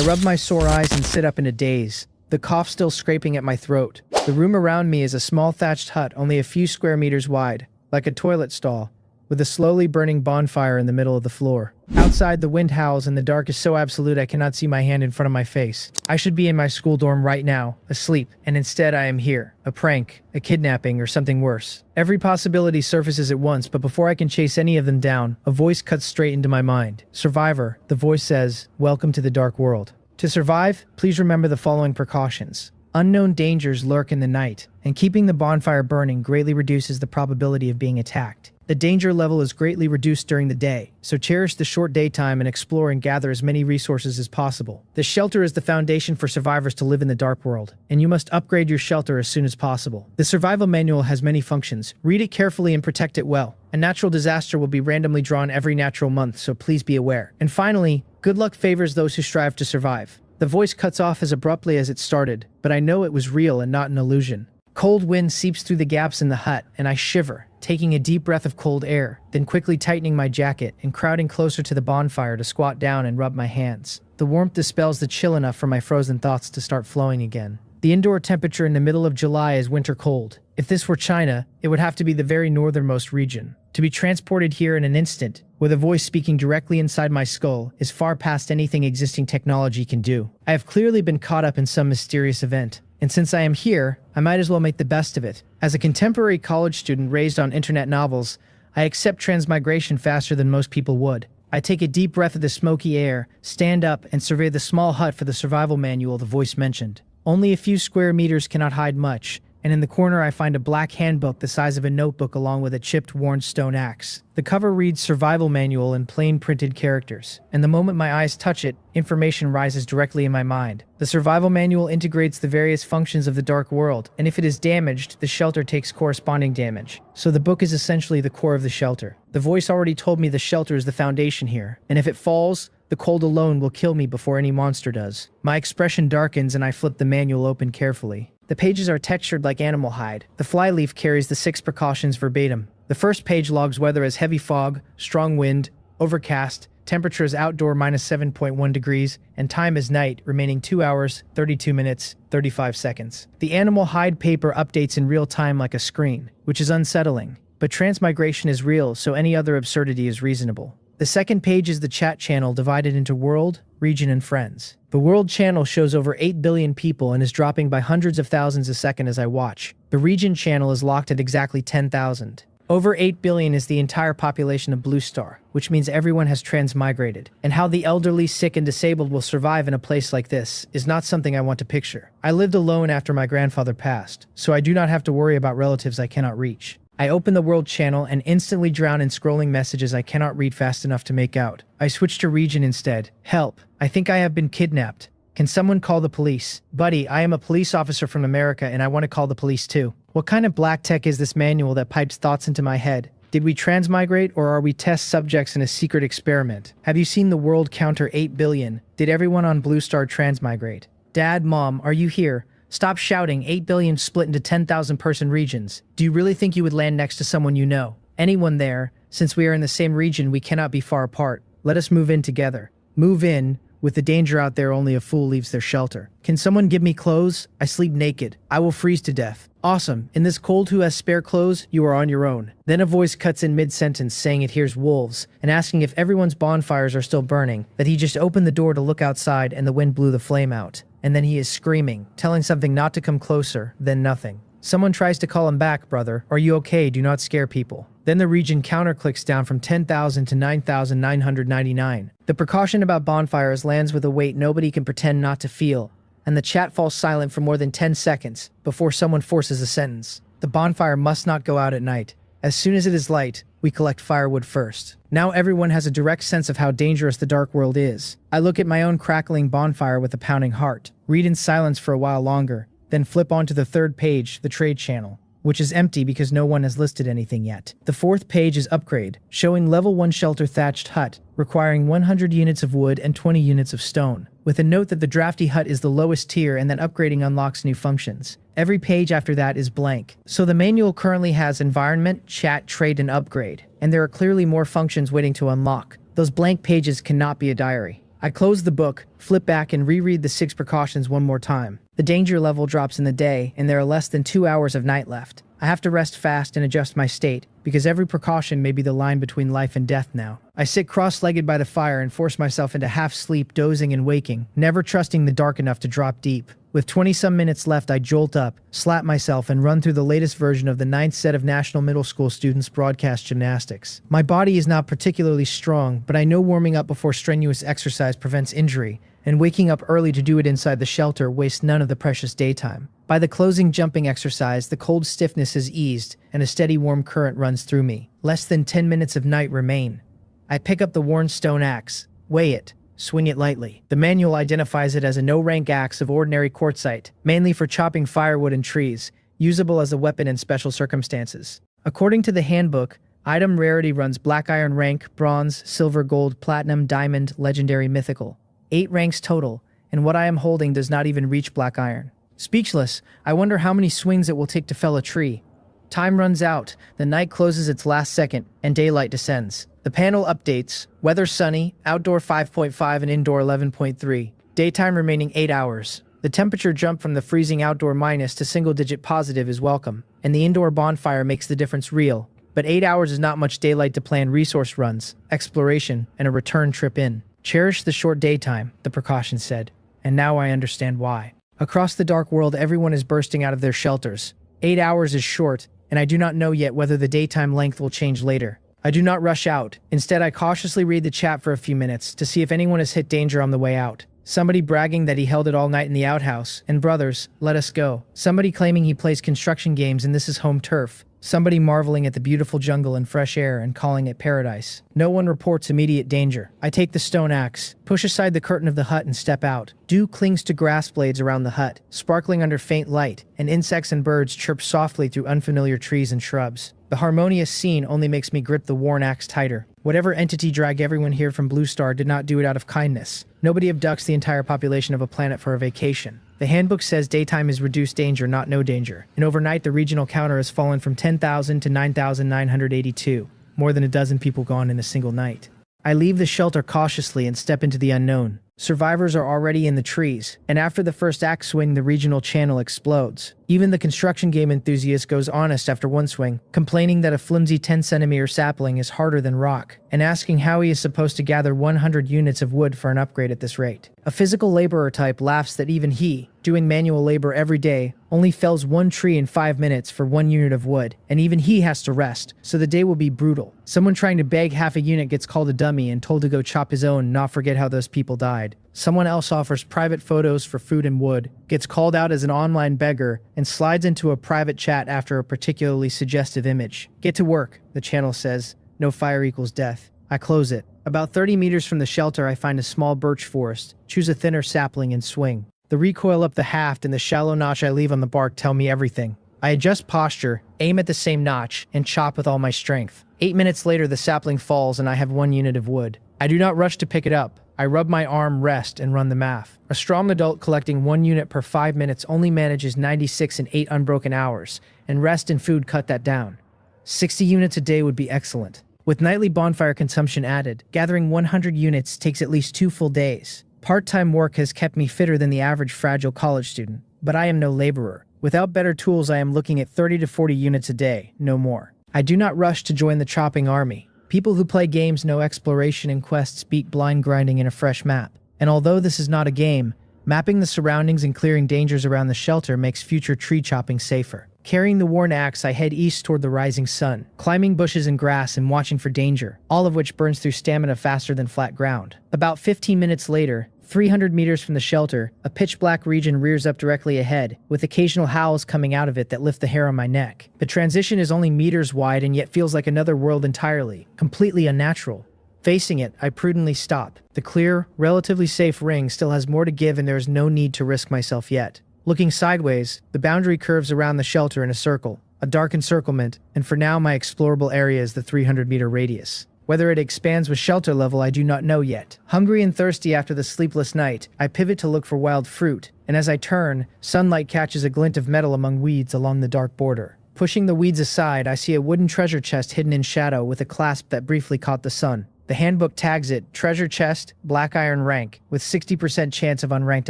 I rub my sore eyes and sit up in a daze, the cough still scraping at my throat. The room around me is a small thatched hut only a few square meters wide, like a toilet stall, with a slowly burning bonfire in the middle of the floor. Outside, the wind howls and the dark is so absolute I cannot see my hand in front of my face. I should be in my school dorm right now, asleep, and instead I am here. A prank, a kidnapping, or something worse. Every possibility surfaces at once, but before I can chase any of them down, a voice cuts straight into my mind. Survivor, the voice says, welcome to the dark world. To survive, please remember the following precautions. Unknown dangers lurk in the night, and keeping the bonfire burning greatly reduces the probability of being attacked. The danger level is greatly reduced during the day, so cherish the short daytime and explore and gather as many resources as possible. The shelter is the foundation for survivors to live in the dark world, and you must upgrade your shelter as soon as possible. The survival manual has many functions. Read it carefully and protect it well. A natural disaster will be randomly drawn every natural month, so please be aware. And finally, good luck favors those who strive to survive. The voice cuts off as abruptly as it started, but I know it was real and not an illusion. Cold wind seeps through the gaps in the hut, and I shiver, taking a deep breath of cold air, then quickly tightening my jacket and crowding closer to the bonfire to squat down and rub my hands. The warmth dispels the chill enough for my frozen thoughts to start flowing again. The indoor temperature in the middle of July is winter cold. If this were China, it would have to be the very northernmost region. To be transported here in an instant, with a voice speaking directly inside my skull, is far past anything existing technology can do. I have clearly been caught up in some mysterious event, and since I am here, I might as well make the best of it. As a contemporary college student raised on internet novels, I accept transmigration faster than most people would. I take a deep breath of the smoky air, stand up, and survey the small hut for the survival manual the voice mentioned. Only a few square meters cannot hide much, and in the corner I find a black handbook the size of a notebook along with a chipped, worn stone axe. The cover reads Survival Manual in plain printed characters, and the moment my eyes touch it, information rises directly in my mind. The Survival Manual integrates the various functions of the dark world, and if it is damaged, the shelter takes corresponding damage. So the book is essentially the core of the shelter. The voice already told me the shelter is the foundation here, and if it falls, the cold alone will kill me before any monster does. My expression darkens and I flip the manual open carefully. The pages are textured like animal hide. The flyleaf carries the 6 precautions verbatim. The first page logs weather as heavy fog, strong wind, overcast, temperature is outdoor -7.1 degrees, and time is night, remaining 2 hours, 32 minutes, 35 seconds. The animal hide paper updates in real time like a screen, which is unsettling. But transmigration is real, so any other absurdity is reasonable. The second page is the chat channel divided into world, region, and friends. The world channel shows over 8 billion people and is dropping by hundreds of thousands a second as I watch. The region channel is locked at exactly 10,000. Over 8 billion is the entire population of Blue Star, which means everyone has transmigrated. And how the elderly, sick, and disabled will survive in a place like this is not something I want to picture. I lived alone after my grandfather passed, so I do not have to worry about relatives I cannot reach. I open the world channel and instantly drown in scrolling messages I cannot read fast enough to make out. I switch to region instead. Help. I think I have been kidnapped. Can someone call the police? Buddy, I am a police officer from America and I want to call the police too. What kind of black tech is this manual that pipes thoughts into my head? Did we transmigrate or are we test subjects in a secret experiment? Have you seen the world counter 8 billion? Did everyone on Blue Star transmigrate? Dad, Mom, are you here? Stop shouting. 8 billion split into 10,000 person regions. Do you really think you would land next to someone you know? Anyone there? Since we are in the same region, we cannot be far apart. Let us move in together. Move in. With the danger out there, only a fool leaves their shelter. Can someone give me clothes? I sleep naked. I will freeze to death. Awesome. In this cold, who has spare clothes? You are on your own. Then a voice cuts in mid-sentence saying it hears wolves and asking if everyone's bonfires are still burning, that he just opened the door to look outside and the wind blew the flame out. And then he is screaming, telling something not to come closer, then nothing. Someone tries to call him back, brother. Are you okay? Do not scare people. Then the region counter clicks down from 10,000 to 9,999. The precaution about bonfires lands with a weight nobody can pretend not to feel, and the chat falls silent for more than 10 seconds before someone forces a sentence. The bonfire must not go out at night. As soon as it is light, we collect firewood first. Now everyone has a direct sense of how dangerous the dark world is. I look at my own crackling bonfire with a pounding heart, read in silence for a while longer, then flip onto the third page, the trade channel, which is empty because no one has listed anything yet. The fourth page is upgrade, showing level 1 shelter thatched hut, requiring 100 units of wood and 20 units of stone, with a note that the drafty hut is the lowest tier and that upgrading unlocks new functions. Every page after that is blank. So the manual currently has environment, chat, trade, and upgrade, and there are clearly more functions waiting to unlock. Those blank pages cannot be a diary. I close the book, flip back, and reread the 6 precautions one more time. The danger level drops in the day, and there are less than 2 hours of night left. I have to rest fast and adjust my state, because every precaution may be the line between life and death now. I sit cross-legged by the fire and force myself into half-sleep, dozing and waking, never trusting the dark enough to drop deep. With 20-some minutes left, I jolt up, slap myself, and run through the latest version of the 9th set of National Middle School Students Broadcast Gymnastics. My body is not particularly strong, but I know warming up before strenuous exercise prevents injury, and waking up early to do it inside the shelter wastes none of the precious daytime. By the closing jumping exercise, the cold stiffness has eased, and a steady warm current runs through me. Less than 10 minutes of night remain. I pick up the worn stone axe, weigh it, swing it lightly. The manual identifies it as a no-rank axe of ordinary quartzite, mainly for chopping firewood and trees, usable as a weapon in special circumstances. According to the handbook, item rarity runs black iron rank, bronze, silver, gold, platinum, diamond, legendary, mythical. 8 ranks total, and what I am holding does not even reach black iron. Speechless, I wonder how many swings it will take to fell a tree. Time runs out, the night closes its last second, and daylight descends. The panel updates: weather sunny, outdoor 5.5 and indoor 11.3. Daytime remaining 8 hours. The temperature jump from the freezing outdoor minus to single-digit positive is welcome, and the indoor bonfire makes the difference real. But 8 hours is not much daylight to plan resource runs, exploration, and a return trip in. Cherish the short daytime, the precaution said, and now I understand why. Across the dark world, everyone is bursting out of their shelters. 8 hours is short, and I do not know yet whether the daytime length will change later. I do not rush out. Instead, I cautiously read the chat for a few minutes to see if anyone has hit danger on the way out. Somebody bragging that he held it all night in the outhouse, and brothers, let us go. Somebody claiming he plays construction games and this is home turf. Somebody marveling at the beautiful jungle and fresh air and calling it paradise. No one reports immediate danger. I take the stone axe, push aside the curtain of the hut and step out. Dew clings to grass blades around the hut, sparkling under faint light, and insects and birds chirp softly through unfamiliar trees and shrubs. The harmonious scene only makes me grip the worn axe tighter. Whatever entity dragged everyone here from Blue Star did not do it out of kindness. Nobody abducts the entire population of a planet for a vacation. The handbook says daytime is reduced danger, not no danger. And overnight, the regional counter has fallen from 10,000 to 9,982. More than a dozen people gone in a single night. I leave the shelter cautiously and step into the unknown. Survivors are already in the trees, and after the first axe swing, the regional channel explodes. Even the construction game enthusiast goes honest after one swing, complaining that a flimsy 10-centimeter sapling is harder than rock, and asking how he is supposed to gather 100 units of wood for an upgrade at this rate. A physical laborer type laughs that even he, doing manual labor every day, only fells 1 tree in 5 minutes for 1 unit of wood, and even he has to rest, so the day will be brutal. Someone trying to bag half a unit gets called a dummy and told to go chop his own and not forget how those people died. Someone else offers private photos for food and wood, gets called out as an online beggar, and slides into a private chat after a particularly suggestive image. Get to work, the channel says. No fire equals death. I close it. About 30 meters from the shelter, I find a small birch forest, choose a thinner sapling and swing. The recoil up the haft and the shallow notch I leave on the bark tell me everything. I adjust posture, aim at the same notch, and chop with all my strength. 8 minutes later, the sapling falls and I have 1 unit of wood. I do not rush to pick it up. I rub my arm, rest, and run the math. A strong adult collecting 1 unit per 5 minutes only manages 96 in 8 unbroken hours, and rest and food cut that down. 60 units a day would be excellent. With nightly bonfire consumption added, gathering 100 units takes at least 2 full days. Part-time work has kept me fitter than the average fragile college student, but I am no laborer. Without better tools, I am looking at 30 to 40 units a day, no more. I do not rush to join the chopping army. People who play games know exploration and quests beat blind grinding in a fresh map. And although this is not a game, mapping the surroundings and clearing dangers around the shelter makes future tree chopping safer. Carrying the worn axe, I head east toward the rising sun, climbing bushes and grass and watching for danger, all of which burns through stamina faster than flat ground. About 15 minutes later, 300 meters from the shelter, a pitch-black region rears up directly ahead, with occasional howls coming out of it that lift the hair on my neck. The transition is only meters wide and yet feels like another world entirely, completely unnatural. Facing it, I prudently stop. The clear, relatively safe ring still has more to give and there is no need to risk myself yet. Looking sideways, the boundary curves around the shelter in a circle, a dark encirclement, and for now my explorable area is the 300-meter radius. Whether it expands with shelter level, I do not know yet. Hungry and thirsty after the sleepless night, I pivot to look for wild fruit, and as I turn, sunlight catches a glint of metal among weeds along the dark border. Pushing the weeds aside, I see a wooden treasure chest hidden in shadow with a clasp that briefly caught the sun. The handbook tags it treasure chest, black iron rank, with 60% chance of unranked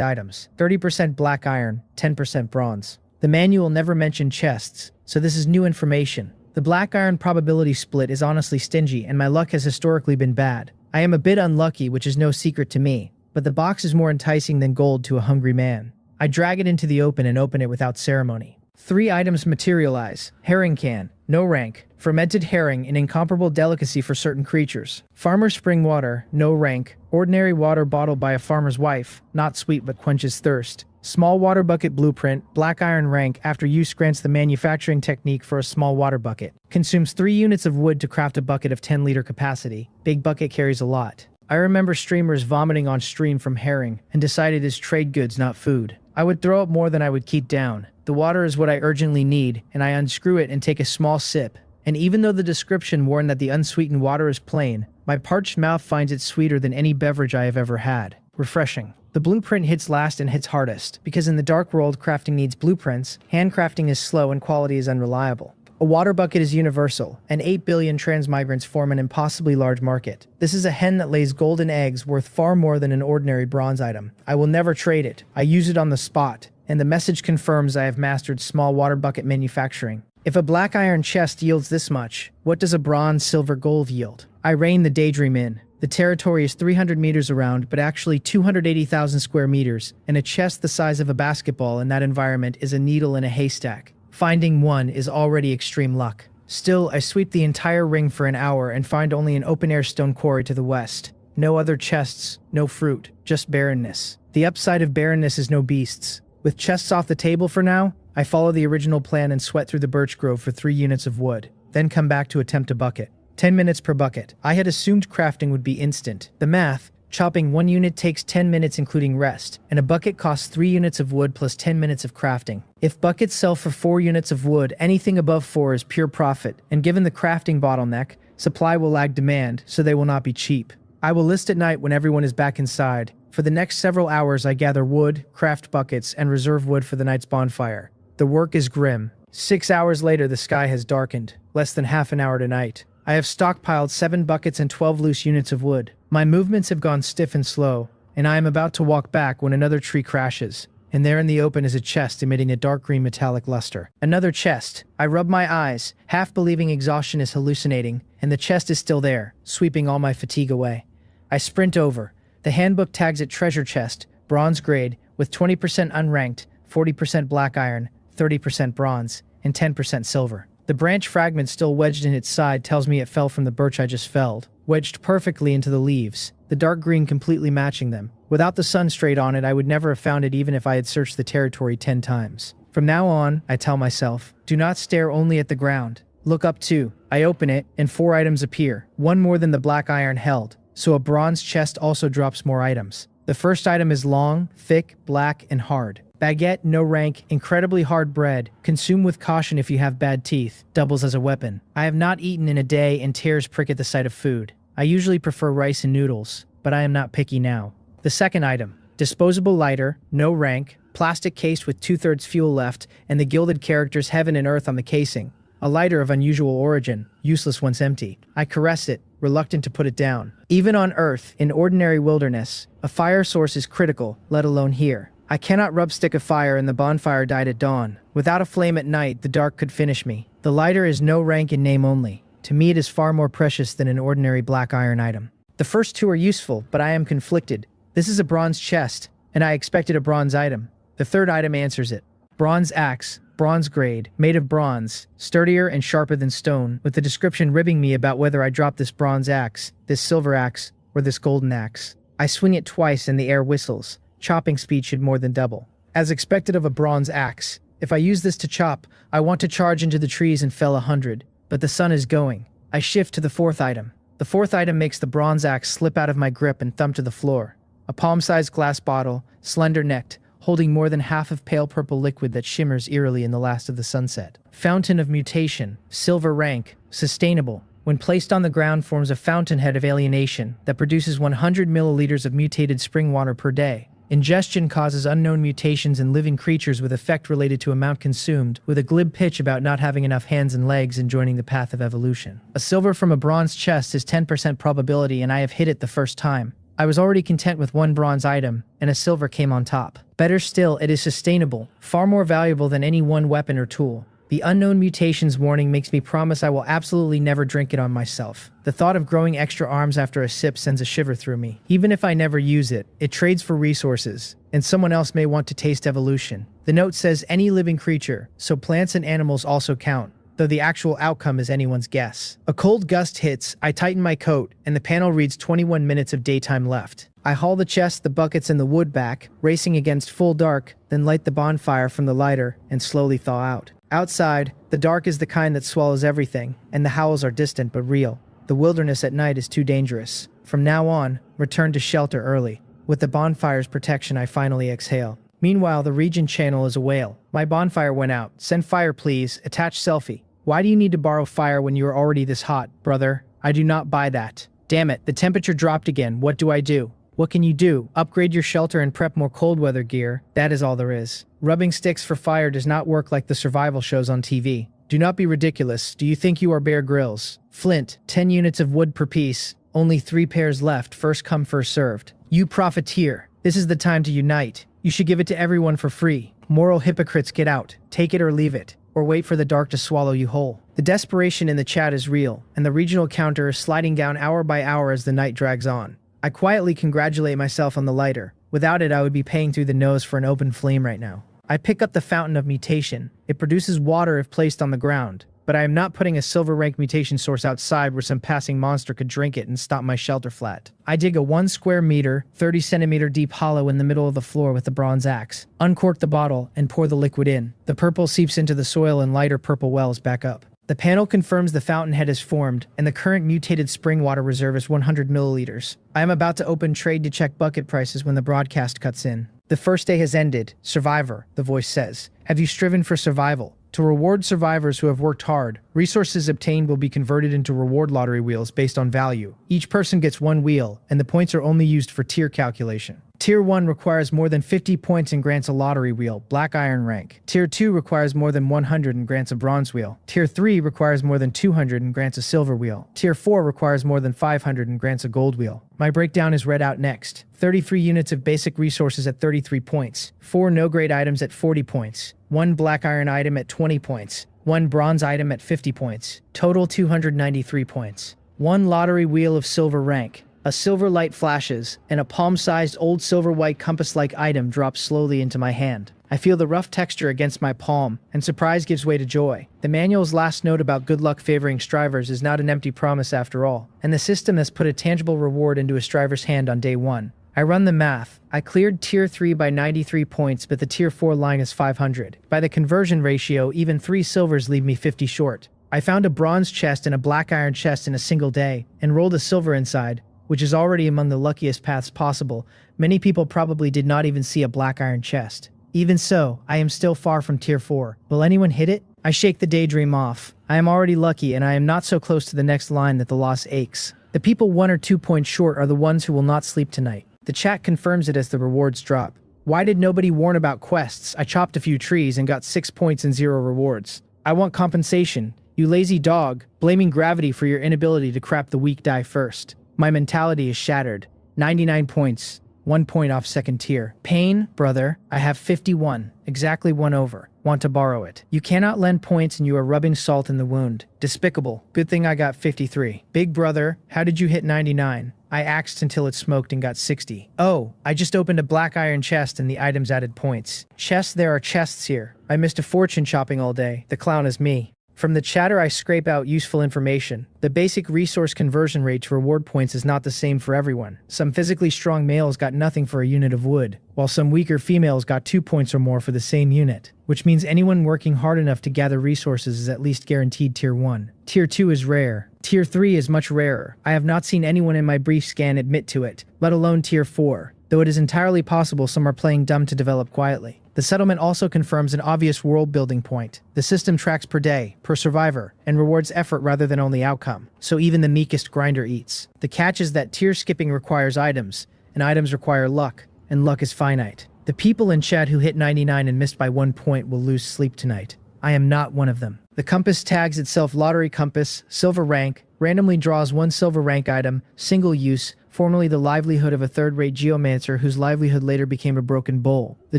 items, 30% black iron, 10% bronze. The manual never mentioned chests, so this is new information. The black iron probability split is honestly stingy, and my luck has historically been bad. I am a bit unlucky, which is no secret to me, but the box is more enticing than gold to a hungry man. I drag it into the open and open it without ceremony. 3 items materialize. Herring can, no rank. Fermented herring, an incomparable delicacy for certain creatures. Farmer's spring water, no rank. Ordinary water bottled by a farmer's wife, not sweet but quenches thirst. Small water bucket blueprint, black iron rank, after use grants the manufacturing technique for a small water bucket. Consumes 3 units of wood to craft a bucket of 10-liter capacity. Big bucket carries a lot. I remember streamers vomiting on stream from herring and decided it's trade goods, not food. I would throw up more than I would keep down. The water is what I urgently need, and I unscrew it and take a small sip. And even though the description warned that the unsweetened water is plain, my parched mouth finds it sweeter than any beverage I have ever had. Refreshing. The blueprint hits last and hits hardest, because in the dark world crafting needs blueprints, handcrafting is slow and quality is unreliable. A water bucket is universal, and 8 billion transmigrants form an impossibly large market. This is a hen that lays golden eggs worth far more than an ordinary bronze item. I will never trade it. I use it on the spot, and the message confirms I have mastered small water bucket manufacturing. If a black iron chest yields this much, what does a bronze, silver, gold yield? I reign the daydream in. The territory is 300 meters around, but actually 280,000 square meters, and a chest the size of a basketball in that environment is a needle in a haystack. Finding one is already extreme luck. Still, I sweep the entire ring for an hour and find only an open-air stone quarry to the west. No other chests, no fruit, just barrenness. The upside of barrenness is no beasts. With chests off the table for now, I follow the original plan and sweat through the birch grove for 3 units of wood, then come back to attempt a bucket. 10 minutes per bucket. I had assumed crafting would be instant. The math, chopping 1 unit takes 10 minutes including rest, and a bucket costs 3 units of wood plus 10 minutes of crafting. If buckets sell for 4 units of wood, anything above 4 is pure profit, and given the crafting bottleneck, supply will lag demand, so they will not be cheap. I will list at night when everyone is back inside. For the next several hours I gather wood, craft buckets, and reserve wood for the night's bonfire. The work is grim. 6 hours later the sky has darkened, less than half an hour to night. I have stockpiled 7 buckets and 12 loose units of wood. My movements have gone stiff and slow, and I am about to walk back when another tree crashes, and there in the open is a chest emitting a dark green metallic luster. Another chest. I rub my eyes, half believing exhaustion is hallucinating, and the chest is still there, sweeping all my fatigue away. I sprint over. The handbook tags it treasure chest, bronze grade, with 20% unranked, 40% black iron, 30% bronze, and 10% silver. The branch fragment still wedged in its side tells me it fell from the birch I just felled, wedged perfectly into the leaves, the dark green completely matching them. Without the sun straight on it, I would never have found it even if I had searched the territory 10 times. From now on, I tell myself, do not stare only at the ground. Look up too. I open it, and 4 items appear, 1 more than the black iron held, so a bronze chest also drops more items. The first item is long, thick, black, and hard. Baguette, no rank, incredibly hard bread. Consume with caution if you have bad teeth. Doubles as a weapon. I have not eaten in a day and tears prick at the sight of food. I usually prefer rice and noodles, but I am not picky now. The second item. Disposable lighter, no rank, plastic case with 2/3 fuel left, and the gilded characters heaven and earth on the casing. A lighter of unusual origin, useless once empty. I caress it, reluctant to put it down. Even on Earth, in ordinary wilderness, a fire source is critical, let alone here. I cannot rub stick a fire and the bonfire died at dawn. Without a flame at night, the dark could finish me. The lighter is no rank in name only. To me it is far more precious than an ordinary black iron item. The first 2 are useful, but I am conflicted. This is a bronze chest, and I expected a bronze item. The third item answers it. Bronze axe, bronze grade, made of bronze, sturdier and sharper than stone, with the description ribbing me about whether I drop this bronze axe, this silver axe, or this golden axe. I swing it twice and the air whistles. Chopping speed should more than double. As expected of a bronze axe, if I use this to chop, I want to charge into the trees and fell 100, but the sun is going. I shift to the 4th item. The 4th item makes the bronze axe slip out of my grip and thump to the floor. A palm-sized glass bottle, slender-necked, holding more than half of pale purple liquid that shimmers eerily in the last of the sunset. Fountain of mutation, silver rank, sustainable. When placed on the ground forms a fountainhead of alienation that produces 100 milliliters of mutated spring water per day. Ingestion causes unknown mutations in living creatures with effect related to amount consumed, with a glib pitch about not having enough hands and legs and joining the path of evolution. A silver from a bronze chest is 10% probability, and I have hit it the first time. I was already content with one bronze item, and a silver came on top. Better still, it is sustainable, far more valuable than any one weapon or tool. The unknown mutations warning makes me promise I will absolutely never drink it on myself. The thought of growing extra arms after a sip sends a shiver through me. Even if I never use it, it trades for resources, and someone else may want to taste evolution. The note says any living creature, so plants and animals also count, though the actual outcome is anyone's guess. A cold gust hits, I tighten my coat, and the panel reads 21 minutes of daytime left. I haul the chest, the buckets, and the wood back, racing against full dark, then light the bonfire from the lighter and slowly thaw out. Outside, the dark is the kind that swallows everything, and the howls are distant but real. The wilderness at night is too dangerous. From now on, return to shelter early. With the bonfire's protection, I finally exhale. Meanwhile, the region channel is a whale. My bonfire went out. Send fire, please. Attach selfie. Why do you need to borrow fire when you are already this hot, brother? I do not buy that. Damn it, the temperature dropped again. What do I do? What can you do? Upgrade your shelter and prep more cold weather gear. That is all there is. Rubbing sticks for fire does not work like the survival shows on TV. Do not be ridiculous. Do you think you are Bear Grylls? Flint, 10 units of wood per piece. Only 3 pairs left. First come, first served. You profiteer. This is the time to unite. You should give it to everyone for free. Moral hypocrites, get out. Take it or leave it. Or wait for the dark to swallow you whole. The desperation in the chat is real, and the regional counter is sliding down hour by hour as the night drags on. I quietly congratulate myself on the lighter. Without it, I would be paying through the nose for an open flame right now. I pick up the fountain of mutation. It produces water if placed on the ground, but I am not putting a silver rank mutation source outside where some passing monster could drink it and stomp my shelter flat. I dig a 1 square meter, 30 centimeter deep hollow in the middle of the floor with the bronze axe, uncork the bottle, and pour the liquid in. The purple seeps into the soil and lighter purple wells back up. The panel confirms the fountainhead is formed, and the current mutated spring water reserve is 100 milliliters. I am about to open trade to check bucket prices when the broadcast cuts in. The first day has ended. Survivor, the voice says. Have you striven for survival? To reward survivors who have worked hard, resources obtained will be converted into reward lottery wheels based on value. Each person gets 1 wheel, and the points are only used for tier calculation. Tier 1 requires more than 50 points and grants a lottery wheel, black iron rank. Tier 2 requires more than 100 and grants a bronze wheel. Tier 3 requires more than 200 and grants a silver wheel. Tier 4 requires more than 500 and grants a gold wheel. My breakdown is read out next. 33 units of basic resources at 33 points. 4 no-grade items at 40 points. 1 black iron item at 20 points. 1 bronze item at 50 points. Total 293 points. 1 lottery wheel of silver rank. A silver light flashes, and a palm-sized old silver-white compass-like item drops slowly into my hand. I feel the rough texture against my palm, and surprise gives way to joy. The manual's last note about good luck favoring strivers is not an empty promise after all, and the system has put a tangible reward into a striver's hand on day 1. I run the math. I cleared Tier 3 by 93 points, but the Tier 4 line is 500. By the conversion ratio, even 3 silvers leave me 50 short. I found a bronze chest and a black iron chest in a single day, and rolled a silver inside, which is already among the luckiest paths possible. Many people probably did not even see a black iron chest. Even so, I am still far from Tier 4. Will anyone hit it? I shake the daydream off. I am already lucky, and I am not so close to the next line that the loss aches. The people 1 or 2 points short are the ones who will not sleep tonight. The chat confirms it as the rewards drop. Why did nobody warn about quests? I chopped a few trees and got 6 points and 0 rewards. I want compensation. You lazy dog, blaming gravity for your inability to crap the weak die first. My mentality is shattered. 99 points. 1 point off second tier. Pain, brother. I have 51. Exactly 1 over. Want to borrow it. You cannot lend points and you are rubbing salt in the wound. Despicable. Good thing I got 53. Big brother, how did you hit 99? I axed until it smoked and got 60. Oh, I just opened a black iron chest and the items added points. Chests, there are chests here. I missed a fortune shopping all day. The clown is me. From the chatter, I scrape out useful information. The basic resource conversion rate to reward points is not the same for everyone. Some physically strong males got nothing for a unit of wood, while some weaker females got 2 points or more for the same unit, which means anyone working hard enough to gather resources is at least guaranteed Tier 1. Tier 2 is rare. Tier 3 is much rarer. I have not seen anyone in my brief scan admit to it, let alone Tier 4, though it is entirely possible some are playing dumb to develop quietly. The settlement also confirms an obvious world-building point. The system tracks per day, per survivor, and rewards effort rather than only outcome, so even the meekest grinder eats. The catch is that tier skipping requires items, and items require luck, and luck is finite. The people in chat who hit 99 and missed by 1 point will lose sleep tonight. I am not one of them. The compass tags itself lottery compass, silver rank, randomly draws 1 silver rank item, single use, formerly the livelihood of a third-rate geomancer whose livelihood later became a broken bowl. The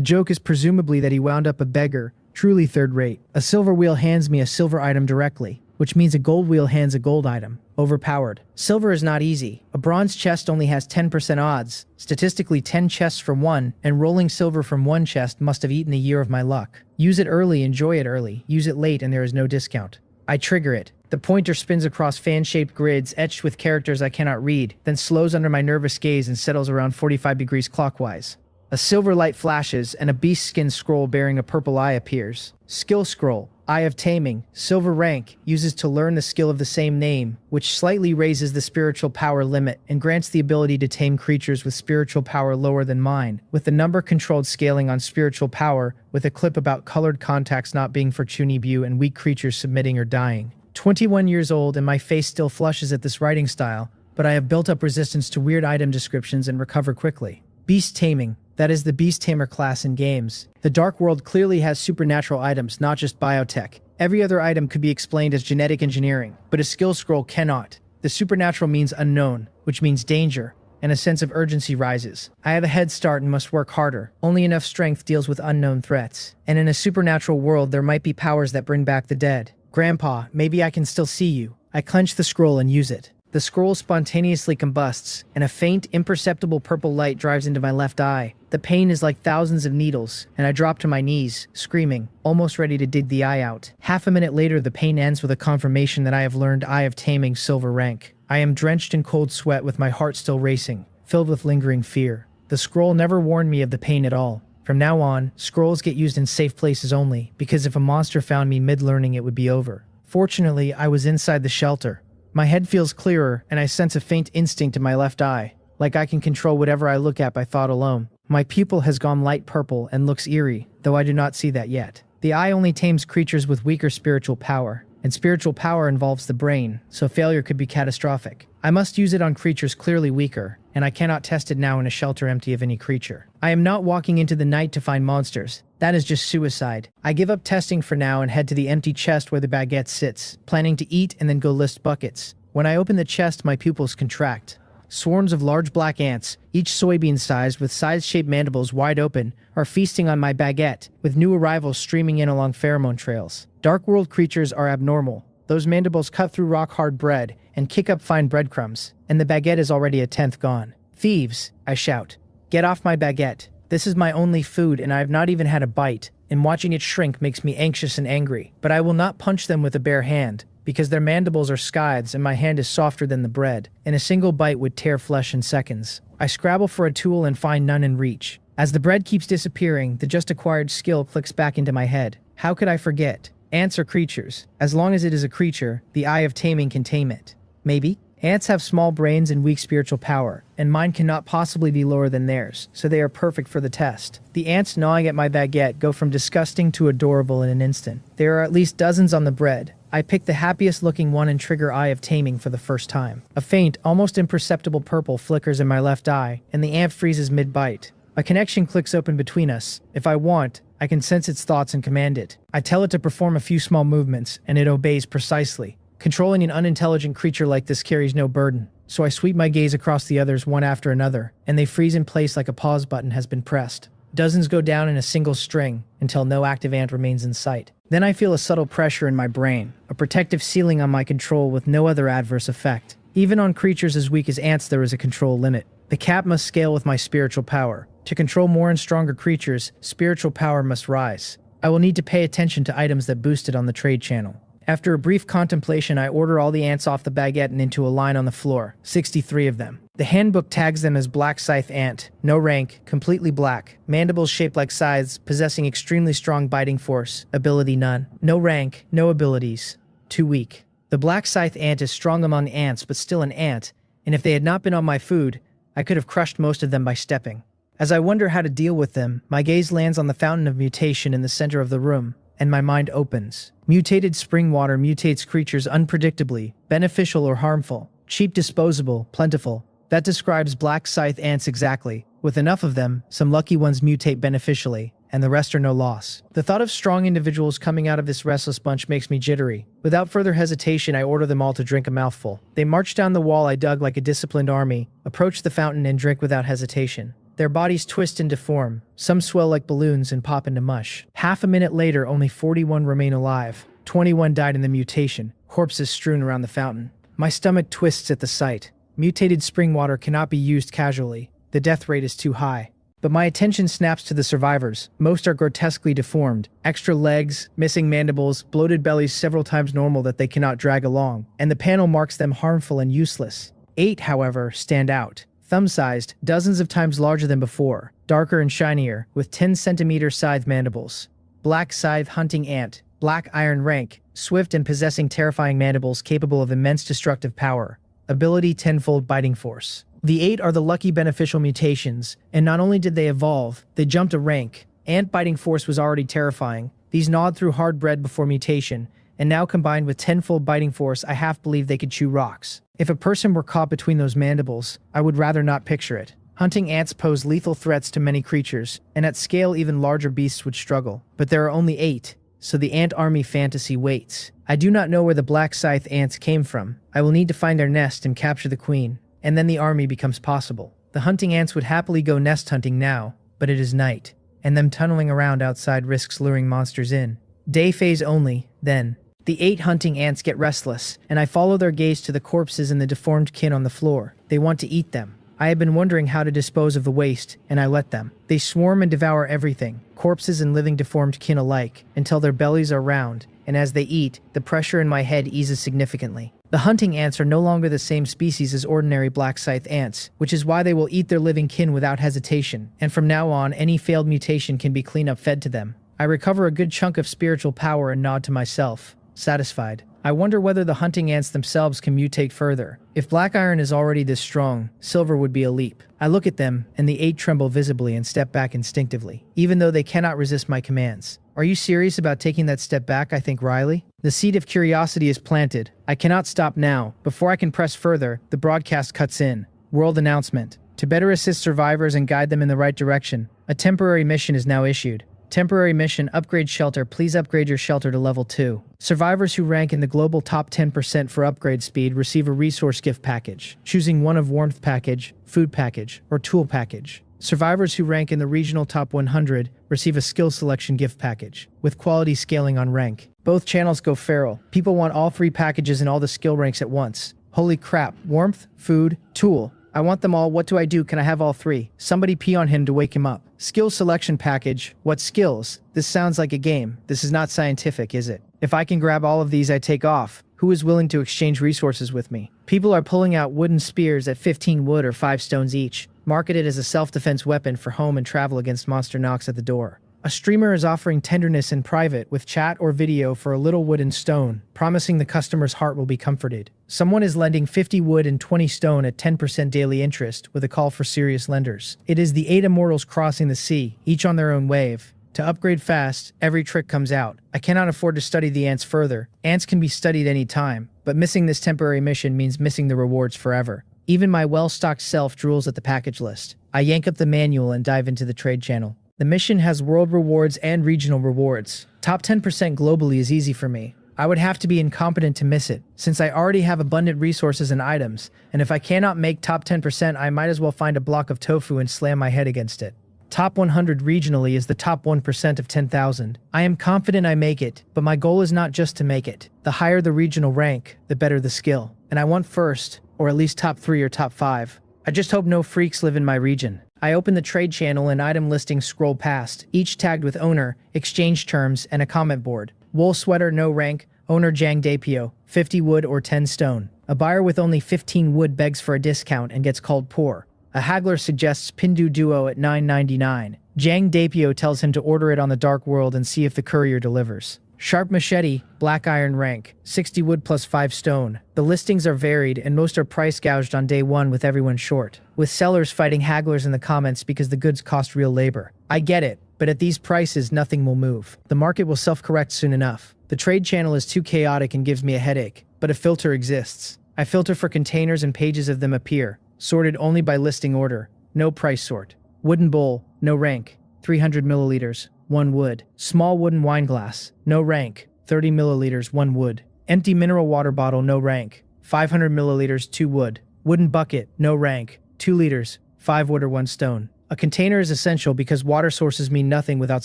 joke is presumably that he wound up a beggar, truly third-rate. A silver wheel hands me a silver item directly, which means a gold wheel hands a gold item. Overpowered. Silver is not easy. A bronze chest only has 10% odds. Statistically, 10 chests from 1, and rolling silver from 1 chest must have eaten a year of my luck. Use it early, enjoy it early. Use it late, and there is no discount. I trigger it. The pointer spins across fan-shaped grids etched with characters I cannot read, then slows under my nervous gaze and settles around 45 degrees clockwise. A silver light flashes, and a beast skin scroll bearing a purple eye appears. Skill scroll. Eye of Taming, silver rank, uses to learn the skill of the same name, which slightly raises the spiritual power limit and grants the ability to tame creatures with spiritual power lower than mine, with the number controlled scaling on spiritual power, with a clip about colored contacts not being for Chunibu and weak creatures submitting or dying. 21 years old and my face still flushes at this writing style, but I have built up resistance to weird item descriptions and recover quickly. Beast Taming. That is the Beast Tamer class in games. The Dark World clearly has supernatural items, not just biotech. Every other item could be explained as genetic engineering, but a skill scroll cannot. The supernatural means unknown, which means danger, and a sense of urgency rises. I have a head start and must work harder. Only enough strength deals with unknown threats. And in a supernatural world, there might be powers that bring back the dead. Grandpa, maybe I can still see you. I clench the scroll and use it. The scroll spontaneously combusts, and a faint, imperceptible purple light drives into my left eye. The pain is like thousands of needles, and I drop to my knees, screaming, almost ready to dig the eye out. Half a minute later, the pain ends with a confirmation that I have learned Eye of Taming silver rank. I am drenched in cold sweat with my heart still racing, filled with lingering fear. The scroll never warned me of the pain at all. From now on, scrolls get used in safe places only, because if a monster found me mid-learning it would be over. Fortunately, I was inside the shelter. My head feels clearer, and I sense a faint instinct in my left eye, like I can control whatever I look at by thought alone. My pupil has gone light purple and looks eerie, though I do not see that yet. The eye only tames creatures with weaker spiritual power, and spiritual power involves the brain, so failure could be catastrophic. I must use it on creatures clearly weaker, and I cannot test it now in a shelter empty of any creature. I am not walking into the night to find monsters. That is just suicide. I give up testing for now and head to the empty chest where the baguette sits, planning to eat and then go list buckets. When I open the chest, my pupils contract. Swarms of large black ants, each soybean-sized with size-shaped mandibles wide open, are feasting on my baguette, with new arrivals streaming in along pheromone trails. Dark world creatures are abnormal. Those mandibles cut through rock-hard bread and kick up fine breadcrumbs, and the baguette is already a tenth gone. Thieves, I shout. Get off my baguette. This is my only food, and I have not even had a bite, and watching it shrink makes me anxious and angry. But I will not punch them with a bare hand, because their mandibles are scythes and my hand is softer than the bread, and a single bite would tear flesh in seconds. I scrabble for a tool and find none in reach. As the bread keeps disappearing, the just-acquired skill clicks back into my head. How could I forget? Ants are creatures. As long as it is a creature, the Eye of Taming can tame it. Maybe? Ants have small brains and weak spiritual power, and mine cannot possibly be lower than theirs, so they are perfect for the test. The ants gnawing at my baguette go from disgusting to adorable in an instant. There are at least dozens on the bread. I pick the happiest looking one and trigger Eye of Taming for the first time. A faint, almost imperceptible purple flickers in my left eye, and the ant freezes mid-bite. A connection clicks open between us. If I want, I can sense its thoughts and command it. I tell it to perform a few small movements, and it obeys precisely. Controlling an unintelligent creature like this carries no burden, so I sweep my gaze across the others one after another, and they freeze in place like a pause button has been pressed. Dozens go down in a single string, until no active ant remains in sight. Then I feel a subtle pressure in my brain, a protective ceiling on my control with no other adverse effect. Even on creatures as weak as ants there is a control limit. The cap must scale with my spiritual power. To control more and stronger creatures, spiritual power must rise. I will need to pay attention to items that boost it on the trade channel. After a brief contemplation, I order all the ants off the baguette and into a line on the floor, 63 of them. The handbook tags them as Black Scythe Ant, no rank, completely black, mandibles shaped like scythes, possessing extremely strong biting force, ability none. No rank, no abilities, too weak. The Black Scythe Ant is strong among ants, but still an ant, and if they had not been on my food, I could have crushed most of them by stepping. As I wonder how to deal with them, my gaze lands on the fountain of mutation in the center of the room, and my mind opens. Mutated spring water mutates creatures unpredictably, beneficial or harmful, cheap, disposable, plentiful. That describes Black Scythe ants exactly, With enough of them, some lucky ones mutate beneficially, and the rest are no loss. The thought of strong individuals coming out of this restless bunch makes me jittery. Without further hesitation, I order them all to drink a mouthful. They march down the wall I dug like a disciplined army, approach the fountain and drink without hesitation. Their bodies twist and deform. Some swell like balloons and pop into mush. Half a minute later, only 41 remain alive. 21 died in the mutation, corpses strewn around the fountain. My stomach twists at the sight. Mutated spring water cannot be used casually. The death rate is too high. But my attention snaps to the survivors. Most are grotesquely deformed. Extra legs, missing mandibles, bloated bellies several times normal that they cannot drag along. And the panel marks them harmful and useless. 8, however, stand out. Thumb-sized, dozens of times larger than before. Darker and shinier, with 10-centimeter scythe mandibles. Black scythe hunting ant. Black iron rank. Swift and possessing terrifying mandibles capable of immense destructive power. Ability 10-fold biting force. The 8 are the lucky beneficial mutations, and not only did they evolve, they jumped a rank. Ant biting force was already terrifying. These gnawed through hard bread before mutation, and now combined with 10-fold biting force, I half believe they could chew rocks. If a person were caught between those mandibles, I would rather not picture it. Hunting ants pose lethal threats to many creatures, and at scale even larger beasts would struggle. But there are only 8, so the ant army fantasy waits. I do not know where the black scythe ants came from. I will need to find their nest and capture the queen. And then the army becomes possible. The hunting ants would happily go nest hunting now, but it is night, and them tunneling around outside risks luring monsters in. Day phase only, then. The 8 hunting ants get restless, and I follow their gaze to the corpses and the deformed kin on the floor. They want to eat them. I have been wondering how to dispose of the waste, and I let them. They swarm and devour everything, corpses and living deformed kin alike, until their bellies are round, and as they eat, the pressure in my head eases significantly. The hunting ants are no longer the same species as ordinary black scythe ants, which is why they will eat their living kin without hesitation, and from now on, any failed mutation can be clean-up fed to them. I recover a good chunk of spiritual power and nod to myself, satisfied. I wonder whether the hunting ants themselves can mutate further. If black iron is already this strong, silver would be a leap. I look at them, and the 8 tremble visibly and step back instinctively, even though they cannot resist my commands. Are you serious about taking that step back? I think wryly. The seed of curiosity is planted. I cannot stop now. Before I can press further, the broadcast cuts in. World announcement. To better assist survivors and guide them in the right direction, a temporary mission is now issued. Temporary mission, upgrade shelter. Please upgrade your shelter to level 2. Survivors who rank in the global top 10% for upgrade speed receive a resource gift package, choosing one of warmth package, food package, or tool package. Survivors who rank in the regional top 100 receive a skill selection gift package, with quality scaling on rank. Both channels go feral. People want all 3 packages and all the skill ranks at once. Holy crap, warmth, food, tool. I want them all. What do I do? Can I have all 3? Somebody pee on him to wake him up. Skill selection package. What skills? This sounds like a game. This is not scientific, is it? If I can grab all of these, I take off. Who is willing to exchange resources with me? People are pulling out wooden spears at 15 wood or 5 stones each, marketed as a self-defense weapon for home and travel against monster knocks at the door. A streamer is offering tenderness in private with chat or video for a little wood and stone, promising the customer's heart will be comforted. Someone is lending 50 wood and 20 stone at 10% daily interest with a call for serious lenders. It is the 8 immortals crossing the sea, each on their own wave. To upgrade fast, every trick comes out. I cannot afford to study the ants further. Ants can be studied any time, but missing this temporary mission means missing the rewards forever. Even my well-stocked self drools at the package list. I yank up the manual and dive into the trade channel. The mission has world rewards and regional rewards. Top 10% globally is easy for me. I would have to be incompetent to miss it, since I already have abundant resources and items, and if I cannot make top 10%, I might as well find a block of tofu and slam my head against it. Top 100 regionally is the top 1% of 10,000. I am confident I make it, but my goal is not just to make it. The higher the regional rank, the better the skill. And I want first, or at least top 3 or top 5. I just hope no freaks live in my region. I open the trade channel and item listings scroll past, each tagged with owner, exchange terms, and a comment board. Wool sweater, no rank, owner Jang Dapio, 50 wood or 10 stone. A buyer with only 15 wood begs for a discount and gets called poor. A haggler suggests Pindu Duo at $9.99. Jang Dapio tells him to order it on the dark world and see if the courier delivers. Sharp machete, black iron rank, 60 wood plus 5 stone. The listings are varied and most are price gouged on day 1 with everyone short, with sellers fighting hagglers in the comments because the goods cost real labor. I get it, but at these prices nothing will move. The market will self-correct soon enough. The trade channel is too chaotic and gives me a headache, but a filter exists. I filter for containers and pages of them appear, sorted only by listing order. No price sort. Wooden bowl, no rank, 300 milliliters, 1 wood. Small wooden wine glass, no rank, 30 milliliters, 1 wood. Empty mineral water bottle, no rank, 500 milliliters, 2 wood. Wooden bucket, no rank, 2 liters, 5 wood or 1 stone. A container is essential because water sources mean nothing without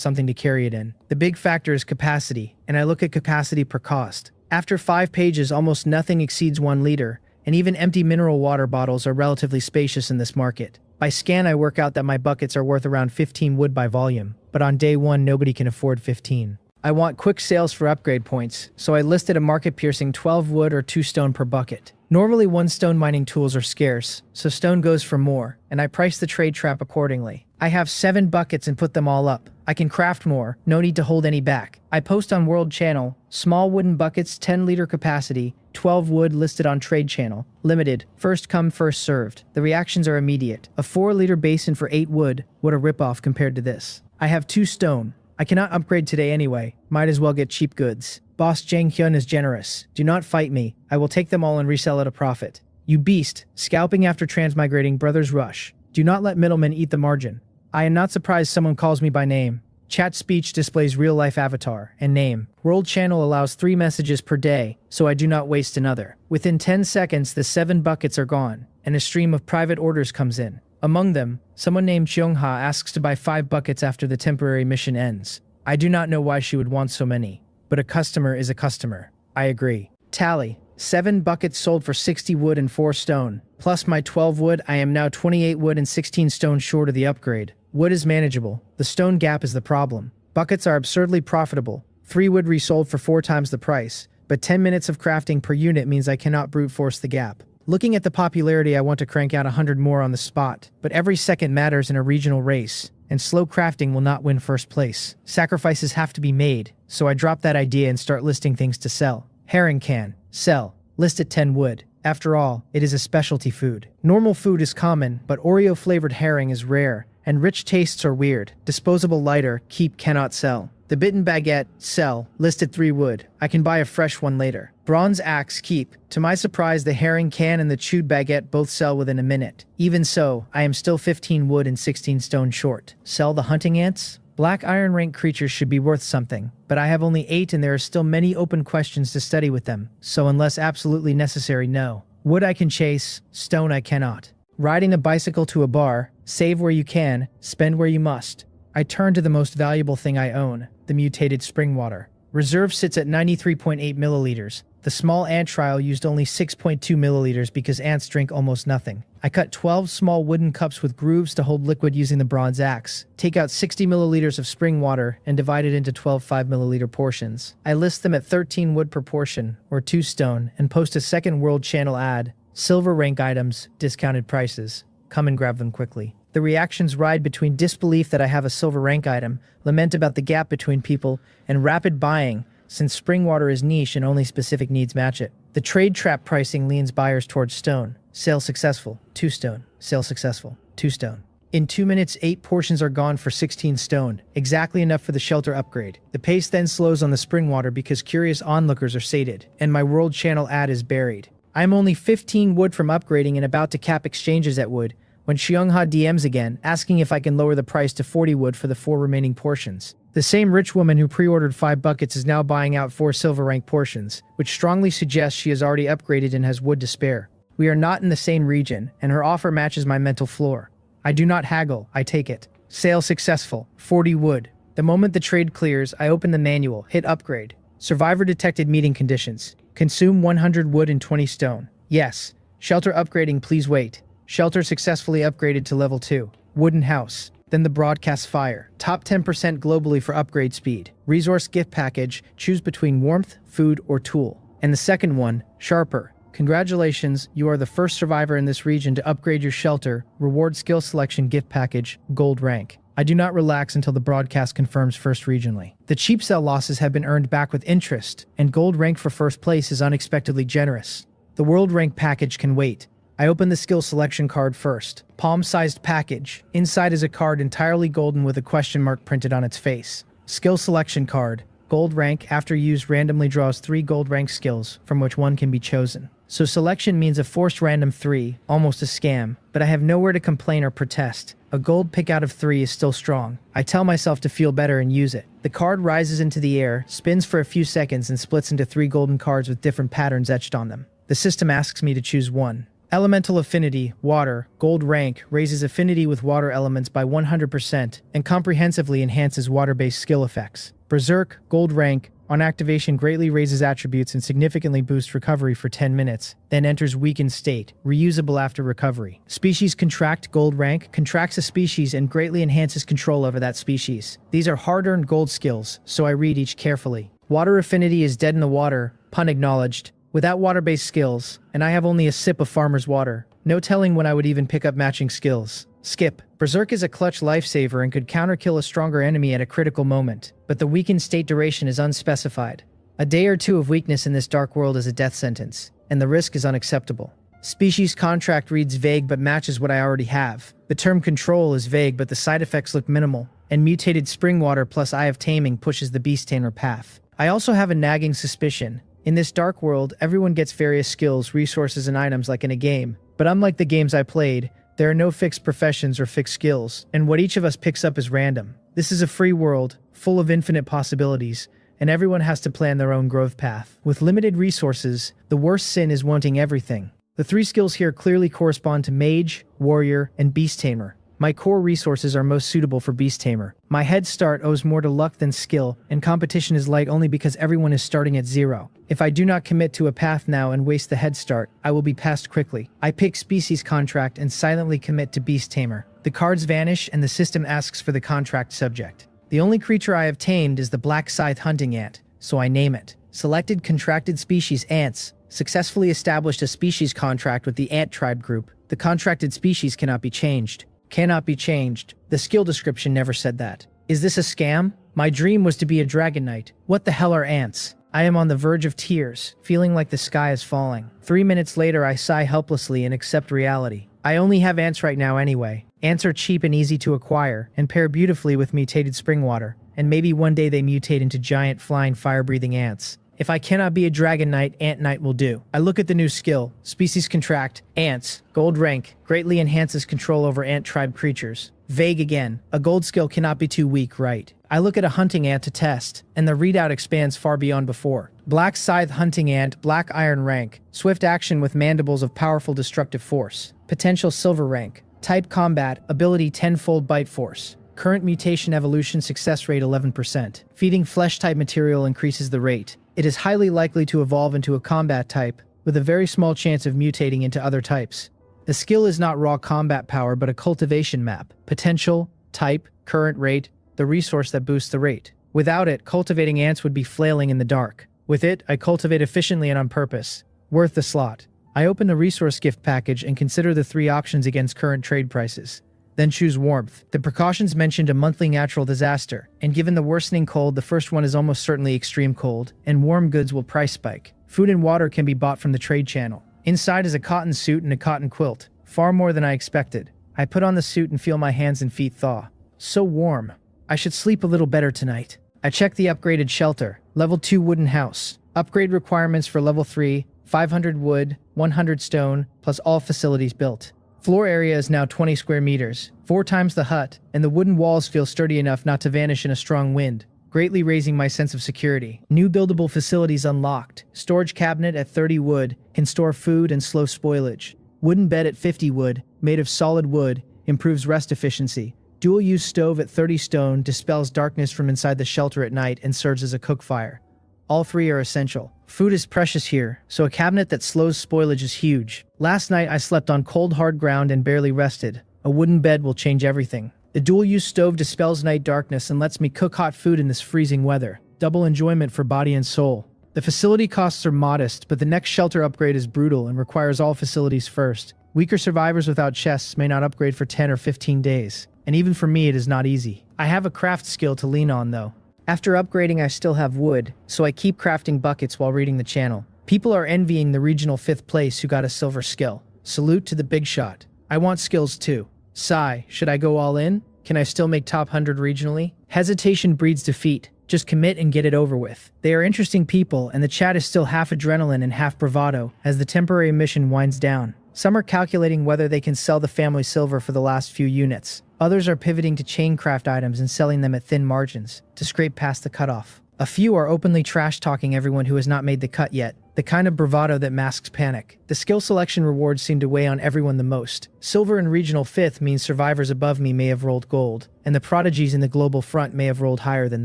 something to carry it in. The big factor is capacity, and I look at capacity per cost. After 5 pages, almost nothing exceeds 1 liter, and even empty mineral water bottles are relatively spacious in this market. By scan, I work out that my buckets are worth around 15 wood by volume, but on day 1, nobody can afford 15. I want quick sales for upgrade points, so I listed a market-piercing 12 wood or 2 stone per bucket. Normally 1 stone mining tools are scarce, so stone goes for more, and I price the trade trap accordingly. I have 7 buckets and put them all up. I can craft more, no need to hold any back. I post on World Channel, small wooden buckets, 10 liter capacity, 12 wood listed on Trade Channel. Limited, first come first served. The reactions are immediate. A 4 liter basin for 8 wood, what a ripoff compared to this. I have 2 stone. I cannot upgrade today anyway, might as well get cheap goods. Boss Jang Hyun is generous. Do not fight me, I will take them all and resell at a profit. You beast, scalping after transmigrating brothers rush. Do not let middlemen eat the margin. I am not surprised someone calls me by name. Chat speech displays real-life avatar and name. World Channel allows 3 messages per day, so I do not waste another. Within 10 seconds, the 7 buckets are gone, and a stream of private orders comes in. Among them, someone named Jeongha asks to buy 5 buckets after the temporary mission ends. I do not know why she would want so many, but a customer is a customer. I agree. Tally. 7 buckets sold for 60 wood and 4 stone. Plus my 12 wood, I am now 28 wood and 16 stone short of the upgrade. Wood is manageable. The stone gap is the problem. Buckets are absurdly profitable. 3 wood resold for 4 times the price, but 10 minutes of crafting per unit means I cannot brute force the gap. Looking at the popularity, I want to crank out 100 more on the spot, but every second matters in a regional race, and slow crafting will not win first place. Sacrifices have to be made, so I drop that idea and start listing things to sell. Herring can. Sell. List at 10 wood. After all, it is a specialty food. Normal food is common, but Oreo-flavored herring is rare, and rich tastes are weird. Disposable lighter, keep, cannot sell. The bitten baguette, sell, listed 3 wood. I can buy a fresh one later. Bronze axe, keep. To my surprise, the herring can and the chewed baguette both sell within a minute. Even so, I am still 15 wood and 16 stone short. Sell the hunting ants? Black iron rank creatures should be worth something, but I have only 8 and there are still many open questions to study with them, so unless absolutely necessary, no. Wood I can chase, stone I cannot. Riding a bicycle to a bar, save where you can, spend where you must. I turn to the most valuable thing I own, the mutated spring water. Reserve sits at 93.8 milliliters. The small ant trial used only 6.2 milliliters because ants drink almost nothing. I cut 12 small wooden cups with grooves to hold liquid using the bronze axe. Take out 60 milliliters of spring water and divide it into 12 5-milliliter portions. I list them at 13 wood per portion, or 2 stone, and post a second World Channel ad. Silver rank items, discounted prices. Come and grab them quickly. The reactions ride between disbelief that I have a silver rank item, lament about the gap between people, and rapid buying, since spring water is niche and only specific needs match it. The trade trap pricing leans buyers towards stone. Sale successful, 2 stone. Sale successful, 2 stone. In 2 minutes, 8 portions are gone for 16 stone, exactly enough for the shelter upgrade. The pace then slows on the spring water because curious onlookers are sated, and my World Channel ad is buried. I am only 15 wood from upgrading and about to cap exchanges at wood, when Xiongha DMs again, asking if I can lower the price to 40 wood for the 4 remaining portions. The same rich woman who pre-ordered 5 buckets is now buying out 4 silver rank portions, which strongly suggests she has already upgraded and has wood to spare. We are not in the same region, and her offer matches my mental floor. I do not haggle, I take it. Sale successful, 40 wood. The moment the trade clears, I open the manual, hit upgrade. Survivor detected meeting conditions. Consume 100 wood and 20 stone. Yes. Shelter upgrading, please wait. Shelter successfully upgraded to level 2. Wooden house. Then the broadcast fire. Top 10% globally for upgrade speed. Resource gift package. Choose between warmth, food, or tool. And the second one, sharper. Congratulations, you are the first survivor in this region to upgrade your shelter. Reward skill selection gift package. Gold rank. I do not relax until the broadcast confirms first regionally. The cheap sell losses have been earned back with interest, and gold rank for first place is unexpectedly generous. The world rank package can wait. I open the skill selection card first. Palm-sized package. Inside is a card entirely golden with a question mark printed on its face. Skill selection card. Gold rank, after used, randomly draws 3 gold rank skills, from which one can be chosen. So selection means a forced random 3, almost a scam, but I have nowhere to complain or protest. A gold pick out of 3 is still strong. I tell myself to feel better and use it. The card rises into the air, spins for a few seconds, and splits into 3 golden cards with different patterns etched on them. The system asks me to choose one. Elemental Affinity, Water, Gold Rank, raises affinity with water elements by 100% and comprehensively enhances water-based skill effects. Berserk, Gold Rank, on activation greatly raises attributes and significantly boosts recovery for 10 minutes, then enters weakened state, reusable after recovery. Species Contract, Gold Rank, contracts a species and greatly enhances control over that species. These are hard-earned gold skills, so I read each carefully. Water Affinity is dead in the water, pun acknowledged, without water-based skills, and I have only a sip of farmer's water. No telling when I would even pick up matching skills. Skip. Berserk is a clutch lifesaver and could counterkill a stronger enemy at a critical moment, but the weakened state duration is unspecified. A day or 2 of weakness in this dark world is a death sentence, and the risk is unacceptable. Species Contract reads vague but matches what I already have. The term control is vague but the side effects look minimal, and mutated spring water plus Eye of Taming pushes the beast tamer path. I also have a nagging suspicion. In this dark world, everyone gets various skills, resources, and items like in a game, but unlike the games I played, there are no fixed professions or fixed skills, and what each of us picks up is random. This is a free world, full of infinite possibilities, and everyone has to plan their own growth path. With limited resources, the worst sin is wanting everything. The 3 skills here clearly correspond to Mage, Warrior, and Beast Tamer. My core resources are most suitable for Beast Tamer. My head start owes more to luck than skill, and competition is light only because everyone is starting at 0. If I do not commit to a path now and waste the head start, I will be passed quickly. I pick Species Contract and silently commit to Beast Tamer. The cards vanish and the system asks for the contract subject. The only creature I have tamed is the Black Scythe Hunting Ant, so I name it. Selected contracted species Ants. Successfully established a species contract with the Ant Tribe group. The contracted species cannot be changed. Cannot be changed. The skill description never said that. Is this a scam? My dream was to be a Dragon Knight. What the hell are ants? I am on the verge of tears, feeling like the sky is falling. 3 minutes later, I sigh helplessly and accept reality. I only have ants right now anyway. Ants are cheap and easy to acquire, and pair beautifully with mutated spring water, and maybe one day they mutate into giant flying fire-breathing ants. If I cannot be a Dragon Knight, Ant Knight will do. I look at the new skill, Species Contract, Ants, Gold Rank, greatly enhances control over ant tribe creatures. Vague again, a gold skill cannot be too weak, right? I look at a hunting ant to test, and the readout expands far beyond before. Black Scythe Hunting Ant, Black Iron Rank, swift action with mandibles of powerful destructive force. Potential Silver Rank, type Combat, ability 10-fold Bite Force. Current mutation evolution success rate 11%. Feeding flesh-type material increases the rate. It is highly likely to evolve into a combat type, with a very small chance of mutating into other types. The skill is not raw combat power but a cultivation map. Potential, type, current rate, the resource that boosts the rate. Without it, cultivating ants would be flailing in the dark. With it, I cultivate efficiently and on purpose. Worth the slot. I open the resource gift package and consider the 3 options against current trade prices. Then choose Warmth. The precautions mentioned a monthly natural disaster, and given the worsening cold, the first one is almost certainly extreme cold, and warm goods will price spike. Food and water can be bought from the trade channel. Inside is a cotton suit and a cotton quilt. Far more than I expected. I put on the suit and feel my hands and feet thaw. So warm. I should sleep a little better tonight. I check the upgraded shelter. Level 2 wooden house. Upgrade requirements for level 3, 500 wood, 100 stone, plus all facilities built. Floor area is now 20 square meters, 4 times the hut, and the wooden walls feel sturdy enough not to vanish in a strong wind, greatly raising my sense of security. New buildable facilities unlocked. Storage cabinet at 30 wood, can store food and slow spoilage. Wooden bed at 50 wood, made of solid wood, improves rest efficiency. Dual-use stove at 30 stone dispels darkness from inside the shelter at night and serves as a cook fire. All 3 are essential. Food is precious here, so a cabinet that slows spoilage is huge. Last night I slept on cold hard ground and barely rested. A wooden bed will change everything. The dual-use stove dispels night darkness and lets me cook hot food in this freezing weather. Double enjoyment for body and soul. The facility costs are modest, but the next shelter upgrade is brutal and requires all facilities first. Weaker survivors without chests may not upgrade for 10 or 15 days. And even for me it is not easy. I have a craft skill to lean on though. After upgrading I still have wood, so I keep crafting buckets while reading the channel. People are envying the regional 5th place who got a silver skill. Salute to the big shot. I want skills too. Sigh, should I go all in? Can I still make top 100 regionally? Hesitation breeds defeat. Just commit and get it over with. They are interesting people and the chat is still half adrenaline and half bravado as the temporary mission winds down. Some are calculating whether they can sell the family silver for the last few units. Others are pivoting to chain craft items and selling them at thin margins to scrape past the cutoff. A few are openly trash-talking everyone who has not made the cut yet, the kind of bravado that masks panic. The skill selection rewards seem to weigh on everyone the most. Silver in regional 5th means survivors above me may have rolled gold, and the prodigies in the global front may have rolled higher than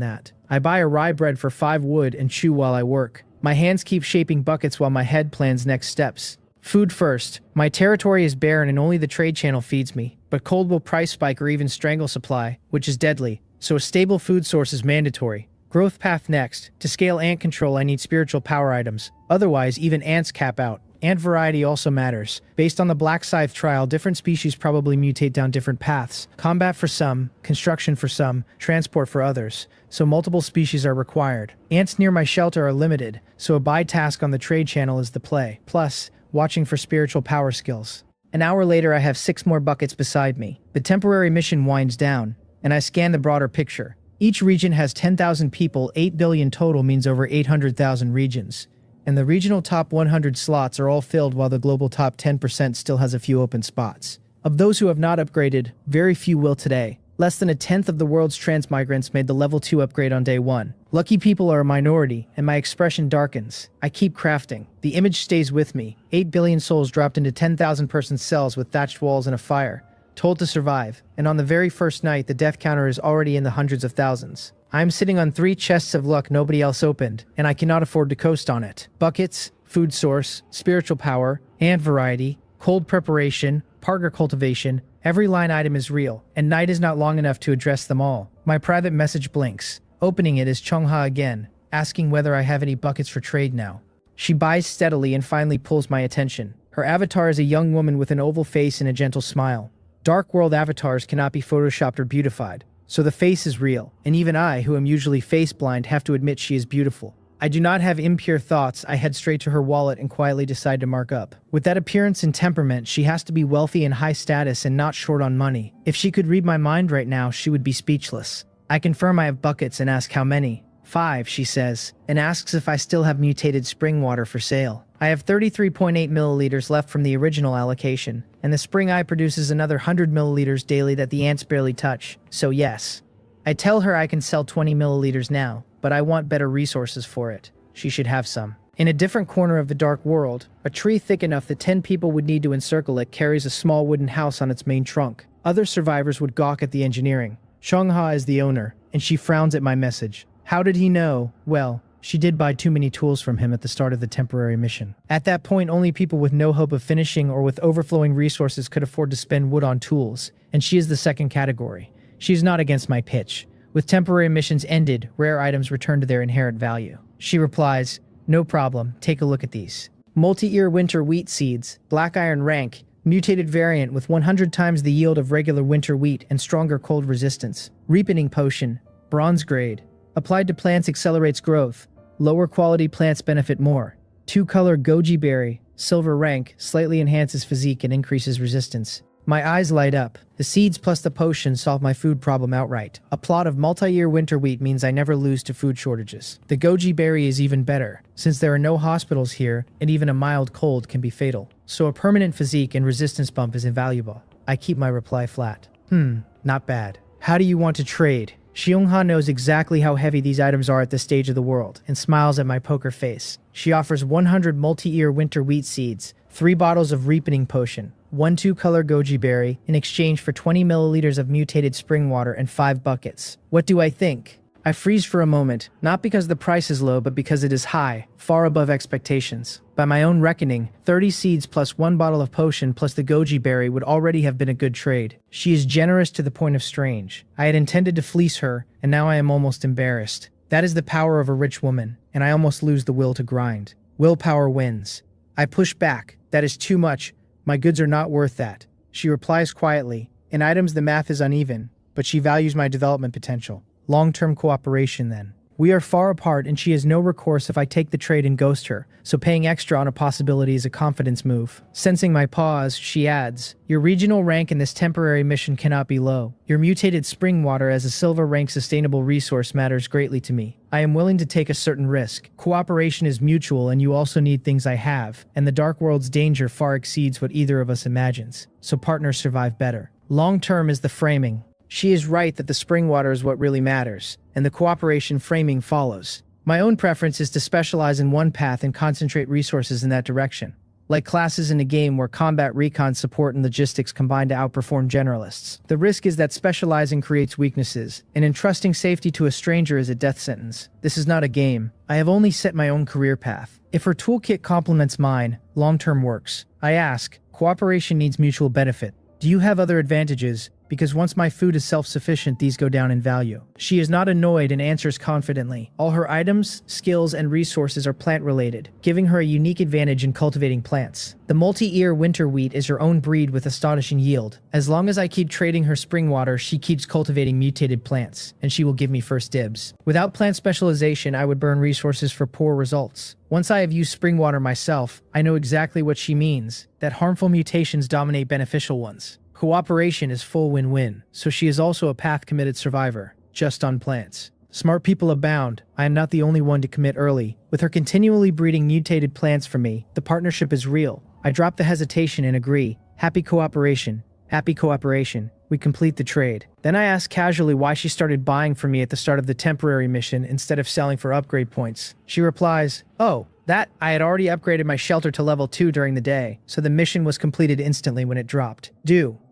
that. I buy a rye bread for 5 wood and chew while I work. My hands keep shaping buckets while my head plans next steps. Food first. My territory is barren and only the trade channel feeds me, but cold will price spike or even strangle supply, which is deadly, so a stable food source is mandatory. Growth path next. To scale ant control, I need spiritual power items. Otherwise, even ants cap out. Ant variety also matters. Based on the Black Scythe trial, different species probably mutate down different paths. Combat for some, construction for some, transport for others. So multiple species are required. Ants near my shelter are limited, so a buy task on the trade channel is the play. Plus, watching for spiritual power skills. An hour later, I have 6 more buckets beside me. The temporary mission winds down, and I scan the broader picture. Each region has 10,000 people, 8 billion total means over 800,000 regions. And the regional top 100 slots are all filled while the global top 10% still has a few open spots. Of those who have not upgraded, very few will today. Less than 1/10 of the world's transmigrants made the level 2 upgrade on day 1. Lucky people are a minority, and my expression darkens. I keep crafting. The image stays with me. 8 billion souls dropped into 10,000 person cells with thatched walls and a fire. Told to survive, and on the very first night, the death counter is already in the hundreds of thousands. I'm sitting on 3 chests of luck nobody else opened, and I cannot afford to coast on it. Buckets, food source, spiritual power, ant variety, cold preparation, partner cultivation, every line item is real, and night is not long enough to address them all. My private message blinks. Opening it is Chungha again, asking whether I have any buckets for trade now. She buys steadily and finally pulls my attention. Her avatar is a young woman with an oval face and a gentle smile. Dark world avatars cannot be photoshopped or beautified, so the face is real, and even I, who am usually face blind, have to admit she is beautiful. I do not have impure thoughts. I head straight to her wallet and quietly decide to mark up. With that appearance and temperament, she has to be wealthy and high status and not short on money. If she could read my mind right now, she would be speechless. I confirm I have buckets and ask how many. 5, she says, and asks if I still have mutated spring water for sale. I have 33.8 milliliters left from the original allocation, and the spring eye produces another 100 milliliters daily that the ants barely touch, so yes. I tell her I can sell 20 milliliters now, but I want better resources for it. She should have some. In a different corner of the dark world, a tree thick enough that 10 people would need to encircle it carries a small wooden house on its main trunk. Other survivors would gawk at the engineering. Chungha is the owner, and she frowns at my message. How did he know? Well, she did buy too many tools from him at the start of the temporary mission. At that point, only people with no hope of finishing or with overflowing resources could afford to spend wood on tools, and she is the second category. She is not against my pitch. With temporary missions ended, rare items return to their inherent value. She replies, no problem, take a look at these. Multi-ear winter wheat seeds, black iron rank, mutated variant with 100 times the yield of regular winter wheat and stronger cold resistance. Ripening potion, bronze grade. Applied to plants accelerates growth. Lower quality plants benefit more. 2-color goji berry, silver rank, slightly enhances physique and increases resistance. My eyes light up. The seeds plus the potion solve my food problem outright. A plot of multi-year winter wheat means I never lose to food shortages. The goji berry is even better, since there are no hospitals here and even a mild cold can be fatal. So a permanent physique and resistance bump is invaluable. I keep my reply flat. Not bad. How do you want to trade? Xiongha knows exactly how heavy these items are at this stage of the world, and smiles at my poker face. She offers 100 multi-ear winter wheat seeds, 3 bottles of ripening potion, 1 2-color goji berry, in exchange for 20 milliliters of mutated spring water and 5 buckets. What do I think? I freeze for a moment, not because the price is low, but because it is high, far above expectations. By my own reckoning, 30 seeds plus 1 bottle of potion plus the goji berry would already have been a good trade. She is generous to the point of strange. I had intended to fleece her, and now I am almost embarrassed. That is the power of a rich woman, and I almost lose the will to grind. Willpower wins. I push back. That is too much. My goods are not worth that. She replies quietly. In items the math is uneven, but she values my development potential. Long-term cooperation then. We are far apart and she has no recourse if I take the trade and ghost her, so paying extra on a possibility is a confidence move. Sensing my pause, she adds, your regional rank in this temporary mission cannot be low. Your mutated spring water as a silver rank sustainable resource matters greatly to me. I am willing to take a certain risk. Cooperation is mutual and you also need things I have, and the dark world's danger far exceeds what either of us imagines, so partners survive better. Long term is the framing. She is right that the spring water is what really matters, and the cooperation framing follows. My own preference is to specialize in one path and concentrate resources in that direction. Like classes in a game where combat, recon, support, and logistics combine to outperform generalists. The risk is that specializing creates weaknesses, and entrusting safety to a stranger is a death sentence. This is not a game. I have only set my own career path. If her toolkit complements mine, long-term works. I ask, cooperation needs mutual benefit. Do you have other advantages? Because once my food is self-sufficient, these go down in value. She is not annoyed and answers confidently. All her items, skills, and resources are plant-related, giving her a unique advantage in cultivating plants. The multi-ear winter wheat is her own breed with astonishing yield. As long as I keep trading her spring water, she keeps cultivating mutated plants, and she will give me first dibs. Without plant specialization, I would burn resources for poor results. Once I have used spring water myself, I know exactly what she means, that harmful mutations dominate beneficial ones. Cooperation is full win-win, so she is also a path-committed survivor, just on plants. Smart people abound. I am not the only one to commit early. With her continually breeding mutated plants for me, the partnership is real. I drop the hesitation and agree. Happy cooperation. Happy cooperation. We complete the trade. Then I ask casually why she started buying from me at the start of the temporary mission instead of selling for upgrade points. She replies, "Oh, that I had already upgraded my shelter to level 2 during the day, so the mission was completed instantly when it dropped.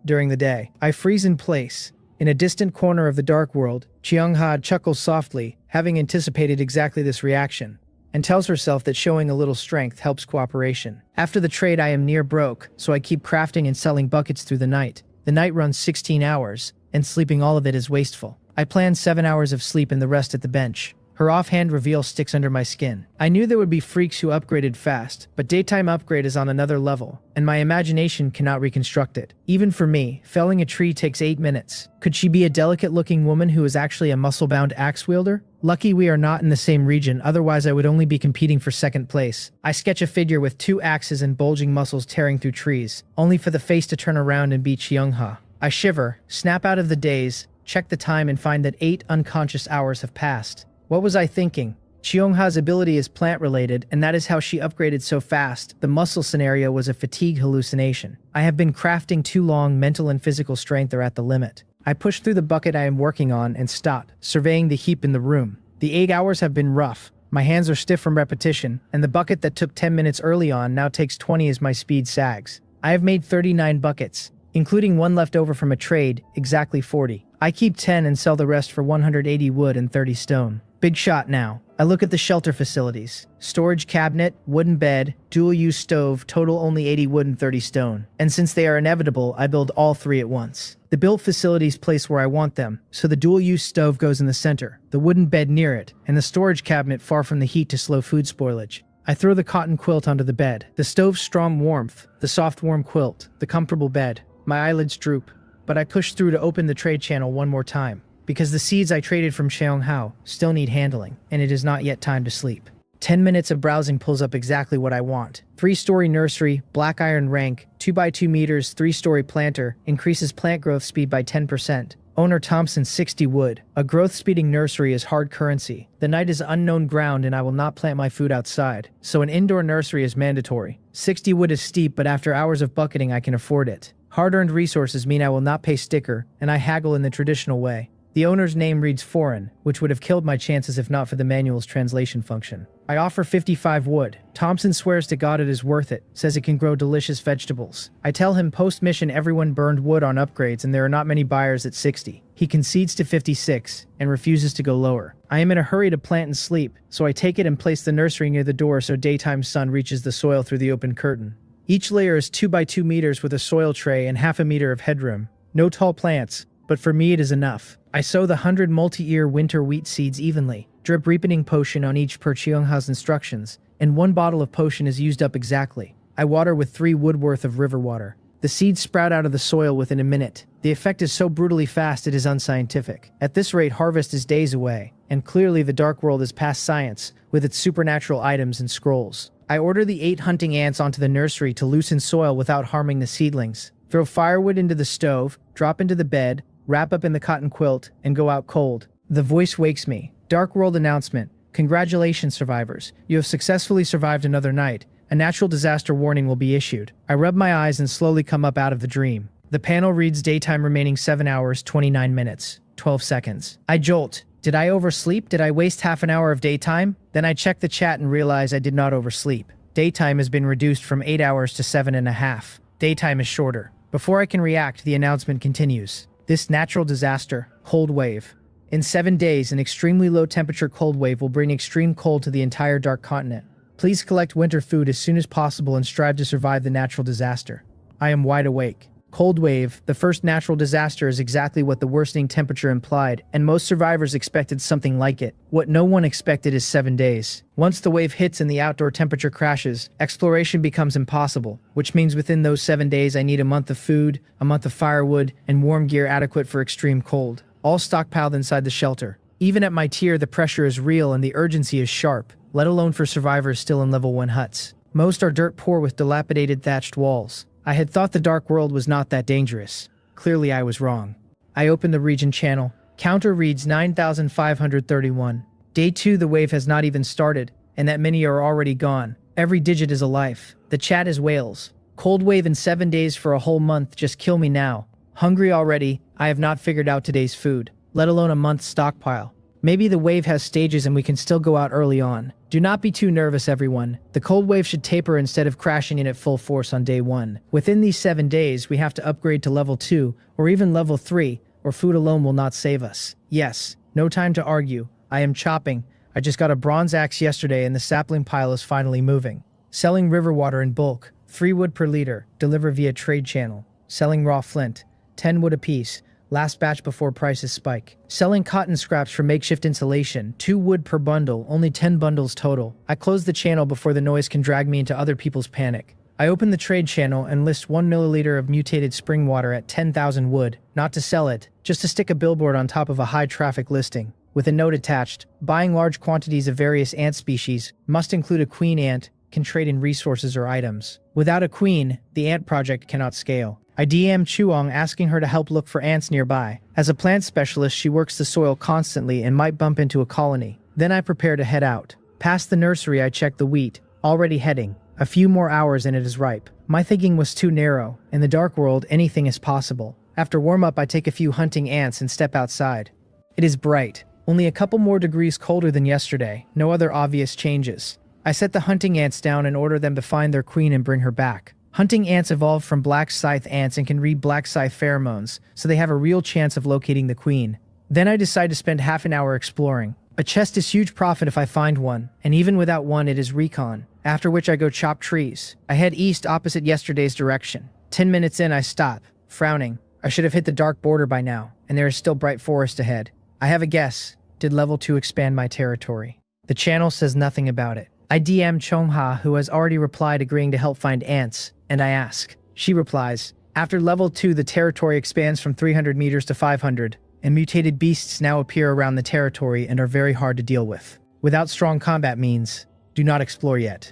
During the day. I freeze in place. In a distant corner of the dark world, Cheongha chuckles softly, having anticipated exactly this reaction, and tells herself that showing a little strength helps cooperation. After the trade, I am near broke, so I keep crafting and selling buckets through the night. The night runs 16 hours, and sleeping all of it is wasteful. I plan 7 hours of sleep and the rest at the bench. Her offhand reveal sticks under my skin. I knew there would be freaks who upgraded fast, but daytime upgrade is on another level, and my imagination cannot reconstruct it. Even for me, felling a tree takes 8 minutes. Could she be a delicate-looking woman who is actually a muscle-bound axe wielder? Lucky we are not in the same region, otherwise I would only be competing for second place. I sketch a figure with 2 axes and bulging muscles tearing through trees, only for the face to turn around and be Cheongha. I shiver, snap out of the daze, check the time and find that 8 unconscious hours have passed. What was I thinking? Cheongha's ability is plant-related, and that is how she upgraded so fast. The muscle scenario was a fatigue hallucination. I have been crafting too long, mental and physical strength are at the limit. I push through the bucket I am working on and stop, surveying the heap in the room. The 8 hours have been rough. My hands are stiff from repetition, and the bucket that took 10 minutes early on now takes 20 as my speed sags. I have made 39 buckets, including one left over from a trade, exactly 40. I keep 10 and sell the rest for 180 wood and 30 stone. Big shot now. I look at the shelter facilities. Storage cabinet, wooden bed, dual-use stove, total only 80 wood and 30 stone. And since they are inevitable, I build all 3 at once. The built facilities place where I want them, so the dual-use stove goes in the center, the wooden bed near it, and the storage cabinet far from the heat to slow food spoilage. I throw the cotton quilt onto the bed. The stove's strong warmth, the soft warm quilt, the comfortable bed. My eyelids droop, but I push through to open the trade channel one more time. Because the seeds I traded from Cheonghao still need handling, and it is not yet time to sleep. 10 minutes of browsing pulls up exactly what I want. 3-story nursery, black iron rank, 2x2 meters, 3-story planter, increases plant growth speed by 10%. Owner Thompson 60 wood. A growth-speeding nursery is hard currency. The night is unknown ground and I will not plant my food outside, so an indoor nursery is mandatory. 60 wood is steep, but after hours of bucketing I can afford it. Hard-earned resources mean I will not pay sticker, and I haggle in the traditional way. The owner's name reads foreign, which would have killed my chances if not for the manual's translation function. I offer 55 wood. Thompson swears to God it is worth it, says it can grow delicious vegetables. I tell him post-mission everyone burned wood on upgrades and there are not many buyers at 60. He concedes to 56 and refuses to go lower. I am in a hurry to plant and sleep, so I take it and place the nursery near the door so daytime sun reaches the soil through the open curtain. Each layer is 2x2 meters with a soil tray and half a meter of headroom. No tall plants, but for me it is enough. I sow the 100 multi-ear winter wheat seeds evenly, drip ripening potion on each per Cheongha's instructions, and 1 bottle of potion is used up exactly. I water with 3 wood worth of river water. The seeds sprout out of the soil within a minute. The effect is so brutally fast it is unscientific. At this rate, harvest is days away, and clearly the dark world is past science, with its supernatural items and scrolls. I order the 8 hunting ants onto the nursery to loosen soil without harming the seedlings, throw firewood into the stove, drop into the bed, wrap up in the cotton quilt, and go out cold. The voice wakes me. Dark world announcement. Congratulations, survivors. You have successfully survived another night. A natural disaster warning will be issued. I rub my eyes and slowly come up out of the dream. The panel reads daytime remaining 7 hours, 29 minutes, 12 seconds. I jolt. Did I oversleep? Did I waste half an hour of daytime? Then I check the chat and realize I did not oversleep. Daytime has been reduced from 8 hours to 7.5. Daytime is shorter. Before I can react, the announcement continues. This natural disaster, cold wave. In 7 days, an extremely low temperature cold wave will bring extreme cold to the entire dark continent. Please collect winter food as soon as possible and strive to survive the natural disaster. I am wide awake. Cold wave, the first natural disaster, is exactly what the worsening temperature implied, and most survivors expected something like it. What no one expected is 7 days. Once the wave hits and the outdoor temperature crashes, exploration becomes impossible, which means within those 7 days I need a month of food, a month of firewood, and warm gear adequate for extreme cold, all stockpiled inside the shelter. Even at my tier, the pressure is real and the urgency is sharp, let alone for survivors still in level 1 huts. Most are dirt poor with dilapidated thatched walls. I had thought the dark world was not that dangerous. Clearly I was wrong. I opened the region channel. Counter reads 9,531. Day 2, the wave has not even started, and that many are already gone. Every digit is a life. The chat is whales. Cold wave in 7 days for a whole month, just kill me now. Hungry already, I have not figured out today's food, let alone a month's stockpile. Maybe the wave has stages and we can still go out early on. Do not be too nervous, everyone. The cold wave should taper instead of crashing in at full force on day 1. Within these 7 days, we have to upgrade to level 2 or even level 3, or food alone will not save us. Yes, no time to argue. I am chopping. I just got a bronze axe yesterday and the sapling pile is finally moving. Selling river water in bulk. 3 wood per liter. Deliver via trade channel. Selling raw flint. 10 wood apiece. Last batch before prices spike. Selling cotton scraps for makeshift insulation, 2 wood per bundle, only 10 bundles total. I close the channel before the noise can drag me into other people's panic. I open the trade channel and list 1 milliliter of mutated spring water at 10,000 wood, not to sell it, just to stick a billboard on top of a high traffic listing. With a note attached, buying large quantities of various ant species, must include a queen ant, can trade in resources or items. Without a queen, the ant project cannot scale. I DM Chuong asking her to help look for ants nearby. As a plant specialist, she works the soil constantly and might bump into a colony. Then I prepare to head out. Past the nursery, I check the wheat. Already heading. A few more hours and it is ripe. My thinking was too narrow. In the dark world, anything is possible. After warm-up, I take a few hunting ants and step outside. It is bright. Only a couple more degrees colder than yesterday. No other obvious changes. I set the hunting ants down and order them to find their queen and bring her back. Hunting ants evolved from black scythe ants and can read black scythe pheromones, so they have a real chance of locating the queen. Then I decide to spend half an hour exploring. A chest is huge profit if I find one, and even without one it is recon, after which I go chop trees. I head east opposite yesterday's direction. 10 minutes in I stop, frowning. I should have hit the dark border by now, and there is still bright forest ahead. I have a guess. Did level 2 expand my territory? The channel says nothing about it. I DM Chongha, who has already replied agreeing to help find ants, and I ask. She replies, after level 2 the territory expands from 300 meters to 500, and mutated beasts now appear around the territory and are very hard to deal with. Without strong combat means, do not explore yet.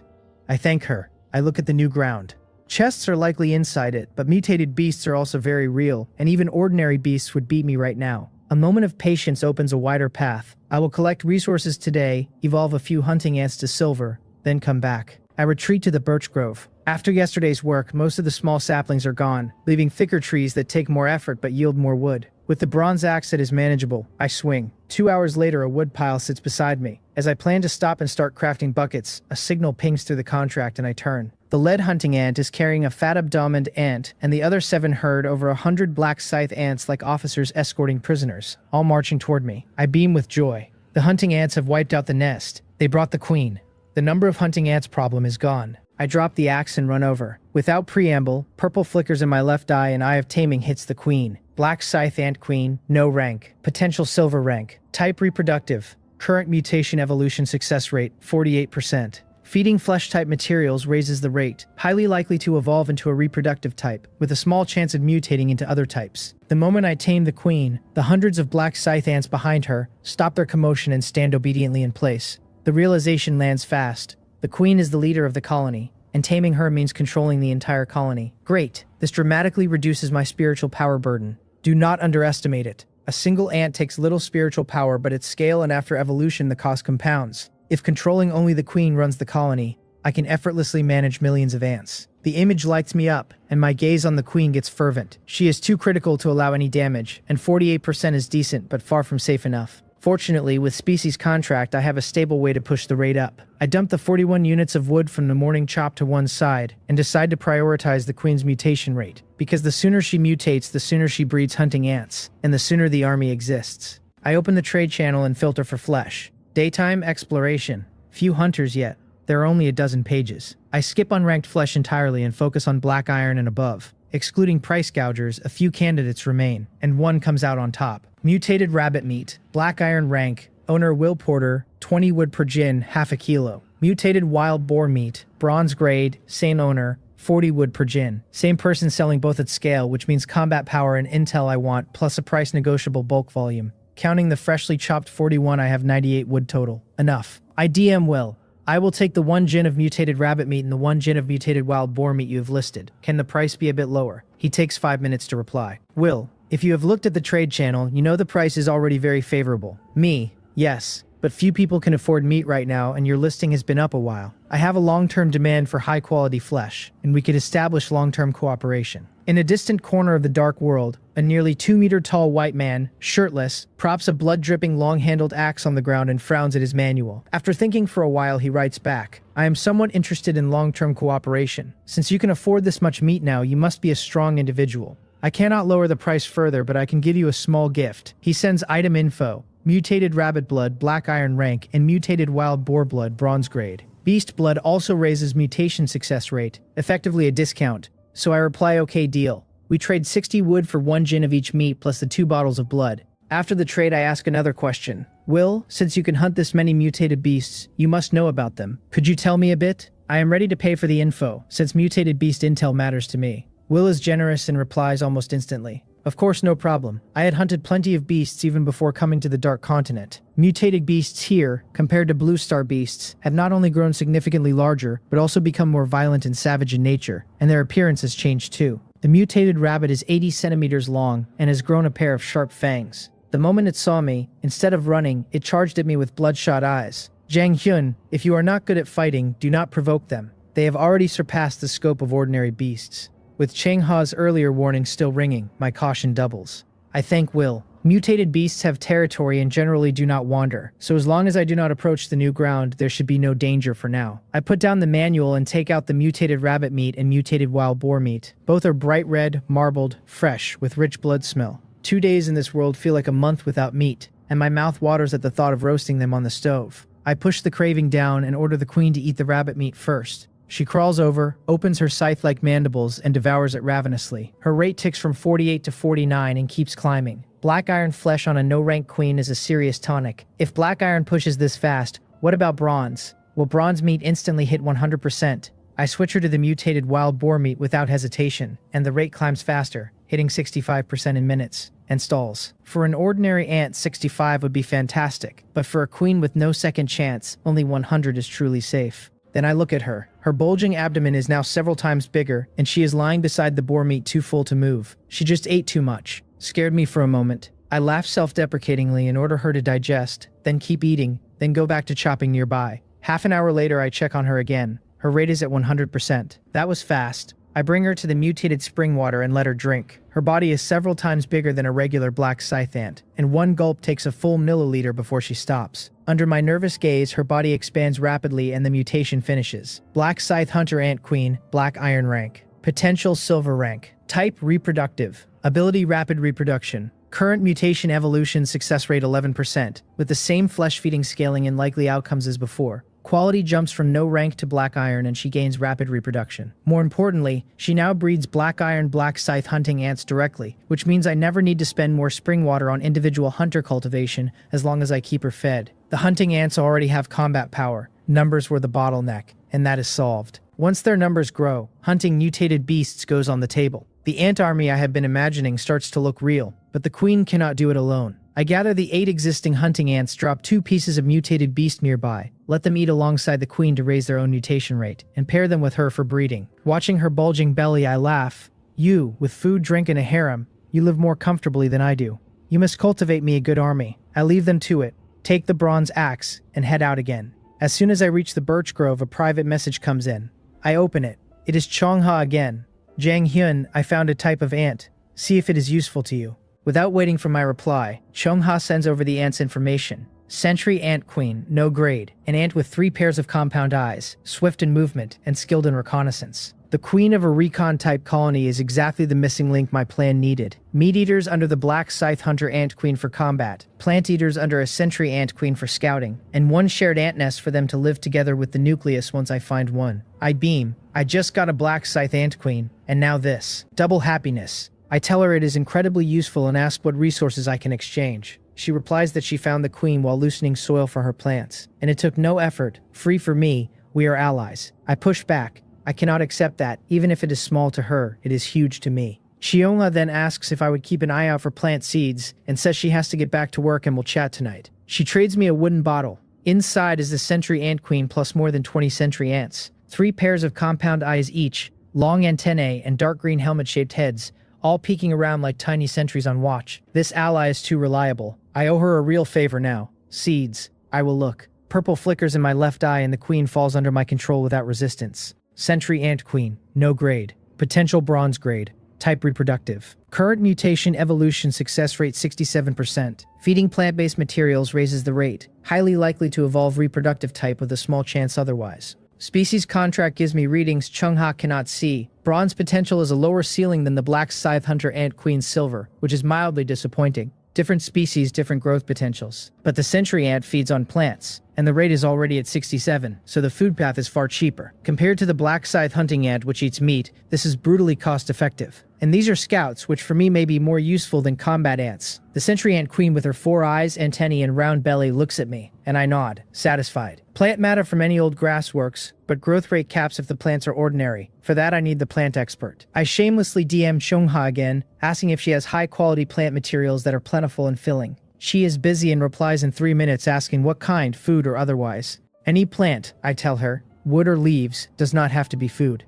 I thank her. I look at the new ground. Chests are likely inside it, but mutated beasts are also very real, and even ordinary beasts would beat me right now. A moment of patience opens a wider path. I will collect resources today, evolve a few hunting ants to silver, then come back. I retreat to the birch grove. After yesterday's work, most of the small saplings are gone, leaving thicker trees that take more effort but yield more wood. With the bronze axe that is manageable, I swing. 2 hours later, a wood pile sits beside me. As I plan to stop and start crafting buckets, a signal pings through the contract and I turn. The lead hunting ant is carrying a fat-abdomined ant, and the other 7 herd over 100 black scythe ants like officers escorting prisoners, all marching toward me. I beam with joy. The hunting ants have wiped out the nest. They brought the queen. The number of hunting ants problem is gone. I drop the axe and run over. Without preamble, purple flickers in my left eye and Eye of Taming hits the queen. Black scythe ant queen, no rank. Potential silver rank. Type reproductive. Current mutation evolution success rate, 48%. Feeding flesh-type materials raises the rate, highly likely to evolve into a reproductive type, with a small chance of mutating into other types. The moment I tame the queen, the hundreds of black scythe ants behind her stop their commotion and stand obediently in place. The realization lands fast. The queen is the leader of the colony, and taming her means controlling the entire colony. Great! This dramatically reduces my spiritual power burden. Do not underestimate it. A single ant takes little spiritual power, but at scale and after evolution the cost compounds. If controlling only the queen runs the colony, I can effortlessly manage millions of ants. The image lights me up, and my gaze on the queen gets fervent. She is too critical to allow any damage, and 48% is decent but far from safe enough. Fortunately, with Species Contract, I have a stable way to push the rate up. I dump the 41 units of wood from the morning chop to one side, and decide to prioritize the queen's mutation rate, because the sooner she mutates, the sooner she breeds hunting ants, and the sooner the army exists. I open the trade channel and filter for flesh. Daytime exploration. Few hunters yet. There are only a dozen pages. I skip unranked flesh entirely and focus on black iron and above. Excluding price gougers, a few candidates remain, and one comes out on top. Mutated rabbit meat, black iron rank, owner Will Porter, 20 wood per gin, half a kilo. Mutated wild boar meat, bronze grade, same owner, 40 wood per gin. Same person selling both at scale, which means combat power and intel I want, plus a price negotiable bulk volume. Counting the freshly chopped 41, I have 98 wood total. Enough. I DM Will. I will take the 1 gin of mutated rabbit meat and the 1 gin of mutated wild boar meat you have listed. Can the price be a bit lower? He takes 5 minutes to reply. Will, if you have looked at the trade channel, you know the price is already very favorable. Me, yes, but few people can afford meat right now and your listing has been up a while. I have a long-term demand for high-quality flesh, and we could establish long-term cooperation. In a distant corner of the dark world, a nearly 2-meter-tall white man, shirtless, props a blood-dripping long-handled axe on the ground and frowns at his manual. After thinking for a while, he writes back, I am somewhat interested in long-term cooperation. Since you can afford this much meat now, you must be a strong individual. I cannot lower the price further, but I can give you a small gift. He sends item info, mutated rabbit blood, black iron rank, and mutated wild boar blood, bronze grade. Beast blood also raises mutation success rate, effectively a discount. So I reply, okay, deal. We trade 60 wood for 1 gin of each meat plus the 2 bottles of blood. After the trade, I ask another question. Will, since you can hunt this many mutated beasts, you must know about them. Could you tell me a bit? I am ready to pay for the info, since mutated beast intel matters to me. Will is generous and replies almost instantly. Of course, no problem. I had hunted plenty of beasts even before coming to the Dark Continent. Mutated beasts here, compared to Blue Star beasts, have not only grown significantly larger, but also become more violent and savage in nature, and their appearance has changed too. The mutated rabbit is 80 centimeters long and has grown a pair of sharp fangs. The moment it saw me, instead of running, it charged at me with bloodshot eyes. Zhang Hyun, if you are not good at fighting, do not provoke them. They have already surpassed the scope of ordinary beasts. With Cheng Ha's earlier warning still ringing, my caution doubles. I thank Will. Mutated beasts have territory and generally do not wander, so as long as I do not approach the new ground, there should be no danger for now. I put down the manual and take out the mutated rabbit meat and mutated wild boar meat. Both are bright red, marbled, fresh, with rich blood smell. 2 days in this world feel like a month without meat, and my mouth waters at the thought of roasting them on the stove. I push the craving down and order the queen to eat the rabbit meat first. She crawls over, opens her scythe-like mandibles, and devours it ravenously. Her rate ticks from 48 to 49 and keeps climbing. Black iron flesh on a no-rank queen is a serious tonic. If black iron pushes this fast, what about bronze? Will bronze meat instantly hit 100%? I switch her to the mutated wild boar meat without hesitation, and the rate climbs faster, hitting 65% in minutes, and stalls. For an ordinary ant, 65 would be fantastic, but for a queen with no second chance, only 100 is truly safe. Then I look at her. Her bulging abdomen is now several times bigger, and she is lying beside the boar meat too full to move. She just ate too much. Scared me for a moment. I laugh self-deprecatingly and order her to digest, then keep eating, then go back to chopping nearby. Half an hour later, I check on her again. Her rate is at 100%. That was fast. I bring her to the mutated spring water and let her drink. Her body is several times bigger than a regular black scythe ant, and one gulp takes a full milliliter before she stops. Under my nervous gaze, her body expands rapidly and the mutation finishes. Black scythe hunter ant queen, black iron rank. Potential silver rank. Type reproductive. Ability rapid reproduction. Current mutation evolution success rate 11%, with the same flesh-feeding scaling and likely outcomes as before. Quality jumps from no rank to black iron and she gains rapid reproduction. More importantly, she now breeds black iron black scythe hunting ants directly, which means I never need to spend more spring water on individual hunter cultivation as long as I keep her fed. The hunting ants already have combat power. Numbers were the bottleneck, and that is solved. Once their numbers grow, hunting mutated beasts goes on the table. The ant army I have been imagining starts to look real, but the queen cannot do it alone. I gather the 8 existing hunting ants, drop 2 pieces of mutated beast nearby, let them eat alongside the queen to raise their own mutation rate, and pair them with her for breeding. Watching her bulging belly, I laugh. You, with food, drink, and a harem, you live more comfortably than I do. You must cultivate me a good army. I leave them to it, take the bronze axe, and head out again. As soon as I reach the birch grove, a private message comes in. I open it. It is Chongha again. Jang Hyun, I found a type of ant. See if it is useful to you. Without waiting for my reply, Chongha sends over the ant's information. Sentry ant queen, no grade. An ant with 3 pairs of compound eyes, swift in movement, and skilled in reconnaissance. The queen of a recon-type colony is exactly the missing link my plan needed. Meat-eaters under the black scythe hunter ant queen for combat, plant-eaters under a sentry ant queen for scouting, and one shared ant nest for them to live together with the nucleus once I find one. I beam. I just got a black scythe ant queen, and now this. Double happiness. I tell her it is incredibly useful and ask what resources I can exchange. She replies that she found the queen while loosening soil for her plants, and it took no effort. Free for me, we are allies. I push back. I cannot accept that, even if it is small to her, it is huge to me. Xiongla then asks if I would keep an eye out for plant seeds, and says she has to get back to work and will chat tonight. She trades me a wooden bottle. Inside is the sentry ant queen plus more than 20 sentry ants. 3 pairs of compound eyes each, long antennae and dark green helmet-shaped heads, all peeking around like tiny sentries on watch. This ally is too reliable. I owe her a real favor now. Seeds. I will look. Purple flickers in my left eye and the queen falls under my control without resistance. Sentry ant queen, no grade. Potential bronze grade. Type reproductive. Current mutation evolution success rate 67%. Feeding plant-based materials raises the rate. Highly likely to evolve reproductive type with a small chance otherwise. Species contract gives me readings Chungha cannot see. Bronze potential is a lower ceiling than the black scythe hunter ant queen silver, which is mildly disappointing. Different species, different growth potentials. But the sentry ant feeds on plants, and the rate is already at 67, so the food path is far cheaper. Compared to the black scythe hunting ant, which eats meat, this is brutally cost-effective. And these are scouts, which for me may be more useful than combat ants. The sentry ant queen with her 4 eyes, antennae, and round belly looks at me, and I nod, satisfied. Plant matter from any old grass works, but growth rate caps if the plants are ordinary. For that I need the plant expert. I shamelessly DM Chungha again, asking if she has high-quality plant materials that are plentiful and filling. She is busy and replies in 3 minutes asking what kind, food or otherwise. Any plant, I tell her, wood or leaves, does not have to be food.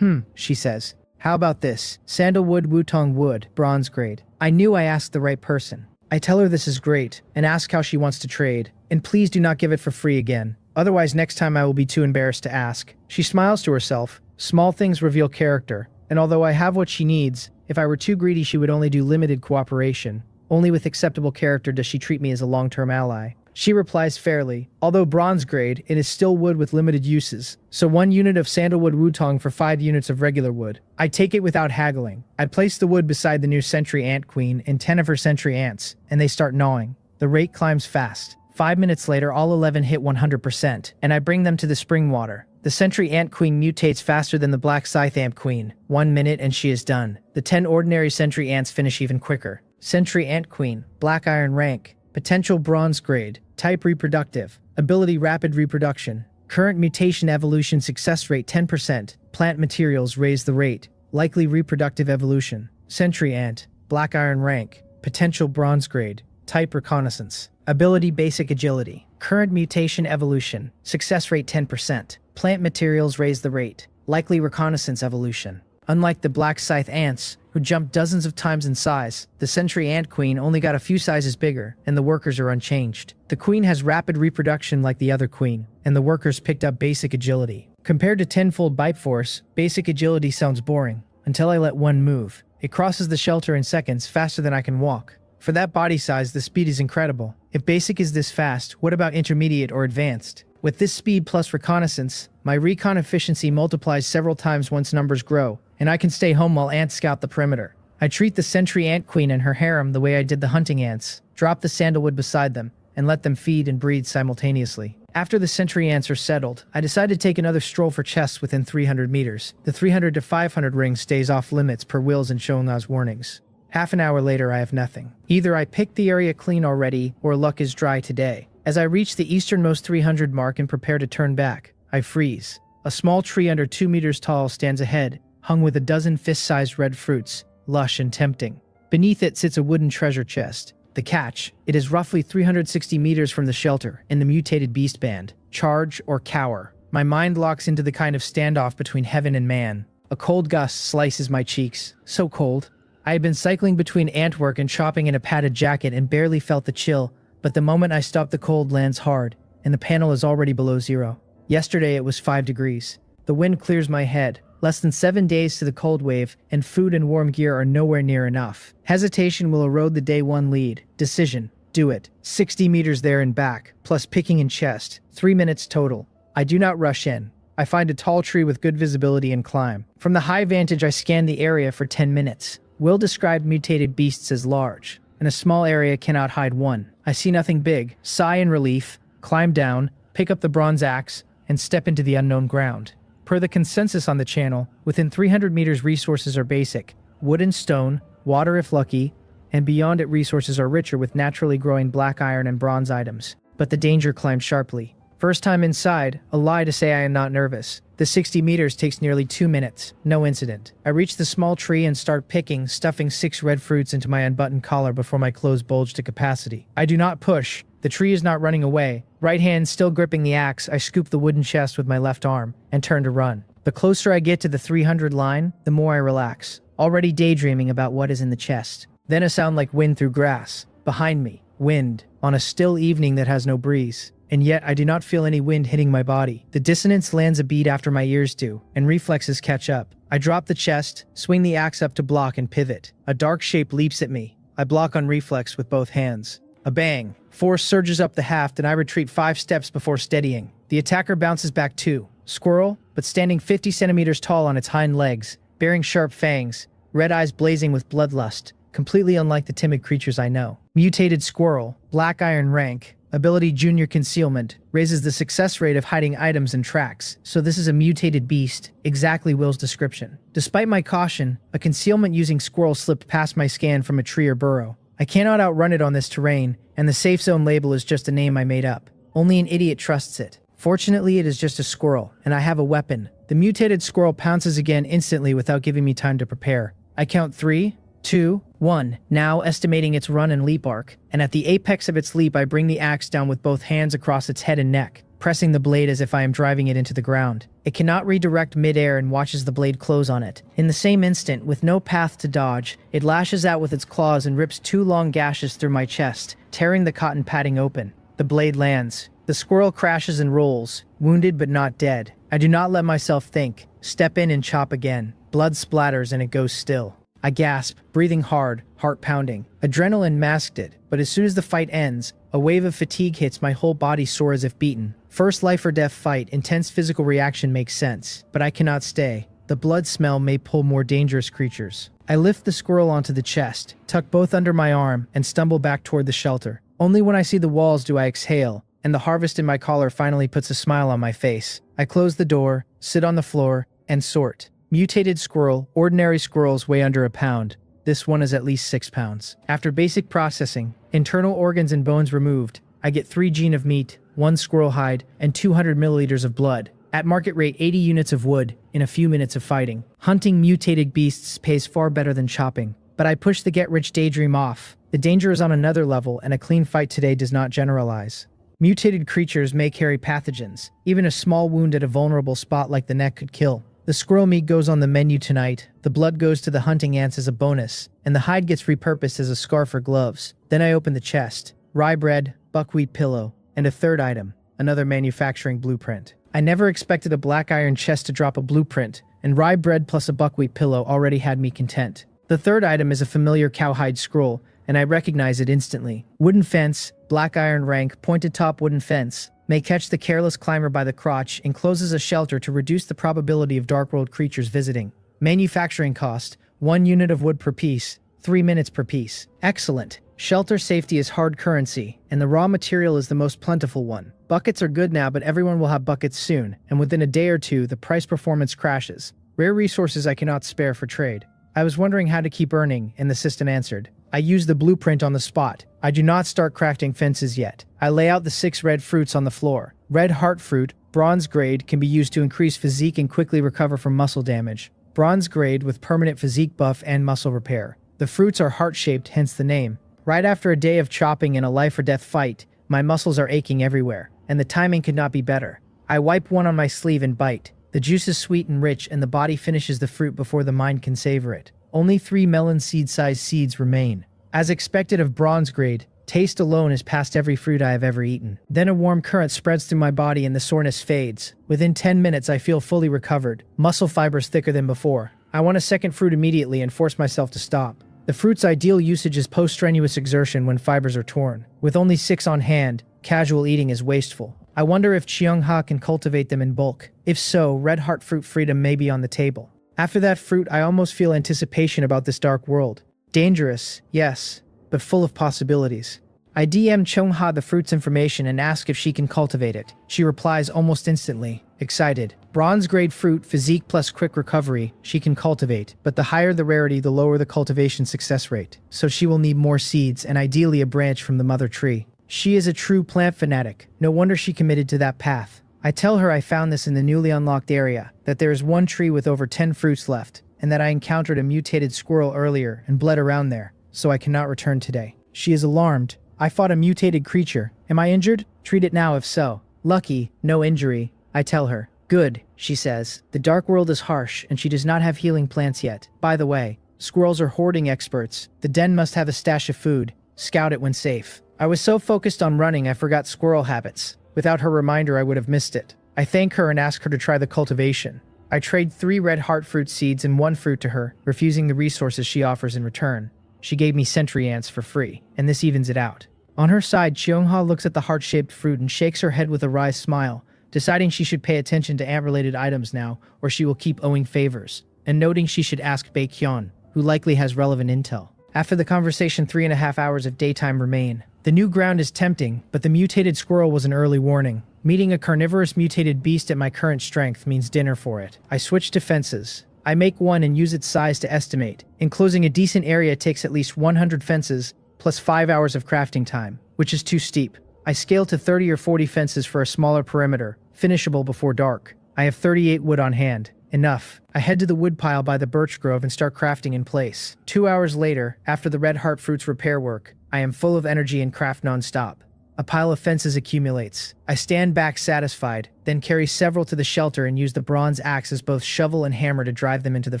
She says. How about this? Sandalwood wutong wood, bronze grade. I knew I asked the right person. I tell her this is great, and ask how she wants to trade. And please do not give it for free again. Otherwise next time I will be too embarrassed to ask. She smiles to herself. Small things reveal character. And although I have what she needs, if I were too greedy she would only do limited cooperation. Only with acceptable character does she treat me as a long-term ally. She replies fairly. Although bronze grade, it is still wood with limited uses. So 1 unit of sandalwood wutong for 5 units of regular wood. I take it without haggling. I place the wood beside the new sentry ant queen and 10 of her sentry ants, and they start gnawing. The rate climbs fast. 5 minutes later, all 11 hit 100%, and I bring them to the spring water. The sentry ant queen mutates faster than the black scythe ant queen. 1 minute and she is done. The 10 ordinary sentry ants finish even quicker. Sentry ant queen, black iron rank. Potential bronze grade. Type reproductive. Ability rapid reproduction. Current mutation evolution success rate 10%. Plant materials raise the rate. Likely reproductive evolution. Sentry ant. Black iron rank. Potential bronze grade. Type reconnaissance. Ability basic agility. Current mutation evolution. Success rate 10%. Plant materials raise the rate. Likely reconnaissance evolution. Unlike the black scythe ants, who jumped dozens of times in size, the sentry ant queen only got a few sizes bigger, and the workers are unchanged. The queen has rapid reproduction like the other queen, and the workers picked up basic agility. Compared to tenfold bite force, basic agility sounds boring, until I let one move. It crosses the shelter in seconds, faster than I can walk. For that body size, the speed is incredible. If basic is this fast, what about intermediate or advanced? With this speed plus reconnaissance, my recon efficiency multiplies several times once numbers grow, and I can stay home while ants scout the perimeter. I treat the sentry ant queen and her harem the way I did the hunting ants, drop the sandalwood beside them, and let them feed and breed simultaneously. After the sentry ants are settled, I decide to take another stroll for chests within 300 meters. The 300 to 500 ring stays off limits per Will's and Shonla's warnings. Half an hour later I have nothing. Either I picked the area clean already, or luck is dry today. As I reach the easternmost 300 mark and prepare to turn back, I freeze. A small tree under 2 meters tall stands ahead, hung with a dozen fist-sized red fruits, lush and tempting. Beneath it sits a wooden treasure chest. The catch, it is roughly 360 meters from the shelter in the mutated beast band. Charge or cower. My mind locks into the kind of standoff between heaven and man. A cold gust slices my cheeks. So cold. I had been cycling between ant work and shopping in a padded jacket and barely felt the chill, but the moment I stop the cold lands hard, and the panel is already below 0. Yesterday it was 5 degrees. The wind clears my head. Less than 7 days to the cold wave, and food and warm gear are nowhere near enough. Hesitation will erode the day one lead. Decision. Do it. 60 meters there and back, plus picking and chest. 3 minutes total. I do not rush in. I find a tall tree with good visibility and climb. From the high vantage I scan the area for 10 minutes. Will described mutated beasts as large. In a small area cannot hide one. I see nothing big. Sigh in relief. Climb down. Pick up the bronze axe. And step into the unknown ground. Per the consensus on the channel, within 300 meters resources are basic, wood and stone, water if lucky, and beyond it resources are richer with naturally growing black iron and bronze items. But the danger climbed sharply. First time inside, a lie to say I am not nervous. The 60 meters takes nearly 2 minutes, no incident. I reach the small tree and start picking, stuffing 6 red fruits into my unbuttoned collar before my clothes bulge to capacity. I do not push. The tree is not running away. Right hand still gripping the axe, I scoop the wooden chest with my left arm and turn to run. The closer I get to the 300 line, the more I relax, already daydreaming about what is in the chest. Then a sound like wind through grass. Behind me, wind, on a still evening that has no breeze. And yet I do not feel any wind hitting my body. The dissonance lands a beat after my ears do, and reflexes catch up. I drop the chest, swing the axe up to block and pivot. A dark shape leaps at me. I block on reflex with both hands. A bang. Force surges up the haft and I retreat 5 steps before steadying. The attacker bounces back too. Squirrel, but standing 50 centimeters tall on its hind legs, bearing sharp fangs, red eyes blazing with bloodlust, completely unlike the timid creatures I know. Mutated squirrel, black iron rank, ability junior concealment, raises the success rate of hiding items and tracks, so this is a mutated beast, exactly Will's description. Despite my caution, a concealment using squirrel slipped past my scan from a tree or burrow. I cannot outrun it on this terrain, and the safe zone label is just a name I made up. Only an idiot trusts it. Fortunately, it is just a squirrel, and I have a weapon. The mutated squirrel pounces again instantly without giving me time to prepare. I count 3, 2, 1, now estimating its run and leap arc, and at the apex of its leap I bring the axe down with both hands across its head and neck, pressing the blade as if I am driving it into the ground. It cannot redirect mid-air and watches the blade close on it. In the same instant, with no path to dodge, it lashes out with its claws and rips 2 long gashes through my chest, tearing the cotton padding open. The blade lands. The squirrel crashes and rolls, wounded but not dead. I do not let myself think. Step in and chop again. Blood splatters and it goes still. I gasp, breathing hard, heart pounding. Adrenaline masked it, but as soon as the fight ends, a wave of fatigue hits my whole body sore as if beaten. First life or death fight, intense physical reaction makes sense, but I cannot stay. The blood smell may pull more dangerous creatures. I lift the squirrel onto the chest, tuck both under my arm, and stumble back toward the shelter. Only when I see the walls do I exhale, and the harvest in my collar finally puts a smile on my face. I close the door, sit on the floor, and sort. Mutated squirrel, ordinary squirrels weigh under a pound. This one is at least 6 pounds. After basic processing, internal organs and bones removed, I get 3 gene of meat, 1 squirrel hide, and 200 milliliters of blood. At market rate 80 units of wood in a few minutes of fighting. Hunting mutated beasts pays far better than chopping. But I push the get-rich daydream off. The danger is on another level, and a clean fight today does not generalize. Mutated creatures may carry pathogens. Even a small wound at a vulnerable spot like the neck could kill. The squirrel meat goes on the menu tonight, the blood goes to the hunting ants as a bonus, and the hide gets repurposed as a scarf or gloves. Then I open the chest. Rye bread, buckwheat pillow, and a third item, another manufacturing blueprint. I never expected a black iron chest to drop a blueprint, and rye bread plus a buckwheat pillow already had me content. The third item is a familiar cowhide scroll, and I recognize it instantly. Wooden fence, black iron rank, pointed top wooden fence, may catch the careless climber by the crotch, encloses a shelter to reduce the probability of dark world creatures visiting. Manufacturing cost, 1 unit of wood per piece, 3 minutes per piece. Excellent. Shelter safety is hard currency, and the raw material is the most plentiful one. Buckets are good now, but everyone will have buckets soon, and within a day or two, the price performance crashes. Rare resources I cannot spare for trade. I was wondering how to keep earning, and the assistant answered. I use the blueprint on the spot. I do not start crafting fences yet. I lay out the 6 red fruits on the floor. Red heart fruit, bronze grade, can be used to increase physique and quickly recover from muscle damage. Bronze grade with permanent physique buff and muscle repair. The fruits are heart-shaped, hence the name. Right after a day of chopping in a life-or-death fight, my muscles are aching everywhere, and the timing could not be better. I wipe one on my sleeve and bite. The juice is sweet and rich, and the body finishes the fruit before the mind can savor it. Only 3 melon seed-sized seeds remain. As expected of bronze grade, Taste alone is past every fruit I have ever eaten. Then a warm current spreads through my body and the soreness fades. Within 10 minutes, I feel fully recovered, muscle fibers thicker than before. I want a second fruit immediately and force myself to stop. The fruit's ideal usage is post-strenuous exertion when fibers are torn. With only 6 on hand, casual eating is wasteful. I wonder if Cheongha can cultivate them in bulk. If so, red heart fruit freedom may be on the table. After that fruit, I almost feel anticipation about this dark world. Dangerous, yes, but full of possibilities. I DM Cheongha the fruit's information and ask if she can cultivate it. She replies almost instantly, excited. Bronze-grade fruit, physique plus quick recovery, she can cultivate, but the higher the rarity, the lower the cultivation success rate. So she will need more seeds and ideally a branch from the mother tree. She is a true plant fanatic. No wonder she committed to that path. I tell her I found this in the newly unlocked area, that there is one tree with over 10 fruits left, and that I encountered a mutated squirrel earlier and bled around there, so I cannot return today. She is alarmed. I fought a mutated creature. Am I injured? Treat it now if so. Lucky, no injury, I tell her. Good, she says. The dark world is harsh, and she does not have healing plants yet. By the way, squirrels are hoarding experts. The den must have a stash of food. Scout it when safe. I was so focused on running I forgot squirrel habits. Without her reminder I would have missed it. I thank her and ask her to try the cultivation. I trade 3 red heart fruit seeds and 1 fruit to her, refusing the resources she offers in return. She gave me sentry ants for free, and this evens it out. On her side, Cheongha looks at the heart-shaped fruit and shakes her head with a wry smile, deciding she should pay attention to ant-related items now, or she will keep owing favors, and noting she should ask Baekhyun, who likely has relevant intel. After the conversation, 3.5 hours of daytime remain. The new ground is tempting, but the mutated squirrel was an early warning. Meeting a carnivorous mutated beast at my current strength means dinner for it. I switch to fences. I make one and use its size to estimate. Enclosing a decent area takes at least 100 fences, plus 5 hours of crafting time, which is too steep. I scale to 30 or 40 fences for a smaller perimeter, finishable before dark. I have 38 wood on hand. Enough. I head to the woodpile by the birch grove and start crafting in place. 2 hours later, after the red heart fruit's repair work, I am full of energy and craft non-stop. A pile of fences accumulates. I stand back satisfied, then carry several to the shelter and use the bronze axe as both shovel and hammer to drive them into the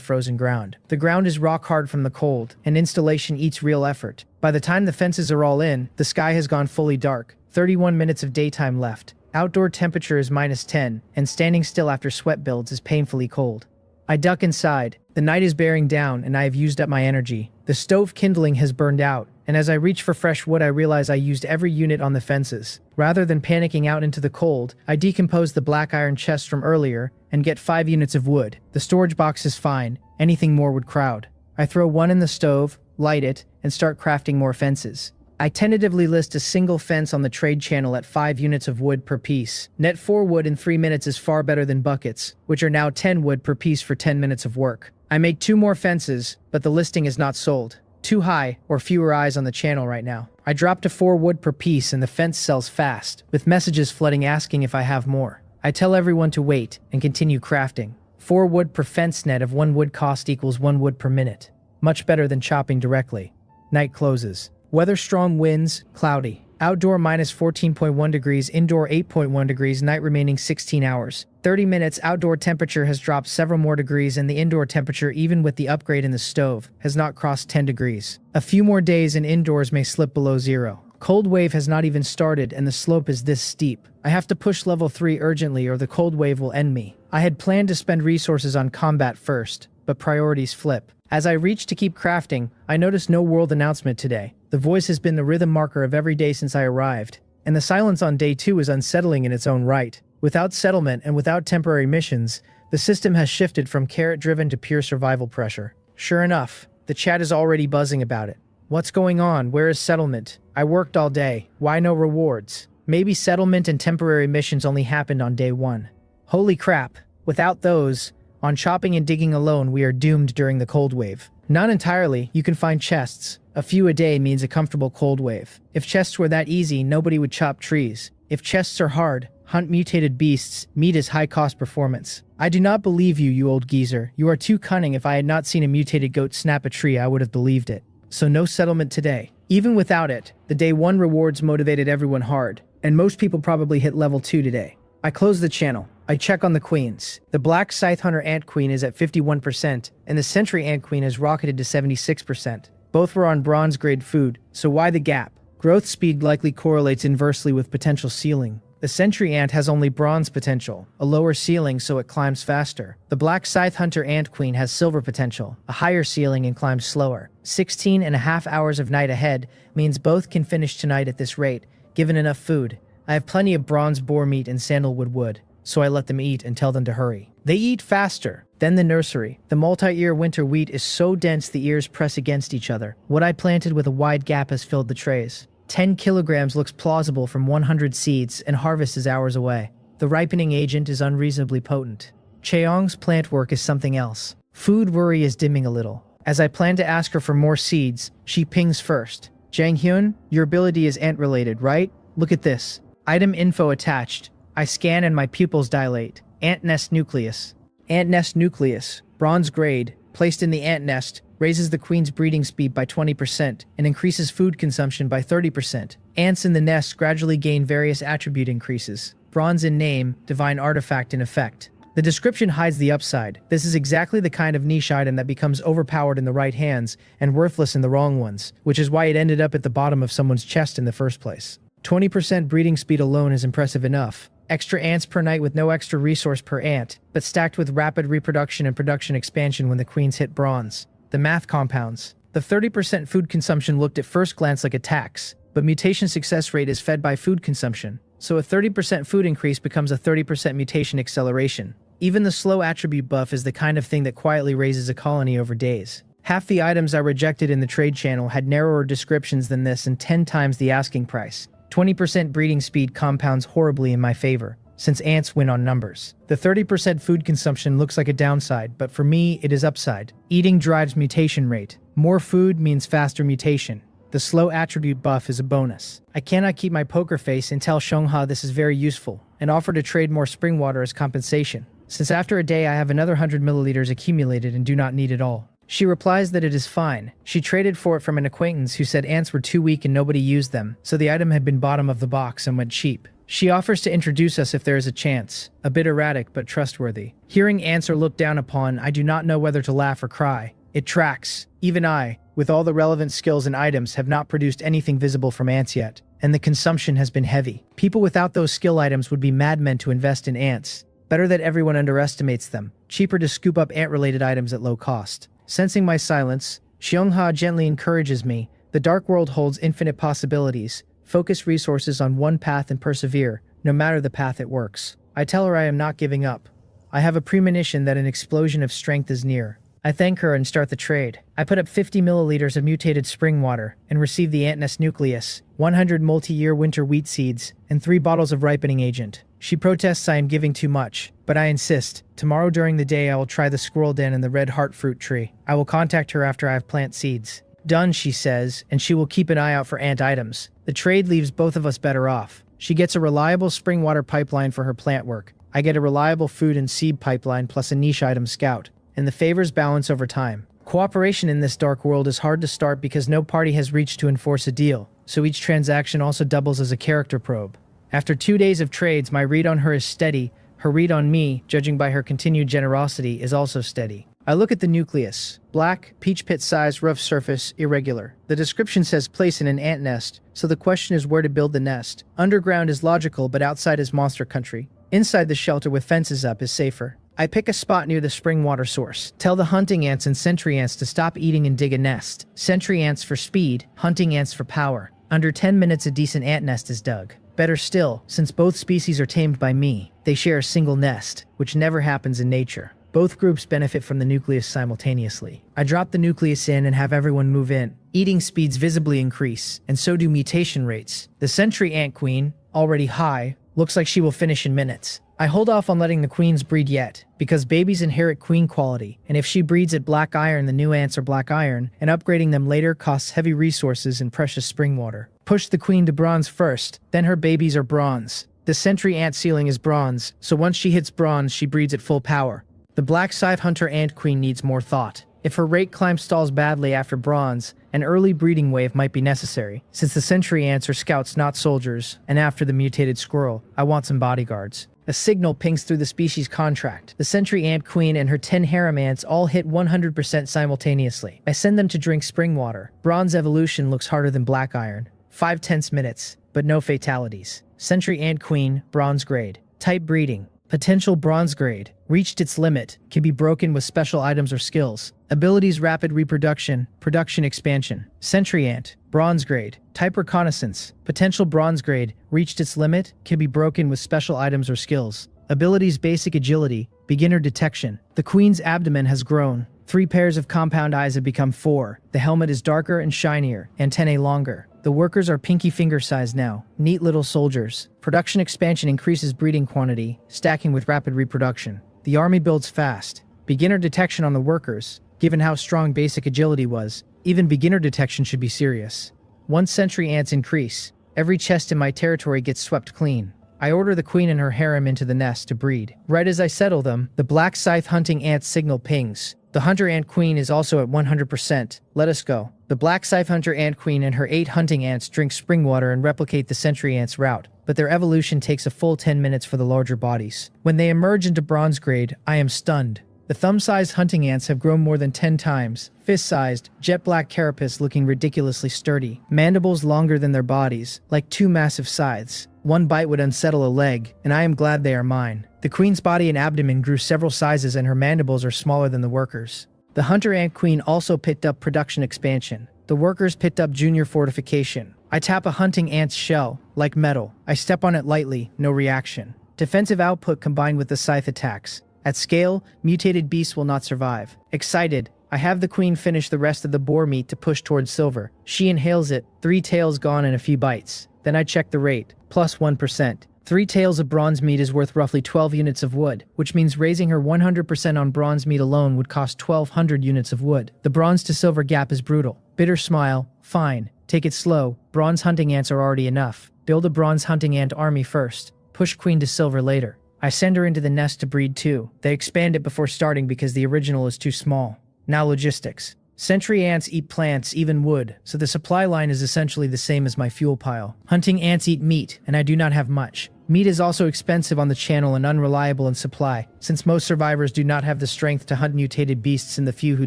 frozen ground. The ground is rock hard from the cold, and installation eats real effort. By the time the fences are all in, the sky has gone fully dark. 31 minutes of daytime left. Outdoor temperature is -10, and standing still after sweat builds is painfully cold. I duck inside. The night is bearing down, and I have used up my energy. The stove kindling has burned out, and as I reach for fresh wood I realize I used every unit on the fences. Rather than panicking out into the cold, I decompose the black iron chest from earlier and get 5 units of wood. The storage box is fine. Anything more would crowd. I throw one in the stove, light it, and start crafting more fences. I tentatively list a single fence on the trade channel at 5 units of wood per piece. Net 4 wood in 3 minutes is far better than buckets, which are now 10 wood per piece for 10 minutes of work. I make 2 more fences, but the listing is not sold. Too high, or fewer eyes on the channel right now. I drop to 4 wood per piece and the fence sells fast, with messages flooding asking if I have more. I tell everyone to wait and continue crafting. 4 wood per fence net of 1 wood cost equals 1 wood per minute. Much better than chopping directly. Night closes. Weather strong winds, cloudy. Outdoor -14.1 degrees, indoor 8.1 degrees, night remaining 16 hours. 30 minutes, outdoor temperature has dropped several more degrees and the indoor temperature, even with the upgrade in the stove, has not crossed 10 degrees. A few more days and indoors may slip below 0. Cold wave has not even started and the slope is this steep. I have to push level 3 urgently or the cold wave will end me. I had planned to spend resources on combat first, but priorities flip. As I reach to keep crafting, I notice no world announcement today. The voice has been the rhythm marker of every day since I arrived, and the silence on day 2 is unsettling in its own right. Without settlement and without temporary missions, the system has shifted from carrot-driven to pure survival pressure. Sure enough, the chat is already buzzing about it. What's going on? Where is settlement? I worked all day. Why no rewards? Maybe settlement and temporary missions only happened on day 1. Holy crap. Without those, on chopping and digging alone, we are doomed during the cold wave. Not entirely. You can find chests. A few a day means a comfortable cold wave. If chests were that easy, nobody would chop trees. If chests are hard, hunt mutated beasts. Meat is high-cost performance. I do not believe you, you old geezer. You are too cunning. If I had not seen a mutated goat snap a tree, I would have believed it. So no settlement today. Even without it, the day 1 rewards motivated everyone hard, and most people probably hit level 2 today. I close the channel. I check on the queens. The Black Scythe Hunter Ant Queen is at 51%, and the Sentry Ant Queen has rocketed to 76%. Both were on bronze-grade food, so why the gap? Growth speed likely correlates inversely with potential ceiling. The sentry ant has only bronze potential, a lower ceiling so it climbs faster. The black scythe hunter ant queen has silver potential, a higher ceiling and climbs slower. 16.5 hours of night ahead means both can finish tonight at this rate, given enough food. I have plenty of bronze boar meat and sandalwood wood, so I let them eat and tell them to hurry. They eat faster. Then the nursery. The multi-ear winter wheat is so dense the ears press against each other. What I planted with a wide gap has filled the trays. 10 kilograms looks plausible from 100 seeds, and harvest is hours away. The ripening agent is unreasonably potent. Cheong's plant work is something else. Food worry is dimming a little. As I plan to ask her for more seeds, she pings first. Jang Hyun, your ability is ant-related, right? Look at this. Item info attached. I scan and my pupils dilate. Ant nest nucleus. Ant nest nucleus. Bronze grade. Placed in the ant nest. Raises the queen's breeding speed by 20% and increases food consumption by 30%. Ants in the nest gradually gain various attribute increases. Bronze in name, divine artifact in effect. The description hides the upside. This is exactly the kind of niche item that becomes overpowered in the right hands and worthless in the wrong ones, which is why it ended up at the bottom of someone's chest in the first place. 20% breeding speed alone is impressive enough. Extra ants per night with no extra resource per ant, but stacked with rapid reproduction and production expansion when the queens hit bronze. The math compounds. The 30% food consumption looked at first glance like a tax, but mutation success rate is fed by food consumption, so a 30% food increase becomes a 30% mutation acceleration. Even the slow attribute buff is the kind of thing that quietly raises a colony over days. Half the items I rejected in the trade channel had narrower descriptions than this and 10 times the asking price. 20% breeding speed compounds horribly in my favor, since ants win on numbers. The 30% food consumption looks like a downside, but for me, it is upside. Eating drives mutation rate. More food means faster mutation. The slow attribute buff is a bonus. I cannot keep my poker face and tell Xiongha this is very useful, and offer to trade more spring water as compensation, since after a day I have another 100 milliliters accumulated and do not need it all. She replies that it is fine. She traded for it from an acquaintance who said ants were too weak and nobody used them, so the item had been bottom of the box and went cheap. She offers to introduce us if there is a chance. A bit erratic, but trustworthy. Hearing ants are looked down upon, I do not know whether to laugh or cry. It tracks. Even I, with all the relevant skills and items, have not produced anything visible from ants yet, and the consumption has been heavy. People without those skill items would be madmen to invest in ants. Better that everyone underestimates them. Cheaper to scoop up ant-related items at low cost. Sensing my silence, Xiongha gently encourages me. The dark world holds infinite possibilities. Focus resources on one path and persevere, no matter the path it works. I tell her I am not giving up. I have a premonition that an explosion of strength is near. I thank her and start the trade. I put up 50 milliliters of mutated spring water and receive the ant nest nucleus, 100 multi-year winter wheat seeds, and 3 bottles of ripening agent. She protests I am giving too much, but I insist. Tomorrow during the day I will try the squirrel den and the red heart fruit tree. I will contact her after I have plant seeds. Done, she says, and she will keep an eye out for ant items. The trade leaves both of us better off. She gets a reliable spring water pipeline for her plant work. I get a reliable food and seed pipeline plus a niche item scout, and the favors balance over time. Cooperation in this dark world is hard to start because no party has reached to enforce a deal, so each transaction also doubles as a character probe. After 2 days of trades, my read on her is steady. Her read on me, judging by her continued generosity, is also steady. I look at the nucleus. Black, peach pit-sized, rough surface, irregular. The description says place in an ant nest, so the question is where to build the nest. Underground is logical, but outside is monster country. Inside the shelter with fences up is safer. I pick a spot near the spring water source. Tell the hunting ants and sentry ants to stop eating and dig a nest. Sentry ants for speed, hunting ants for power. Under 10 minutes a decent ant nest is dug. Better still, since both species are tamed by me, they share a single nest, which never happens in nature. Both groups benefit from the nucleus simultaneously. I drop the nucleus in and have everyone move in. Eating speeds visibly increase, and so do mutation rates. The sentry ant queen, already high, looks like she will finish in minutes. I hold off on letting the queens breed yet, because babies inherit queen quality, and if she breeds at black iron the new ants are black iron, and upgrading them later costs heavy resources and precious spring water. Push the queen to bronze first, then her babies are bronze. The sentry ant ceiling is bronze, so once she hits bronze she breeds at full power. The black scythe hunter ant queen needs more thought. If her rate climb stalls badly after bronze, an early breeding wave might be necessary, since the sentry ants are scouts not soldiers, and after the mutated squirrel, I want some bodyguards. A signal pings through the species contract. The sentry ant queen and her 10 harem ants all hit 100% simultaneously. I send them to drink spring water. Bronze evolution looks harder than black iron. 5 tense minutes, but no fatalities. Sentry Ant Queen, bronze grade. Type breeding. Potential bronze grade. Reached its limit. Can be broken with special items or skills. Abilities rapid reproduction. Production expansion. Sentry Ant. Bronze grade. Type reconnaissance. Potential bronze grade. Reached its limit. Can be broken with special items or skills. Abilities basic agility. Beginner detection. The queen's abdomen has grown. 3 pairs of compound eyes have become 4. The helmet is darker and shinier. Antennae longer. The workers are pinky finger size now. Neat little soldiers. Production expansion increases breeding quantity, stacking with rapid reproduction. The army builds fast. Beginner detection on the workers. Given how strong basic agility was, even beginner detection should be serious. Once sentry ants increase, every chest in my territory gets swept clean. I order the queen and her harem into the nest to breed. Right as I settle them, the black scythe hunting ant signal pings. The hunter ant queen is also at 100%. Let us go. The black scythe hunter ant queen and her 8 hunting ants drink spring water and replicate the sentry ant's route, but their evolution takes a full 10 minutes for the larger bodies. When they emerge into bronze grade, I am stunned. The thumb-sized hunting ants have grown more than 10 times, fist-sized, jet-black carapace looking ridiculously sturdy, mandibles longer than their bodies, like 2 massive scythes. One bite would unsettle a leg, and I am glad they are mine. The queen's body and abdomen grew several sizes and her mandibles are smaller than the workers. The hunter ant queen also picked up production expansion. The workers picked up junior fortification. I tap a hunting ant's shell, like metal. I step on it lightly, no reaction. Defensive output combined with the scythe attacks. At scale, mutated beasts will not survive. Excited, I have the queen finish the rest of the boar meat to push towards silver. She inhales it, 3 tails gone in a few bites. Then I check the rate, plus 1%. 3 tails of bronze meat is worth roughly 12 units of wood, which means raising her 100% on bronze meat alone would cost 1,200 units of wood. The bronze to silver gap is brutal. Bitter smile, fine, take it slow, bronze hunting ants are already enough. Build a bronze hunting ant army first, push queen to silver later. I send her into the nest to breed too. They expand it before starting because the original is too small. Now logistics. Sentry ants eat plants, even wood, so the supply line is essentially the same as my fuel pile. Hunting ants eat meat, and I do not have much. Meat is also expensive on the channel and unreliable in supply, since most survivors do not have the strength to hunt mutated beasts and the few who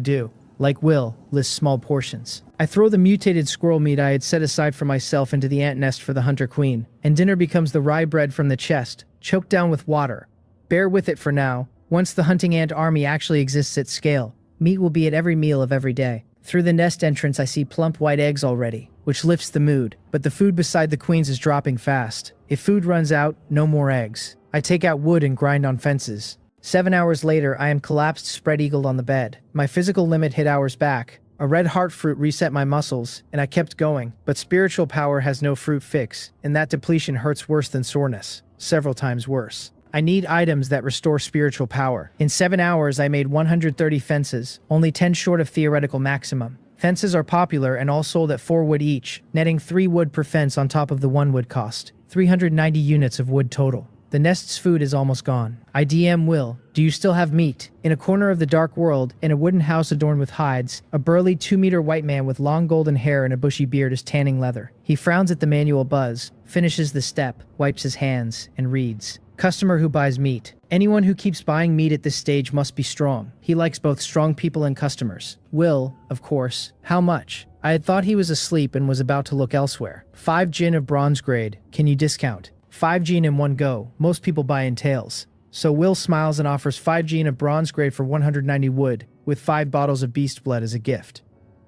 do, like Will, lists small portions. I throw the mutated squirrel meat I had set aside for myself into the ant nest for the hunter queen, and dinner becomes the rye bread from the chest, choked down with water. Bear with it for now. Once the hunting ant army actually exists at scale, meat will be at every meal of every day. Through the nest entrance I see plump white eggs already, which lifts the mood, but the food beside the queens is dropping fast. If food runs out, no more eggs. I take out wood and grind on fences. 7 hours later, I am collapsed spread-eagled on the bed. My physical limit hit hours back. A red heart fruit reset my muscles, and I kept going, but spiritual power has no fruit fix, and that depletion hurts worse than soreness. Several times worse. I need items that restore spiritual power. In 7 hours, I made 130 fences, only 10 short of theoretical maximum. Fences are popular and all sold at 4 wood each, netting 3 wood per fence on top of the 1 wood cost. 390 units of wood total. The nest's food is almost gone. I DM Will, do you still have meat? In a corner of the dark world, in a wooden house adorned with hides, a burly 2-meter white man with long golden hair and a bushy beard is tanning leather. He frowns at the manual buzz, finishes the step, wipes his hands, and reads. Customer who buys meat. Anyone who keeps buying meat at this stage must be strong. He likes both strong people and customers. Will, of course. How much? I had thought he was asleep and was about to look elsewhere. 5 gin of bronze grade. Can you discount? 5 gin in one go. Most people buy in tails. So Will smiles and offers 5 gin of bronze grade for 190 wood, with 5 bottles of beast blood as a gift.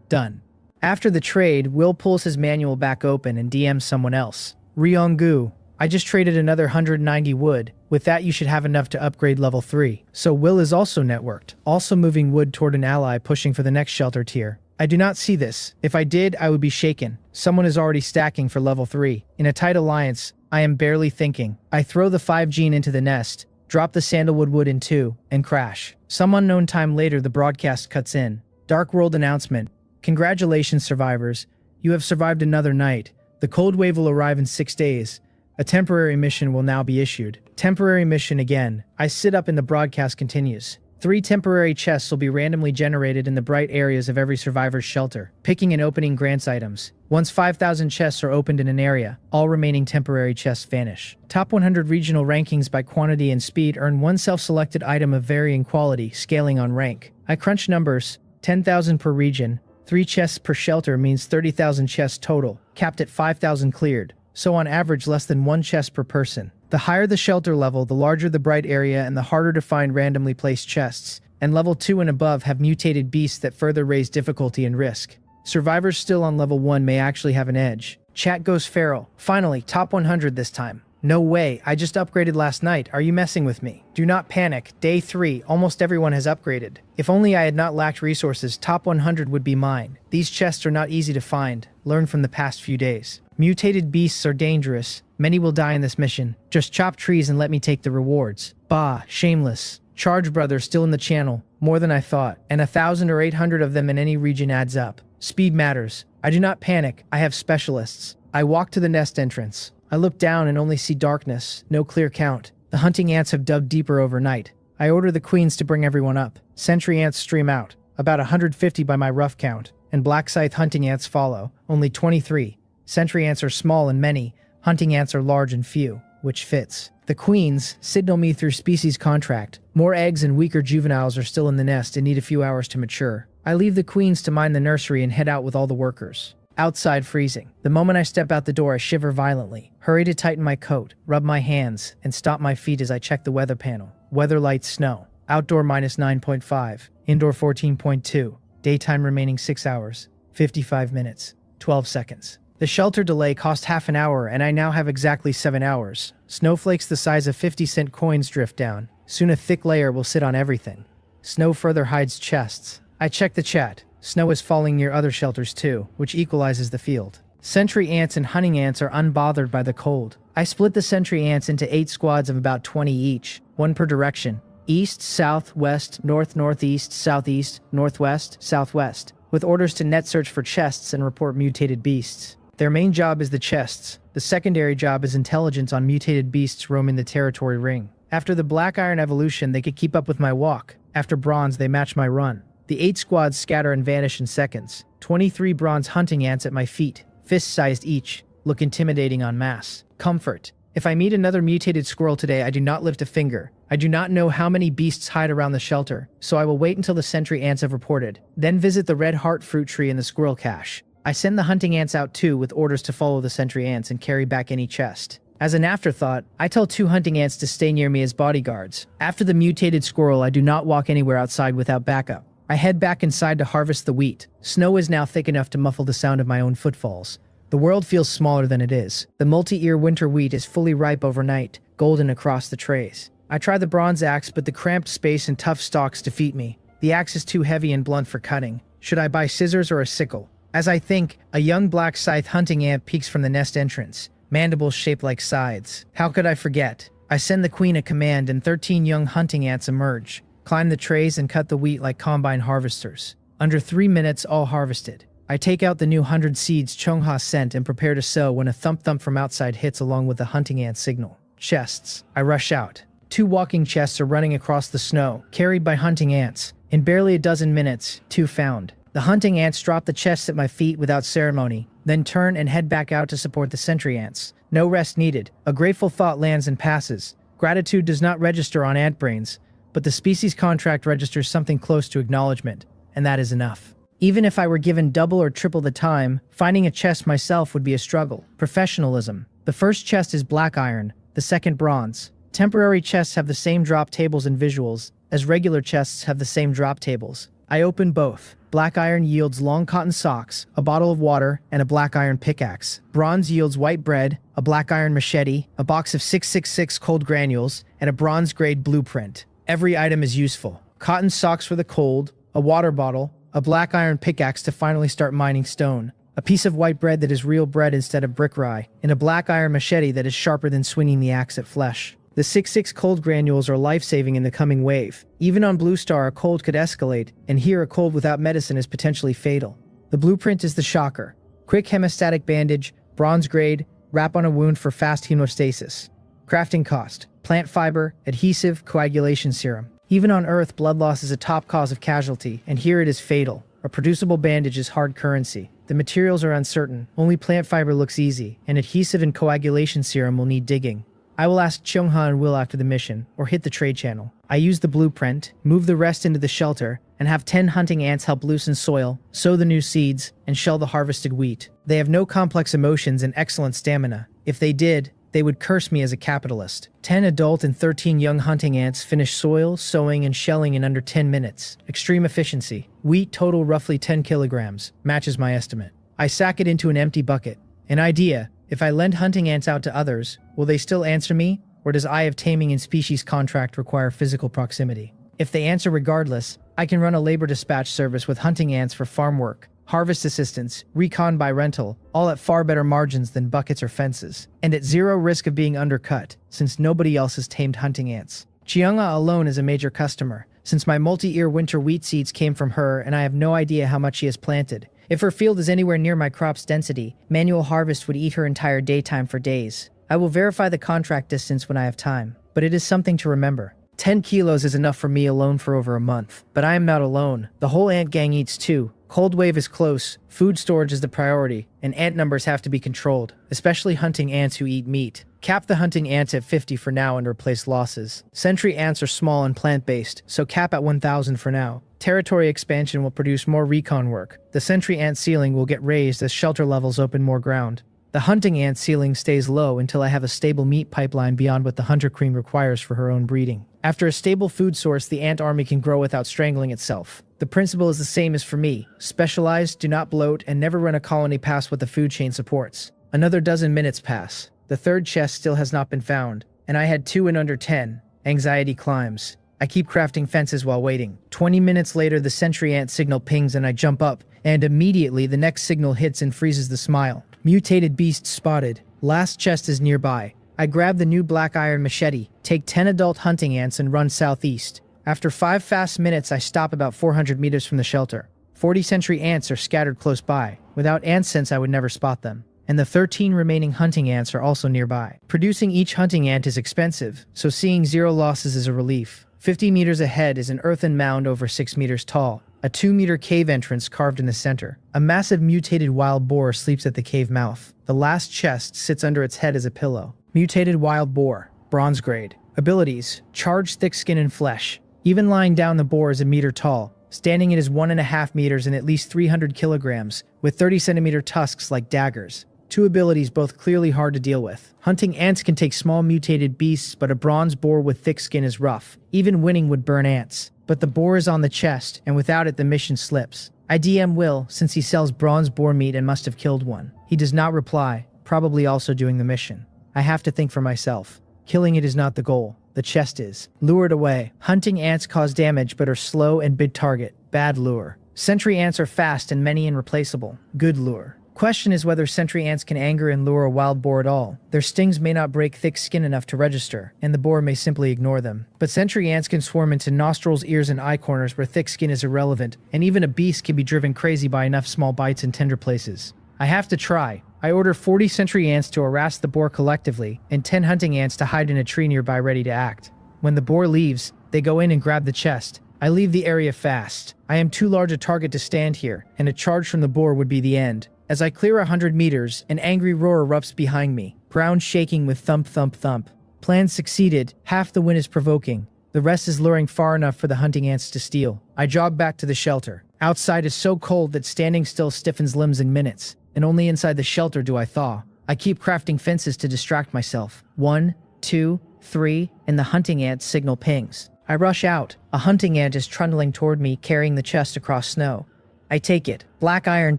Done. After the trade, Will pulls his manual back open and DMs someone else. Ryongu. I just traded another 190 wood. With that you should have enough to upgrade level 3. So Will is also networked, also moving wood toward an ally pushing for the next shelter tier. I do not see this. If I did, I would be shaken. Someone is already stacking for level 3. In a tight alliance, I am barely thinking. I throw the 5 gene into the nest, drop the sandalwood wood in 2, and crash. Some unknown time later the broadcast cuts in. Dark World announcement. Congratulations survivors. You have survived another night. The cold wave will arrive in 6 days. A temporary mission will now be issued. Temporary mission again. I sit up and the broadcast continues. 3 temporary chests will be randomly generated in the bright areas of every survivor's shelter. Picking and opening grants items. Once 5,000 chests are opened in an area, all remaining temporary chests vanish. Top 100 regional rankings by quantity and speed earn 1 self-selected item of varying quality, scaling on rank. I crunch numbers. 10,000 per region. 3 chests per shelter means 30,000 chests total, capped at 5,000 cleared, so on average less than 1 chest per person. The higher the shelter level, the larger the bright area and the harder to find randomly placed chests, and level 2 and above have mutated beasts that further raise difficulty and risk. Survivors still on level 1 may actually have an edge. Chat goes feral. Finally, top 100 this time. No way, I just upgraded last night, are you messing with me? Do not panic, day 3, almost everyone has upgraded. If only I had not lacked resources, top 100 would be mine. These chests are not easy to find, learn from the past few days. Mutated beasts are dangerous, many will die in this mission. Just chop trees and let me take the rewards. Bah, shameless. Charge Brothers still in the channel, more than I thought, and 1,000 or 800 of them in any region adds up. Speed matters. I do not panic, I have specialists. I walk to the nest entrance. I look down and only see darkness, no clear count. The hunting ants have dug deeper overnight. I order the queens to bring everyone up. Sentry ants stream out, about 150 by my rough count, and black scythe hunting ants follow, only 23. Sentry ants are small and many, hunting ants are large and few, which fits. The queens signal me through species contract. More eggs and weaker juveniles are still in the nest and need a few hours to mature. I leave the queens to mind the nursery and head out with all the workers. Outside freezing. The moment I step out the door, I shiver violently, hurry to tighten my coat, rub my hands, and stop my feet as I check the weather panel. Weather light snow. Outdoor minus 9.5. Indoor 14.2. Daytime remaining 6 hours, 55 minutes, 12 seconds. The shelter delay cost half an hour and I now have exactly 7 hours. Snowflakes the size of 50-cent coins drift down. Soon a thick layer will sit on everything. Snow further hides chests. I check the chat. Snow is falling near other shelters too, which equalizes the field. Sentry ants and hunting ants are unbothered by the cold. I split the sentry ants into 8 squads of about 20 each, 1 per direction. East, south, west, north, northeast, southeast, northwest, southwest, with orders to net search for chests and report mutated beasts. Their main job is the chests. The secondary job is intelligence on mutated beasts roaming the territory ring. After the black iron evolution, they could keep up with my walk. After bronze, they match my run. The 8 squads scatter and vanish in seconds. 23 bronze hunting ants at my feet, fist-sized each, look intimidating en masse. Comfort. If I meet another mutated squirrel today, I do not lift a finger. I do not know how many beasts hide around the shelter, so I will wait until the sentry ants have reported, then visit the red heart fruit tree in the squirrel cache. I send the hunting ants out too with orders to follow the sentry ants and carry back any chest. As an afterthought, I tell 2 hunting ants to stay near me as bodyguards. After the mutated squirrel, I do not walk anywhere outside without backup. I head back inside to harvest the wheat. Snow is now thick enough to muffle the sound of my own footfalls. The world feels smaller than it is. The multi-ear winter wheat is fully ripe overnight, golden across the trays. I try the bronze axe, but the cramped space and tough stalks defeat me. The axe is too heavy and blunt for cutting. Should I buy scissors or a sickle? As I think, a young black scythe hunting ant peeks from the nest entrance, mandibles shaped like scythes. How could I forget? I send the queen a command and 13 young hunting ants emerge, climb the trays and cut the wheat like combine harvesters. Under 3 minutes, all harvested. I take out the new 100 seeds Chongha sent and prepare to sow when a thump-thump from outside hits along with the hunting ant signal. Chests. I rush out. 2 walking chests are running across the snow, carried by hunting ants. In barely a dozen minutes, 2 found. The hunting ants drop the chests at my feet without ceremony, then turn and head back out to support the sentry ants. No rest needed. A grateful thought lands and passes. Gratitude does not register on ant brains, but the species contract registers something close to acknowledgement, and that is enough. Even if I were given double or triple the time, finding a chest myself would be a struggle. Professionalism. The first chest is black iron, the second bronze. Temporary chests have the same drop tables and visuals, as regular chests have the same drop tables. I open both. Black iron yields long cotton socks, a bottle of water, and a black iron pickaxe. Bronze yields white bread, a black iron machete, a box of 666 cold granules, and a bronze-grade blueprint. Every item is useful. Cotton socks for the cold, a water bottle, a black iron pickaxe to finally start mining stone, a piece of white bread that is real bread instead of brick rye, and a black iron machete that is sharper than swinging the axe at flesh. The 6-6 cold granules are life-saving in the coming wave. Even on Blue Star, a cold could escalate, and here a cold without medicine is potentially fatal. The blueprint is the shocker. Quick hemostatic bandage, bronze grade, wrap on a wound for fast hemostasis. Crafting cost: plant fiber, adhesive, coagulation serum. Even on Earth, blood loss is a top cause of casualty, and here it is fatal. A producible bandage is hard currency. The materials are uncertain, only plant fiber looks easy, and adhesive and coagulation serum will need digging. I will ask Chungha and Will after the mission, or hit the trade channel. I use the blueprint, move the rest into the shelter, and have 10 hunting ants help loosen soil, sow the new seeds, and shell the harvested wheat. They have no complex emotions and excellent stamina. If they did, they would curse me as a capitalist. 10 adult and 13 young hunting ants finish soil, sowing, and shelling in under 10 minutes. Extreme efficiency. Wheat total roughly 10 kilograms. Matches my estimate. I sack it into an empty bucket. An idea. If I lend hunting ants out to others, will they still answer me? Or does Eye of Taming and Species contract require physical proximity? If they answer regardless, I can run a labor dispatch service with hunting ants for farm work, harvest assistance, recon by rental, all at far better margins than buckets or fences, and at zero risk of being undercut, since nobody else has tamed hunting ants. Chianga alone is a major customer, since my multi-ear winter wheat seeds came from her and I have no idea how much she has planted. If her field is anywhere near my crop's density, manual harvest would eat her entire daytime for days. I will verify the contract distance when I have time, but it is something to remember. 10 kilos is enough for me alone for over a month, but I am not alone. The whole ant gang eats too. Cold wave is close, food storage is the priority, and ant numbers have to be controlled, especially hunting ants who eat meat. Cap the hunting ants at 50 for now and replace losses. Sentry ants are small and plant-based, so cap at 1,000 for now. Territory expansion will produce more recon work. The sentry ant ceiling will get raised as shelter levels open more ground. The hunting ant ceiling stays low until I have a stable meat pipeline beyond what the hunter queen requires for her own breeding. After a stable food source, the ant army can grow without strangling itself. The principle is the same as for me. Specialize, do not bloat, and never run a colony past what the food chain supports. Another dozen minutes pass. The third chest still has not been found, and I had 2 in under 10. Anxiety climbs. I keep crafting fences while waiting. 20 minutes later, the sentry ant signal pings and I jump up, and immediately the next signal hits and freezes the smile. Mutated beast spotted. Last chest is nearby. I grab the new black iron machete, take 10 adult hunting ants and run southeast. After 5 fast minutes, I stop about 400 meters from the shelter. 40 sentry ants are scattered close by. Without ant sense, I would never spot them. And the 13 remaining hunting ants are also nearby. Producing each hunting ant is expensive, so seeing 0 losses is a relief. 50 meters ahead is an earthen mound over 6 meters tall. A 2-meter cave entrance carved in the center. A massive mutated wild boar sleeps at the cave mouth. The last chest sits under its head as a pillow. Mutated wild boar. Bronze grade. Abilities. Charged thick skin and flesh. Even lying down, the boar is a meter tall. Standing, it is 1.5 meters and at least 300 kilograms, with 30-centimeter tusks like daggers. 2 abilities, both clearly hard to deal with. Hunting ants can take small mutated beasts, but a bronze boar with thick skin is rough. Even winning would burn ants. But the boar is on the chest, and without it the mission slips. I DM Will, since he sells bronze boar meat and must have killed one. He does not reply, probably also doing the mission. I have to think for myself. Killing it is not the goal. The chest is. Lured away. Hunting ants cause damage but are slow and big target. Bad lure. Sentry ants are fast and many and replaceable. Good lure. Question is whether sentry ants can anger and lure a wild boar at all. Their stings may not break thick skin enough to register, and the boar may simply ignore them. But sentry ants can swarm into nostrils, ears, and eye corners where thick skin is irrelevant, and even a beast can be driven crazy by enough small bites in tender places. I have to try. I order 40 sentry ants to harass the boar collectively, and 10 hunting ants to hide in a tree nearby ready to act. When the boar leaves, they go in and grab the chest. I leave the area fast. I am too large a target to stand here, and a charge from the boar would be the end. As I clear 100 meters, an angry roar erupts behind me, ground shaking with thump thump thump. Plan succeeded, half the win is provoking. The rest is luring far enough for the hunting ants to steal. I jog back to the shelter. Outside is so cold that standing still stiffens limbs in minutes, and only inside the shelter do I thaw. I keep crafting fences to distract myself. 1, 2, 3, and the hunting ant signal pings. I rush out. A hunting ant is trundling toward me, carrying the chest across snow. I take it. Black iron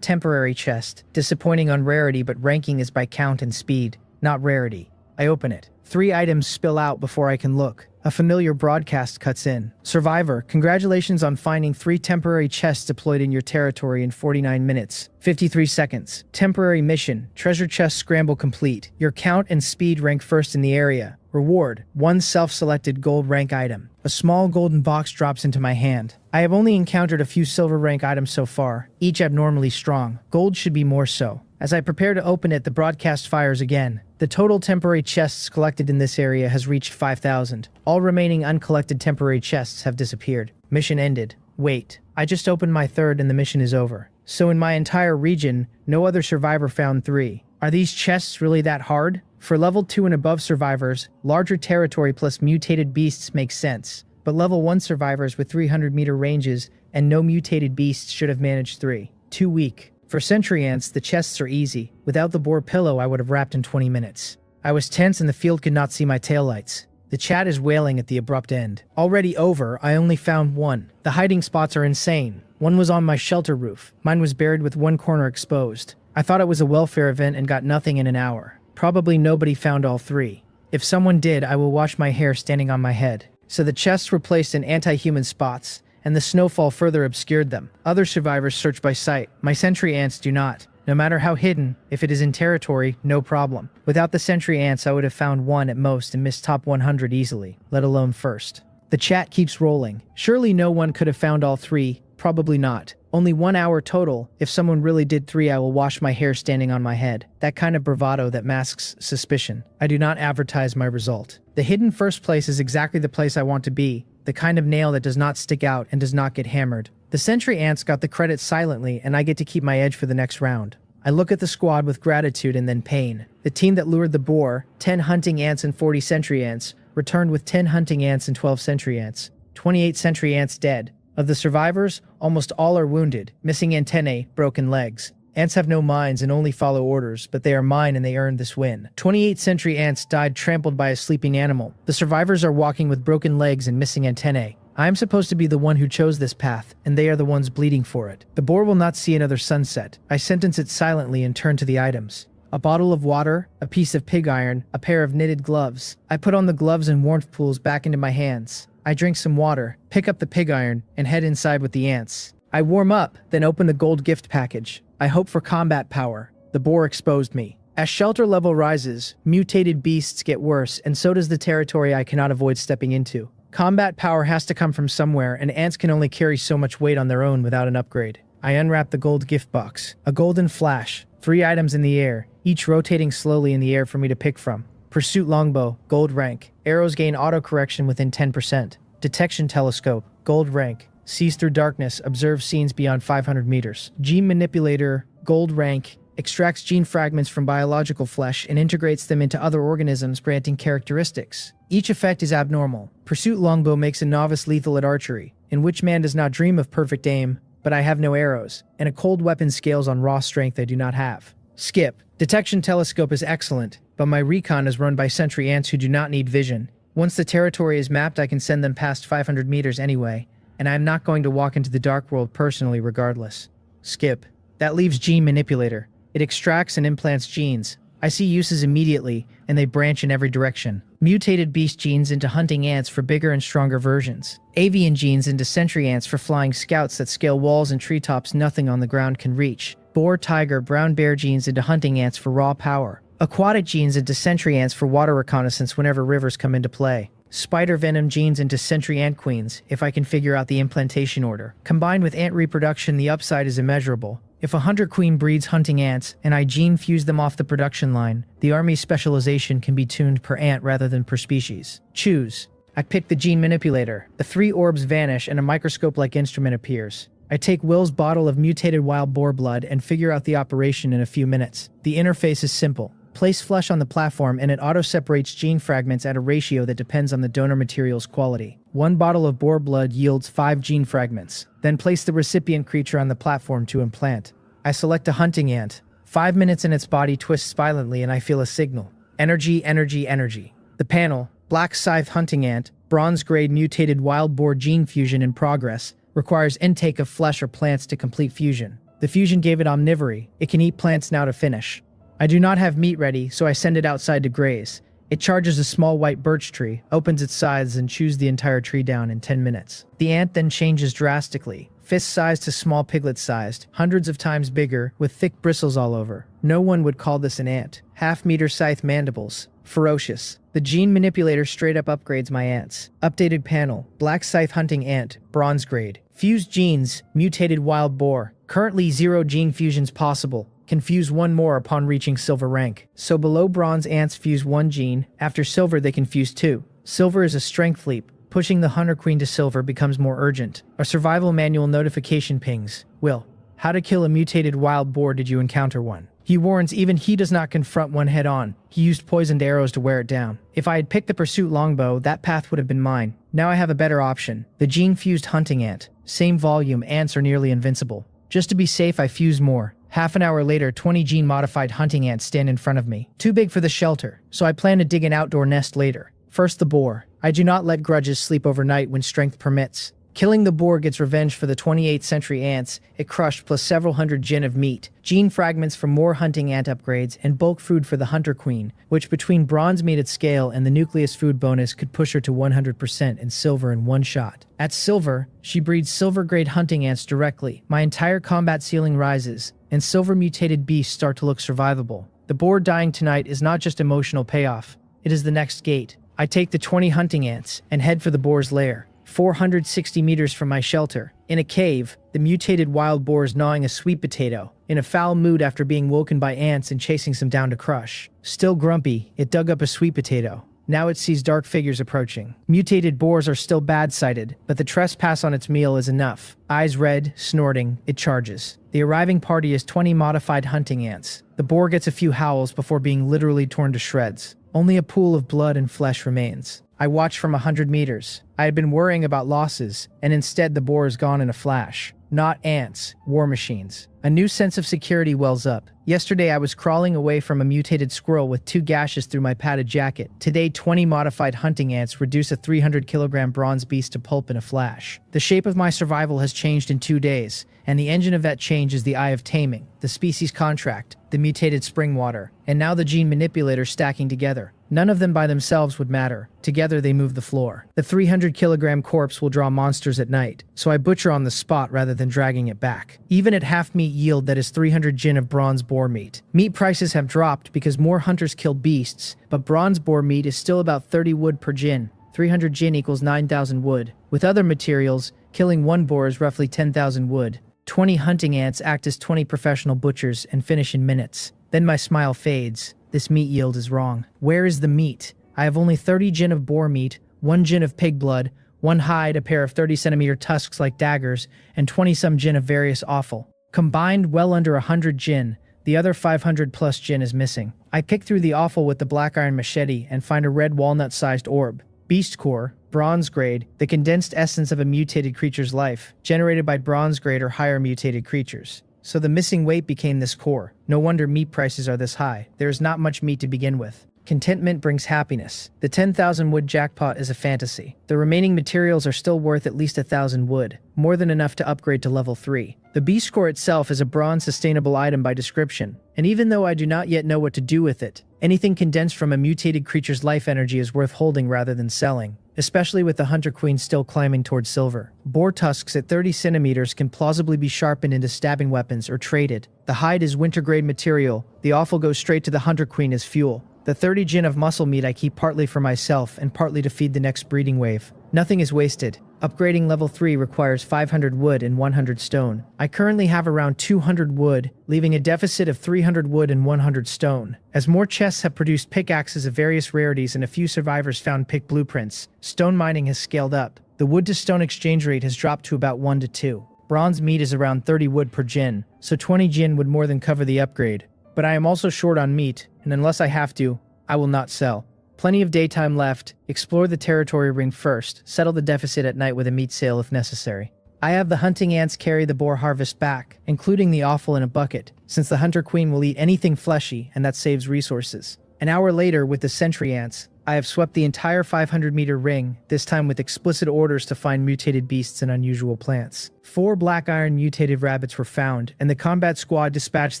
temporary chest. Disappointing on rarity, but ranking is by count and speed, not rarity. I open it. 3 items spill out before I can look. A familiar broadcast cuts in. Survivor, congratulations on finding 3 temporary chests deployed in your territory in 49 minutes. 53 seconds. Temporary mission. Treasure chest scramble complete. Your count and speed rank first in the area. Reward. 1 self-selected gold rank item. A small golden box drops into my hand. I have only encountered a few silver rank items so far, each abnormally strong. Gold should be more so. As I prepare to open it, the broadcast fires again. The total temporary chests collected in this area has reached 5,000. All remaining uncollected temporary chests have disappeared. Mission ended. Wait. I just opened my 3rd and the mission is over. So in my entire region, no other survivor found 3. Are these chests really that hard? For level 2 and above survivors, larger territory plus mutated beasts makes sense, but level 1 survivors with 300-meter ranges and no mutated beasts should have managed 3. Too weak. For sentry ants, the chests are easy. Without the boar pillow, I would have wrapped in 20 minutes. I was tense and the field could not see my taillights. The chat is wailing at the abrupt end. Already over, I only found one. The hiding spots are insane. One was on my shelter roof. Mine was buried with one corner exposed. I thought it was a welfare event and got nothing in an hour. Probably nobody found all 3. If someone did, I will wash my hair standing on my head. So the chests were placed in anti-human spots, and the snowfall further obscured them. Other survivors search by sight. My sentry ants do not. No matter how hidden, if it is in territory, no problem. Without the sentry ants, I would have found one at most and missed top 100 easily, let alone first. The chat keeps rolling. Surely no one could have found all 3. Probably not. Only 1 hour total. If someone really did 3, I will wash my hair standing on my head. That kind of bravado that masks suspicion. I do not advertise my result. The hidden first place is exactly the place I want to be. The kind of nail that does not stick out and does not get hammered. The sentry ants got the credit silently, and I get to keep my edge for the next round. I look at the squad with gratitude and then pain. The team that lured the boar, 10 hunting ants and 40 sentry ants, returned with 10 hunting ants and 12 sentry ants. 28 sentry ants dead. Of the survivors, almost all are wounded, missing antennae, broken legs. Ants have no minds and only follow orders, but they are mine and they earned this win. 28 sentry ants died trampled by a sleeping animal. The survivors are walking with broken legs and missing antennae. I am supposed to be the one who chose this path, and they are the ones bleeding for it. The boar will not see another sunset. I sentence it silently and turn to the items. A bottle of water, a piece of pig iron, a pair of knitted gloves. I put on the gloves and warmth pools back into my hands. I drink some water, pick up the pig iron, and head inside with the ants. I warm up, then open the gold gift package. I hope for combat power. The boar exposed me. As shelter level rises, mutated beasts get worse, and so does the territory I cannot avoid stepping into. Combat power has to come from somewhere, and ants can only carry so much weight on their own without an upgrade. I unwrap the gold gift box. A golden flash. 3 items in the air, each rotating slowly in the air for me to pick from. Pursuit longbow, gold rank. Arrows gain auto-correction within 10%. Detection telescope, gold rank. Sees through darkness, observes scenes beyond 500 meters. Gene manipulator, gold rank. Extracts gene fragments from biological flesh and integrates them into other organisms, granting characteristics. Each effect is abnormal. Pursuit longbow makes a novice lethal at archery, in which man does not dream of perfect aim, but I have no arrows, and a cold weapon scales on raw strength I do not have. Skip. Detection telescope is excellent, but my recon is run by sentry ants who do not need vision. Once the territory is mapped, I can send them past 500 meters anyway, and I am not going to walk into the dark world personally regardless. Skip. That leaves gene manipulator. It extracts and implants genes. I see uses immediately, and they branch in every direction. Mutated beast genes into hunting ants for bigger and stronger versions. Avian genes into sentry ants for flying scouts that scale walls and treetops nothing on the ground can reach. Boar, tiger, brown bear genes into hunting ants for raw power. Aquatic genes into sentry ants for water reconnaissance whenever rivers come into play. Spider venom genes into sentry ant queens, if I can figure out the implantation order. Combined with ant reproduction, the upside is immeasurable. If a hunter queen breeds hunting ants, and I gene fuse them off the production line, the army's specialization can be tuned per ant rather than per species. Choose. I pick the gene manipulator. The 3 orbs vanish and a microscope-like instrument appears. I take Will's bottle of mutated wild boar blood and figure out the operation in a few minutes. The interface is simple. Place flesh on the platform and it auto-separates gene fragments at a ratio that depends on the donor material's quality. 1 bottle of boar blood yields 5 gene fragments. Then place the recipient creature on the platform to implant. I select a hunting ant. 5 minutes and its body twists violently and I feel a signal. Energy, energy, energy. The panel, black scythe hunting ant, bronze-grade mutated wild boar gene fusion in progress, requires intake of flesh or plants to complete fusion. The fusion gave it omnivory. It can eat plants now to finish. I do not have meat ready, so I send it outside to graze. It charges a small white birch tree, opens its scythes, and chews the entire tree down in 10 minutes. The ant then changes drastically. Fist-sized to small piglet-sized, hundreds of times bigger, with thick bristles all over. No one would call this an ant. Half-meter scythe mandibles. Ferocious. The gene manipulator straight up upgrades my ants. Updated panel. Black scythe hunting ant. Bronze grade. Fused genes. Mutated wild boar. Currently 0 gene fusions possible. Can fuse 1 more upon reaching silver rank. So below bronze ants fuse 1 gene, after silver they can fuse 2. Silver is a strength leap. Pushing the hunter queen to silver becomes more urgent. A survival manual notification pings. Will, how to kill a mutated wild boar, did you encounter one? He warns even he does not confront one head-on. He used poisoned arrows to wear it down. If I had picked the pursuit longbow, that path would have been mine. Now I have a better option. The gene-fused hunting ant. Same volume, ants are nearly invincible. Just to be safe, I fuse more. Half an hour later, 20 gene-modified hunting ants stand in front of me. Too big for the shelter, so I plan to dig an outdoor nest later. First the boar. I do not let grudges sleep overnight when strength permits. Killing the boar gets revenge for the 28th century ants it crushed plus several hundred gin of meat, gene fragments for more hunting ant upgrades, and bulk food for the hunter queen, which between bronze meat at scale and the nucleus food bonus could push her to 100% in silver in one shot. At silver, she breeds silver-grade hunting ants directly. My entire combat ceiling rises, and silver-mutated beasts start to look survivable. The boar dying tonight is not just emotional payoff. It is the next gate. I take the 20 hunting ants and head for the boar's lair. 460 meters from my shelter. In a cave, the mutated wild boar is gnawing a sweet potato, in a foul mood after being woken by ants and chasing some down to crush. Still grumpy, it dug up a sweet potato. Now it sees dark figures approaching. Mutated boars are still bad-sighted, but the trespass on its meal is enough. Eyes red, snorting, it charges. The arriving party is 20 modified hunting ants. The boar gets a few howls before being literally torn to shreds. Only a pool of blood and flesh remains. I watch from 100 meters. I had been worrying about losses, and instead the boar is gone in a flash. Not ants, war machines. A new sense of security wells up. Yesterday I was crawling away from a mutated squirrel with 2 gashes through my padded jacket. Today 20 modified hunting ants reduce a 300-kilogram bronze beast to pulp in a flash. The shape of my survival has changed in 2 days, and the engine of that change is the Eye of Taming, the species contract, the mutated spring water, and now the gene manipulator stacking together. None of them by themselves would matter. Together they move the floor. The 300-kilogram corpse will draw monsters at night, so I butcher on the spot rather than dragging it back. Even at half-meat yield, that is 300 gin of bronze boar meat. Meat prices have dropped because more hunters kill beasts, but bronze boar meat is still about 30 wood per gin. 300 gin equals 9,000 wood. With other materials, killing one boar is roughly 10,000 wood. 20 hunting ants act as 20 professional butchers and finish in minutes. Then my smile fades. This meat yield is wrong. Where is the meat? I have only 30 gin of boar meat, 1 gin of pig blood, 1 hide, a pair of 30-centimeter tusks like daggers, and 20-some gin of various offal. Combined, well under 100 gin. The other 500-plus gin is missing. I pick through the offal with the black iron machete and find a red walnut-sized orb. Beast core, bronze grade, the condensed essence of a mutated creature's life, generated by bronze grade or higher mutated creatures. So the missing weight became this core. No wonder meat prices are this high. There is not much meat to begin with. Contentment brings happiness. The 10,000 wood jackpot is a fantasy. The remaining materials are still worth at least 1,000 wood, more than enough to upgrade to level 3. The beast core itself is a bronze sustainable item by description, and even though I do not yet know what to do with it, anything condensed from a mutated creature's life energy is worth holding rather than selling, especially with the Hunter Queen still climbing towards silver. Boar tusks at 30 centimeters can plausibly be sharpened into stabbing weapons or traded. The hide is winter-grade material. The offal goes straight to the Hunter Queen as fuel. The 30 gin of muscle meat I keep partly for myself and partly to feed the next breeding wave. Nothing is wasted. Upgrading level 3 requires 500 wood and 100 stone. I currently have around 200 wood, leaving a deficit of 300 wood and 100 stone. As more chests have produced pickaxes of various rarities and a few survivors found pick blueprints, stone mining has scaled up. The wood-to-stone exchange rate has dropped to about 1 to 2. Bronze meat is around 30 wood per gin, so 20 gin would more than cover the upgrade. But I am also short on meat, and unless I have to, I will not sell. Plenty of daytime left. Explore the territory ring first. Settle the deficit at night with a meat sale if necessary. I have the hunting ants carry the boar harvest back, including the offal in a bucket, since the Hunter Queen will eat anything fleshy, and that saves resources. An hour later, with the sentry ants, I have swept the entire 500-meter ring, this time with explicit orders to find mutated beasts and unusual plants. 4 black iron mutated rabbits were found, and the combat squad dispatched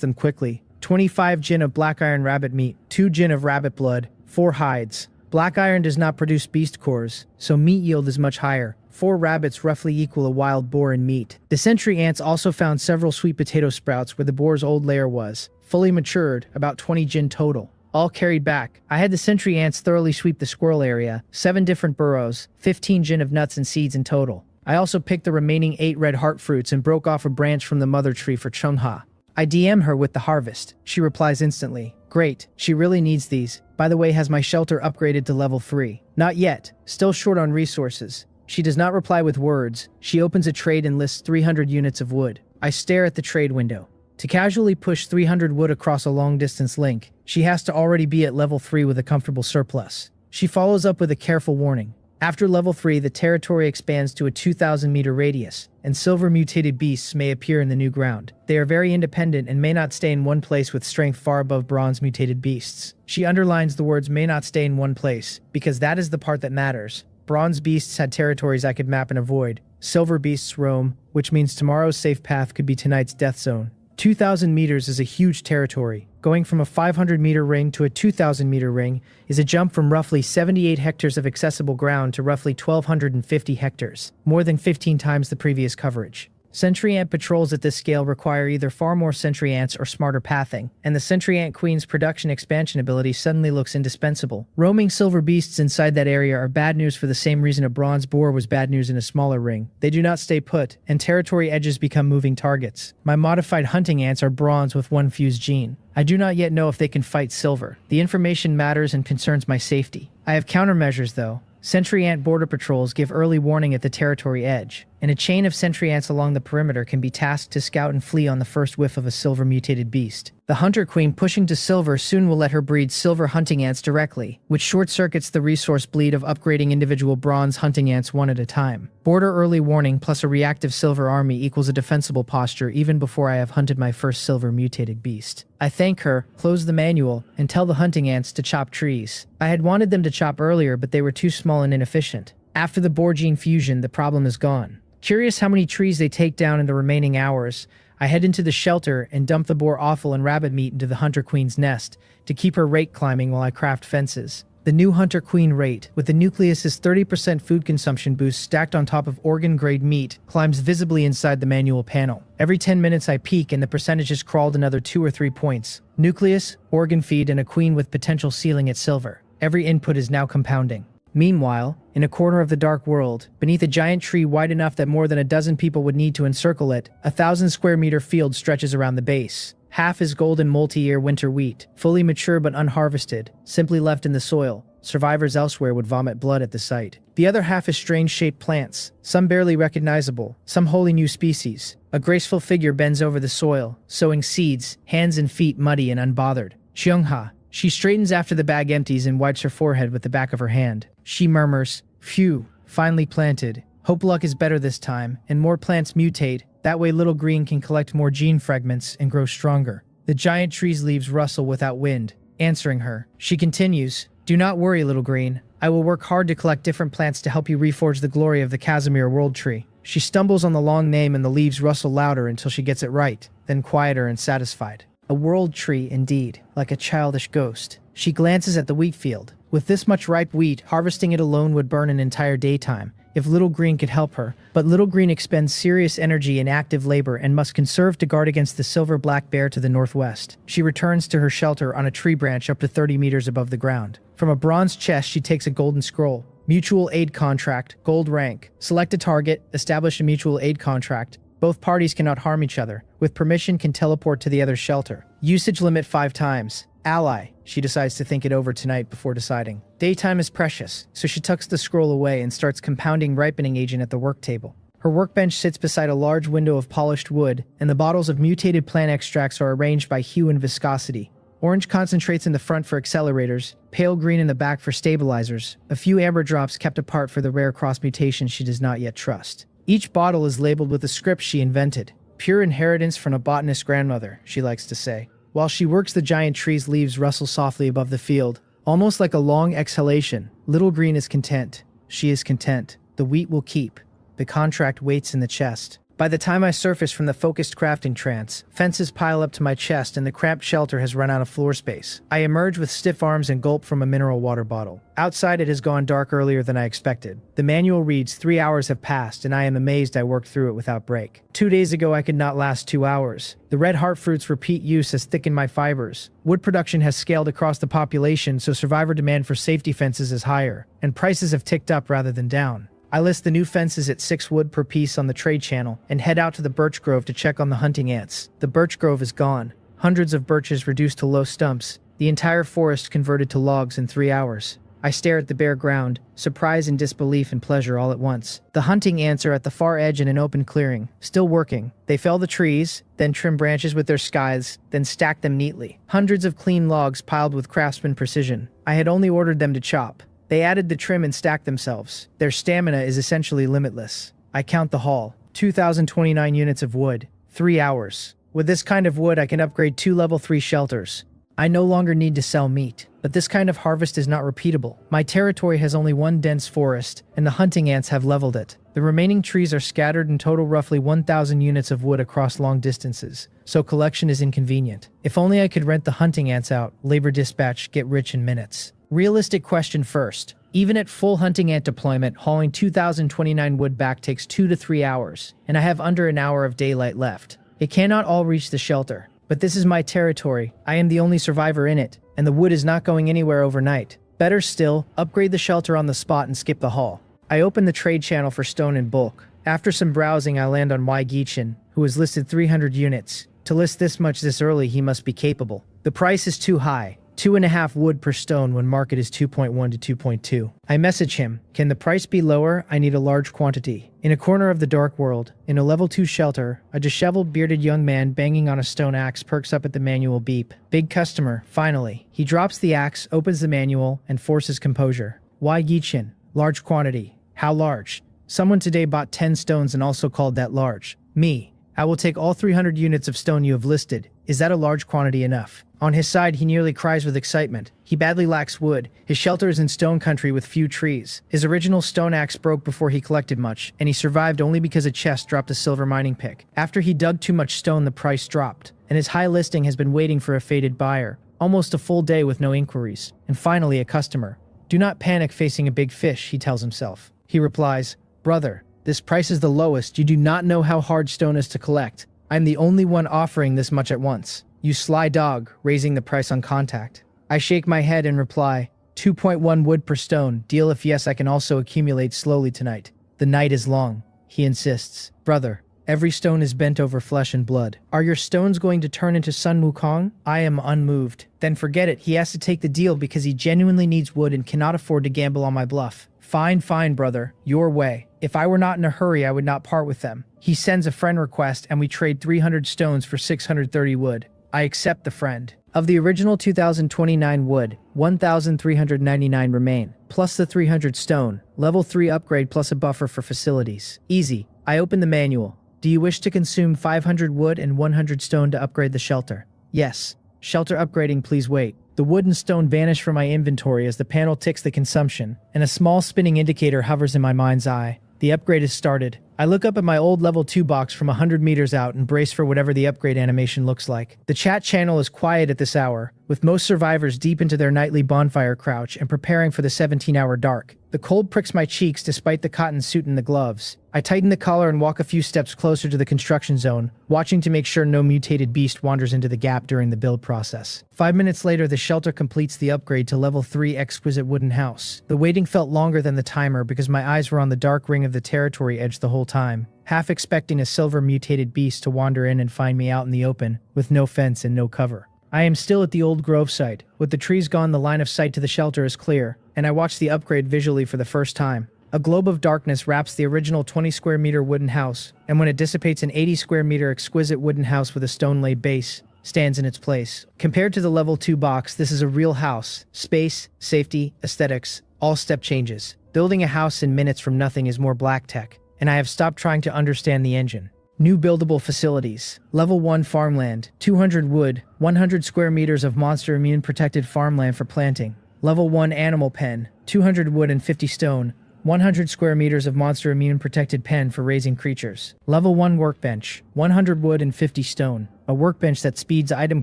them quickly. 25 gin of black iron rabbit meat, 2 gin of rabbit blood, 4 hides. Black iron does not produce beast cores, so meat yield is much higher. 4 rabbits roughly equal a wild boar in meat. The sentry ants also found several sweet potato sprouts where the boar's old lair was, fully matured, about 20 gin total. All carried back. I had the sentry ants thoroughly sweep the squirrel area, 7 different burrows, 15 gin of nuts and seeds in total. I also picked the remaining 8 red heart fruits and broke off a branch from the mother tree for Chungha. I DM her with the harvest. She replies instantly. Great, she really needs these. By the way, has my shelter upgraded to level 3? Not yet, still short on resources. She does not reply with words. She opens a trade and lists 300 units of wood. I stare at the trade window. To casually push 300 wood across a long-distance link, she has to already be at level 3 with a comfortable surplus. She follows up with a careful warning. After level 3, the territory expands to a 2,000-meter radius, and silver mutated beasts may appear in the new ground. They are very independent and may not stay in one place with strength far above bronze mutated beasts. She underlines the words may not stay in one place, because that is the part that matters. Bronze beasts had territories I could map and avoid. Silver beasts roam, which means tomorrow's safe path could be tonight's death zone. 2,000 meters is a huge territory. Going from a 500-meter ring to a 2,000-meter ring is a jump from roughly 78 hectares of accessible ground to roughly 1,250 hectares, more than 15 times the previous coverage. Sentry ant patrols at this scale require either far more sentry ants or smarter pathing, and the sentry ant queen's production expansion ability suddenly looks indispensable. Roaming silver beasts inside that area are bad news for the same reason a bronze boar was bad news in a smaller ring. They do not stay put, and territory edges become moving targets. My modified hunting ants are bronze with one fused gene. I do not yet know if they can fight silver. The information matters and concerns my safety. I have countermeasures though. Sentry ant border patrols give early warning at the territory edge, and a chain of sentry ants along the perimeter can be tasked to scout and flee on the first whiff of a silver mutated beast. The hunter queen pushing to silver soon will let her breed silver hunting ants directly, which short-circuits the resource bleed of upgrading individual bronze hunting ants one at a time. Border early warning plus a reactive silver army equals a defensible posture even before I have hunted my first silver mutated beast. I thank her, close the manual, and tell the hunting ants to chop trees. I had wanted them to chop earlier, but they were too small and inefficient. After the boar gene fusion, the problem is gone. Curious how many trees they take down in the remaining hours, I head into the shelter and dump the boar offal and rabbit meat into the hunter queen's nest to keep her rate climbing while I craft fences. The new hunter queen rate, with the nucleus's 30% food consumption boost stacked on top of organ-grade meat, climbs visibly inside the manual panel. Every 10 minutes I peek and the percentages crawled another 2 or 3 points. Nucleus, organ feed, and a queen with potential ceiling at silver. Every input is now compounding. Meanwhile, in a corner of the dark world, beneath a giant tree wide enough that more than a dozen people would need to encircle it, a 1,000-square-meter field stretches around the base. Half is golden multi-year winter wheat, fully mature but unharvested, simply left in the soil. Survivors elsewhere would vomit blood at the sight. The other half is strange-shaped plants, some barely recognizable, some wholly new species. A graceful figure bends over the soil, sowing seeds, hands and feet muddy and unbothered. Xiongha. She straightens after the bag empties and wipes her forehead with the back of her hand. She murmurs, "Phew, finally planted. Hope luck is better this time, and more plants mutate. That way Little Green can collect more gene fragments and grow stronger." The giant tree's leaves rustle without wind, answering her. She continues, "Do not worry, Little Green. I will work hard to collect different plants to help you reforge the glory of the Casimir World Tree." She stumbles on the long name and the leaves rustle louder until she gets it right, then quieter and satisfied. A world tree, indeed, like a childish ghost. She glances at the wheat field. With this much ripe wheat, harvesting it alone would burn an entire daytime, if Little Green could help her. But Little Green expends serious energy in active labor and must conserve to guard against the silver black bear to the northwest. She returns to her shelter on a tree branch up to 30 meters above the ground. From a bronze chest, she takes a golden scroll. Mutual aid contract, gold rank. Select a target, establish a mutual aid contract. Both parties cannot harm each other. With permission, can teleport to the other's shelter. Usage limit 5 times. Ally. She decides to think it over tonight before deciding. Daytime is precious, so she tucks the scroll away and starts compounding ripening agent at the work table. Her workbench sits beside a large window of polished wood, and the bottles of mutated plant extracts are arranged by hue and viscosity. Orange concentrates in the front for accelerators, pale green in the back for stabilizers, a few amber drops kept apart for the rare cross mutations she does not yet trust. Each bottle is labeled with a script she invented. Pure inheritance from a botanist grandmother, she likes to say. While she works, the giant tree's leaves rustle softly above the field, almost like a long exhalation. Little Green is content. She is content. The wheat will keep. The contract waits in the chest. By the time I surface from the focused crafting trance, fences pile up to my chest and the cramped shelter has run out of floor space. I emerge with stiff arms and gulp from a mineral water bottle. Outside it has gone dark earlier than I expected. The manual reads 3 hours have passed and I am amazed I worked through it without break. 2 days ago I could not last 2 hours. The red heart fruit's repeat use has thickened my fibers. Wood production has scaled across the population, so survivor demand for safety fences is higher, and prices have ticked up rather than down. I list the new fences at 6 wood per piece on the trade channel and head out to the birch grove to check on the hunting ants. The birch grove is gone. Hundreds of birches reduced to low stumps. The entire forest converted to logs in 3 hours. I stare at the bare ground, surprise and disbelief and pleasure all at once. The hunting ants are at the far edge in an open clearing, still working. They fell the trees, then trim branches with their scythes, then stack them neatly. Hundreds of clean logs piled with craftsman precision. I had only ordered them to chop. They added the trim and stacked themselves. Their stamina is essentially limitless. I count the haul. 2,029 units of wood. 3 hours. With this kind of wood, I can upgrade 2 level 3 shelters. I no longer need to sell meat. But this kind of harvest is not repeatable. My territory has only one dense forest, and the hunting ants have leveled it. The remaining trees are scattered and total roughly 1,000 units of wood across long distances, so collection is inconvenient. If only I could rent the hunting ants out, labor dispatch, get rich in minutes. Realistic question first. Even at full hunting ant deployment, hauling 2,029 wood back takes 2 to 3 hours, and I have under an hour of daylight left. It cannot all reach the shelter. But this is my territory. I am the only survivor in it, and the wood is not going anywhere overnight. Better still, upgrade the shelter on the spot and skip the haul. I open the trade channel for stone in bulk. After some browsing, I land on Gichin, who has listed 300 units. To list this much this early, he must be capable. The price is too high. 2.5 wood per stone when market is 2.1 to 2.2. I message him, can the price be lower? I need a large quantity. In a corner of the dark world, in a level 2 shelter, a disheveled bearded young man banging on a stone axe perks up at the manual beep. Big customer, finally. He drops the axe, opens the manual, and forces composure. Gichin, large quantity. How large? Someone today bought 10 stones and also called that large. Me. I will take all 300 units of stone you have listed. Is that a large quantity enough? On his side, he nearly cries with excitement. He badly lacks wood. His shelter is in stone country with few trees. His original stone axe broke before he collected much, and he survived only because a chest dropped a silver mining pick. After he dug too much stone, the price dropped, and his high listing has been waiting for a fated buyer. Almost a full day with no inquiries. And finally, a customer. Do not panic facing a big fish, he tells himself. He replies, brother, this price is the lowest. You do not know how hard stone is to collect. I'm the only one offering this much at once. You sly dog, raising the price on contact. I shake my head and reply, 2.1 wood per stone. Deal if yes, I can also accumulate slowly tonight. The night is long. He insists. Brother, every stone is bent over flesh and blood. Are your stones going to turn into Sun Wukong? I am unmoved. Then forget it. He has to take the deal because he genuinely needs wood and cannot afford to gamble on my bluff. Fine, brother. Your way. If I were not in a hurry, I would not part with them. He sends a friend request and we trade 300 stones for 630 wood. I accept the friend. Of the original 2,029 wood, 1,399 remain, plus the 300 stone, level 3 upgrade plus a buffer for facilities. Easy. I open the manual. Do you wish to consume 500 wood and 100 stone to upgrade the shelter? Yes. Shelter upgrading, please wait. The wood and stone vanish from my inventory as the panel ticks the consumption, and a small spinning indicator hovers in my mind's eye. The upgrade is started. I look up at my old level 2 box from 100 meters out and brace for whatever the upgrade animation looks like. The chat channel is quiet at this hour, with most survivors deep into their nightly bonfire crouch and preparing for the 17-hour dark. The cold pricks my cheeks despite the cotton suit and the gloves. I tighten the collar and walk a few steps closer to the construction zone, watching to make sure no mutated beast wanders into the gap during the build process. 5 minutes later, the shelter completes the upgrade to level 3 exquisite wooden house. The waiting felt longer than the timer because my eyes were on the dark ring of the territory edge the whole time, half expecting a silver mutated beast to wander in and find me out in the open, with no fence and no cover. I am still at the old grove site. With the trees gone, the line of sight to the shelter is clear, and I watch the upgrade visually for the first time. A globe of darkness wraps the original 20 square meter wooden house, and when it dissipates, an 80 square meter exquisite wooden house with a stone-laid base stands in its place. Compared to the level 2 box, this is a real house. Space, safety, aesthetics, all step changes. Building a house in minutes from nothing is more black tech, and I have stopped trying to understand the engine. New buildable facilities. Level 1 farmland, 200 wood, 100 square meters of monster immune protected farmland for planting. Level 1 animal pen, 200 wood and 50 stone, 100 square meters of monster immune protected pen for raising creatures. Level 1 workbench, 100 wood and 50 stone, a workbench that speeds item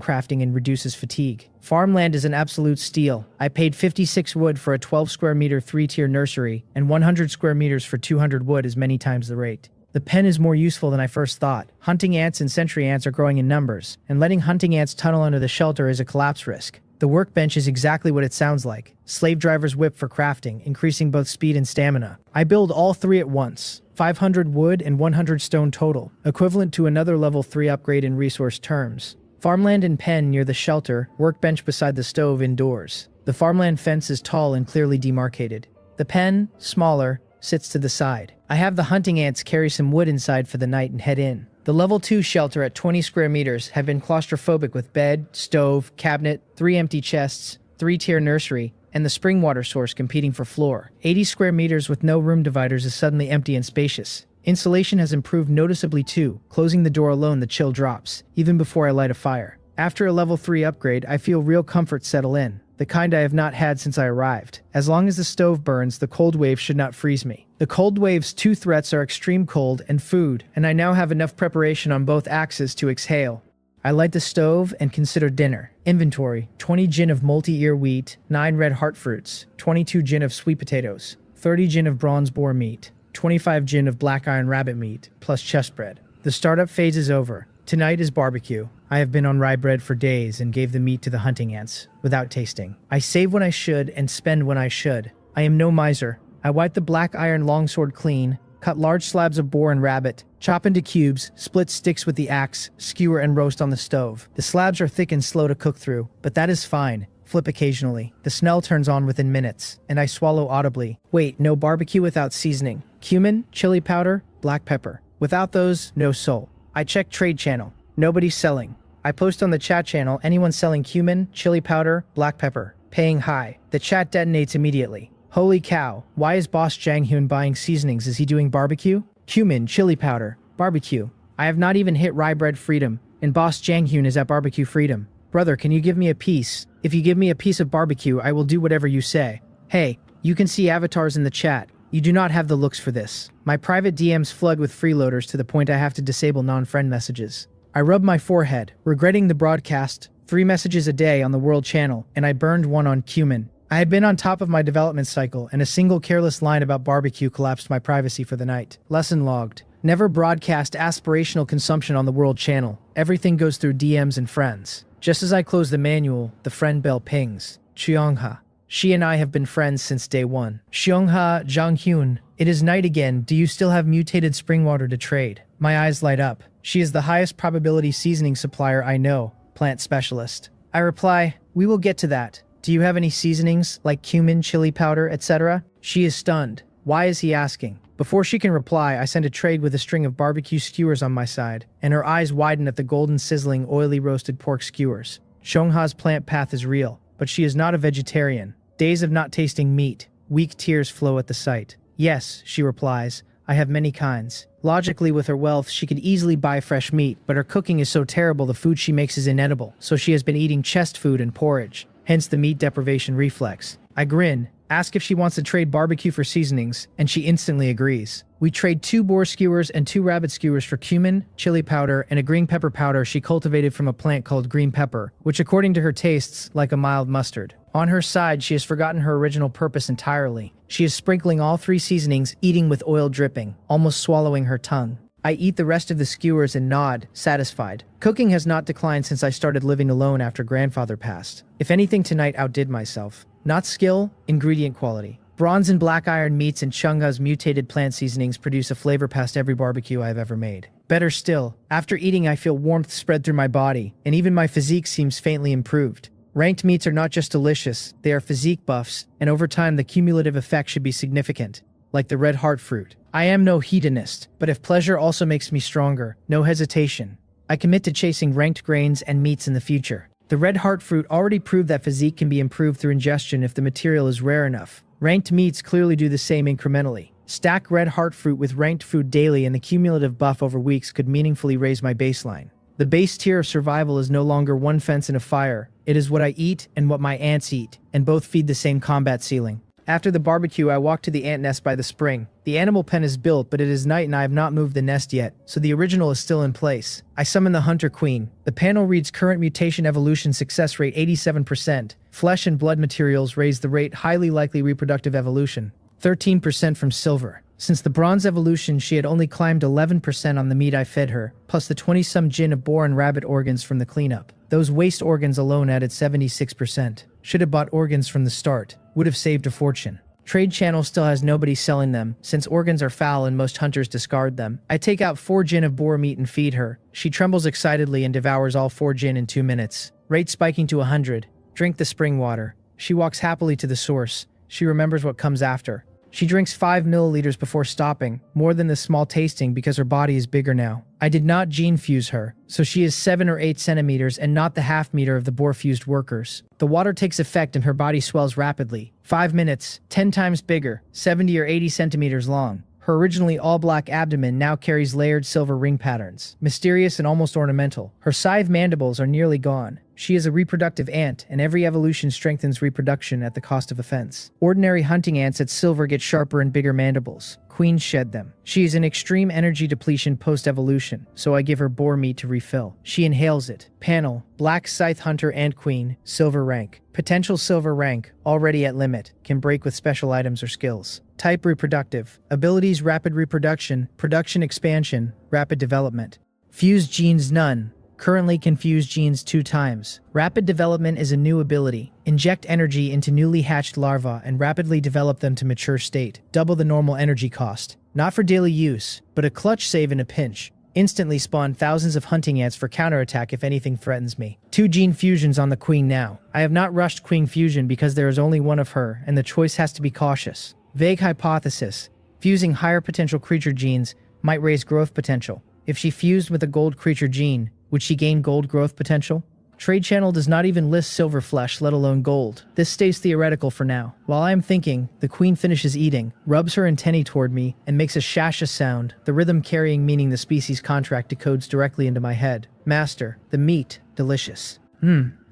crafting and reduces fatigue. Farmland is an absolute steal. I paid 56 wood for a 12 square meter 3-tier nursery, and 100 square meters for 200 wood is many times the rate. The pen is more useful than I first thought. Hunting ants and sentry ants are growing in numbers, and letting hunting ants tunnel under the shelter is a collapse risk. The workbench is exactly what it sounds like. Slave driver's whip for crafting, increasing both speed and stamina. I build all 3 at once. 500 wood and 100 stone total, equivalent to another level 3 upgrade in resource terms. Farmland and pen near the shelter, workbench beside the stove indoors. The farmland fence is tall and clearly demarcated. The pen, smaller, sits to the side. I have the hunting ants carry some wood inside for the night and head in. The level 2 shelter at 20 square meters have been claustrophobic with bed, stove, cabinet, 3 empty chests, 3-tier nursery, and the spring water source competing for floor. 80 square meters with no room dividers is suddenly empty and spacious. Insulation has improved noticeably too. Closing the door alone, the chill drops, even before I light a fire. After a level 3 upgrade, I feel real comfort settle in, the kind I have not had since I arrived. As long as the stove burns, the cold wave should not freeze me. The cold wave's 2 threats are extreme cold and food, and I now have enough preparation on both axes to exhale. I light the stove and consider dinner. Inventory: 20 gin of multi-ear wheat, 9 red heart fruits, 22 gin of sweet potatoes, 30 gin of bronze boar meat, 25 gin of black iron rabbit meat, plus chest bread. The startup phase is over. Tonight is barbecue. I have been on rye bread for days and gave the meat to the hunting ants, without tasting. I save when I should and spend when I should. I am no miser. I wipe the black iron longsword clean, cut large slabs of boar and rabbit, chop into cubes, split sticks with the axe, skewer and roast on the stove. The slabs are thick and slow to cook through, but that is fine. Flip occasionally. The smell turns on within minutes, and I swallow audibly. Wait, no barbecue without seasoning. Cumin, chili powder, black pepper. Without those, no soul. I check trade channel. Nobody's selling. I post on the chat channel, anyone selling cumin, chili powder, black pepper. Paying high. The chat detonates immediately. Holy cow, why is Boss Jang-hyun buying seasonings? Is he doing barbecue? Cumin, chili powder, barbecue. I have not even hit rye bread freedom, and Boss Jang-hyun is at barbecue freedom. Brother, can you give me a piece? If you give me a piece of barbecue, I will do whatever you say. Hey, you can see avatars in the chat. You do not have the looks for this. My private DMs flood with freeloaders to the point I have to disable non-friend messages. I rub my forehead, regretting the broadcast. 3 messages a day on the world channel, and I burned 1 on cumin. I had been on top of my development cycle, and a single careless line about barbecue collapsed my privacy for the night. Lesson logged. Never broadcast aspirational consumption on the world channel. Everything goes through DMs and friends. Just as I close the manual, the friend bell pings. Cheongha. She and I have been friends since day 1. Cheongha Jang-hyun. It is night again. Do you still have mutated spring water to trade? My eyes light up. She is the highest probability seasoning supplier I know. Plant specialist. I reply, we will get to that. Do you have any seasonings, like cumin, chili powder, etc.? She is stunned. Why is he asking? Before she can reply, I send a trade with a string of barbecue skewers on my side, and her eyes widen at the golden sizzling, oily roasted pork skewers. Cheongha's plant path is real, but she is not a vegetarian. Days of not tasting meat. Weak tears flow at the sight. Yes, she replies, I have many kinds. Logically, with her wealth, she could easily buy fresh meat, but her cooking is so terrible the food she makes is inedible, so she has been eating chest food and porridge. Hence the meat deprivation reflex. I grin, ask if she wants to trade barbecue for seasonings, and she instantly agrees. We trade 2 boar skewers and 2 rabbit skewers for cumin, chili powder, and a green pepper powder she cultivated from a plant called green pepper, which according to her tastes like a mild mustard. On her side, she has forgotten her original purpose entirely. She is sprinkling all 3 seasonings, eating with oil dripping, almost swallowing her tongue. I eat the rest of the skewers and nod, satisfied. Cooking has not declined since I started living alone after grandfather passed. If anything, tonight outdid myself. Not skill, ingredient quality. Bronze and black iron meats and Cheongha's mutated plant seasonings produce a flavor past every barbecue I have ever made. Better still, after eating I feel warmth spread through my body, and even my physique seems faintly improved. Ranked meats are not just delicious, they are physique buffs, and over time the cumulative effect should be significant. Like the red heart fruit. I am no hedonist, but if pleasure also makes me stronger, no hesitation. I commit to chasing ranked grains and meats in the future. The red heart fruit already proved that physique can be improved through ingestion if the material is rare enough. Ranked meats clearly do the same incrementally. Stack red heart fruit with ranked food daily and the cumulative buff over weeks could meaningfully raise my baseline. The base tier of survival is no longer one fence and a fire. It is what I eat and what my ants eat, and both feed the same combat ceiling. After the barbecue, I walk to the ant nest by the spring. The animal pen is built, but it is night and I have not moved the nest yet, so the original is still in place. I summon the hunter queen. The panel reads current mutation evolution success rate 87%. Flesh and blood materials raise the rate highly likely reproductive evolution. 13% from silver. Since the bronze evolution, she had only climbed 11% on the meat I fed her, plus the 20-some gin of boar and rabbit organs from the cleanup. Those waste organs alone added 76%. Should have bought organs from the start. Would have saved a fortune. Trade channel still has nobody selling them, since organs are foul and most hunters discard them. I take out 4 gin of boar meat and feed her. She trembles excitedly and devours all 4 gin in 2 minutes. Rate spiking to 100. Drink the spring water. She walks happily to the source. She remembers what comes after. She drinks 5 milliliters before stopping, more than the small tasting because her body is bigger now. I did not gene fuse her, so she is 7 or 8 centimeters and not the half meter of the boar-fused workers. The water takes effect and her body swells rapidly. 5 minutes, 10 times bigger, 70 or 80 centimeters long. Her originally all-black abdomen now carries layered silver ring patterns, mysterious and almost ornamental. Her scythe mandibles are nearly gone. She is a reproductive ant, and every evolution strengthens reproduction at the cost of offense. Ordinary hunting ants at silver get sharper and bigger mandibles. Queens shed them. She is in extreme energy depletion post-evolution, so I give her boar meat to refill. She inhales it. Panel: Black Scythe Hunter Ant Queen, silver rank. Potential silver rank, already at limit, can break with special items or skills. Type: reproductive. Abilities: rapid reproduction, production expansion, rapid development. Fused genes: none. Currently confused genes 2 times. Rapid development is a new ability. Inject energy into newly hatched larvae and rapidly develop them to mature state. Double the normal energy cost. Not for daily use, but a clutch save in a pinch. Instantly spawn thousands of hunting ants for counterattack if anything threatens me. 2 gene fusions on the queen now. I have not rushed queen fusion because there is only one of her and the choice has to be cautious. Vague hypothesis. Fusing higher potential creature genes might raise growth potential. If she fused with a gold creature gene, would she gain gold growth potential? Trade channel does not even list silver flesh, let alone gold. This stays theoretical for now. While I am thinking, the queen finishes eating, rubs her antennae toward me, and makes a shasha sound, the rhythm carrying meaning the species contract decodes directly into my head. Master, the meat, delicious.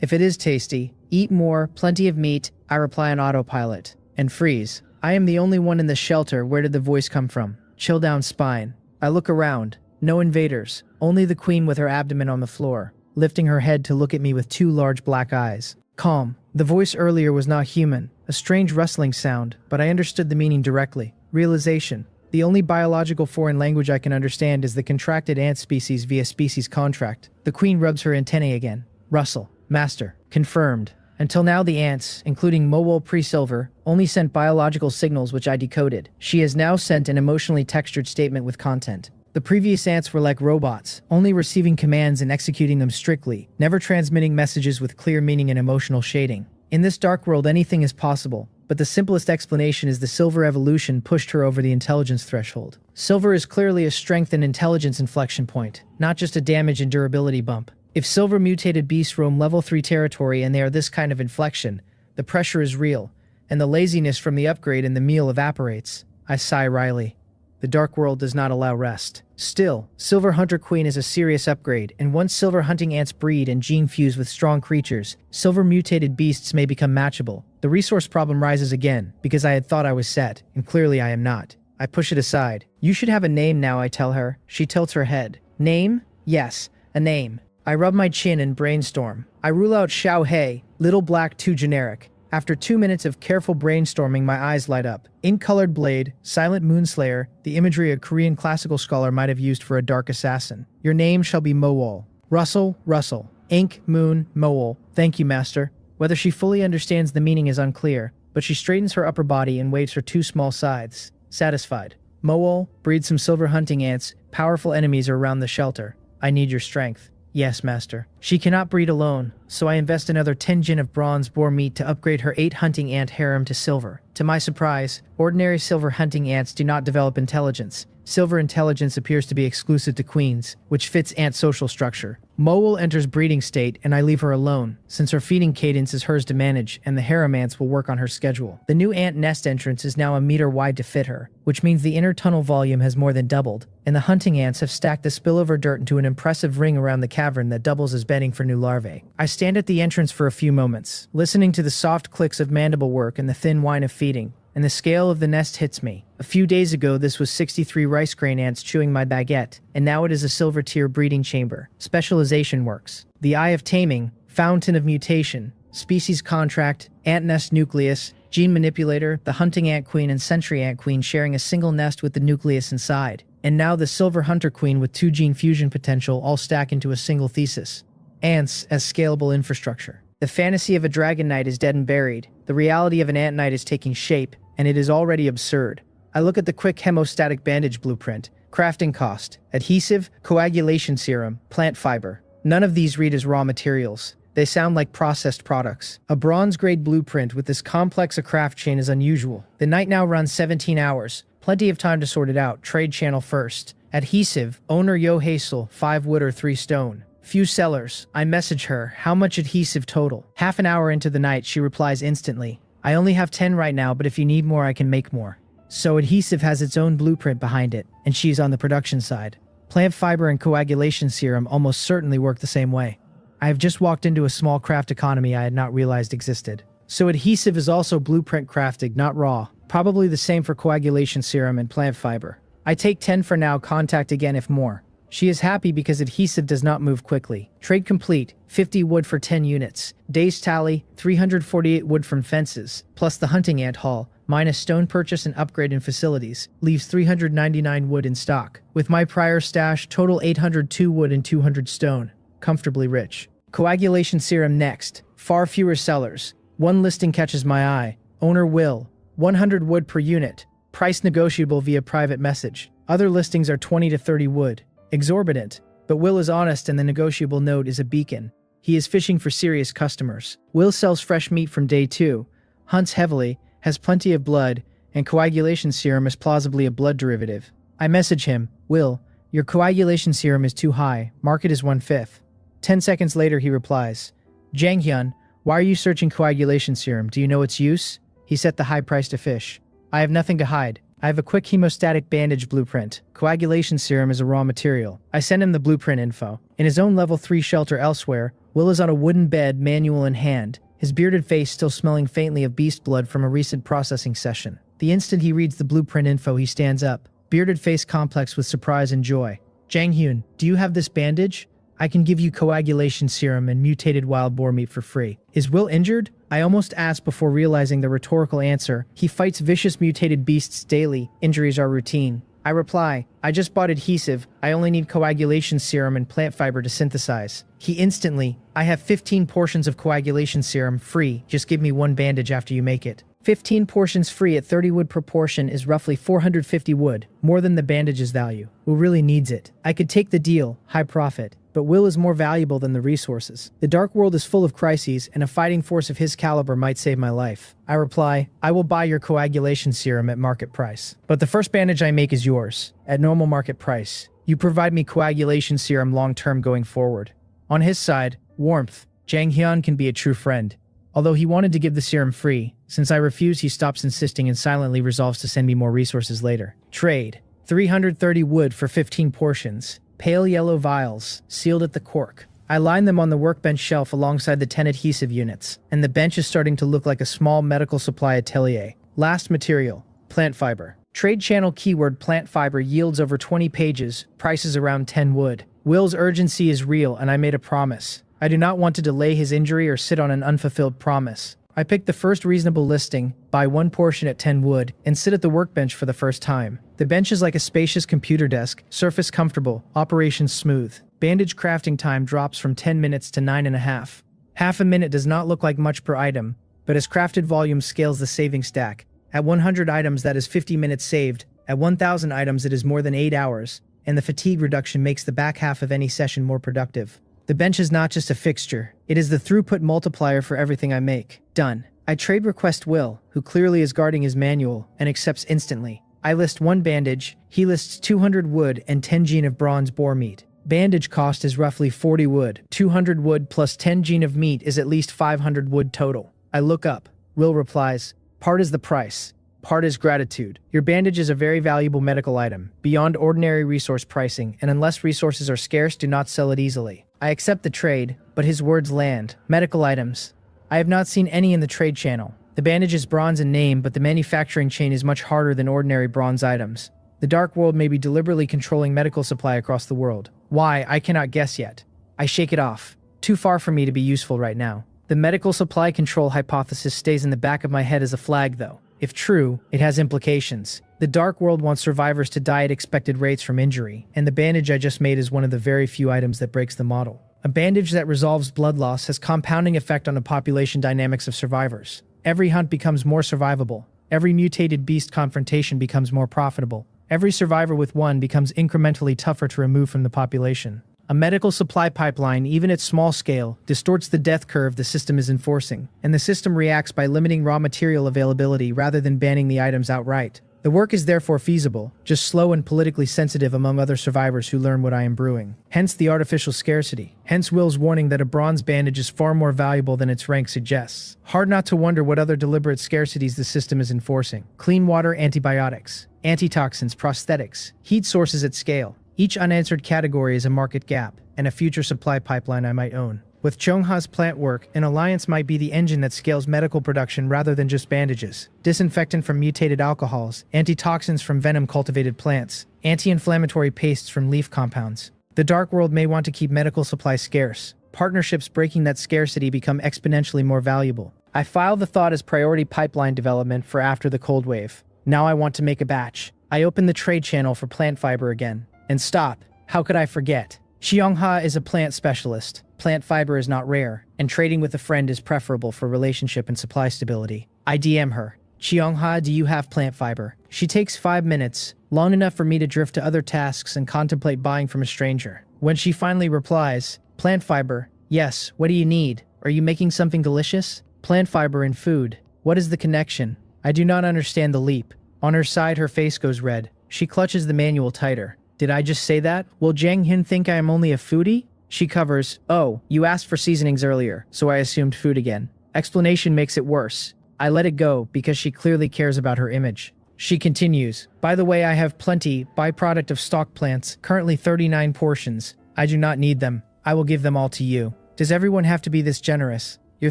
If it is tasty, eat more, plenty of meat, I reply on autopilot. And freeze. I am the only one in the shelter. Where did the voice come from? Chill down spine. I look around. No invaders. Only the queen with her abdomen on the floor, lifting her head to look at me with 2 large black eyes. Calm. The voice earlier was not human. A strange rustling sound, but I understood the meaning directly. Realization. The only biological foreign language I can understand is the contracted ant species via species contract. The queen rubs her antennae again. Rustle. Master. Confirmed. Until now the ants, including Mowol pre-silver, only sent biological signals which I decoded. She has now sent an emotionally textured statement with content. The previous ants were like robots, only receiving commands and executing them strictly, never transmitting messages with clear meaning and emotional shading. In this dark world anything is possible, but the simplest explanation is the silver evolution pushed her over the intelligence threshold. Silver is clearly a strength and intelligence inflection point, not just a damage and durability bump. If silver mutated beasts roam level 3 territory and they are this kind of inflection, the pressure is real, and the laziness from the upgrade and the meal evaporates. I sigh wryly. The dark world does not allow rest. Still, Silver Hunter Queen is a serious upgrade, and once silver hunting ants breed and gene fuse with strong creatures, silver mutated beasts may become matchable. The resource problem rises again, because I had thought I was set, and clearly I am not. I push it aside. You should have a name now, I tell her. She tilts her head. Name? Yes, a name. I rub my chin and brainstorm. I rule out Xiao Hei, Little Black too generic. After 2 minutes of careful brainstorming, my eyes light up. Ink-colored blade, silent moonslayer, the imagery a Korean classical scholar might have used for a dark assassin. Your name shall be Mowol. Russell, Russell. Ink, moon, Mowol. Thank you, master. Whether she fully understands the meaning is unclear, but she straightens her upper body and waves her 2 small scythes. Satisfied. Mowol, breed some silver hunting ants. Powerful enemies are around the shelter. I need your strength. Yes, master. She cannot breed alone, so I invest another 10 jin of bronze boar meat to upgrade her 8 hunting ant harem to silver. To my surprise, ordinary silver hunting ants do not develop intelligence. Silver intelligence appears to be exclusive to queens, which fits ant social structure. Mowol enters breeding state, and I leave her alone, since her feeding cadence is hers to manage, and the harem ants will work on her schedule. The new ant nest entrance is now a meter wide to fit her, which means the inner tunnel volume has more than doubled, and the hunting ants have stacked the spillover dirt into an impressive ring around the cavern that doubles as bedding for new larvae. I stand at the entrance for a few moments, listening to the soft clicks of mandible work and the thin whine of feeding, and the scale of the nest hits me. A few days ago, this was 63 rice grain ants chewing my baguette, and now it is a silver tier breeding chamber. Specialization works. The Eye of Taming, Fountain of Mutation, Species Contract, Ant Nest Nucleus, Gene Manipulator, the Hunting Ant Queen and Sentry Ant Queen sharing a single nest with the nucleus inside. And now the Silver Hunter Queen with 2 gene fusion potential all stack into a single thesis. Ants as scalable infrastructure. The fantasy of a dragon knight is dead and buried. The reality of an ant knight is taking shape, and it is already absurd. I look at the quick hemostatic bandage blueprint. Crafting cost, adhesive, coagulation serum, plant fiber. None of these read as raw materials. They sound like processed products. A bronze-grade blueprint with this complex a craft chain is unusual. The night now runs 17 hours. Plenty of time to sort it out. Trade channel first. Adhesive. Owner Yo Hazel, 5 wood or 3 stone. Few sellers. I message her. How much adhesive total? Half an hour into the night, she replies instantly. I only have 10 right now, but if you need more, I can make more. So adhesive has its own blueprint behind it, and she's on the production side. Plant fiber and coagulation serum almost certainly work the same way. I have just walked into a small craft economy I had not realized existed. So adhesive is also blueprint crafted, not raw. Probably the same for coagulation serum and plant fiber. I take 10 for now, contact again if more. She is happy because adhesive does not move quickly. Trade complete, 50 wood for 10 units. Days tally, 348 wood from fences, plus the hunting ant haul, minus stone purchase and upgrade in facilities, leaves 399 wood in stock. With my prior stash, total 802 wood and 200 stone. Comfortably rich. Coagulation serum next. Far fewer sellers. One listing catches my eye. Owner Will. 100 wood per unit. Price negotiable via private message. Other listings are 20 to 30 wood. Exorbitant. But Will is honest and the negotiable note is a beacon. He is fishing for serious customers. Will sells fresh meat from day 2. Hunts heavily. Has plenty of blood. And coagulation serum is plausibly a blood derivative. I message him. Will, your coagulation serum is too high. Market is 1/5. 10 seconds later he replies. Janghyun, why are you searching coagulation serum? Do you know its use? He set the high price to fish. I have nothing to hide. I have a quick hemostatic bandage blueprint. Coagulation serum is a raw material. I send him the blueprint info. In his own level 3 shelter elsewhere, Will is on a wooden bed, manual in hand, his bearded face still smelling faintly of beast blood from a recent processing session. The instant he reads the blueprint info, he stands up, bearded face complex with surprise and joy. Janghyun, do you have this bandage? I can give you coagulation serum and mutated wild boar meat for free. Is Will injured? I almost ask before realizing the rhetorical answer. He fights vicious mutated beasts daily. Injuries are routine. I reply, I just bought adhesive. I only need coagulation serum and plant fiber to synthesize. He instantly, I have 15 portions of coagulation serum free. Just give me 1 bandage after you make it. 15 portions free at 30 wood per portion is roughly 450 wood, more than the bandage's value. Will really needs it. I could take the deal, high profit. But Will is more valuable than the resources. The dark world is full of crises, and a fighting force of his caliber might save my life. I reply, I will buy your coagulation serum at market price. But the first bandage I make is yours, at normal market price. You provide me coagulation serum long-term going forward. On his side, warmth. Janghyun can be a true friend. Although he wanted to give the serum free, since I refuse, he stops insisting and silently resolves to send me more resources later. Trade. 330 wood for 15 portions. Pale yellow vials, sealed at the cork. I line them on the workbench shelf alongside the 10 adhesive units, and the bench is starting to look like a small medical supply atelier. Last material, plant fiber. Trade channel keyword plant fiber yields over 20 pages, prices around 10 wood. Will's urgency is real, and I made a promise. I do not want to delay his injury or sit on an unfulfilled promise. I picked the first reasonable listing, buy 1 portion at 10 wood, and sit at the workbench for the first time. The bench is like a spacious computer desk, surface comfortable, operations smooth. Bandage crafting time drops from 10 minutes to 9.5. Half a minute does not look like much per item, but as crafted volume scales the saving stack. At 100 items that is 50 minutes saved, at 1,000 items it is more than 8 hours, and the fatigue reduction makes the back half of any session more productive. The bench is not just a fixture, it is the throughput multiplier for everything I make. Done. I trade request Will, who clearly is guarding his manual, and accepts instantly. I list 1 bandage, he lists 200 wood and 10 gene of bronze boar meat. Bandage cost is roughly 40 wood. 200 wood plus 10 gene of meat is at least 500 wood total. I look up. Will replies, part is the price. Part is gratitude. Your bandage is a very valuable medical item, beyond ordinary resource pricing, and unless resources are scarce, do not sell it easily. I accept the trade, but his words land. Medical items. I have not seen any in the trade channel. The bandage is bronze in name, but the manufacturing chain is much harder than ordinary bronze items. The dark world may be deliberately controlling medical supply across the world. Why, I cannot guess yet. I shake it off. Too far for me to be useful right now. The medical supply control hypothesis stays in the back of my head as a flag, though. If true, it has implications. The dark world wants survivors to die at expected rates from injury, and the bandage I just made is one of the very few items that breaks the model. A bandage that resolves blood loss has compounding effect on the population dynamics of survivors. Every hunt becomes more survivable. Every mutated beast confrontation becomes more profitable. Every survivor with one becomes incrementally tougher to remove from the population. A medical supply pipeline, even at small scale, distorts the death curve the system is enforcing, and the system reacts by limiting raw material availability rather than banning the items outright. The work is therefore feasible, just slow and politically sensitive among other survivors who learn what I am brewing. Hence the artificial scarcity. Hence Will's warning that a bronze bandage is far more valuable than its rank suggests. Hard not to wonder what other deliberate scarcities the system is enforcing. Clean water, antibiotics, antitoxins, prosthetics, heat sources at scale. Each unanswered category is a market gap, and a future supply pipeline I might own. With Chongha's plant work, an alliance might be the engine that scales medical production rather than just bandages. Disinfectant from mutated alcohols, antitoxins from venom-cultivated plants, anti-inflammatory pastes from leaf compounds. The Dark World may want to keep medical supplies scarce. Partnerships breaking that scarcity become exponentially more valuable. I file the thought as priority pipeline development for after the cold wave. Now I want to make a batch. I open the trade channel for plant fiber again. And stop. How could I forget? Xiongha is a plant specialist. Plant fiber is not rare, and trading with a friend is preferable for relationship and supply stability. I DM her. Xiongha, do you have plant fiber? She takes 5 minutes, long enough for me to drift to other tasks and contemplate buying from a stranger. When she finally replies, plant fiber, yes, what do you need? Are you making something delicious? Plant fiber and food. What is the connection? I do not understand the leap. On her side, her face goes red. She clutches the manual tighter. Did I just say that? Will Jiang Hin think I am only a foodie? She covers, oh, you asked for seasonings earlier, so I assumed food again. Explanation makes it worse. I let it go because she clearly cares about her image. She continues, by the way, I have plenty, byproduct of stock plants, currently 39 portions. I do not need them. I will give them all to you. Does everyone have to be this generous? Your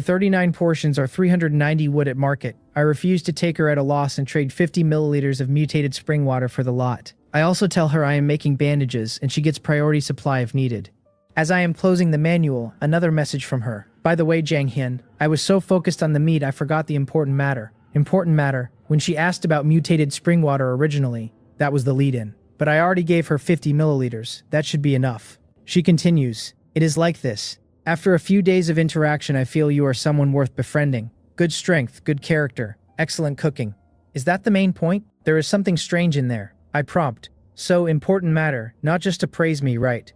39 portions are 390 wood at market. I refuse to take her at a loss and trade 50 milliliters of mutated spring water for the lot. I also tell her I am making bandages and she gets priority supply if needed. As I am closing the manual, another message from her. By the way, Jiang Hin, I was so focused on the meat I forgot the important matter. Important matter. When she asked about mutated spring water originally, that was the lead-in. But I already gave her 50 milliliters. That should be enough. She continues, it is like this. After a few days of interaction, I feel you are someone worth befriending. Good strength, good character, excellent cooking. Is that the main point? There is something strange in there. I prompt. So important matter, not just to praise me, right?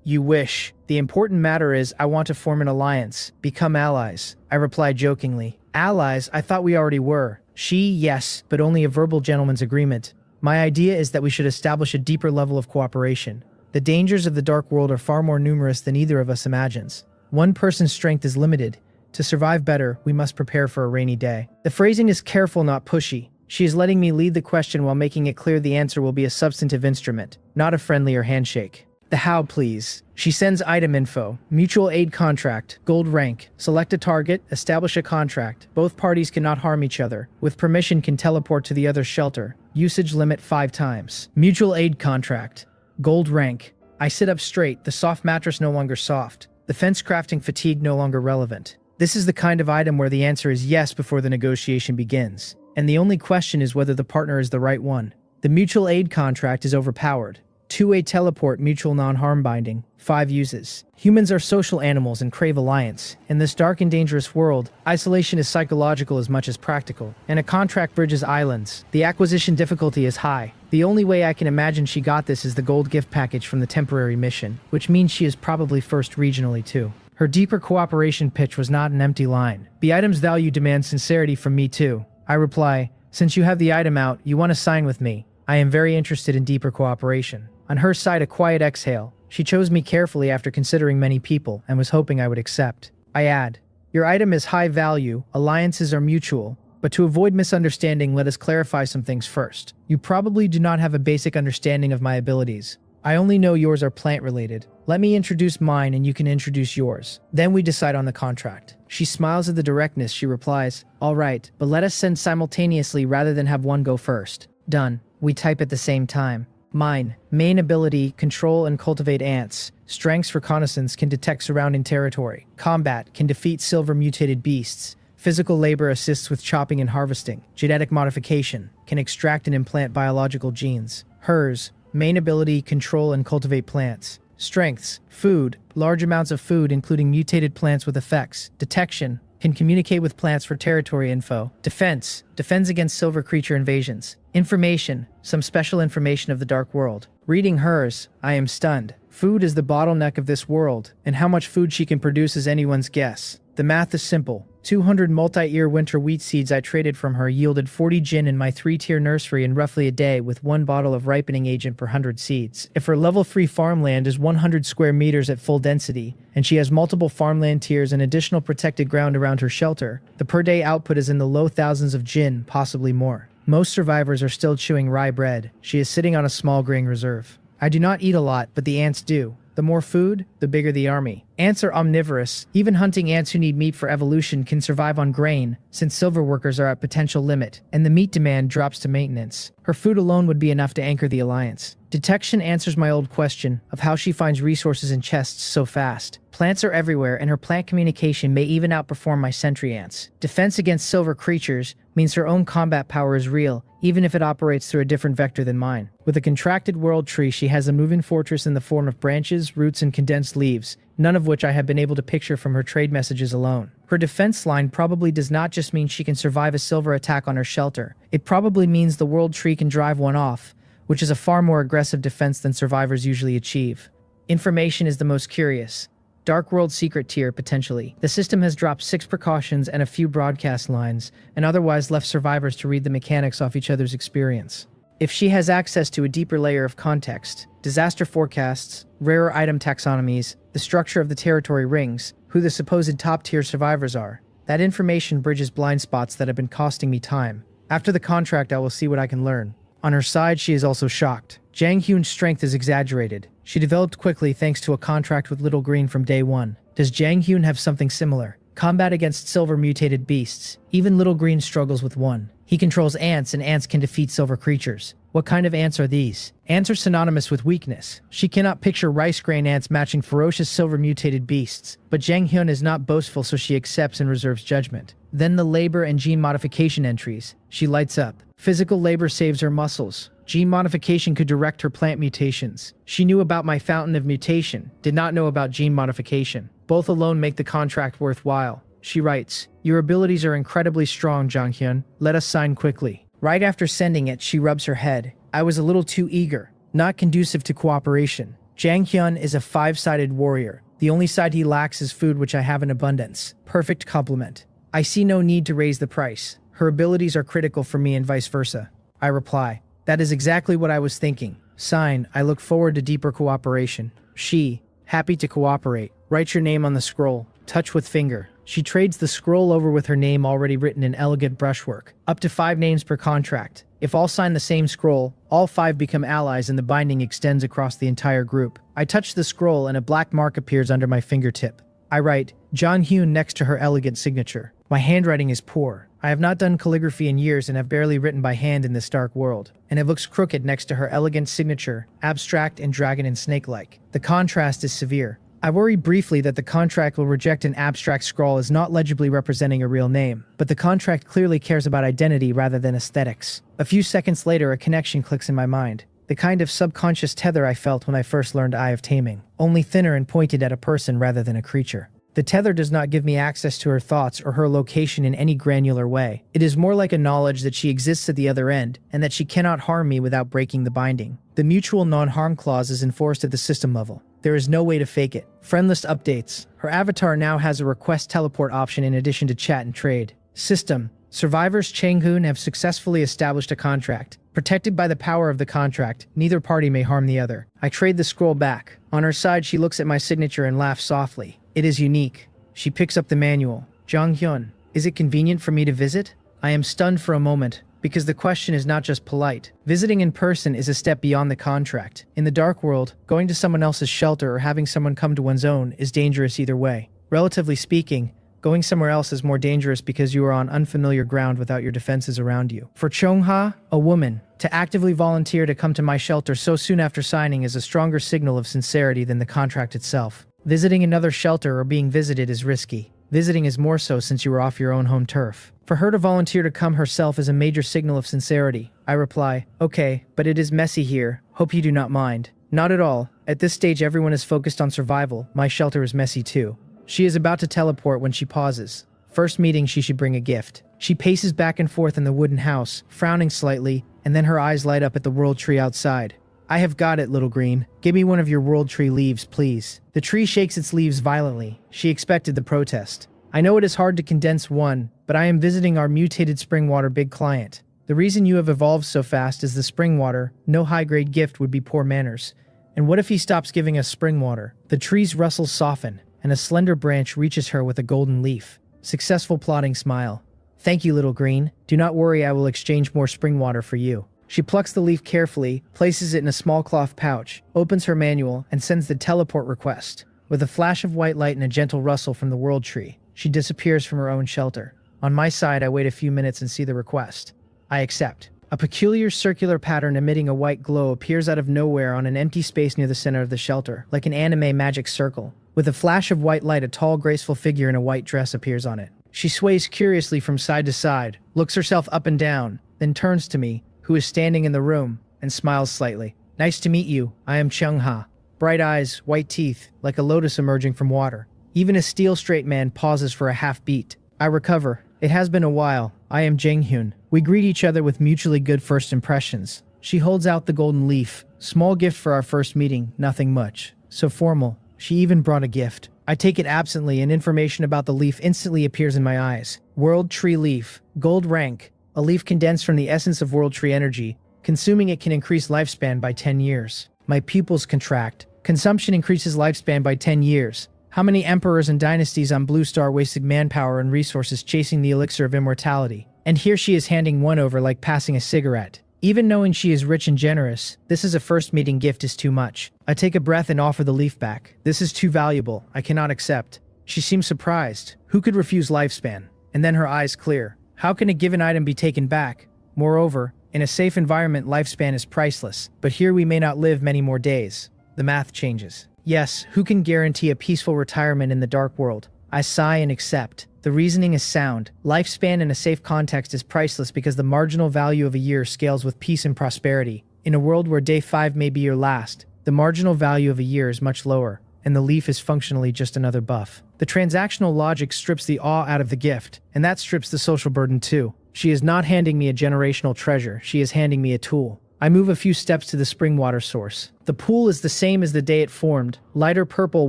You wish. The important matter is I want to form an alliance, become allies. I reply jokingly. Allies? I thought we already were. Yes, but only a verbal gentleman's agreement. My idea is that we should establish a deeper level of cooperation. The dangers of the Dark World are far more numerous than either of us imagines. One person's strength is limited. To survive better, we must prepare for a rainy day. The phrasing is careful, not pushy. She is letting me lead the question while making it clear the answer will be a substantive instrument, not a friendlier handshake. The how, please. She sends item info, mutual aid contract, gold rank, select a target, establish a contract. Both parties cannot harm each other. With permission can teleport to the other's shelter. Usage limit 5 times. Mutual aid contract. Gold rank. I sit up straight, the soft mattress no longer soft. The fence crafting fatigue no longer relevant. This is the kind of item where the answer is yes before the negotiation begins. And the only question is whether the partner is the right one. The mutual aid contract is overpowered. 2-way teleport, mutual non-harm binding, 5 uses. Humans are social animals and crave alliance. In this dark and dangerous world, isolation is psychological as much as practical. And a contract bridges islands. The acquisition difficulty is high. The only way I can imagine she got this is the gold gift package from the temporary mission, which means she is probably first regionally too. Her deeper cooperation pitch was not an empty line. The item's value demands sincerity from me too. I reply, since you have the item out, you want to sign with me. I am very interested in deeper cooperation. On her side, a quiet exhale. She chose me carefully after considering many people and was hoping I would accept. I add, your item is high value, alliances are mutual, but to avoid misunderstanding, let us clarify some things first. You probably do not have a basic understanding of my abilities. I only know yours are plant-related. Let me introduce mine and you can introduce yours. Then we decide on the contract. She smiles at the directness. She replies, all right, but let us send simultaneously rather than have one go first. Done. We type at the same time. Mine. Main ability, control and cultivate ants. Strengths, reconnaissance, can detect surrounding territory. Combat, can defeat silver mutated beasts. Physical labor assists with chopping and harvesting. Genetic modification, can extract and implant biological genes. Hers. Main ability, control and cultivate plants. Strengths, food, large amounts of food including mutated plants with effects. Detection, can communicate with plants for territory info. Defense, defends against silver creature invasions. Information, some special information of the Dark World. Reading hers, I am stunned. Food is the bottleneck of this world, and how much food she can produce is anyone's guess. The math is simple. 200 multi-ear winter wheat seeds I traded from her yielded 40 gin in my 3-tier nursery in roughly a day with 1 bottle of ripening agent per 100 seeds. If her level-free farmland is 100 square meters at full density, and she has multiple farmland tiers and additional protected ground around her shelter, the per-day output is in the low thousands of gin, possibly more. Most survivors are still chewing rye bread. She is sitting on a small grain reserve. I do not eat a lot, but the ants do. The more food, the bigger the army. Ants are omnivorous. Even hunting ants who need meat for evolution can survive on grain, since silver workers are at potential limit, and the meat demand drops to maintenance. Her food alone would be enough to anchor the alliance. Detection answers my old question of how she finds resources in chests so fast. Plants are everywhere, and her plant communication may even outperform my sentry ants. Defense against silver creatures means her own combat power is real, even if it operates through a different vector than mine. With a contracted world tree, she has a moving fortress in the form of branches, roots, and condensed leaves, none of which I have been able to picture from her trade messages alone. Her defense line probably does not just mean she can survive a silver attack on her shelter. It probably means the world tree can drive one off, which is a far more aggressive defense than survivors usually achieve. Information is the most curious. Dark World Secret Tier, potentially. The system has dropped 6 precautions and a few broadcast lines, and otherwise left survivors to read the mechanics off each other's experience. If she has access to a deeper layer of context, disaster forecasts, rarer item taxonomies, the structure of the territory rings, who the supposed top-tier survivors are, that information bridges blind spots that have been costing me time. After the contract, I will see what I can learn. On her side, she is also shocked. Jang Hyun's strength is exaggerated. She developed quickly thanks to a contract with Little Green from day one. Does Jang Hyun have something similar? Combat against silver mutated beasts. Even Little Green struggles with one. He controls ants, and ants can defeat silver creatures. What kind of ants are these? Ants are synonymous with weakness. She cannot picture rice grain ants matching ferocious silver mutated beasts, but Jang Hyun is not boastful, so she accepts and reserves judgment. Then the labor and gene modification entries. She lights up. Physical labor saves her muscles. Gene modification could direct her plant mutations. She knew about my fountain of mutation, did not know about gene modification. Both alone make the contract worthwhile. She writes, "Your abilities are incredibly strong, Jang Hyun. Let us sign quickly." Right after sending it, she rubs her head. I was a little too eager, not conducive to cooperation. Jang Hyun is a 5-sided warrior. The only side he lacks is food, which I have in abundance. Perfect complement. I see no need to raise the price. Her abilities are critical for me and vice versa. I reply, "That is exactly what I was thinking. Sign, I look forward to deeper cooperation." She, happy to cooperate, writes your name on the scroll. Touch with finger. She trades the scroll over with her name already written in elegant brushwork. Up to 5 names per contract. If all sign the same scroll, all 5 become allies and the binding extends across the entire group. I touch the scroll and a black mark appears under my fingertip. I write, Jang Hyun next to her elegant signature. My handwriting is poor. I have not done calligraphy in years and have barely written by hand in this dark world, and it looks crooked next to her elegant signature, abstract and dragon and snake-like. The contrast is severe. I worry briefly that the contract will reject an abstract scrawl as not legibly representing a real name, but the contract clearly cares about identity rather than aesthetics. A few seconds later, a connection clicks in my mind. The kind of subconscious tether I felt when I first learned Eye of Taming, only thinner and pointed at a person rather than a creature. The tether does not give me access to her thoughts or her location in any granular way. It is more like a knowledge that she exists at the other end, and that she cannot harm me without breaking the binding. The mutual non-harm clause is enforced at the system level. There is no way to fake it. Friend list updates. Her avatar now has a request teleport option in addition to chat and trade. System. Survivors Chang-hoon have successfully established a contract. Protected by the power of the contract, neither party may harm the other. I trade the scroll back. On her side, she looks at my signature and laughs softly. It is unique. She picks up the manual. Jang Hyun, is it convenient for me to visit? I am stunned for a moment, because the question is not just polite. Visiting in person is a step beyond the contract. In the dark world, going to someone else's shelter or having someone come to one's own is dangerous either way. Relatively speaking, going somewhere else is more dangerous because you are on unfamiliar ground without your defenses around you. For Chong-ha, a woman, to actively volunteer to come to my shelter so soon after signing is a stronger signal of sincerity than the contract itself. Visiting another shelter or being visited is risky. Visiting is more so since you are off your own home turf. For her to volunteer to come herself is a major signal of sincerity. I reply, okay, but it is messy here. Hope you do not mind. Not at all. At this stage everyone is focused on survival. My shelter is messy too. She is about to teleport when she pauses. First meeting, she should bring a gift. She paces back and forth in the wooden house, frowning slightly, and then her eyes light up at the world tree outside. I have got it, little green. Give me one of your world tree leaves, please. The tree shakes its leaves violently. She expected the protest. I know it is hard to condense one, but I am visiting our mutated spring water big client. The reason you have evolved so fast is the spring water. No high-grade gift would be poor manners. And what if he stops giving us spring water? The tree's rustles soften, and a slender branch reaches her with a golden leaf. Successful plotting smile. Thank you, little green. Do not worry, I will exchange more spring water for you. She plucks the leaf carefully, places it in a small cloth pouch, opens her manual, and sends the teleport request. With a flash of white light and a gentle rustle from the world tree, she disappears from her own shelter. On my side, I wait a few minutes and see the request. I accept. A peculiar circular pattern emitting a white glow appears out of nowhere on an empty space near the center of the shelter, like an anime magic circle. With a flash of white light, a tall, graceful figure in a white dress appears on it. She sways curiously from side to side, looks herself up and down, then turns to me, who is standing in the room, and smiles slightly. Nice to meet you. I am Chung-ha. Bright eyes, white teeth, like a lotus emerging from water. Even a steel-straight man pauses for a half-beat. I recover. It has been a while. I am Jang-hyun. We greet each other with mutually good first impressions. She holds out the golden leaf. Small gift for our first meeting, nothing much. So formal. She even brought a gift. I take it absently, and information about the leaf instantly appears in my eyes. World Tree Leaf. Gold rank. A leaf condensed from the essence of World Tree energy. Consuming it can increase lifespan by 10 years. My pupils contract. Consumption increases lifespan by 10 years. How many emperors and dynasties on Blue Star wasted manpower and resources chasing the elixir of immortality? And here she is handing one over like passing a cigarette. Even knowing she is rich and generous, this is a first meeting gift is too much. I take a breath and offer the leaf back. This is too valuable. I cannot accept. She seems surprised. Who could refuse lifespan? And then her eyes clear. How can a given item be taken back? Moreover, in a safe environment, lifespan is priceless. But here we may not live many more days. The math changes. Yes, who can guarantee a peaceful retirement in the dark world? I sigh and accept. The reasoning is sound. Lifespan in a safe context is priceless because the marginal value of a year scales with peace and prosperity. In a world where day 5 may be your last, the marginal value of a year is much lower, and the leaf is functionally just another buff. The transactional logic strips the awe out of the gift, and that strips the social burden too. She is not handing me a generational treasure, she is handing me a tool. I move a few steps to the spring water source. The pool is the same as the day it formed, lighter purple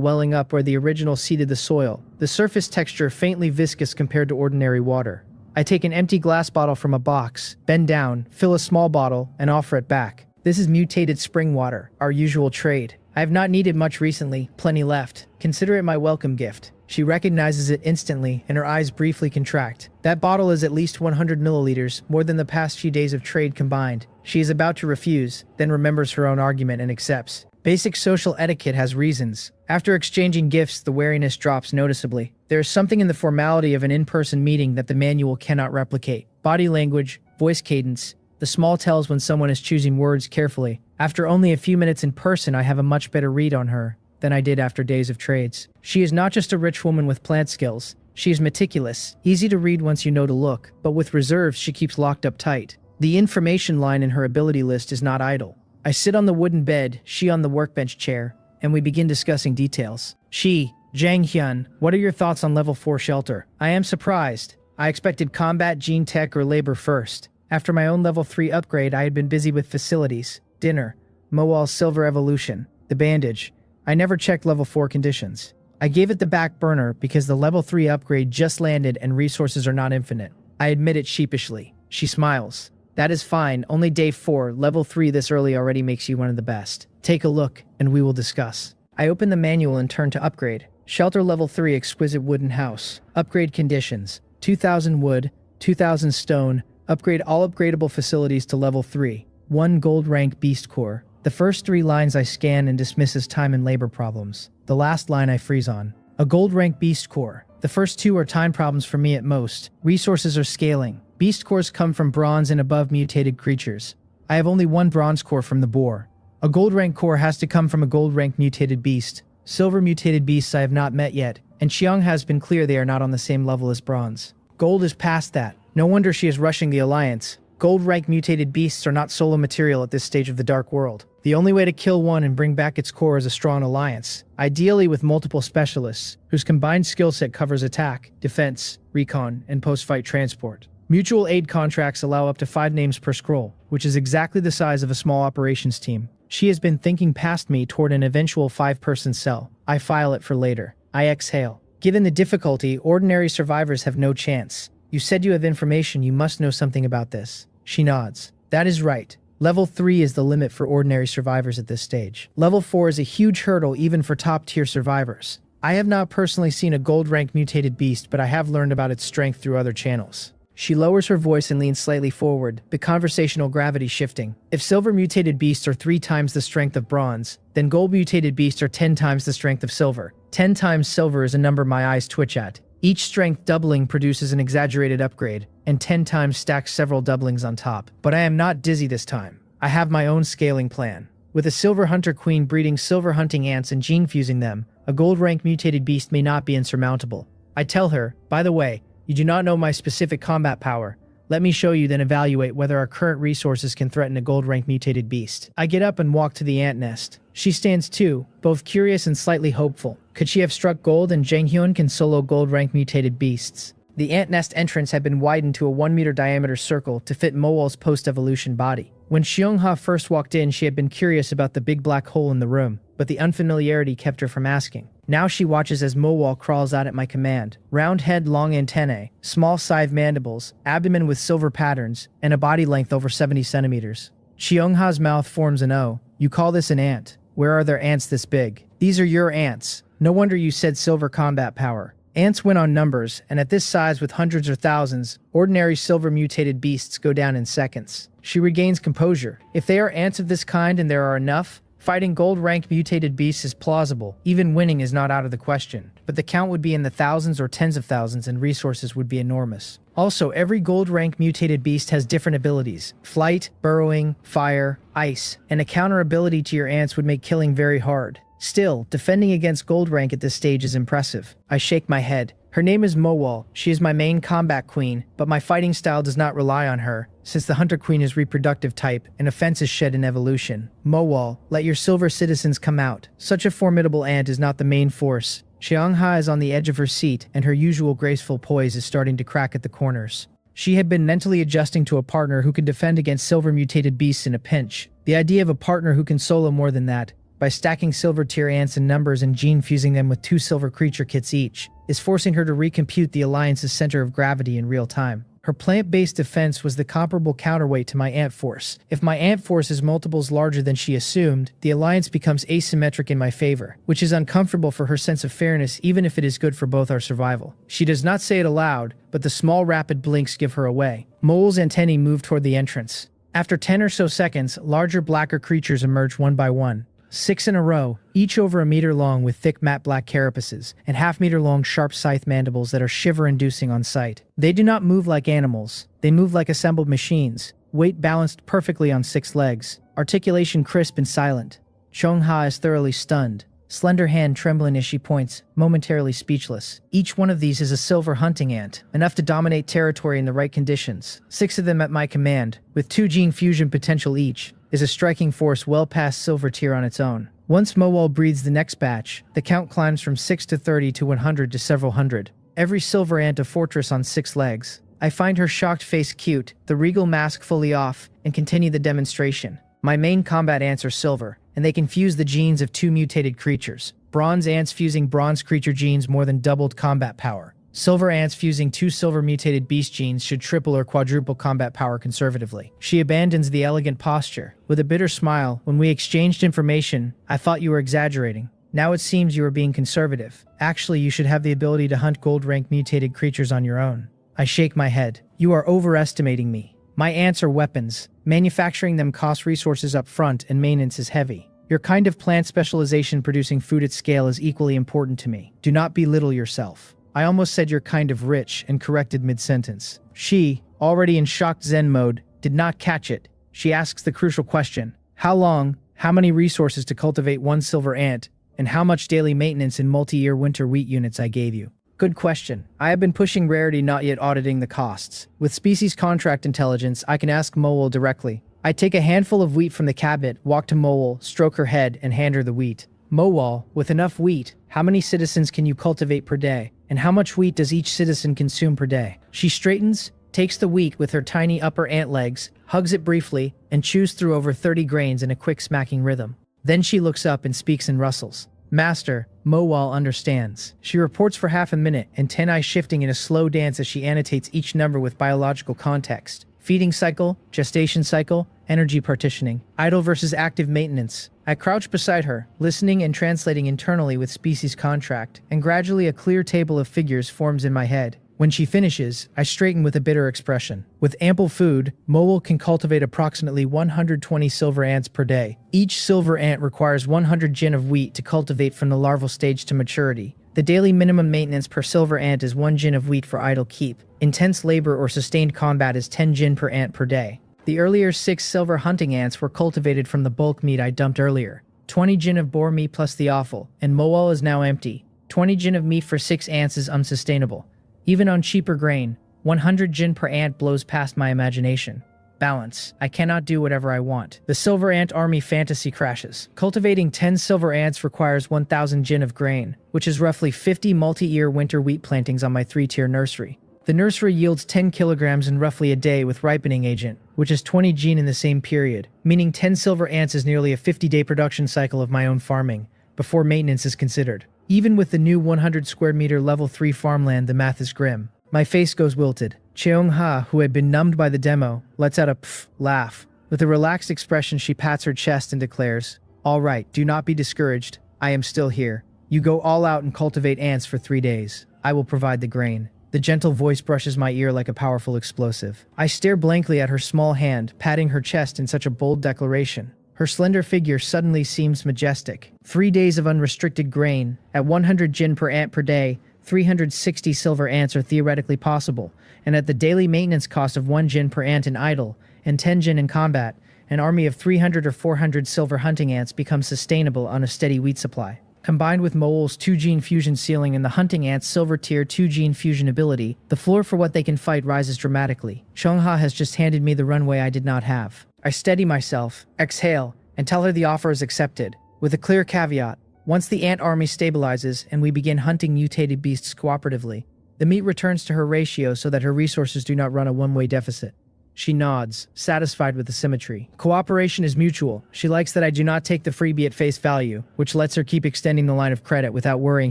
welling up where the original seeded the soil, the surface texture faintly viscous compared to ordinary water. I take an empty glass bottle from a box, bend down, fill a small bottle, and offer it back. This is mutated spring water, our usual trade. I have not needed much recently, plenty left. Consider it my welcome gift. She recognizes it instantly, and her eyes briefly contract. That bottle is at least 100 milliliters, more than the past few days of trade combined. She is about to refuse, then remembers her own argument and accepts. Basic social etiquette has reasons. After exchanging gifts, the wariness drops noticeably. There is something in the formality of an in-person meeting that the manual cannot replicate. Body language, voice cadence, the small tells when someone is choosing words carefully. After only a few minutes in person, I have a much better read on her than I did after days of trades. She is not just a rich woman with plant skills. She is meticulous, easy to read once you know to look, but with reserves she keeps locked up tight. The information line in her ability list is not idle. I sit on the wooden bed, she on the workbench chair, and we begin discussing details. She, Jang-hyun, what are your thoughts on level 4 shelter? I am surprised. I expected combat, gene tech, or labor first. After my own level 3 upgrade, I had been busy with facilities, dinner, Moal's silver evolution, the bandage. I never checked level 4 conditions. I gave it the back burner because the level 3 upgrade just landed and resources are not infinite. I admit it sheepishly. She smiles. That is fine, only day 4, level 3 this early already makes you one of the best. Take a look, and we will discuss. I open the manual and turn to upgrade. Shelter level 3 exquisite wooden house. Upgrade conditions. 2000 wood, 2000 stone. Upgrade all upgradable facilities to level 3. 1 gold rank beast core. The first 3 lines I scan and dismiss as time and labor problems. The last line I freeze on. A gold rank beast core. The first 2 are time problems for me at most. Resources are scaling. Beast cores come from bronze and above mutated creatures. I have only 1 bronze core from the boar. A gold rank core has to come from a gold rank mutated beast. Silver mutated beasts I have not met yet, and Xiang has been clear they are not on the same level as bronze. Gold is past that. No wonder she is rushing the alliance. Gold rank mutated beasts are not solo material at this stage of the dark world. The only way to kill one and bring back its core is a strong alliance, ideally with multiple specialists, whose combined skill set covers attack, defense, recon, and post-fight transport. Mutual aid contracts allow up to 5 names per scroll, which is exactly the size of a small operations team. She has been thinking past me toward an eventual 5-person cell. I file it for later. I exhale. Given the difficulty, ordinary survivors have no chance. You said you have information, you must know something about this. She nods. That is right. Level 3 is the limit for ordinary survivors at this stage. Level 4 is a huge hurdle even for top-tier survivors. I have not personally seen a gold-rank mutated beast, but I have learned about its strength through other channels. She lowers her voice and leans slightly forward, the conversational gravity shifting. If silver mutated beasts are 3 times the strength of bronze, then gold mutated beasts are 10 times the strength of silver. 10 times silver is a number my eyes twitch at. Each strength doubling produces an exaggerated upgrade, and 10 times stacks several doublings on top. But I am not dizzy this time. I have my own scaling plan. With a silver hunter queen breeding silver hunting ants and gene fusing them, a gold rank mutated beast may not be insurmountable. I tell her, by the way, you do not know my specific combat power. Let me show you, then evaluate whether our current resources can threaten a gold rank mutated beast. I get up and walk to the ant nest. She stands too, both curious and slightly hopeful. Could she have struck gold and Zhang Hyun can solo gold rank mutated beasts? The ant nest entrance had been widened to a 1-meter diameter circle to fit Mowal's post-evolution body. When Xiongha first walked in, she had been curious about the big black hole in the room, but the unfamiliarity kept her from asking. Now she watches as Mowal crawls out at my command. Round head, long antennae, small scythe mandibles, abdomen with silver patterns, and a body length over 70 centimeters. Xiongha's mouth forms an O. You call this an ant? Where are there ants this big? These are your ants. No wonder you said silver combat power. Ants win on numbers, and at this size with hundreds or thousands, ordinary silver mutated beasts go down in seconds. She regains composure. If they are ants of this kind and there are enough, fighting gold-rank mutated beasts is plausible. Even winning is not out of the question. But the count would be in the thousands or tens of thousands and resources would be enormous. Also, every gold-rank mutated beast has different abilities. Flight, burrowing, fire, ice, and a counter ability to your ants would make killing very hard. Still, defending against gold rank at this stage is impressive. I shake my head. Her name is Mowal. She is my main combat queen, but my fighting style does not rely on her, since the hunter queen is reproductive type and offense is shed in evolution. Mowal, let your silver citizens come out. Such a formidable ant is not the main force. Xiongha is on the edge of her seat, and her usual graceful poise is starting to crack at the corners. She had been mentally adjusting to a partner who can defend against silver mutated beasts in a pinch. The idea of a partner who can solo more than that, by stacking silver tier ants in numbers and gene fusing them with 2 silver creature kits each, is forcing her to recompute the alliance's center of gravity in real time. Her plant-based defense was the comparable counterweight to my ant force. If my ant force is multiples larger than she assumed, the alliance becomes asymmetric in my favor, which is uncomfortable for her sense of fairness even if it is good for both our survival. She does not say it aloud, but the small rapid blinks give her away. Mole's antennae move toward the entrance. After 10 or so seconds, larger blacker creatures emerge one by one. 6 in a row, each over a meter long with thick matte black carapaces, and half-meter long sharp scythe mandibles that are shiver-inducing on sight. They do not move like animals. They move like assembled machines, weight balanced perfectly on 6 legs, articulation crisp and silent. Xiongha is thoroughly stunned, slender hand trembling as she points, momentarily speechless. Each one of these is a silver hunting ant, enough to dominate territory in the right conditions. 6 of them at my command, with 2 gene fusion potential each, is a striking force well past silver tier on its own. Once Mowal breeds the next batch, the count climbs from 6 to 30 to 100 to several hundred. Every silver ant a fortress on 6 legs. I find her shocked face cute, the regal mask fully off, and continue the demonstration. My main combat ants are silver, and they can fuse the genes of 2 mutated creatures. Bronze ants fusing bronze creature genes more than doubled combat power. Silver ants fusing 2 silver mutated beast genes should triple or quadruple combat power conservatively. She abandons the elegant posture. With a bitter smile, when we exchanged information, I thought you were exaggerating. Now it seems you are being conservative. Actually, you should have the ability to hunt gold rank mutated creatures on your own. I shake my head. You are overestimating me. My ants are weapons. Manufacturing them costs resources up front and maintenance is heavy. Your kind of plant specialization producing food at scale is equally important to me. Do not belittle yourself. I almost said you're kind of rich and corrected mid-sentence. She, already in shocked Zen mode, did not catch it. She asks the crucial question. How long, how many resources to cultivate 1 silver ant, and how much daily maintenance in multi-year winter wheat units I gave you? Good question. I have been pushing rarity, not yet auditing the costs. With species contract intelligence, I can ask Mowal directly. I take a handful of wheat from the cabinet, walk to Mowal, stroke her head, and hand her the wheat. Mowal, with enough wheat, how many citizens can you cultivate per day? And how much wheat does each citizen consume per day? She straightens, takes the wheat with her tiny upper ant legs, hugs it briefly, and chews through over 30 grains in a quick smacking rhythm. Then she looks up and speaks in rustles. Master, Mowal understands. She reports for half a minute, and 10 eyes shifting in a slow dance as she annotates each number with biological context. Feeding cycle, gestation cycle, energy partitioning, idle versus active maintenance. I crouch beside her, listening and translating internally with species contract, and gradually a clear table of figures forms in my head. When she finishes, I straighten with a bitter expression. With ample food, Mowal can cultivate approximately 120 silver ants per day. Each silver ant requires 100 jin of wheat to cultivate from the larval stage to maturity. The daily minimum maintenance per silver ant is 1 jin of wheat for idle keep. Intense labor or sustained combat is 10 jin per ant per day. The earlier 6 silver hunting ants were cultivated from the bulk meat I dumped earlier. 20 jin of boar meat plus the offal, and Mowal is now empty. 20 jin of meat for 6 ants is unsustainable. Even on cheaper grain, 100 jin per ant blows past my imagination. Balance. I cannot do whatever I want. The silver ant army fantasy crashes. Cultivating 10 silver ants requires 1,000 jin of grain, which is roughly 50 multi-year winter wheat plantings on my 3-tier nursery. The nursery yields 10 kilograms in roughly a day with ripening agent, which is 20 jin in the same period, meaning 10 silver ants is nearly a 50-day production cycle of my own farming, before maintenance is considered. Even with the new 100 square meter level 3 farmland, the math is grim. My face goes wilted. Cheong-ha, who had been numbed by the demo, lets out a pff laugh. With a relaxed expression, she pats her chest and declares, "All right, do not be discouraged. I am still here. You go all out and cultivate ants for 3 days. I will provide the grain." The gentle voice brushes my ear like a powerful explosive. I stare blankly at her small hand, patting her chest in such a bold declaration. Her slender figure suddenly seems majestic. 3 days of unrestricted grain, at 100 jin per ant per day, 360 silver ants are theoretically possible, and at the daily maintenance cost of 1 jin per ant in idle, and 10 jin in combat, an army of 300 or 400 silver hunting ants becomes sustainable on a steady wheat supply. Combined with Mowal's 2-gene fusion ceiling and the hunting ant's silver tier 2-gene fusion ability, the floor for what they can fight rises dramatically. Cheong-ha has just handed me the runway I did not have. I steady myself, exhale, and tell her the offer is accepted, with a clear caveat. Once the ant army stabilizes and we begin hunting mutated beasts cooperatively, the meat returns to her ratio so that her resources do not run a one-way deficit. She nods, satisfied with the symmetry. Cooperation is mutual. She likes that I do not take the freebie at face value, which lets her keep extending the line of credit without worrying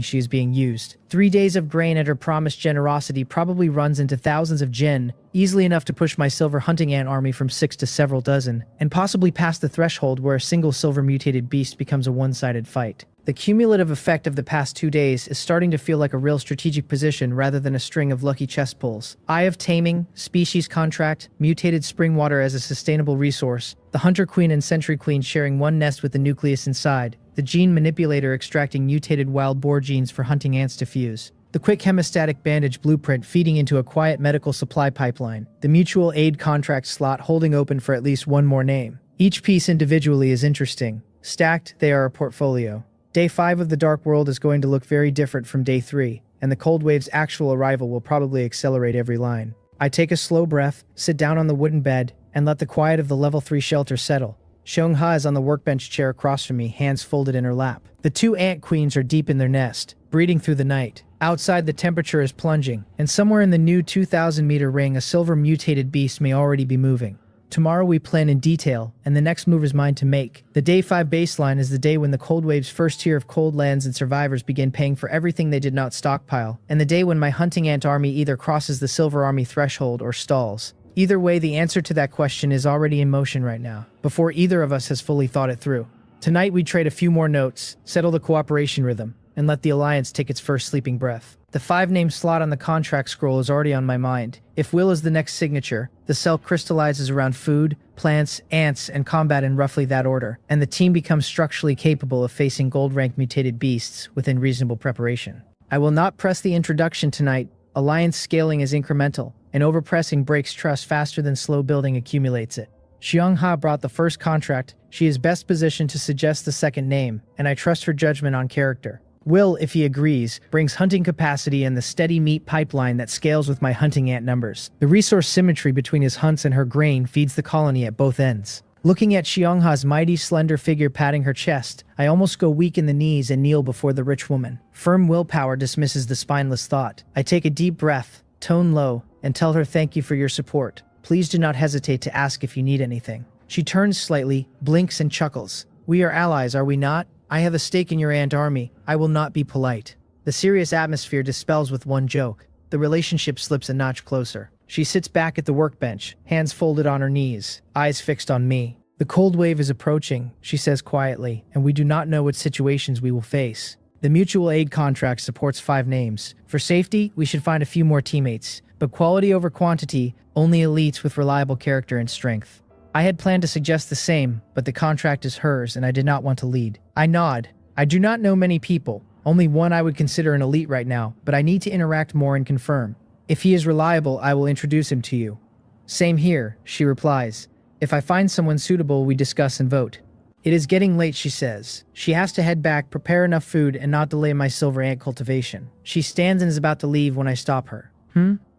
she is being used. 3 days of grain at her promised generosity probably runs into thousands of jin, easily enough to push my silver hunting ant army from 6 to several dozen, and possibly past the threshold where a single silver mutated beast becomes a one-sided fight. The cumulative effect of the past 2 days is starting to feel like a real strategic position rather than a string of lucky chess pulls. Eye of Taming, Species Contract, Mutated Spring Water as a sustainable resource, the Hunter Queen and Sentry Queen sharing one nest with the nucleus inside, the Gene Manipulator extracting mutated wild boar genes for hunting ants to fuse, the Quick Hemostatic Bandage Blueprint feeding into a quiet medical supply pipeline, the Mutual Aid Contract slot holding open for at least one more name. Each piece individually is interesting. Stacked, they are a portfolio. Day 5 of the Dark World is going to look very different from Day 3, and the Cold Wave's actual arrival will probably accelerate every line. I take a slow breath, sit down on the wooden bed, and let the quiet of the Level 3 shelter settle. Cheong-ha is on the workbench chair across from me, hands folded in her lap. The 2 ant queens are deep in their nest, breeding through the night. Outside, the temperature is plunging, and somewhere in the new 2,000-meter ring, a silver mutated beast may already be moving. Tomorrow we plan in detail, and the next move is mine to make. The Day 5 baseline is the day when the Cold Wave's first tier of cold lands and survivors begin paying for everything they did not stockpile, and the day when my hunting ant army either crosses the Silver Army threshold or stalls. Either way, the answer to that question is already in motion right now, before either of us has fully thought it through. Tonight we trade a few more notes, settle the cooperation rhythm, and let the Alliance take its first sleeping breath. The 5-name slot on the contract scroll is already on my mind. If will is the next signature, the cell crystallizes around food, plants, ants, and combat in roughly that order, and the team becomes structurally capable of facing gold-ranked mutated beasts within reasonable preparation. I will not press the introduction tonight. Alliance scaling is incremental, and overpressing breaks trust faster than slow building accumulates it. Cheong-ha brought the first contract. She is best positioned to suggest the second name, and I trust her judgment on character. Will, if he agrees, brings hunting capacity and the steady meat pipeline that scales with my hunting ant numbers. The resource symmetry between his hunts and her grain feeds the colony at both ends. Looking at Cheong-ha's mighty slender figure patting her chest, I almost go weak in the knees and kneel before the rich woman. Firm willpower dismisses the spineless thought. I take a deep breath, tone low, and tell her thank you for your support. Please do not hesitate to ask if you need anything. She turns slightly, blinks and chuckles. We are allies, are we not? I have a stake in your ant army. I will not be polite. The serious atmosphere dispels with one joke. The relationship slips a notch closer. She sits back at the workbench, hands folded on her knees, eyes fixed on me. The cold wave is approaching, she says quietly, and we do not know what situations we will face. The mutual aid contract supports 5 names. For safety, we should find a few more teammates, but quality over quantity, only elites with reliable character and strength. I had planned to suggest the same, but the contract is hers and I did not want to lead. I nod. I do not know many people, only one I would consider an elite right now, but I need to interact more and confirm. If he is reliable, I will introduce him to you. Same here, she replies. If I find someone suitable, we discuss and vote. It is getting late, she says. She has to head back, prepare enough food, and not delay my silver ant cultivation. She stands and is about to leave when I stop her.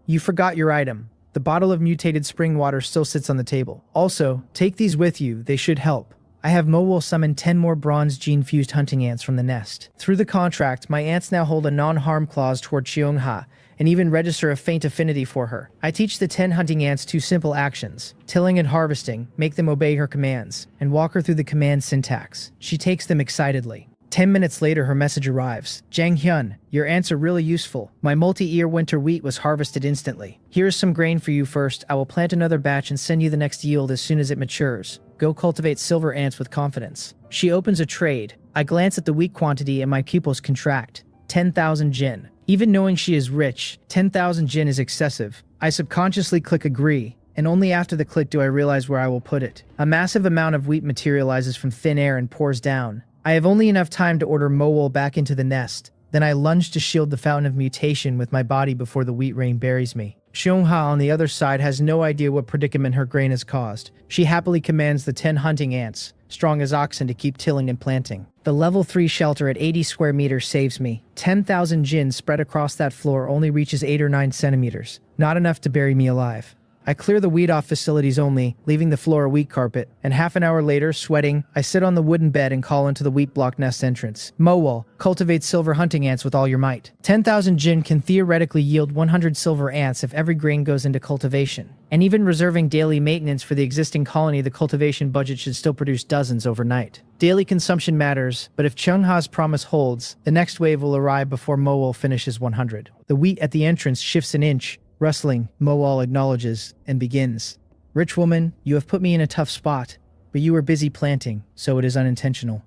You forgot your item. The bottle of mutated spring water still sits on the table. Also, take these with you, they should help. I have Mo summon 10 more bronze gene-fused hunting ants from the nest. Through the contract, my ants now hold a non-harm clause toward Cheongha, and even register a faint affinity for her. I teach the 10 hunting ants 2 simple actions, tilling and harvesting, make them obey her commands, and walk her through the command syntax. She takes them excitedly. 10 minutes later, her message arrives. Jang Hyun, your ants are really useful. My multi-ear winter wheat was harvested instantly. Here's some grain for you first. I will plant another batch and send you the next yield as soon as it matures. Go cultivate silver ants with confidence. She opens a trade. I glance at the wheat quantity and my pupils contract. 10,000 jin. Even knowing she is rich, 10,000 jin is excessive. I subconsciously click agree, and only after the click do I realize where I will put it. A massive amount of wheat materializes from thin air and pours down. I have only enough time to order Mowol back into the nest. Then I lunge to shield the fountain of mutation with my body before the wheat rain buries me. Cheongha on the other side has no idea what predicament her grain has caused. She happily commands the 10 hunting ants, strong as oxen, to keep tilling and planting. The level 3 shelter at 80 square meters saves me. 10,000 jin spread across that floor only reaches 8 or 9 centimeters. Not enough to bury me alive. I clear the wheat off facilities only, leaving the floor a wheat carpet, and half an hour later, sweating, I sit on the wooden bed and call into the wheat block nest entrance. Mowol, cultivate silver hunting ants with all your might. 10,000 jin can theoretically yield 100 silver ants if every grain goes into cultivation. And even reserving daily maintenance for the existing colony, the cultivation budget should still produce dozens overnight. Daily consumption matters, but if Cheongha's promise holds, the next wave will arrive before Mowol finishes 100. The wheat at the entrance shifts an inch. Rustling, Mowol acknowledges and begins. Rich woman, you have put me in a tough spot, but you were busy planting, so it is unintentional.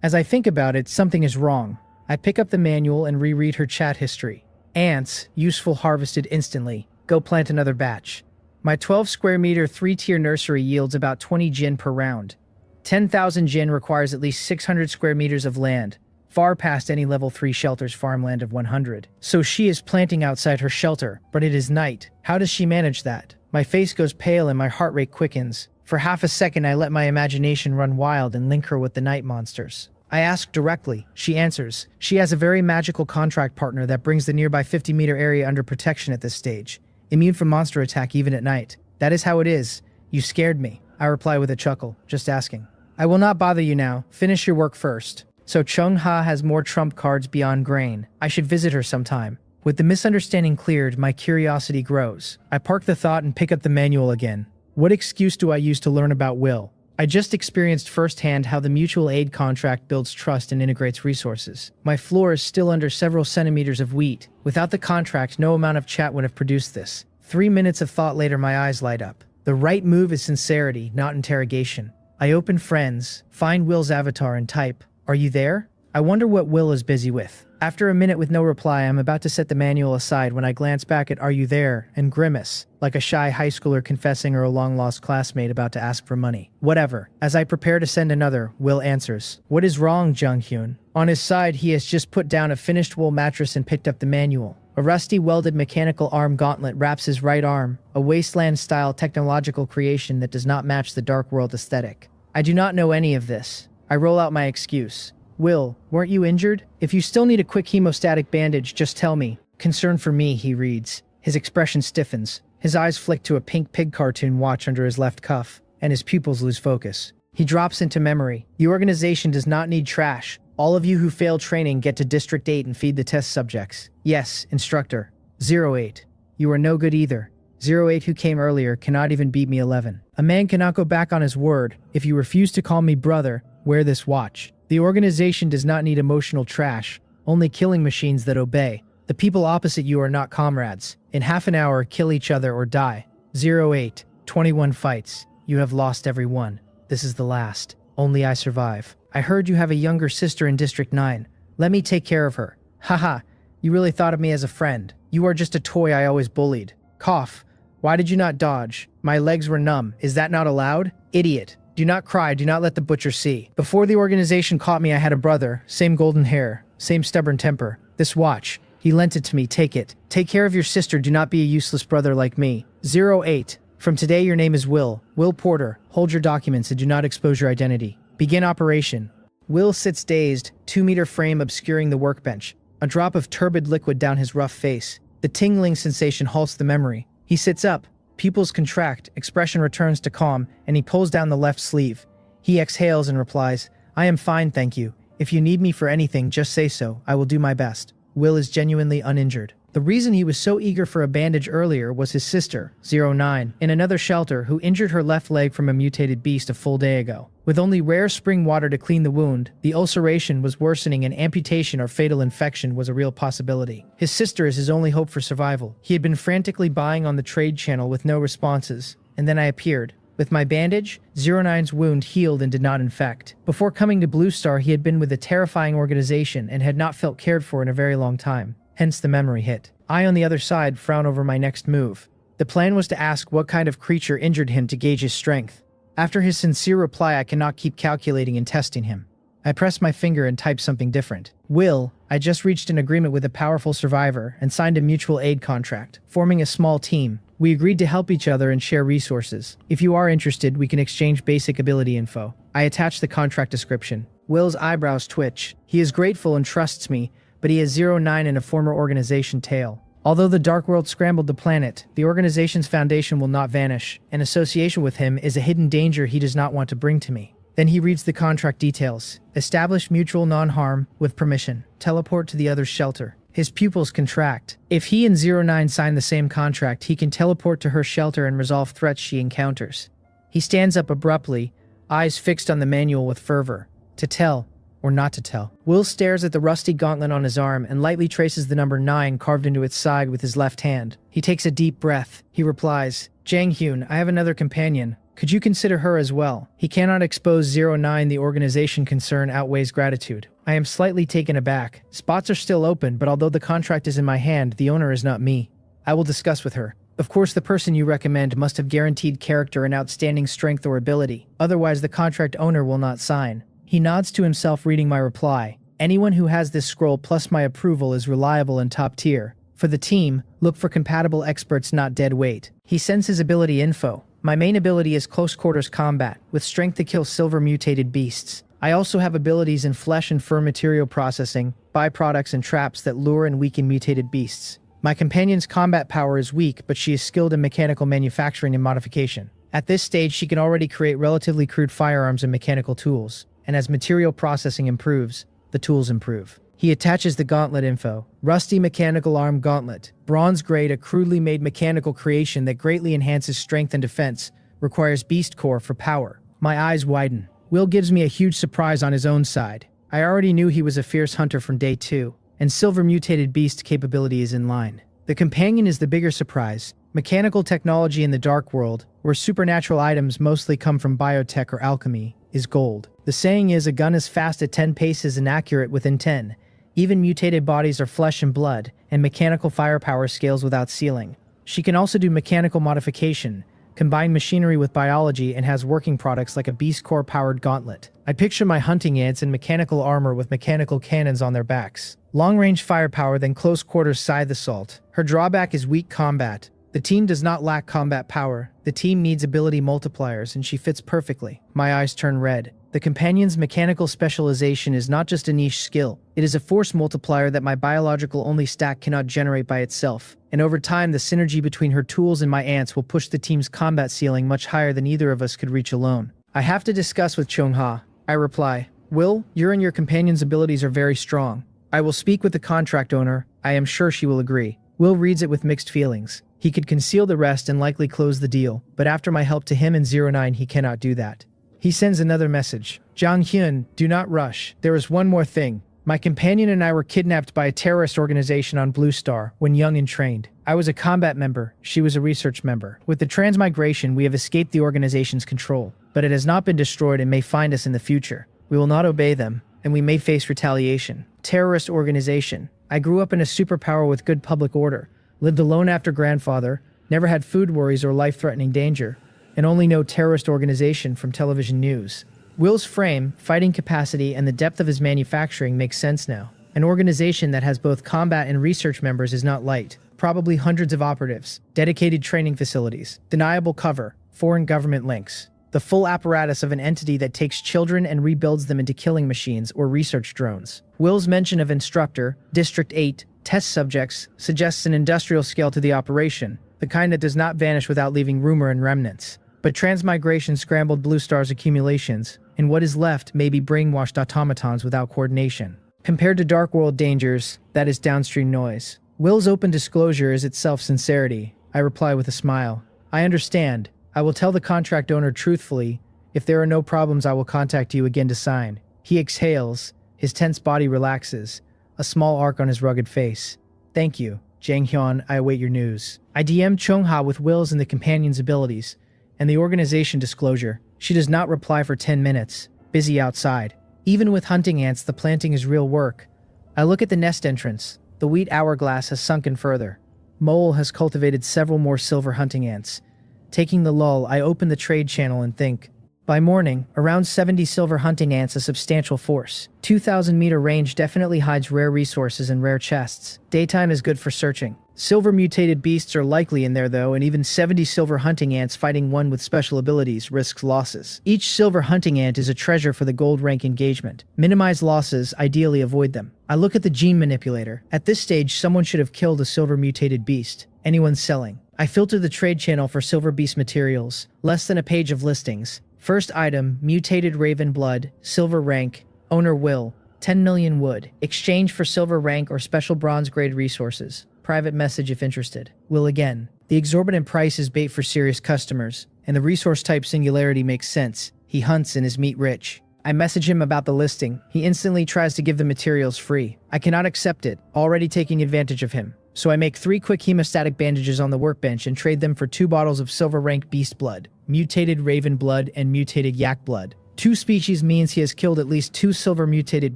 As I think about it, something is wrong. I pick up the manual and reread her chat history. Ants, useful, harvested instantly. Go plant another batch. My 12 square meter 3-tier nursery yields about 20 jin per round. 10,000 jin requires at least 600 square meters of land, far past any level 3 shelter's farmland of 100. So she is planting outside her shelter, but it is night. How does she manage that? My face goes pale and my heart rate quickens. For half a second I let my imagination run wild and link her with the night monsters. I ask directly. She answers. She has a very magical contract partner that brings the nearby 50-meter area under protection at this stage. Immune from monster attack even at night. That is how it is. You scared me. I reply with a chuckle, just asking. I will not bother you now. Finish your work first. So Cheongha has more trump cards beyond grain. I should visit her sometime. With the misunderstanding cleared, my curiosity grows. I park the thought and pick up the manual again. What excuse do I use to learn about will? I just experienced firsthand how the mutual aid contract builds trust and integrates resources. My floor is still under several centimeters of wheat. Without the contract, no amount of chat would have produced this. 3 minutes of thought later, my eyes light up. The right move is sincerity, not interrogation. I open Friends, find Will's avatar and type, "Are you there?" I wonder what Will is busy with. After a minute with no reply, I'm about to set the manual aside when I glance back at "Are you there?" and grimace, like a shy high schooler confessing or a long-lost classmate about to ask for money. Whatever. As I prepare to send another, Will answers. "What is wrong, Jung-hyun?" On his side, he has just put down a finished wool mattress and picked up the manual. A rusty welded mechanical arm gauntlet wraps his right arm, a wasteland-style technological creation that does not match the dark world aesthetic. I do not know any of this. I roll out my excuse. "Will, weren't you injured? If you still need a quick hemostatic bandage, just tell me." "Concern for me," he reads. His expression stiffens. His eyes flick to a pink pig cartoon watch under his left cuff, and his pupils lose focus. He drops into memory. "The organization does not need trash. All of you who failed training get to District 8 and feed the test subjects." "Yes, instructor." 08. You are no good either. 08 who came earlier cannot even beat me 11. A man cannot go back on his word. If you refuse to call me brother, wear this watch. The organization does not need emotional trash, only killing machines that obey. The people opposite you are not comrades. In half an hour, kill each other or die. 08, 21 fights. You have lost every one. This is the last. Only I survive. I heard you have a younger sister in District 9. Let me take care of her. Haha, you really thought of me as a friend. You are just a toy I always bullied. Cough. Why did you not dodge? My legs were numb. Is that not allowed? Idiot. Do not cry. Do not let the butcher see. Before the organization caught me, I had a brother. Same golden hair. Same stubborn temper. This watch. He lent it to me. Take it. Take care of your sister. Do not be a useless brother like me. 08. From today, your name is Will. Will Porter. Hold your documents and do not expose your identity. Begin operation. Will sits dazed, 2-meter frame obscuring the workbench. A drop of turbid liquid down his rough face. The tingling sensation halts the memory. He sits up. Pupils contract, expression returns to calm, and he pulls down the left sleeve. He exhales and replies, I am fine, thank you. If you need me for anything, just say so. I will do my best. Will is genuinely uninjured. The reason he was so eager for a bandage earlier was his sister, 09, in another shelter who injured her left leg from a mutated beast a full day ago. With only rare spring water to clean the wound, the ulceration was worsening and amputation or fatal infection was a real possibility. His sister is his only hope for survival. He had been frantically buying on the trade channel with no responses, and then I appeared. With my bandage, 09's wound healed and did not infect. Before coming to Blue Star, he had been with a terrifying organization and had not felt cared for in a very long time. Hence the memory hit. I, on the other side, frown over my next move. The plan was to ask what kind of creature injured him to gauge his strength. After his sincere reply, I cannot keep calculating and testing him. I press my finger and type something different. Will, I just reached an agreement with a powerful survivor and signed a mutual aid contract, forming a small team. We agreed to help each other and share resources. If you are interested, we can exchange basic ability info. I attach the contract description. Will's eyebrows twitch. He is grateful and trusts me, but he has 09 in a former organization tail. Although the Dark World scrambled the planet, the organization's foundation will not vanish. An association with him is a hidden danger he does not want to bring to me. Then he reads the contract details. Establish mutual non-harm with permission. Teleport to the other's shelter. His pupils contract. If he and 09 sign the same contract, he can teleport to her shelter and resolve threats she encounters. He stands up abruptly, eyes fixed on the manual with fervor. To tell, or not to tell. Will stares at the rusty gauntlet on his arm and lightly traces the number 9 carved into its side with his left hand. He takes a deep breath. He replies, Jang Hyun, I have another companion. Could you consider her as well? He cannot expose 09. The organization concern outweighs gratitude. I am slightly taken aback. Spots are still open, but although the contract is in my hand, the owner is not me. I will discuss with her. Of course, the person you recommend must have guaranteed character and outstanding strength or ability. Otherwise, the contract owner will not sign. He nods to himself, reading my reply. Anyone who has this scroll plus my approval is reliable and top tier. For the team, look for compatible experts, not dead weight. He sends his ability info. My main ability is close quarters combat, with strength to kill silver mutated beasts. I also have abilities in flesh and fur material processing, byproducts and traps that lure and weaken mutated beasts. My companion's combat power is weak, but she is skilled in mechanical manufacturing and modification. At this stage, she can already create relatively crude firearms and mechanical tools. And as material processing improves, the tools improve. He attaches the gauntlet info. Rusty mechanical arm gauntlet. Bronze grade, a crudely made mechanical creation that greatly enhances strength and defense. Requires beast core for power. My eyes widen. Will gives me a huge surprise on his own side. I already knew he was a fierce hunter from day 2, and silver mutated beast capability is in line. The companion is the bigger surprise. Mechanical technology in the Dark World, where supernatural items mostly come from biotech or alchemy, is gold. The saying is, a gun is fast at 10 paces and accurate within 10. Even mutated bodies are flesh and blood, and mechanical firepower scales without ceiling. She can also do mechanical modification, combine machinery with biology, and has working products like a beast core powered gauntlet. I picture my hunting ants in mechanical armor with mechanical cannons on their backs. Long-range firepower, then close quarters scythe assault. Her drawback is weak combat. The team does not lack combat power. The team needs ability multipliers, and she fits perfectly. My eyes turn red. The companion's mechanical specialization is not just a niche skill. It is a force multiplier that my biological-only stack cannot generate by itself. And over time, the synergy between her tools and my ants will push the team's combat ceiling much higher than either of us could reach alone. I have to discuss with Chong-ha. I reply, Will, your and your companion's abilities are very strong. I will speak with the contract owner. I am sure she will agree. Will reads it with mixed feelings. He could conceal the rest and likely close the deal, but after my help to him in 09 he cannot do that. He sends another message. Zhang Hyun, do not rush. There is one more thing. My companion and I were kidnapped by a terrorist organization on Blue Star when young and trained. I was a combat member, she was a research member. With the transmigration, we have escaped the organization's control, but it has not been destroyed and may find us in the future. We will not obey them, and we may face retaliation. Terrorist organization. I grew up in a superpower with good public order, lived alone after grandfather, never had food worries or life-threatening danger, and only know terrorist organization from television news. Will's frame, fighting capacity, and the depth of his manufacturing makes sense now. An organization that has both combat and research members is not light. Probably hundreds of operatives, dedicated training facilities, deniable cover, foreign government links. The full apparatus of an entity that takes children and rebuilds them into killing machines or research drones. Will's mention of instructor, District 8, test subjects suggests an industrial scale to the operation, the kind that does not vanish without leaving rumor and remnants. But transmigration scrambled Blue Star's accumulations, and what is left may be brainwashed automatons without coordination. Compared to Dark World dangers, that is downstream noise. Will's open disclosure is itself sincerity. I reply with a smile. I understand. I will tell the contract owner truthfully. If there are no problems, I will contact you again to sign. He exhales. His tense body relaxes. A small arc on his rugged face. Thank you, Jang Hyun. I await your news. I DM Chungha with Will's and the companion's abilities, and the organization disclosure. She does not reply for 10 minutes, busy outside. Even with hunting ants, the planting is real work. I look at the nest entrance. The wheat hourglass has sunken further. Mole has cultivated several more silver hunting ants. Taking the lull, I open the trade channel and think. By morning, around 70 silver hunting ants, a substantial force. 2,000-meter range definitely hides rare resources and rare chests. Daytime is good for searching. Silver mutated beasts are likely in there though, and even 70 silver hunting ants fighting one with special abilities risks losses. Each silver hunting ant is a treasure for the gold rank engagement. Minimize losses, ideally avoid them. I look at the gene manipulator. At this stage, someone should have killed a silver mutated beast. Anyone selling. I filter the trade channel for silver beast materials. Less than a page of listings. First item, mutated raven blood, silver rank, owner Will, 10 million wood. Exchange for silver rank or special bronze grade resources. Private message if interested. Will again. The exorbitant price is bait for serious customers, and the resource type singularity makes sense. He hunts and is meat rich. I message him about the listing. He instantly tries to give the materials free. I cannot accept it, already taking advantage of him. So I make 3 quick hemostatic bandages on the workbench and trade them for 2 bottles of silver rank beast blood, mutated raven blood and mutated yak blood. 2 species means he has killed at least 2 silver mutated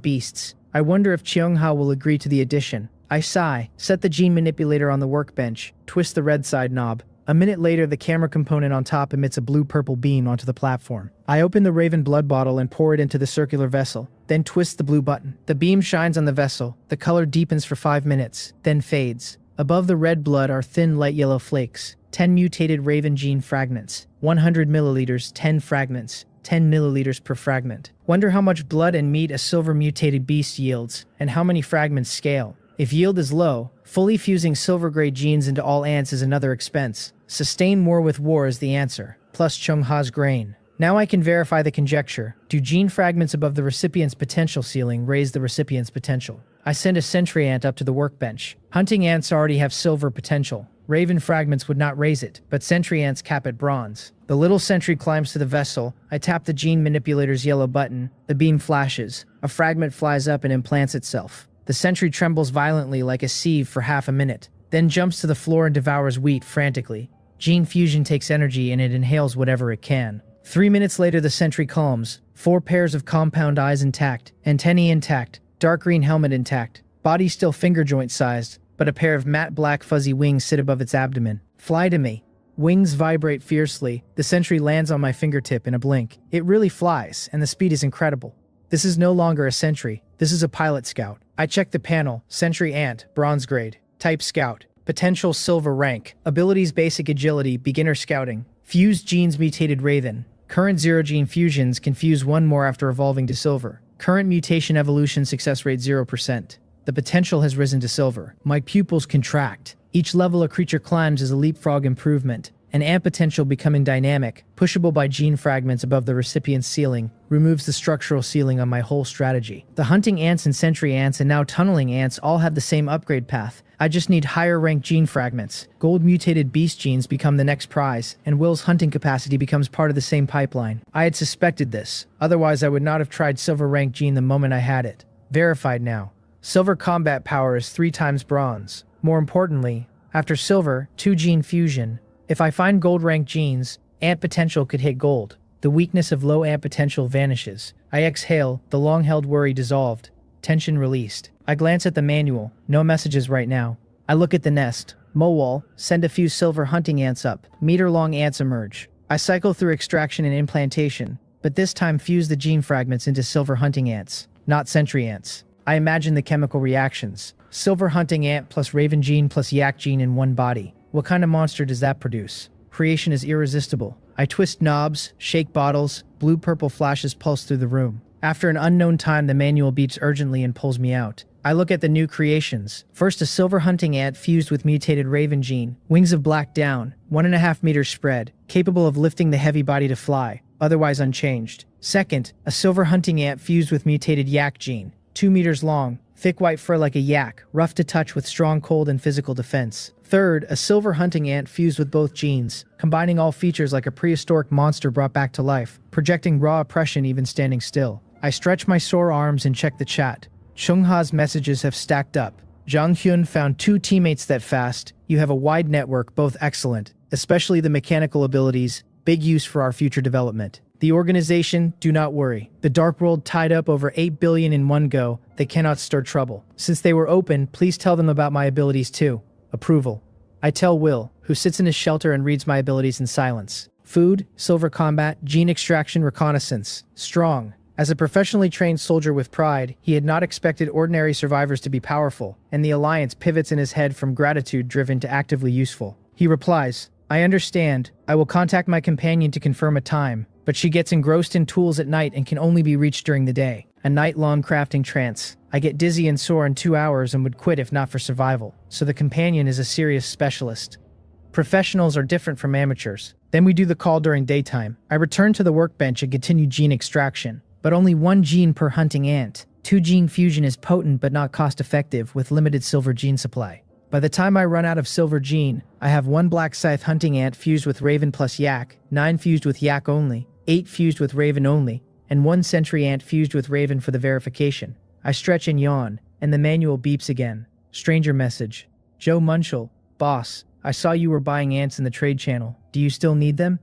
beasts. I wonder if Cheonghwa will agree to the addition. I sigh, set the gene manipulator on the workbench, twist the red side knob. A minute later, the camera component on top emits a blue-purple beam onto the platform. I open the raven blood bottle and pour it into the circular vessel, then twist the blue button. The beam shines on the vessel. The color deepens for 5 minutes, then fades. Above the red blood are thin light yellow flakes. 10 mutated raven gene fragments. 100 milliliters, 10 fragments. 10 milliliters per fragment. Wonder how much blood and meat a silver mutated beast yields, and how many fragments scale. If yield is low, fully fusing silver-grade genes into all ants is another expense. Sustain war with war is the answer, plus Chungha's grain. Now I can verify the conjecture. Do gene fragments above the recipient's potential ceiling raise the recipient's potential? I send a sentry ant up to the workbench. Hunting ants already have silver potential. Raven fragments would not raise it, but sentry ants cap at bronze. The little sentry climbs to the vessel. I tap the gene manipulator's yellow button. The beam flashes. A fragment flies up and implants itself. The sentry trembles violently like a sieve for half a minute, then jumps to the floor and devours wheat frantically. Gene fusion takes energy and it inhales whatever it can. 3 minutes later, the sentry calms. 4 pairs of compound eyes intact, antennae intact, dark green helmet intact, body still finger joint sized, but a pair of matte black fuzzy wings sit above its abdomen. Fly to me. Wings vibrate fiercely. The sentry lands on my fingertip in a blink. It really flies, and the speed is incredible. This is no longer a sentry. This is a pilot scout. I check the panel. Sentry ant, bronze grade. Type scout. Potential silver rank. Abilities basic agility, beginner scouting. Fused genes mutated raven. Current 0 gene fusions can fuse 1 more after evolving to silver. Current mutation evolution success rate 0%. The potential has risen to silver. My pupils contract. Each level a creature climbs is a leapfrog improvement. An ant potential becoming dynamic, pushable by gene fragments above the recipient's ceiling, removes the structural ceiling on my whole strategy. The hunting ants and sentry ants and now tunneling ants all have the same upgrade path. I just need higher ranked gene fragments. Gold mutated beast genes become the next prize, and Will's hunting capacity becomes part of the same pipeline. I had suspected this, otherwise I would not have tried silver ranked gene the moment I had it. Verified now. Silver combat power is 3 times bronze. More importantly, after silver, 2 gene fusion. If I find gold-ranked genes, ant potential could hit gold. The weakness of low ant potential vanishes. I exhale, the long-held worry dissolved. Tension released. I glance at the manual. No messages right now. I look at the nest. Mowall, send a few silver hunting ants up. Meter-long ants emerge. I cycle through extraction and implantation, but this time fuse the gene fragments into silver hunting ants, not sentry ants. I imagine the chemical reactions. Silver hunting ant plus raven gene plus yak gene in one body. What kind of monster does that produce? Creation is irresistible. I twist knobs, shake bottles, blue-purple flashes pulse through the room. After an unknown time, the manual beeps urgently and pulls me out. I look at the new creations. First, a silver hunting ant fused with mutated raven gene. Wings of black down, 1.5 meters spread, capable of lifting the heavy body to fly, otherwise unchanged. Second, a silver hunting ant fused with mutated yak gene. 2 meters long, thick white fur like a yak, rough to touch with strong cold and physical defense. Third, a silver hunting ant fused with both genes, combining all features like a prehistoric monster brought back to life, projecting raw oppression even standing still. I stretch my sore arms and check the chat. Chungha's messages have stacked up. Zhang Hyun found 2 teammates that fast. You have a wide network, both excellent, especially the mechanical abilities, big use for our future development. The organization, do not worry. The Dark World tied up over 8 billion in one go. They cannot stir trouble. Since they were open, please tell them about my abilities too. Approval. I tell Will, who sits in his shelter and reads my abilities in silence. Food, silver combat, gene extraction, reconnaissance. Strong. As a professionally trained soldier with pride, he had not expected ordinary survivors to be powerful, and the alliance pivots in his head from gratitude driven to actively useful. He replies, I understand. I will contact my companion to confirm a time, but she gets engrossed in tools at night and can only be reached during the day. A night-long crafting trance. I get dizzy and sore in 2 hours and would quit if not for survival, so the companion is a serious specialist. Professionals are different from amateurs. Then we do the call during daytime. I return to the workbench and continue gene extraction, but only 1 gene per hunting ant. 2 gene fusion is potent but not cost-effective with limited silver gene supply. By the time I run out of silver gene, I have 1 black scythe hunting ant fused with raven plus yak, 9 fused with yak only, 8 fused with raven only, and 1 sentry ant fused with raven for the verification. I stretch and yawn, and the manual beeps again. Stranger message. Joe Munchel, boss, I saw you were buying ants in the trade channel. Do you still need them?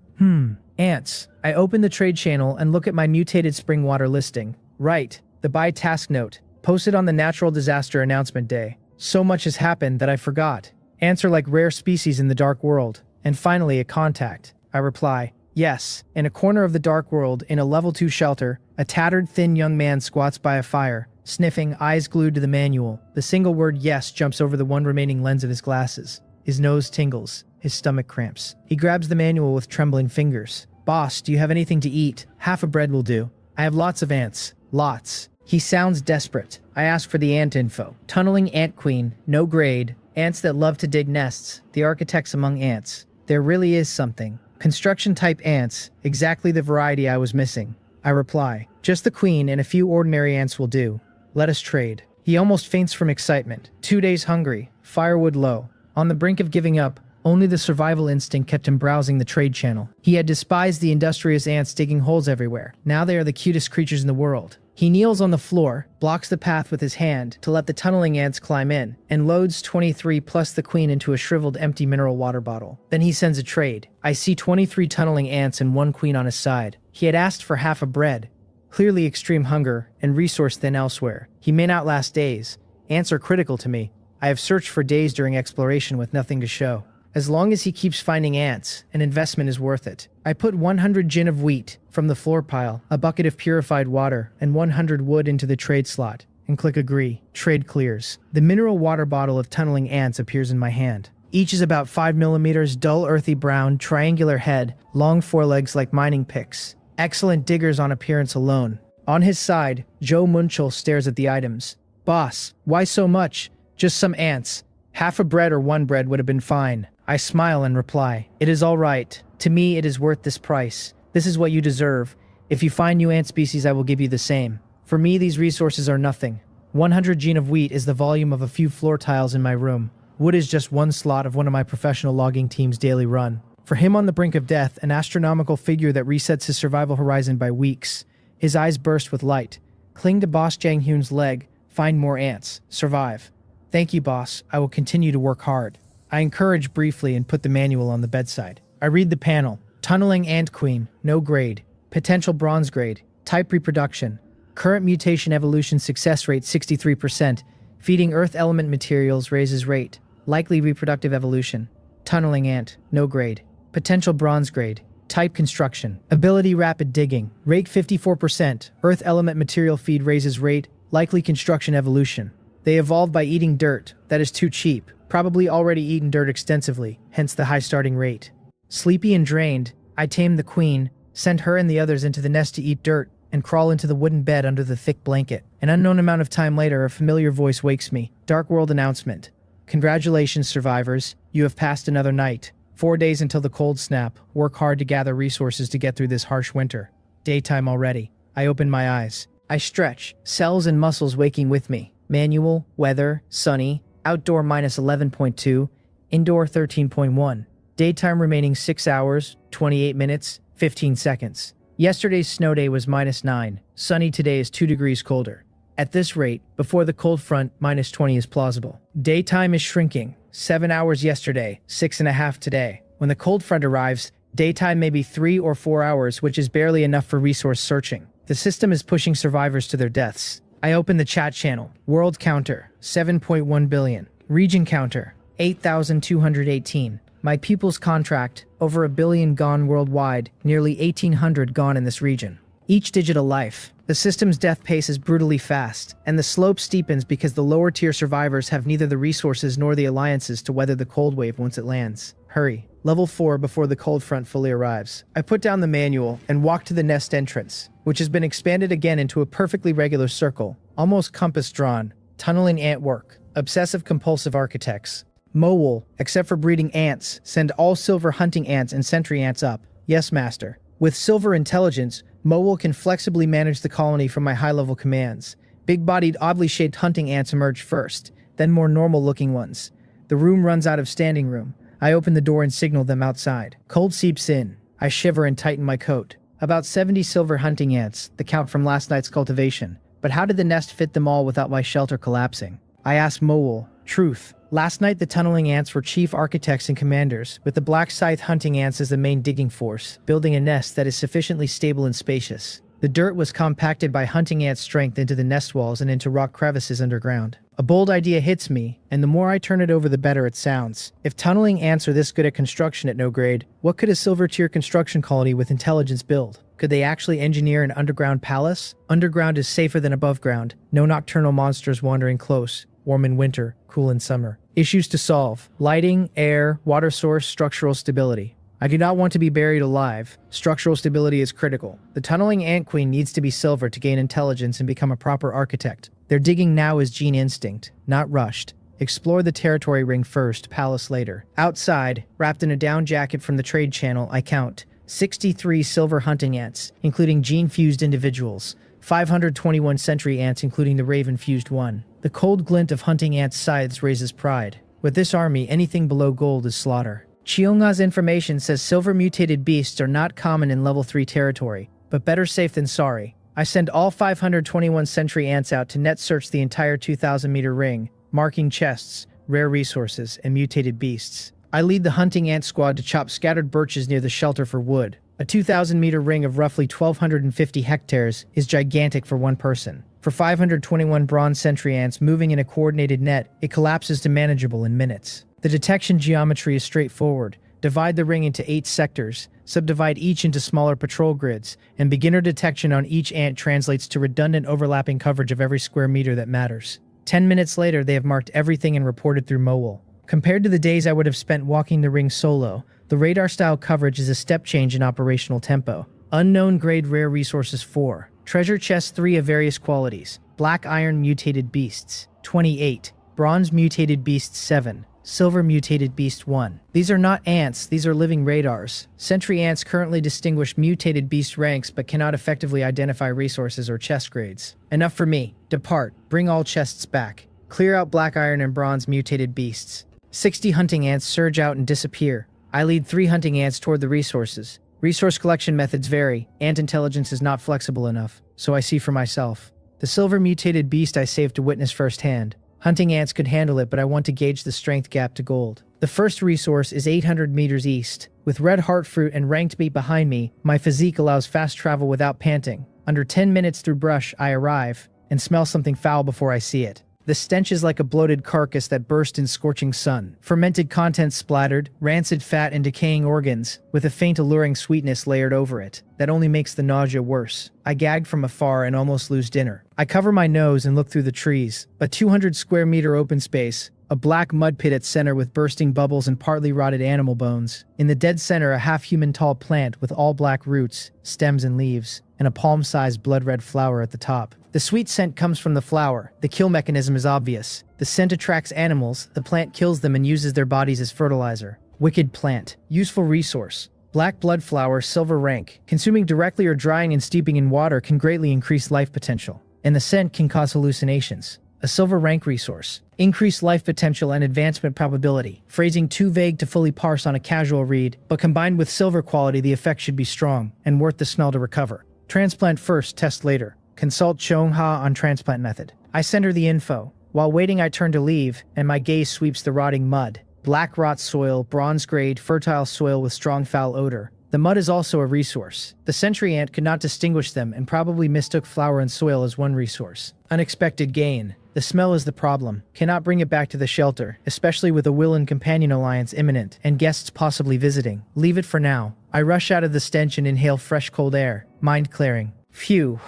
Ants. I open the trade channel and look at my mutated spring water listing. Right, the buy task note, posted on the natural disaster announcement day. So much has happened that I forgot. Ants are like rare species in the dark world. And finally, a contact. I reply, yes. In a corner of the dark world, in a level 2 shelter, a tattered, thin young man squats by a fire, sniffing, eyes glued to the manual. The single word yes jumps over the 1 remaining lens of his glasses. His nose tingles. His stomach cramps. He grabs the manual with trembling fingers. Boss, do you have anything to eat? Half a bread will do. I have lots of ants. Lots. He sounds desperate. I ask for the ant info. Tunneling ant queen. No grade. Ants that love to dig nests. The architects among ants. There really is something. Construction type ants. Exactly the variety I was missing. I reply. Just the queen and a few ordinary ants will do. Let us trade. He almost faints from excitement. 2 days hungry. Firewood low. On the brink of giving up, only the survival instinct kept him browsing the trade channel. He had despised the industrious ants digging holes everywhere. Now they are the cutest creatures in the world. He kneels on the floor, blocks the path with his hand to let the tunneling ants climb in, and loads 23 plus the queen into a shriveled empty mineral water bottle. Then he sends a trade. I see 23 tunneling ants and 1 queen on his side. He had asked for half a bread. Clearly extreme hunger and resource thin elsewhere. He may not last days. Ants are critical to me. I have searched for days during exploration with nothing to show. As long as he keeps finding ants, an investment is worth it. I put 100 gin of wheat from the floor pile, a bucket of purified water, and 100 wood into the trade slot, and click agree. Trade clears. The mineral water bottle of tunneling ants appears in my hand. Each is about 5 millimeters, dull earthy brown, triangular head, long forelegs like mining picks. Excellent diggers on appearance alone. On his side, Joe Munchel stares at the items. Boss, why so much? Just some ants. Half a bread or 1 bread would have been fine. I smile and reply, "It is all right. To me, it is worth this price. This is what you deserve. If you find new ant species, I will give you the same. For me, these resources are nothing. 100 gene of wheat is the volume of a few floor tiles in my room. Wood is just one slot of one of my professional logging team's daily run. For him on the brink of death, an astronomical figure that resets his survival horizon by weeks. His eyes burst with light. Cling to Boss Jang Hyun's leg. Find more ants. Survive. Thank you, boss. I will continue to work hard." I encourage briefly and put the manual on the bedside. I read the panel. Tunneling ant queen. No grade. Potential bronze grade. Type reproduction. Current mutation evolution success rate 63%. Feeding earth element materials raises rate. Likely reproductive evolution. Tunneling ant. No grade. Potential bronze grade. Type construction. Ability rapid digging. Rate 54%. Earth element material feed raises rate. Likely construction evolution. They evolved by eating dirt. That is too cheap. Probably already eaten dirt extensively, hence the high starting rate. Sleepy and drained, I tame the queen, send her and the others into the nest to eat dirt, and crawl into the wooden bed under the thick blanket. An unknown amount of time later, a familiar voice wakes me. Dark World announcement. Congratulations, survivors. You have passed another night. 4 days until the cold snap. Work hard to gather resources to get through this harsh winter. Daytime already. I open my eyes. I stretch, cells and muscles waking with me. Manual, weather, sunny, outdoor -11.2, indoor 13.1. Daytime remaining 6 hours, 28 minutes, 15 seconds. Yesterday's snow day was -9. Sunny today is 2 degrees colder. At this rate, before the cold front, -20 is plausible. Daytime is shrinking. 7 hours yesterday, 6.5 today. When the cold front arrives, daytime may be 3 or 4 hours, which is barely enough for resource searching. The system is pushing survivors to their deaths. I open the chat channel. World counter, 7.1 billion. Region counter, 8,218. My pupils contract, over 1 billion gone worldwide, nearly 1,800 gone in this region. Each digit a life. The system's death pace is brutally fast, and the slope steepens because the lower tier survivors have neither the resources nor the alliances to weather the cold wave once it lands. Hurry. Level 4 before the cold front fully arrives. I put down the manual and walk to the nest entrance, which has been expanded again into a perfectly regular circle, almost compass drawn. Tunneling ant work. Obsessive compulsive architects. Mowol, except for breeding ants, send all silver hunting ants and sentry ants up. Yes, master. With silver intelligence, Mowol can flexibly manage the colony from my high-level commands. Big-bodied, oddly shaped hunting ants emerge first, then more normal-looking ones. The room runs out of standing room. I open the door and signal them outside. Cold seeps in. I shiver and tighten my coat. About 70 silver hunting ants, the count from last night's cultivation. But how did the nest fit them all without my shelter collapsing? I ask Mowol. Truth. Last night the tunneling ants were chief architects and commanders, with the black scythe hunting ants as the main digging force, building a nest that is sufficiently stable and spacious. The dirt was compacted by hunting ants' strength into the nest walls and into rock crevices underground. A bold idea hits me, and the more I turn it over the better it sounds. If tunneling ants are this good at construction at no grade, what could a silver tier construction colony with intelligence build? Could they actually engineer an underground palace? Underground is safer than above ground. No nocturnal monsters wandering close. Warm in winter, cool in summer. Issues to solve. Lighting, air, water source, structural stability. I do not want to be buried alive. Structural stability is critical. The tunneling ant queen needs to be silver to gain intelligence and become a proper architect. Their digging now is gene instinct, not rushed. Explore the territory ring first, palace later. Outside, wrapped in a down jacket from the trade channel, I count 63 silver hunting ants, including gene-fused individuals. 521 sentry ants, including the raven-fused one. The cold glint of hunting ants' scythes raises pride. With this army, anything below gold is slaughter. Cheonga's information says silver mutated beasts are not common in level 3 territory, but better safe than sorry. I send all 521 sentry ants out to net search the entire 2,000-meter ring, marking chests, rare resources, and mutated beasts. I lead the hunting ant squad to chop scattered birches near the shelter for wood. A 2,000-meter ring of roughly 1,250 hectares is gigantic for one person. For 521 bronze sentry ants moving in a coordinated net, it collapses to manageable in minutes. The detection geometry is straightforward. Divide the ring into 8 sectors, subdivide each into smaller patrol grids, and beginner detection on each ant translates to redundant overlapping coverage of every square meter that matters. 10 minutes later, they have marked everything and reported through Mowol. Compared to the days I would have spent walking the ring solo, the radar-style coverage is a step change in operational tempo. Unknown grade rare resources 4. Treasure chests 3 of various qualities. Black iron mutated beasts, 28. Bronze mutated beasts 7. Silver Mutated Beast 1. These are not ants, these are living radars. Sentry ants currently distinguish mutated beast ranks but cannot effectively identify resources or chest grades. Enough for me. Depart. Bring all chests back. Clear out black iron and bronze mutated beasts. 60 hunting ants surge out and disappear. I lead 3 hunting ants toward the resources. Resource collection methods vary. Ant intelligence is not flexible enough, so I see for myself. The silver mutated beast I saved to witness firsthand. Hunting ants could handle it, but I want to gauge the strength gap to gold. The first resource is 800 meters east. With red heart fruit and ranked meat behind me, my physique allows fast travel without panting. Under 10 minutes through brush, I arrive, and smell something foul before I see it. The stench is like a bloated carcass that burst in scorching sun. Fermented contents splattered, rancid fat and decaying organs, with a faint alluring sweetness layered over it, that only makes the nausea worse. I gag from afar and almost lose dinner. I cover my nose and look through the trees. A 200 square meter open space, a black mud pit at center with bursting bubbles and partly rotted animal bones. In the dead center, a half-human tall plant with all black roots, stems and leaves, and a palm-sized blood-red flower at the top. The sweet scent comes from the flower. The kill mechanism is obvious. The scent attracts animals, the plant kills them and uses their bodies as fertilizer. Wicked plant. Useful resource. Black blood flower, silver rank. Consuming directly or drying and steeping in water can greatly increase life potential. And the scent can cause hallucinations. A silver rank resource. Increased life potential and advancement probability. Phrasing too vague to fully parse on a casual read, but combined with silver quality the effect should be strong, and worth the smell to recover. Transplant first, test later. Consult Chong-ha on transplant method. I send her the info. While waiting I turn to leave, and my gaze sweeps the rotting mud. Black rot soil, bronze grade, fertile soil with strong foul odor. The mud is also a resource. The sentry ant could not distinguish them and probably mistook flour and soil as one resource. Unexpected gain. The smell is the problem. Cannot bring it back to the shelter, especially with a will and companion alliance imminent, and guests possibly visiting. Leave it for now. I rush out of the stench and inhale fresh cold air. Mind clearing. Phew.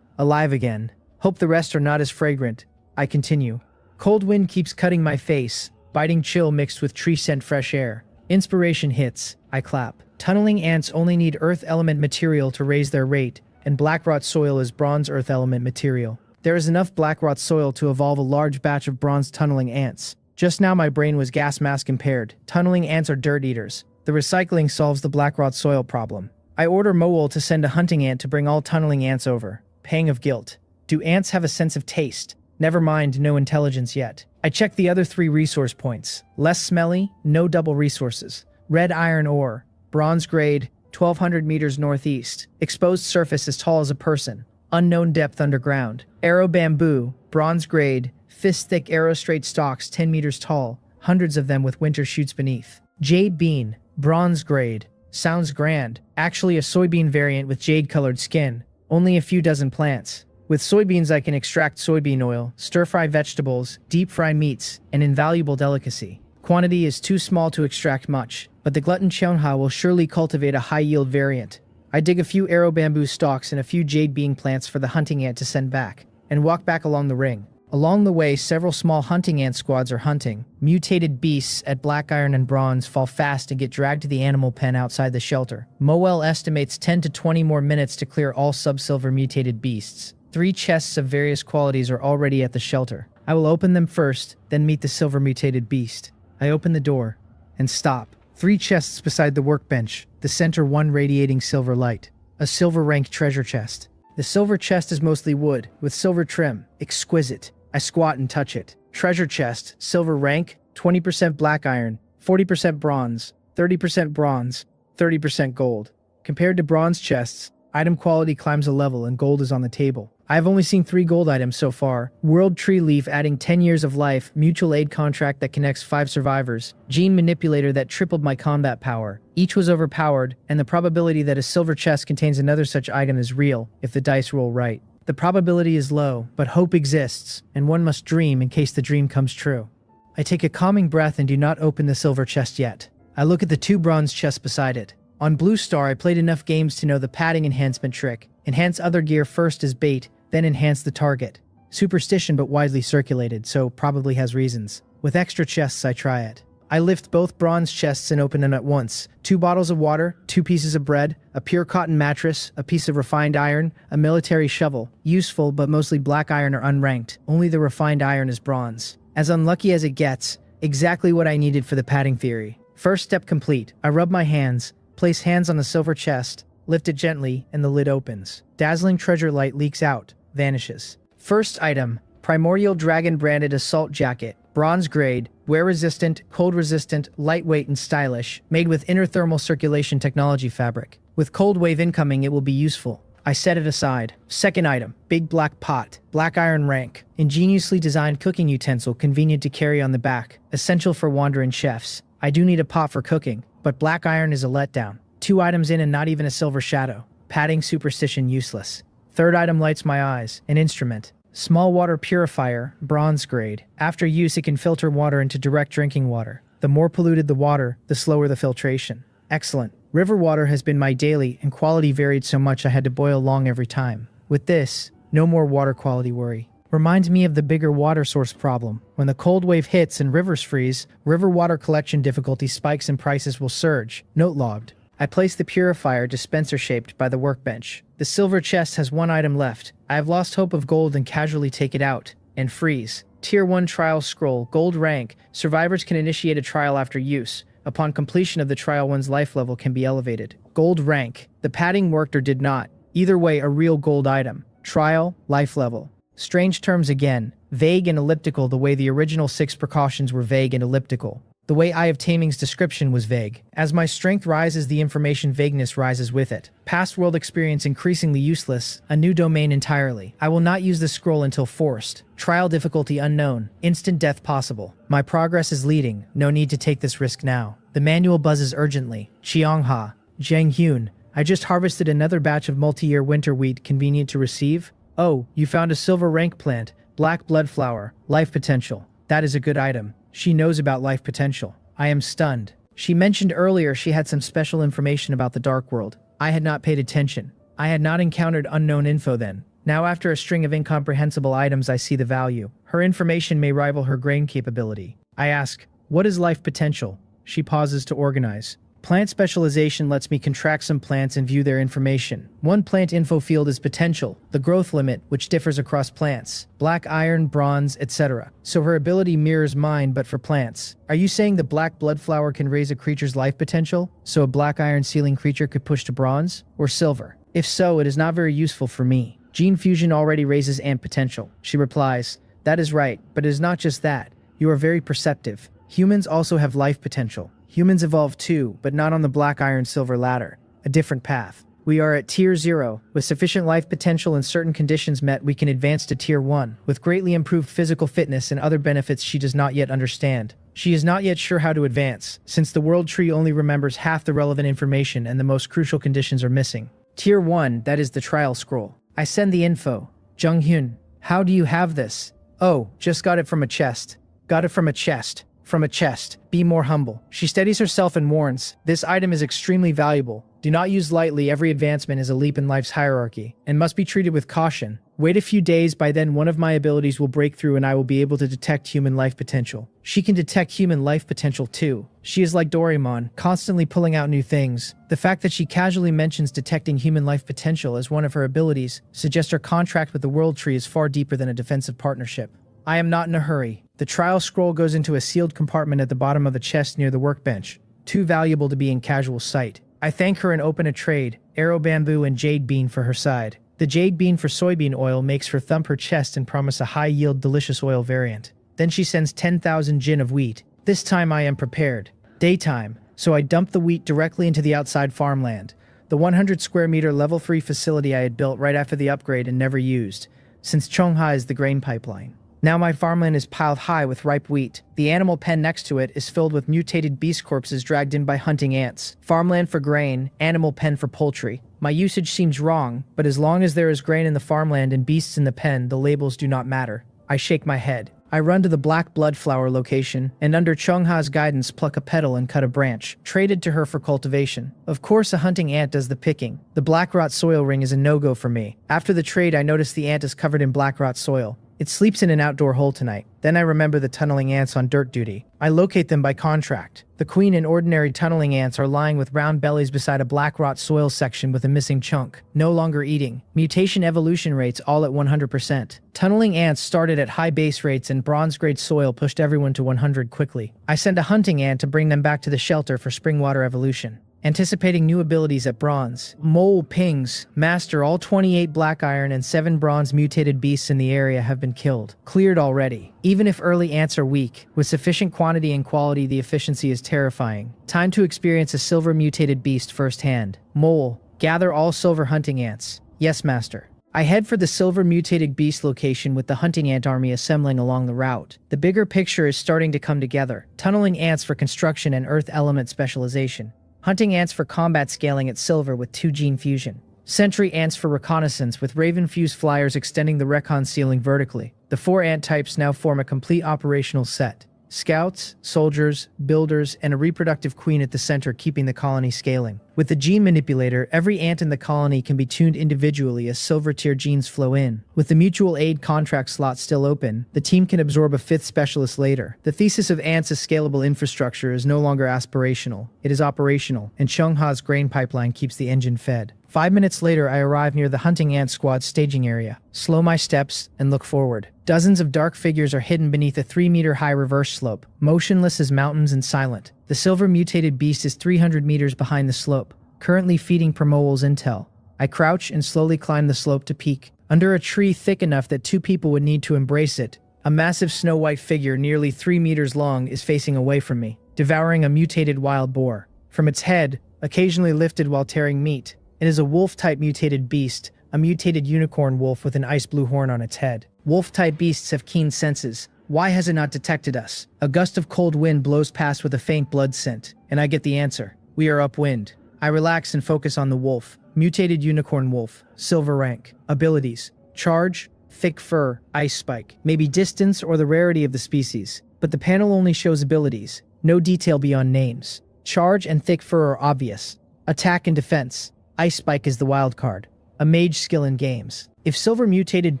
Alive again. Hope the rest are not as fragrant. I continue. Cold wind keeps cutting my face. Biting chill mixed with tree scent fresh air. Inspiration hits. I clap. Tunneling ants only need earth element material to raise their rate, and black rot soil is bronze earth element material. There is enough black rot soil to evolve a large batch of bronze tunneling ants. Just now my brain was gas mask impaired. Tunneling ants are dirt eaters. The recycling solves the black rot soil problem. I order Mowol to send a hunting ant to bring all tunneling ants over. Pang of guilt. Do ants have a sense of taste? Never mind, no intelligence yet. I check the other 3 resource points. Less smelly, no double resources. Red iron ore. Bronze grade, 1200 meters northeast. Exposed surface as tall as a person. Unknown depth underground. Arrow bamboo, bronze grade, fist-thick arrow straight stalks 10 meters tall, hundreds of them with winter shoots beneath. Jade bean, bronze grade. Sounds grand. Actually a soybean variant with jade-colored skin. Only a few dozen plants. With soybeans I can extract soybean oil, stir-fry vegetables, deep-fry meats, an invaluable delicacy. Quantity is too small to extract much, but the glutton Cheonha will surely cultivate a high-yield variant. I dig a few arrow bamboo stalks and a few jade bean plants for the hunting ant to send back, and walk back along the ring. Along the way, several small hunting ant squads are hunting. Mutated beasts at black iron and bronze fall fast and get dragged to the animal pen outside the shelter. Mowol estimates 10 to 20 more minutes to clear all sub-silver mutated beasts. 3 chests of various qualities are already at the shelter. I will open them first, then meet the silver mutated beast. I open the door, and stop. 3 chests beside the workbench, the center one radiating silver light. A silver rank treasure chest. The silver chest is mostly wood, with silver trim. Exquisite. I squat and touch it. Treasure chest, silver rank, 20% black iron, 40% bronze, 30% gold. Compared to bronze chests, item quality climbs a level and gold is on the table. I have only seen 3 gold items so far. World Tree Leaf adding 10 years of life, mutual aid contract that connects 5 survivors, gene manipulator that tripled my combat power. Each was overpowered, and the probability that a silver chest contains another such item is real, if the dice roll right. The probability is low, but hope exists, and one must dream in case the dream comes true. I take a calming breath and do not open the silver chest yet. I look at the 2 bronze chests beside it. On Blue Star, I played enough games to know the padding enhancement trick. Enhance other gear first as bait, then enhance the target. Superstition but widely circulated, so probably has reasons. With extra chests, I try it. I lift both bronze chests and open them at once. 2 bottles of water, 2 pieces of bread, a pure cotton mattress, a piece of refined iron, a military shovel. Useful, but mostly black iron or unranked. Only the refined iron is bronze. As unlucky as it gets, Exactly what I needed for the padding theory. First step complete. I rub my hands, place hands on the silver chest, lift it gently, and the lid opens. Dazzling treasure light leaks out, vanishes. First item, Primordial Dragon branded assault jacket. Bronze grade, wear resistant, cold resistant, lightweight and stylish, made with inner thermal circulation technology fabric. With cold wave incoming, it will be useful. I set it aside. Second item, big black pot, black iron rank. Ingeniously designed cooking utensil convenient to carry on the back, essential for wandering chefs. I do need a pot for cooking, but black iron is a letdown. 2 items in and not even a silver shadow. Padding superstition useless. Third item lights my eyes, an instrument. Small water purifier, bronze grade. After use, it can filter water into direct drinking water. The more polluted the water, the slower the filtration. Excellent. River water has been my daily, and quality varied so much I had to boil long every time. With this, no more water quality worry. Reminds me of the bigger water source problem. When the cold wave hits and rivers freeze, river water collection difficulty spikes and prices will surge. Note logged. I place the purifier dispenser-shaped by the workbench. The silver chest has 1 item left. I have lost hope of gold and casually take it out. And freeze. Tier 1 trial scroll, gold rank. Survivors can initiate a trial after use. Upon completion of the trial, one's life level can be elevated. Gold rank. The padding worked or did not. Either way, a real gold item. Trial, life level. Strange terms again. Vague and elliptical the way the original 6 precautions were vague and elliptical. The way Eye of Taming's description was vague. As my strength rises, the information vagueness rises with it. Past world experience increasingly useless, a new domain entirely. I will not use this scroll until forced. Trial difficulty unknown. Instant death possible. My progress is leading. No need to take this risk now. The manual buzzes urgently. Chiangha. Zhanghyun. I just harvested another batch of multi-year winter wheat convenient to receive. Oh, you found a silver rank plant. Black blood flower. Life potential. That is a good item. She knows about life potential. I am stunned. She mentioned earlier she had some special information about the dark world. I had not paid attention. I had not encountered unknown info then. Now after a string of incomprehensible items I see the value. Her information may rival her grain capability. I ask, what is life potential? She pauses to organize. Plant specialization lets me contract some plants and view their information. One plant info field is potential, the growth limit, which differs across plants. Black iron, bronze, etc. So her ability mirrors mine but for plants. Are you saying the black blood flower can raise a creature's life potential? So a black iron ceiling creature could push to bronze? Or silver? If so, it is not very useful for me. Gene fusion already raises ant potential. She replies, that is right, but it is not just that. You are very perceptive. Humans also have life potential. Humans evolve too, but not on the black iron silver ladder. A different path. We are at tier 0. With sufficient life potential and certain conditions met, we can advance to tier 1. With greatly improved physical fitness and other benefits she does not yet understand. She is not yet sure how to advance, since the world tree only remembers half the relevant information and the most crucial conditions are missing. Tier 1, that is the trial scroll. I send the info. Junghyun, how do you have this? Oh, just got it from a chest. Got it from a chest. From a chest. Be more humble. She steadies herself and warns, this item is extremely valuable. Do not use lightly, every advancement is a leap in life's hierarchy, and must be treated with caution. Wait a few days, by then one of my abilities will break through and I will be able to detect human life potential. She can detect human life potential too. She is like Doraemon, constantly pulling out new things. The fact that she casually mentions detecting human life potential as one of her abilities suggests her contract with the World Tree is far deeper than a defensive partnership. I am not in a hurry. The trial scroll goes into a sealed compartment at the bottom of the chest near the workbench, too valuable to be in casual sight. I thank her and open a trade, arrow bamboo and jade bean for her side. The jade bean for soybean oil makes her thump her chest and promise a high-yield delicious oil variant. Then she sends 10,000 jin of wheat. This time I am prepared. Daytime, so I dump the wheat directly into the outside farmland. The 100 square meter level-3 facility I had built right after the upgrade and never used, since Chongha is the grain pipeline. Now my farmland is piled high with ripe wheat. The animal pen next to it is filled with mutated beast corpses dragged in by hunting ants. Farmland for grain, animal pen for poultry. My usage seems wrong, but as long as there is grain in the farmland and beasts in the pen, the labels do not matter. I shake my head. I run to the black blood flower location, and under Chongha's guidance pluck a petal and cut a branch, traded to her for cultivation. Of course a hunting ant does the picking. The black rot soil ring is a no-go for me. After the trade I notice the ant is covered in black rot soil. It sleeps in an outdoor hole tonight. Then I remember the tunneling ants on dirt duty. I locate them by contract. The queen and ordinary tunneling ants are lying with round bellies beside a black rot soil section with a missing chunk. No longer eating. Mutation evolution rates all at 100%. Tunneling ants started at high base rates and bronze-grade soil pushed everyone to 100 quickly. I send a hunting ant to bring them back to the shelter for spring water evolution. Anticipating new abilities at bronze. Mole pings. Master, all 28 black iron and 7 bronze mutated beasts in the area have been killed. Cleared already. Even if early ants are weak, with sufficient quantity and quality the efficiency is terrifying. Time to experience a silver mutated beast firsthand. Mole. Gather all silver hunting ants. Yes, master. I head for the silver mutated beast location with the hunting ant army assembling along the route. The bigger picture is starting to come together. Tunneling ants for construction and earth element specialization. Hunting ants for combat scaling at silver with 2 gene fusion. Sentry ants for reconnaissance with raven fuse flyers extending the recon ceiling vertically. The 4 ant types now form a complete operational set. Scouts, soldiers, builders, and a reproductive queen at the center keeping the colony scaling. With the gene manipulator, every ant in the colony can be tuned individually as silver tier genes flow in. With the mutual aid contract slot still open, the team can absorb a 5th specialist later. The thesis of ants as scalable infrastructure is no longer aspirational. It is operational, and Chungha's grain pipeline keeps the engine fed. 5 minutes later, I arrive near the hunting ant squad's staging area. Slow my steps and look forward. Dozens of dark figures are hidden beneath a 3-meter-high reverse slope, motionless as mountains and silent. The silver mutated beast is 300 meters behind the slope, currently feeding Promowal's intel. I crouch and slowly climb the slope to peek. Under a tree thick enough that 2 people would need to embrace it, a massive snow-white figure nearly 3 meters long is facing away from me, devouring a mutated wild boar. From its head, occasionally lifted while tearing meat, it is a wolf-type mutated beast, a mutated unicorn wolf with an ice blue horn on its head. Wolf-type beasts have keen senses. Why has it not detected us? A gust of cold wind blows past with a faint blood scent, and I get the answer. We are upwind. I relax and focus on the wolf. Mutated unicorn wolf, silver rank. Abilities: charge, thick fur, ice spike. Maybe distance or the rarity of the species. But the panel only shows abilities, no detail beyond names. Charge and thick fur are obvious. Attack and defense. Ice spike is the wild card. A mage skill in games. If silver mutated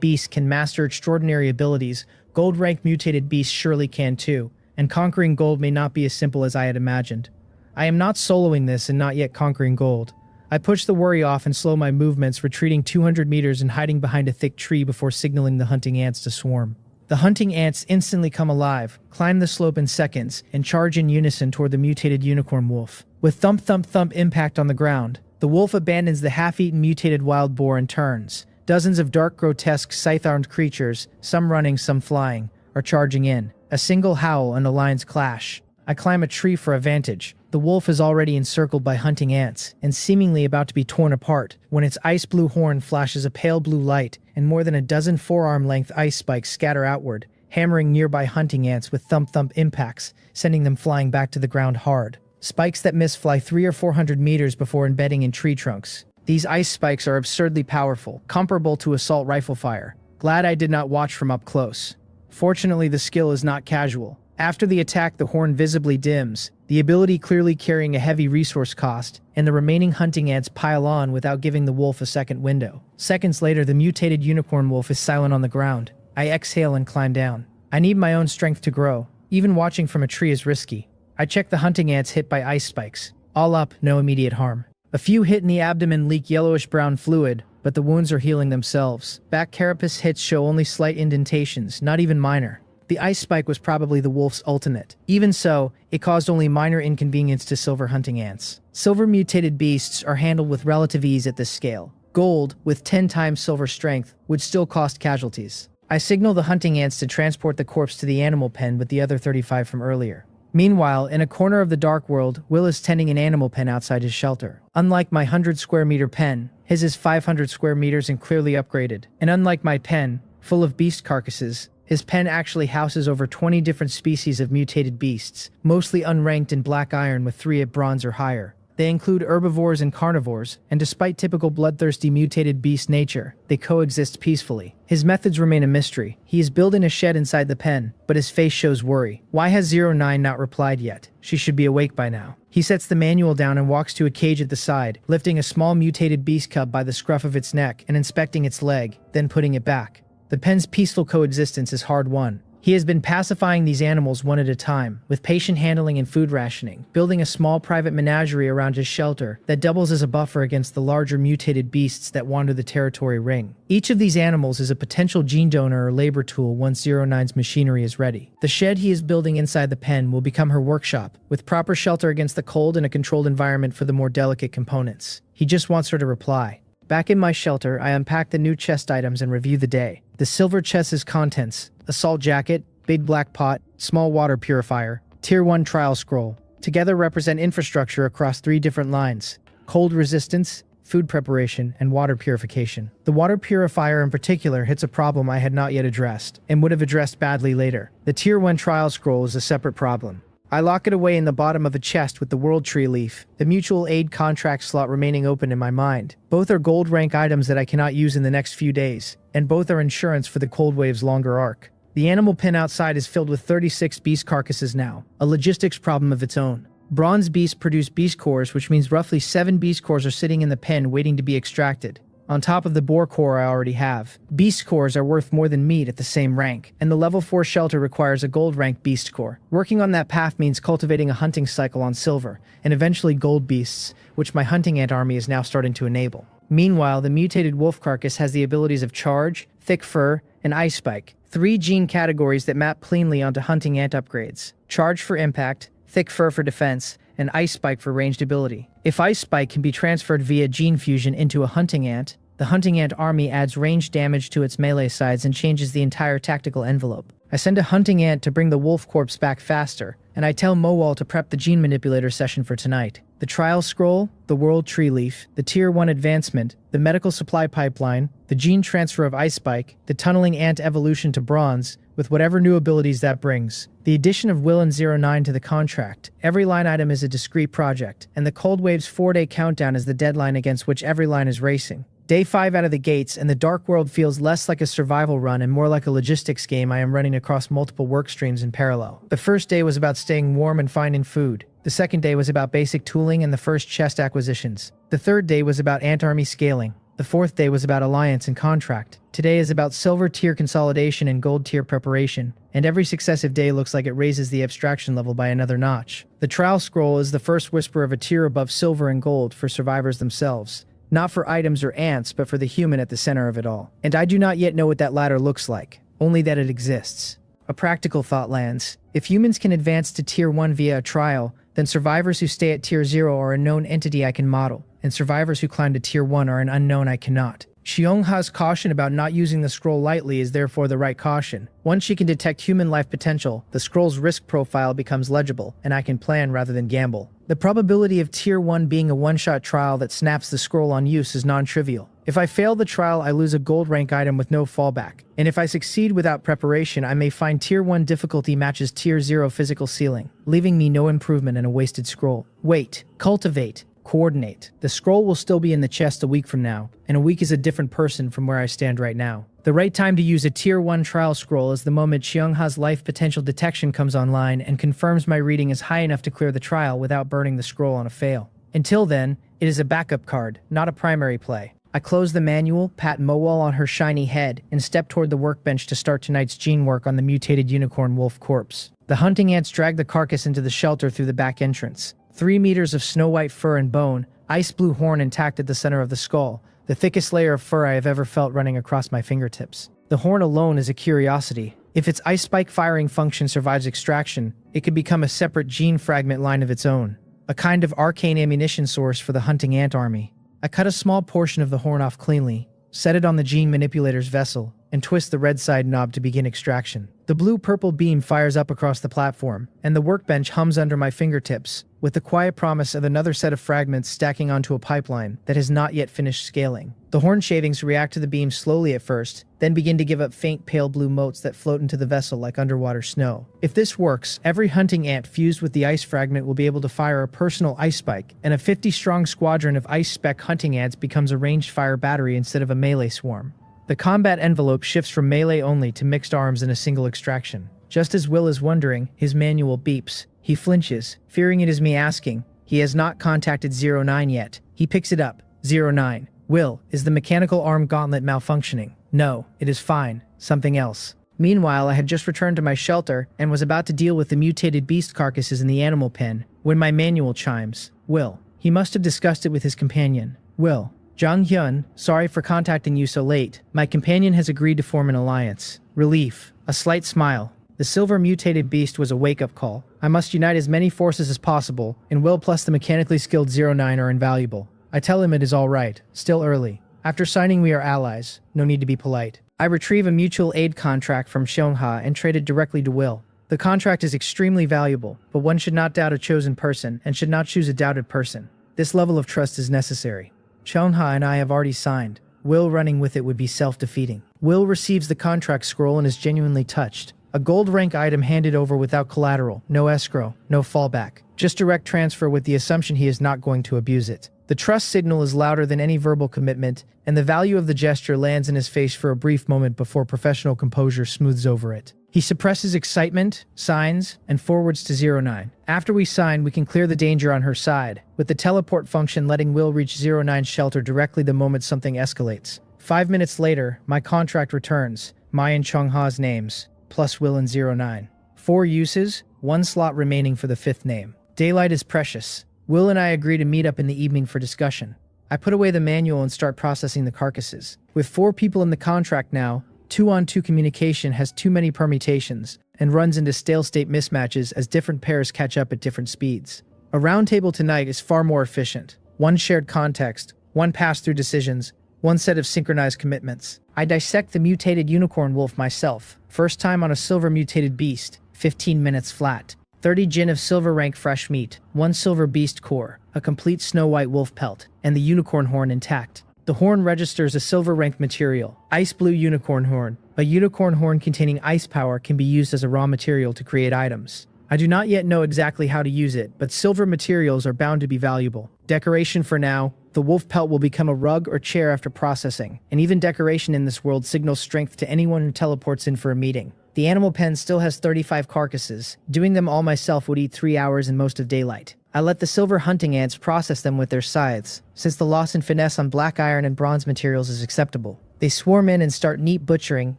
beasts can master extraordinary abilities, gold rank mutated beasts surely can too, and conquering gold may not be as simple as I had imagined. I am not soloing this and not yet conquering gold. I push the worry off and slow my movements, retreating 200 meters and hiding behind a thick tree before signaling the hunting ants to swarm. The hunting ants instantly come alive, climb the slope in seconds, and charge in unison toward the mutated unicorn wolf. With thump thump thump impact on the ground, the wolf abandons the half-eaten mutated wild boar and turns. Dozens of dark, grotesque, scythe-armed creatures, some running, some flying, are charging in. A single howl and the lines clash. I climb a tree for a vantage. The wolf is already encircled by hunting ants, and seemingly about to be torn apart, when its ice blue horn flashes a pale blue light, and more than a dozen forearm-length ice spikes scatter outward, hammering nearby hunting ants with thump-thump impacts, sending them flying back to the ground hard. Spikes that miss fly 300 or 400 meters before embedding in tree trunks. These ice spikes are absurdly powerful, comparable to assault rifle fire. Glad I did not watch from up close. Fortunately, the skill is not casual. After the attack, the horn visibly dims, the ability clearly carrying a heavy resource cost, and the remaining hunting ants pile on without giving the wolf a second window. Seconds later, the mutated unicorn wolf is silent on the ground. I exhale and climb down. I need my own strength to grow. Even watching from a tree is risky. I check the hunting ants hit by ice spikes. All up, no immediate harm. A few hit in the abdomen leak yellowish-brown fluid, but the wounds are healing themselves. Back carapace hits show only slight indentations, not even minor. The ice spike was probably the wolf's ultimate. Even so, it caused only minor inconvenience to silver hunting ants. Silver mutated beasts are handled with relative ease at this scale. Gold, with 10 times silver strength, would still cost casualties. I signal the hunting ants to transport the corpse to the animal pen with the other 35 from earlier. Meanwhile, in a corner of the dark world, Will is tending an animal pen outside his shelter. Unlike my 100-square-meter pen, his is 500 square meters and clearly upgraded. And unlike my pen, full of beast carcasses, his pen actually houses over 20 different species of mutated beasts, mostly unranked in black iron with 3 at bronze or higher. They include herbivores and carnivores, and despite typical bloodthirsty mutated beast nature, they coexist peacefully. His methods remain a mystery. He is building a shed inside the pen, but his face shows worry. Why has 09 not replied yet? She should be awake by now. He sets the manual down and walks to a cage at the side, lifting a small mutated beast cub by the scruff of its neck and inspecting its leg, then putting it back. The pen's peaceful coexistence is hard won. He has been pacifying these animals one at a time, with patient handling and food rationing, building a small private menagerie around his shelter that doubles as a buffer against the larger mutated beasts that wander the territory ring. Each of these animals is a potential gene donor or labor tool once 09's machinery is ready. The shed he is building inside the pen will become her workshop, with proper shelter against the cold and a controlled environment for the more delicate components. He just wants her to reply. Back in my shelter, I unpack the new chest items and review the day. The silver chest's contents: a salt jacket, big black pot, small water purifier, Tier 1 trial scroll. Together represent infrastructure across 3 different lines: cold resistance, food preparation, and water purification. The water purifier in particular hits a problem I had not yet addressed, and would have addressed badly later. The Tier 1 trial scroll is a separate problem. I lock it away in the bottom of a chest with the World Tree leaf, the mutual aid contract slot remaining open in my mind. Both are gold rank items that I cannot use in the next few days, and both are insurance for the Cold Wave's longer arc. The animal pen outside is filled with 36 beast carcasses now, a logistics problem of its own. Bronze beasts produce beast cores, which means roughly 7 beast cores are sitting in the pen waiting to be extracted, on top of the boar core I already have. Beast cores are worth more than meat at the same rank, and the level 4 shelter requires a gold rank beast core. Working on that path means cultivating a hunting cycle on silver, and eventually gold beasts, which my hunting ant army is now starting to enable. Meanwhile, the mutated wolf carcass has the abilities of charge, thick fur, and ice spike, 3 gene categories that map cleanly onto hunting ant upgrades: charge for impact, thick fur for defense, and ice spike for ranged ability. If ice spike can be transferred via gene fusion into a hunting ant, the hunting ant army adds ranged damage to its melee sides and changes the entire tactical envelope. I send a hunting ant to bring the wolf corpse back faster, and I tell Mowal to prep the gene manipulator session for tonight. The trial scroll, the world tree leaf, the tier 1 advancement, the medical supply pipeline, the gene transfer of ice spike, the tunneling ant evolution to bronze, with whatever new abilities that brings. The addition of Will and 09 to the contract. Every line item is a discrete project, and the Cold Wave's 4-day countdown is the deadline against which every line is racing. Day 5 out of the gates, and the Dark World feels less like a survival run and more like a logistics game I am running across multiple work streams in parallel. The first day was about staying warm and finding food. The second day was about basic tooling and the first chest acquisitions. The third day was about ant army scaling. The fourth day was about alliance and contract. Today is about silver tier consolidation and gold tier preparation, and every successive day looks like it raises the abstraction level by another notch. The trial scroll is the first whisper of a tier above silver and gold for survivors themselves. Not for items or ants, but for the human at the center of it all. And I do not yet know what that ladder looks like, only that it exists. A practical thought lands. If humans can advance to Tier 1 via a trial, then survivors who stay at Tier 0 are a known entity I can model, and survivors who climb to Tier 1 are an unknown I cannot. Xiongha's caution about not using the scroll lightly is therefore the right caution. Once she can detect human life potential, the scroll's risk profile becomes legible, and I can plan rather than gamble. The probability of Tier 1 being a one-shot trial that snaps the scroll on use is non-trivial. If I fail the trial, I lose a gold rank item with no fallback, and if I succeed without preparation, I may find Tier 1 difficulty matches Tier 0 physical ceiling, leaving me no improvement and a wasted scroll. Wait, cultivate, coordinate. The scroll will still be in the chest a week from now, and a week is a different person from where I stand right now. The right time to use a Tier 1 trial scroll is the moment Xiongha's life potential detection comes online and confirms my reading is high enough to clear the trial without burning the scroll on a fail. Until then, it is a backup card, not a primary play. I close the manual, pat Mowal on her shiny head, and step toward the workbench to start tonight's gene work on the mutated unicorn wolf corpse. The hunting ants drag the carcass into the shelter through the back entrance. 3 meters of snow-white fur and bone, ice blue horn intact at the center of the skull, the thickest layer of fur I have ever felt running across my fingertips. The horn alone is a curiosity. If its ice spike firing function survives extraction, it could become a separate gene fragment line of its own, a kind of arcane ammunition source for the hunting ant army. I cut a small portion of the horn off cleanly, set it on the gene manipulator's vessel, and twist the red side knob to begin extraction. The blue-purple beam fires up across the platform, and the workbench hums under my fingertips, with the quiet promise of another set of fragments stacking onto a pipeline that has not yet finished scaling. The horn shavings react to the beam slowly at first, then begin to give up faint pale blue motes that float into the vessel like underwater snow. If this works, every hunting ant fused with the ice fragment will be able to fire a personal ice spike, and a 50-strong squadron of ice spec hunting ants becomes a ranged fire battery instead of a melee swarm. The combat envelope shifts from melee only to mixed arms in a single extraction. Just as Will is wondering, his manual beeps. He flinches, fearing it is me asking. He has not contacted 09 yet. He picks it up. 09. Will, is the mechanical arm gauntlet malfunctioning? No, it is fine. Something else. Meanwhile, I had just returned to my shelter and was about to deal with the mutated beast carcasses in the animal pen when my manual chimes. Will. He must have discussed it with his companion. Will. Zhang Hyun, sorry for contacting you so late. My companion has agreed to form an alliance. Relief. A slight smile. The silver mutated beast was a wake-up call. I must unite as many forces as possible, and Will plus the mechanically skilled 09 are invaluable. I tell him it is all right. Still early. After signing, we are allies. No need to be polite. I retrieve a mutual aid contract from Seonha and trade it directly to Will. The contract is extremely valuable, but one should not doubt a chosen person and should not choose a doubted person. This level of trust is necessary. Seonha and I have already signed. Will running with it would be self-defeating. Will receives the contract scroll and is genuinely touched. A gold rank item handed over without collateral, no escrow, no fallback. Just direct transfer with the assumption he is not going to abuse it. The trust signal is louder than any verbal commitment, and the value of the gesture lands in his face for a brief moment before professional composure smooths over it. He suppresses excitement, signs, and forwards to 09. After we sign, we can clear the danger on her side, with the teleport function letting Will reach 09's shelter directly the moment something escalates. 5 minutes later, my contract returns, my and Chongha's names, plus Will and 09. 4 uses, 1 slot remaining for the 5th name. Daylight is precious. Will and I agree to meet up in the evening for discussion. I put away the manual and start processing the carcasses. With 4 people in the contract now, 2-on-2 communication has too many permutations and runs into stale-state mismatches as different pairs catch up at different speeds. A roundtable tonight is far more efficient. 1 shared context, 1 pass-through decisions, 1 set of synchronized commitments. I dissect the mutated unicorn wolf myself. First time on a silver mutated beast. 15 minutes flat. 30 gin of silver rank fresh meat, 1 silver beast core, a complete snow white wolf pelt, and the unicorn horn intact. The horn registers a silver rank material, ice blue unicorn horn. A unicorn horn containing ice power can be used as a raw material to create items. I do not yet know exactly how to use it, but silver materials are bound to be valuable. Decoration for now. The wolf pelt will become a rug or chair after processing, and even decoration in this world signals strength to anyone who teleports in for a meeting. The animal pen still has 35 carcasses. Doing them all myself would eat 3 hours and most of daylight. I let the silver hunting ants process them with their scythes, since the loss in finesse on black iron and bronze materials is acceptable. They swarm in and start neat butchering,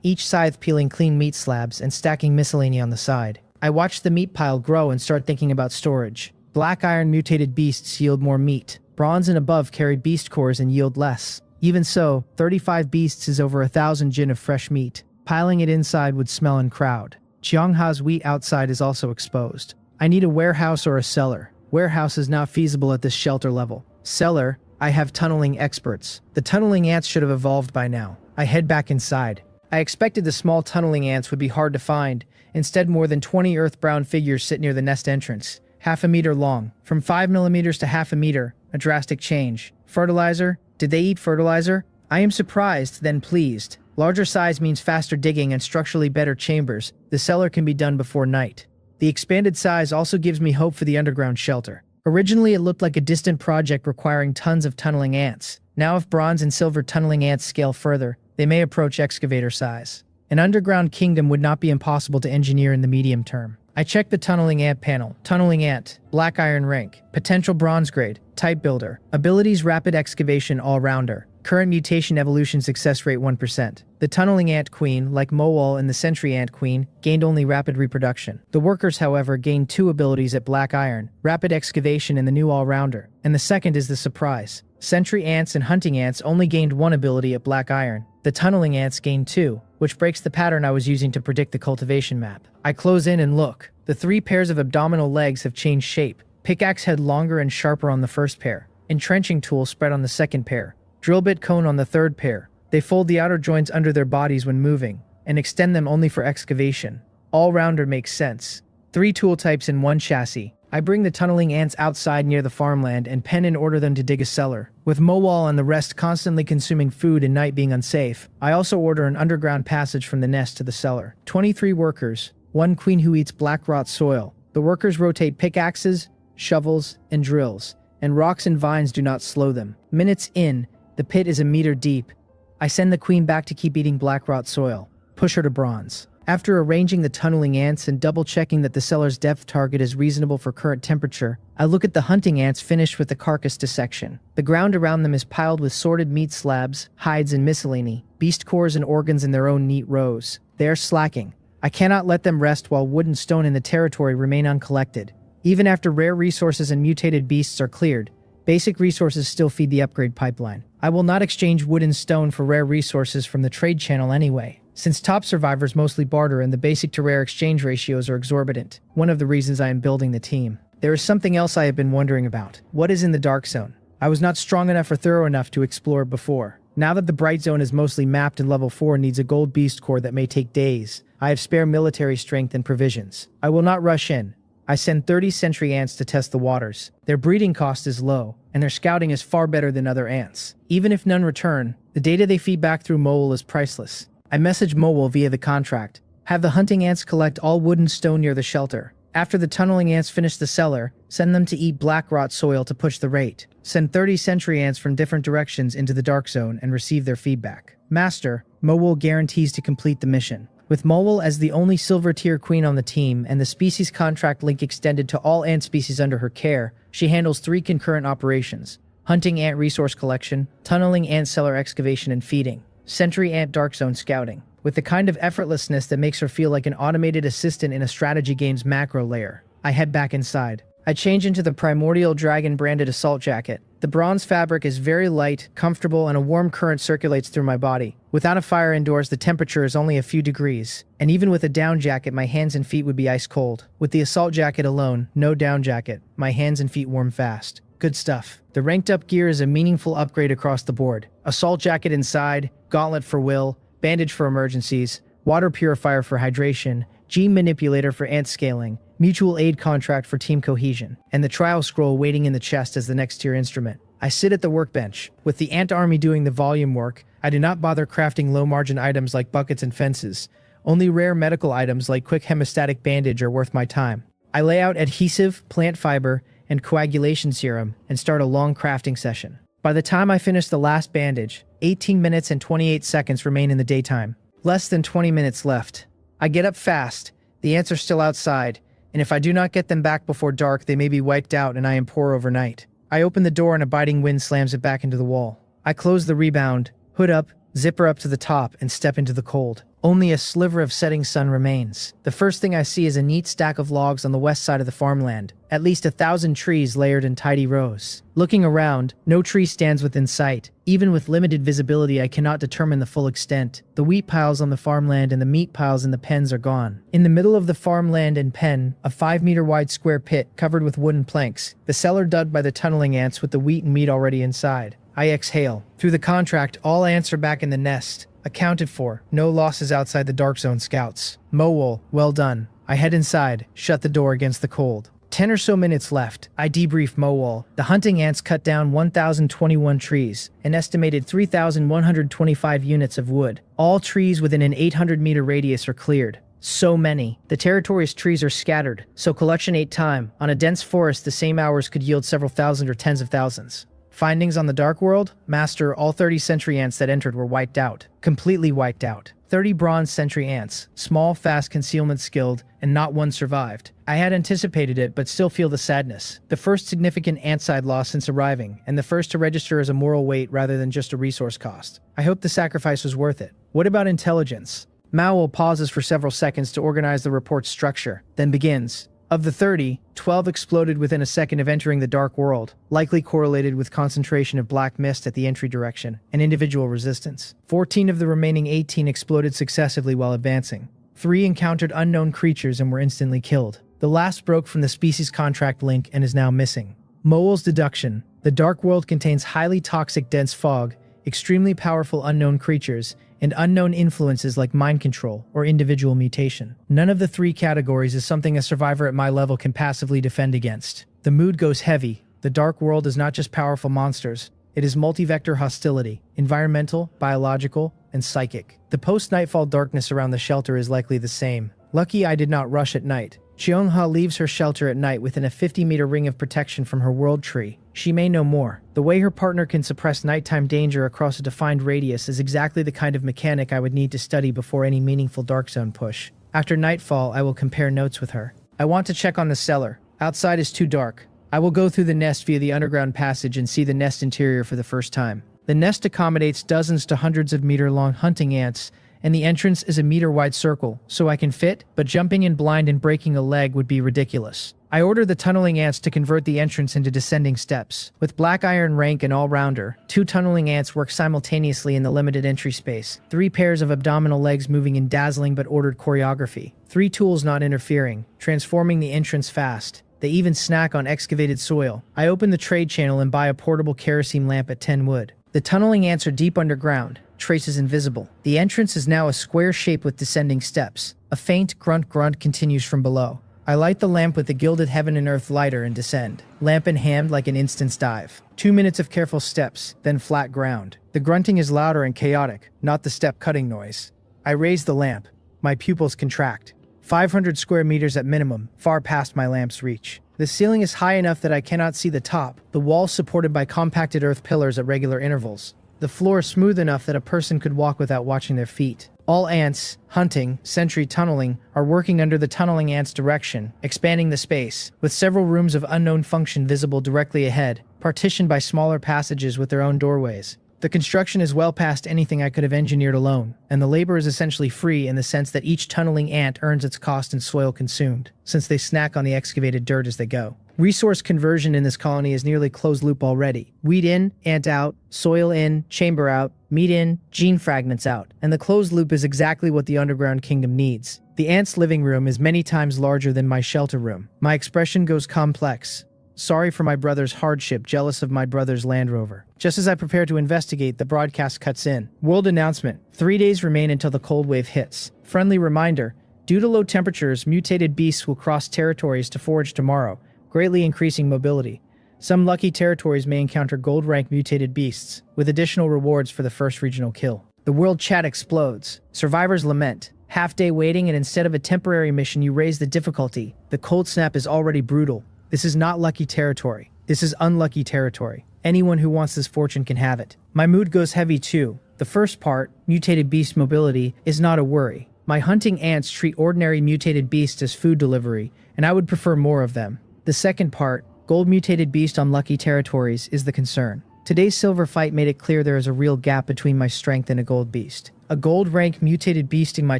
each scythe peeling clean meat slabs and stacking miscellany on the side. I watch the meat pile grow and start thinking about storage. Black iron mutated beasts yield more meat. Bronze and above carry beast cores and yield less. Even so, 35 beasts is over 1,000 gin of fresh meat. Piling it inside would smell and crowd. Cheongha's wheat outside is also exposed. I need a warehouse or a cellar. Warehouse is not feasible at this shelter level. Cellar, I have tunneling experts. The tunneling ants should have evolved by now. I head back inside. I expected the small tunneling ants would be hard to find. Instead, more than 20 earth-brown figures sit near the nest entrance. 1/2 meter long. From 5 millimeters to 1/2 meter. A drastic change. Fertilizer? Did they eat fertilizer? I am surprised, then pleased. Larger size means faster digging and structurally better chambers. The cellar can be done before night. The expanded size also gives me hope for the underground shelter. Originally, it looked like a distant project requiring tons of tunneling ants. Now, if bronze and silver tunneling ants scale further, they may approach excavator size. An underground kingdom would not be impossible to engineer in the medium term. I check the tunneling ant panel. Tunneling ant, black iron rank, potential bronze grade, type builder, abilities rapid excavation all-rounder, current mutation evolution success rate 1%. The tunneling ant queen, like Mowal and the sentry ant queen, gained only rapid reproduction. The workers, however, gained 2 abilities at black iron, rapid excavation and the new all-rounder, and the second is the surprise. Sentry ants and hunting ants only gained 1 ability at black iron. The tunneling ants gained 2, which breaks the pattern I was using to predict the cultivation map. I close in and look. The 3 pairs of abdominal legs have changed shape. Pickaxe head longer and sharper on the first pair. Entrenching tool spread on the second pair. Drill bit cone on the third pair. They fold the outer joints under their bodies when moving, and extend them only for excavation. All-rounder makes sense. 3 tool types in 1 chassis. I bring the tunneling ants outside near the farmland and pen and order them to dig a cellar. With Mowal and the rest constantly consuming food and night being unsafe, I also order an underground passage from the nest to the cellar. 23 workers, 1 queen who eats black rot soil. The workers rotate pickaxes, shovels, and drills, and rocks and vines do not slow them. Minutes in, the pit is 1 meter deep. I send the queen back to keep eating black rot soil. Push her to bronze. After arranging the tunneling ants and double-checking that the cellar's depth target is reasonable for current temperature, I look at the hunting ants finished with the carcass dissection. The ground around them is piled with sorted meat slabs, hides and miscellany, beast cores and organs in their own neat rows. They are slacking. I cannot let them rest while wood and stone in the territory remain uncollected. Even after rare resources and mutated beasts are cleared, basic resources still feed the upgrade pipeline. I will not exchange wood and stone for rare resources from the trade channel anyway, since top survivors mostly barter and the basic to rare exchange ratios are exorbitant. One of the reasons I am building the team. There is something else I have been wondering about. What is in the dark zone? I was not strong enough or thorough enough to explore it before. Now that the bright zone is mostly mapped and level 4 needs a gold beast core that may take days, I have spare military strength and provisions. I will not rush in. I send 30 sentry ants to test the waters. Their breeding cost is low, and their scouting is far better than other ants. Even if none return, the data they feed back through Mole is priceless. I message Mole via the contract. Have the hunting ants collect all wood and stone near the shelter. After the tunneling ants finish the cellar, send them to eat black rot soil to push the rate. Send 30 sentry ants from different directions into the dark zone and receive their feedback. Master, Mole guarantees to complete the mission. With Mole as the only silver tier queen on the team and the species contract link extended to all ant species under her care, she handles 3 concurrent operations: hunting ant resource collection, tunneling ant cellar excavation and feeding, sentry ant dark zone scouting, with the kind of effortlessness that makes her feel like an automated assistant in a strategy game's macro layer. I head back inside. I change into the Primordial Dragon branded assault jacket. The bronze fabric is very light, comfortable, and a warm current circulates through my body. Without a fire indoors, the temperature is only a few degrees, and even with a down jacket, my hands and feet would be ice cold. With the assault jacket alone, no down jacket, my hands and feet warm fast. Good stuff. The ranked up gear is a meaningful upgrade across the board. Assault jacket inside, gauntlet for will, bandage for emergencies, water purifier for hydration, gene manipulator for ant scaling, mutual aid contract for team cohesion, and the trial scroll waiting in the chest as the next tier instrument. I sit at the workbench. With the ant army doing the volume work, I do not bother crafting low-margin items like buckets and fences. Only rare medical items like quick hemostatic bandage are worth my time. I lay out adhesive, plant fiber, and coagulation serum and start a long crafting session. By the time I finish the last bandage, 18 minutes and 28 seconds remain in the daytime. Less than 20 minutes left. I get up fast. The ants are still outside, and if I do not get them back before dark, they may be wiped out and I am poor overnight. I open the door and a biting wind slams it back into the wall. I close the rebound, hood up, zipper up to the top, and step into the cold. Only a sliver of setting sun remains. The first thing I see is a neat stack of logs on the west side of the farmland. At least 1,000 trees layered in tidy rows. Looking around, no tree stands within sight. Even with limited visibility, I cannot determine the full extent. The wheat piles on the farmland and the meat piles in the pens are gone. In the middle of the farmland and pen, a 5-meter wide square pit covered with wooden planks. The cellar dug by the tunneling ants with the wheat and meat already inside. I exhale. Through the contract, all ants are back in the nest. Accounted for. No losses outside the Dark Zone scouts. Mowol, well done. I head inside, shut the door against the cold. 10 or so minutes left. I debrief Mowol. The hunting ants cut down 1,021 trees, an estimated 3,125 units of wood. All trees within an 800-meter radius are cleared. So many. The territory's trees are scattered, so collection ate time. On a dense forest, the same hours could yield several thousand or tens of thousands. Findings on the Dark World? Master, all 30 sentry ants that entered were wiped out. Completely wiped out. 30 bronze sentry ants. Small, fast, concealment skilled, and not one survived. I had anticipated it, but still feel the sadness. The first significant ant-side loss since arriving, and the first to register as a moral weight rather than just a resource cost. I hope the sacrifice was worth it. What about intelligence? Mowol pauses for several seconds to organize the report's structure, then begins. Of the 30, 12 exploded within a second of entering the Dark World, likely correlated with concentration of black mist at the entry direction and individual resistance. 14 of the remaining 18 exploded successively while advancing. 3 encountered unknown creatures and were instantly killed. The last broke from the species contract link and is now missing. Mowol's deduction: the Dark World contains highly toxic dense fog, extremely powerful unknown creatures, and unknown influences like mind control or individual mutation. None of the 3 categories is something a survivor at my level can passively defend against. The mood goes heavy. The Dark World is not just powerful monsters. It is multi-vector hostility, environmental, biological, and psychic. The post-nightfall darkness around the shelter is likely the same. Lucky I did not rush at night. Cheongha leaves her shelter at night within a 50-meter ring of protection from her world tree. She may know more. The way her partner can suppress nighttime danger across a defined radius is exactly the kind of mechanic I would need to study before any meaningful dark zone push. After nightfall, I will compare notes with her. I want to check on the cellar. Outside is too dark. I will go through the nest via the underground passage and see the nest interior for the first time. The nest accommodates dozens to hundreds of meter-long hunting ants, and the entrance is a meter-wide circle, so I can fit, but jumping in blind and breaking a leg would be ridiculous. I order the tunneling ants to convert the entrance into descending steps. With Black Iron rank and all-rounder, 2 tunneling ants work simultaneously in the limited entry space, 3 pairs of abdominal legs moving in dazzling but ordered choreography, 3 tools not interfering, transforming the entrance fast. They even snack on excavated soil. I open the trade channel and buy a portable kerosene lamp at 10 wood. The tunneling ants are deep underground, traces invisible. The entrance is now a square shape with descending steps. A faint grunt continues from below. I light the lamp with the gilded heaven and earth lighter and descend. Lamp in hand like an instant's dive. 2 minutes of careful steps, then flat ground. The grunting is louder and chaotic, not the step cutting noise. I raise the lamp. My pupils contract. 500 square meters at minimum, far past my lamp's reach. The ceiling is high enough that I cannot see the top, the walls supported by compacted earth pillars at regular intervals. The floor is smooth enough that a person could walk without watching their feet. All ants, hunting, sentry tunneling, are working under the tunneling ants' direction, expanding the space, with several rooms of unknown function visible directly ahead, partitioned by smaller passages with their own doorways. The construction is well past anything I could have engineered alone, and the labor is essentially free in the sense that each tunneling ant earns its cost in soil consumed, since they snack on the excavated dirt as they go. Resource conversion in this colony is nearly closed loop already. Weed in, ant out, soil in, chamber out, meat in, gene fragments out, and the closed loop is exactly what the underground kingdom needs. The ants' living room is many times larger than my shelter room. My expression goes complex. Sorry for my brother's hardship, jealous of my brother's Land Rover. Just as I prepare to investigate, the broadcast cuts in. World announcement. 3 days remain until the cold wave hits. Friendly reminder. Due to low temperatures, mutated beasts will cross territories to forage tomorrow, greatly increasing mobility. Some lucky territories may encounter gold-rank mutated beasts, with additional rewards for the first regional kill. The world chat explodes. Survivors lament. Half-day waiting, and instead of a temporary mission, you raise the difficulty. The cold snap is already brutal. This is not lucky territory. This is unlucky territory. Anyone who wants this fortune can have it. My mood goes heavy too. The first part, mutated beast mobility, is not a worry. My hunting ants treat ordinary mutated beasts as food delivery, and I would prefer more of them. The second part, gold mutated beast on lucky territories, is the concern. Today's silver fight made it clear there is a real gap between my strength and a gold beast. A gold rank mutated beast in my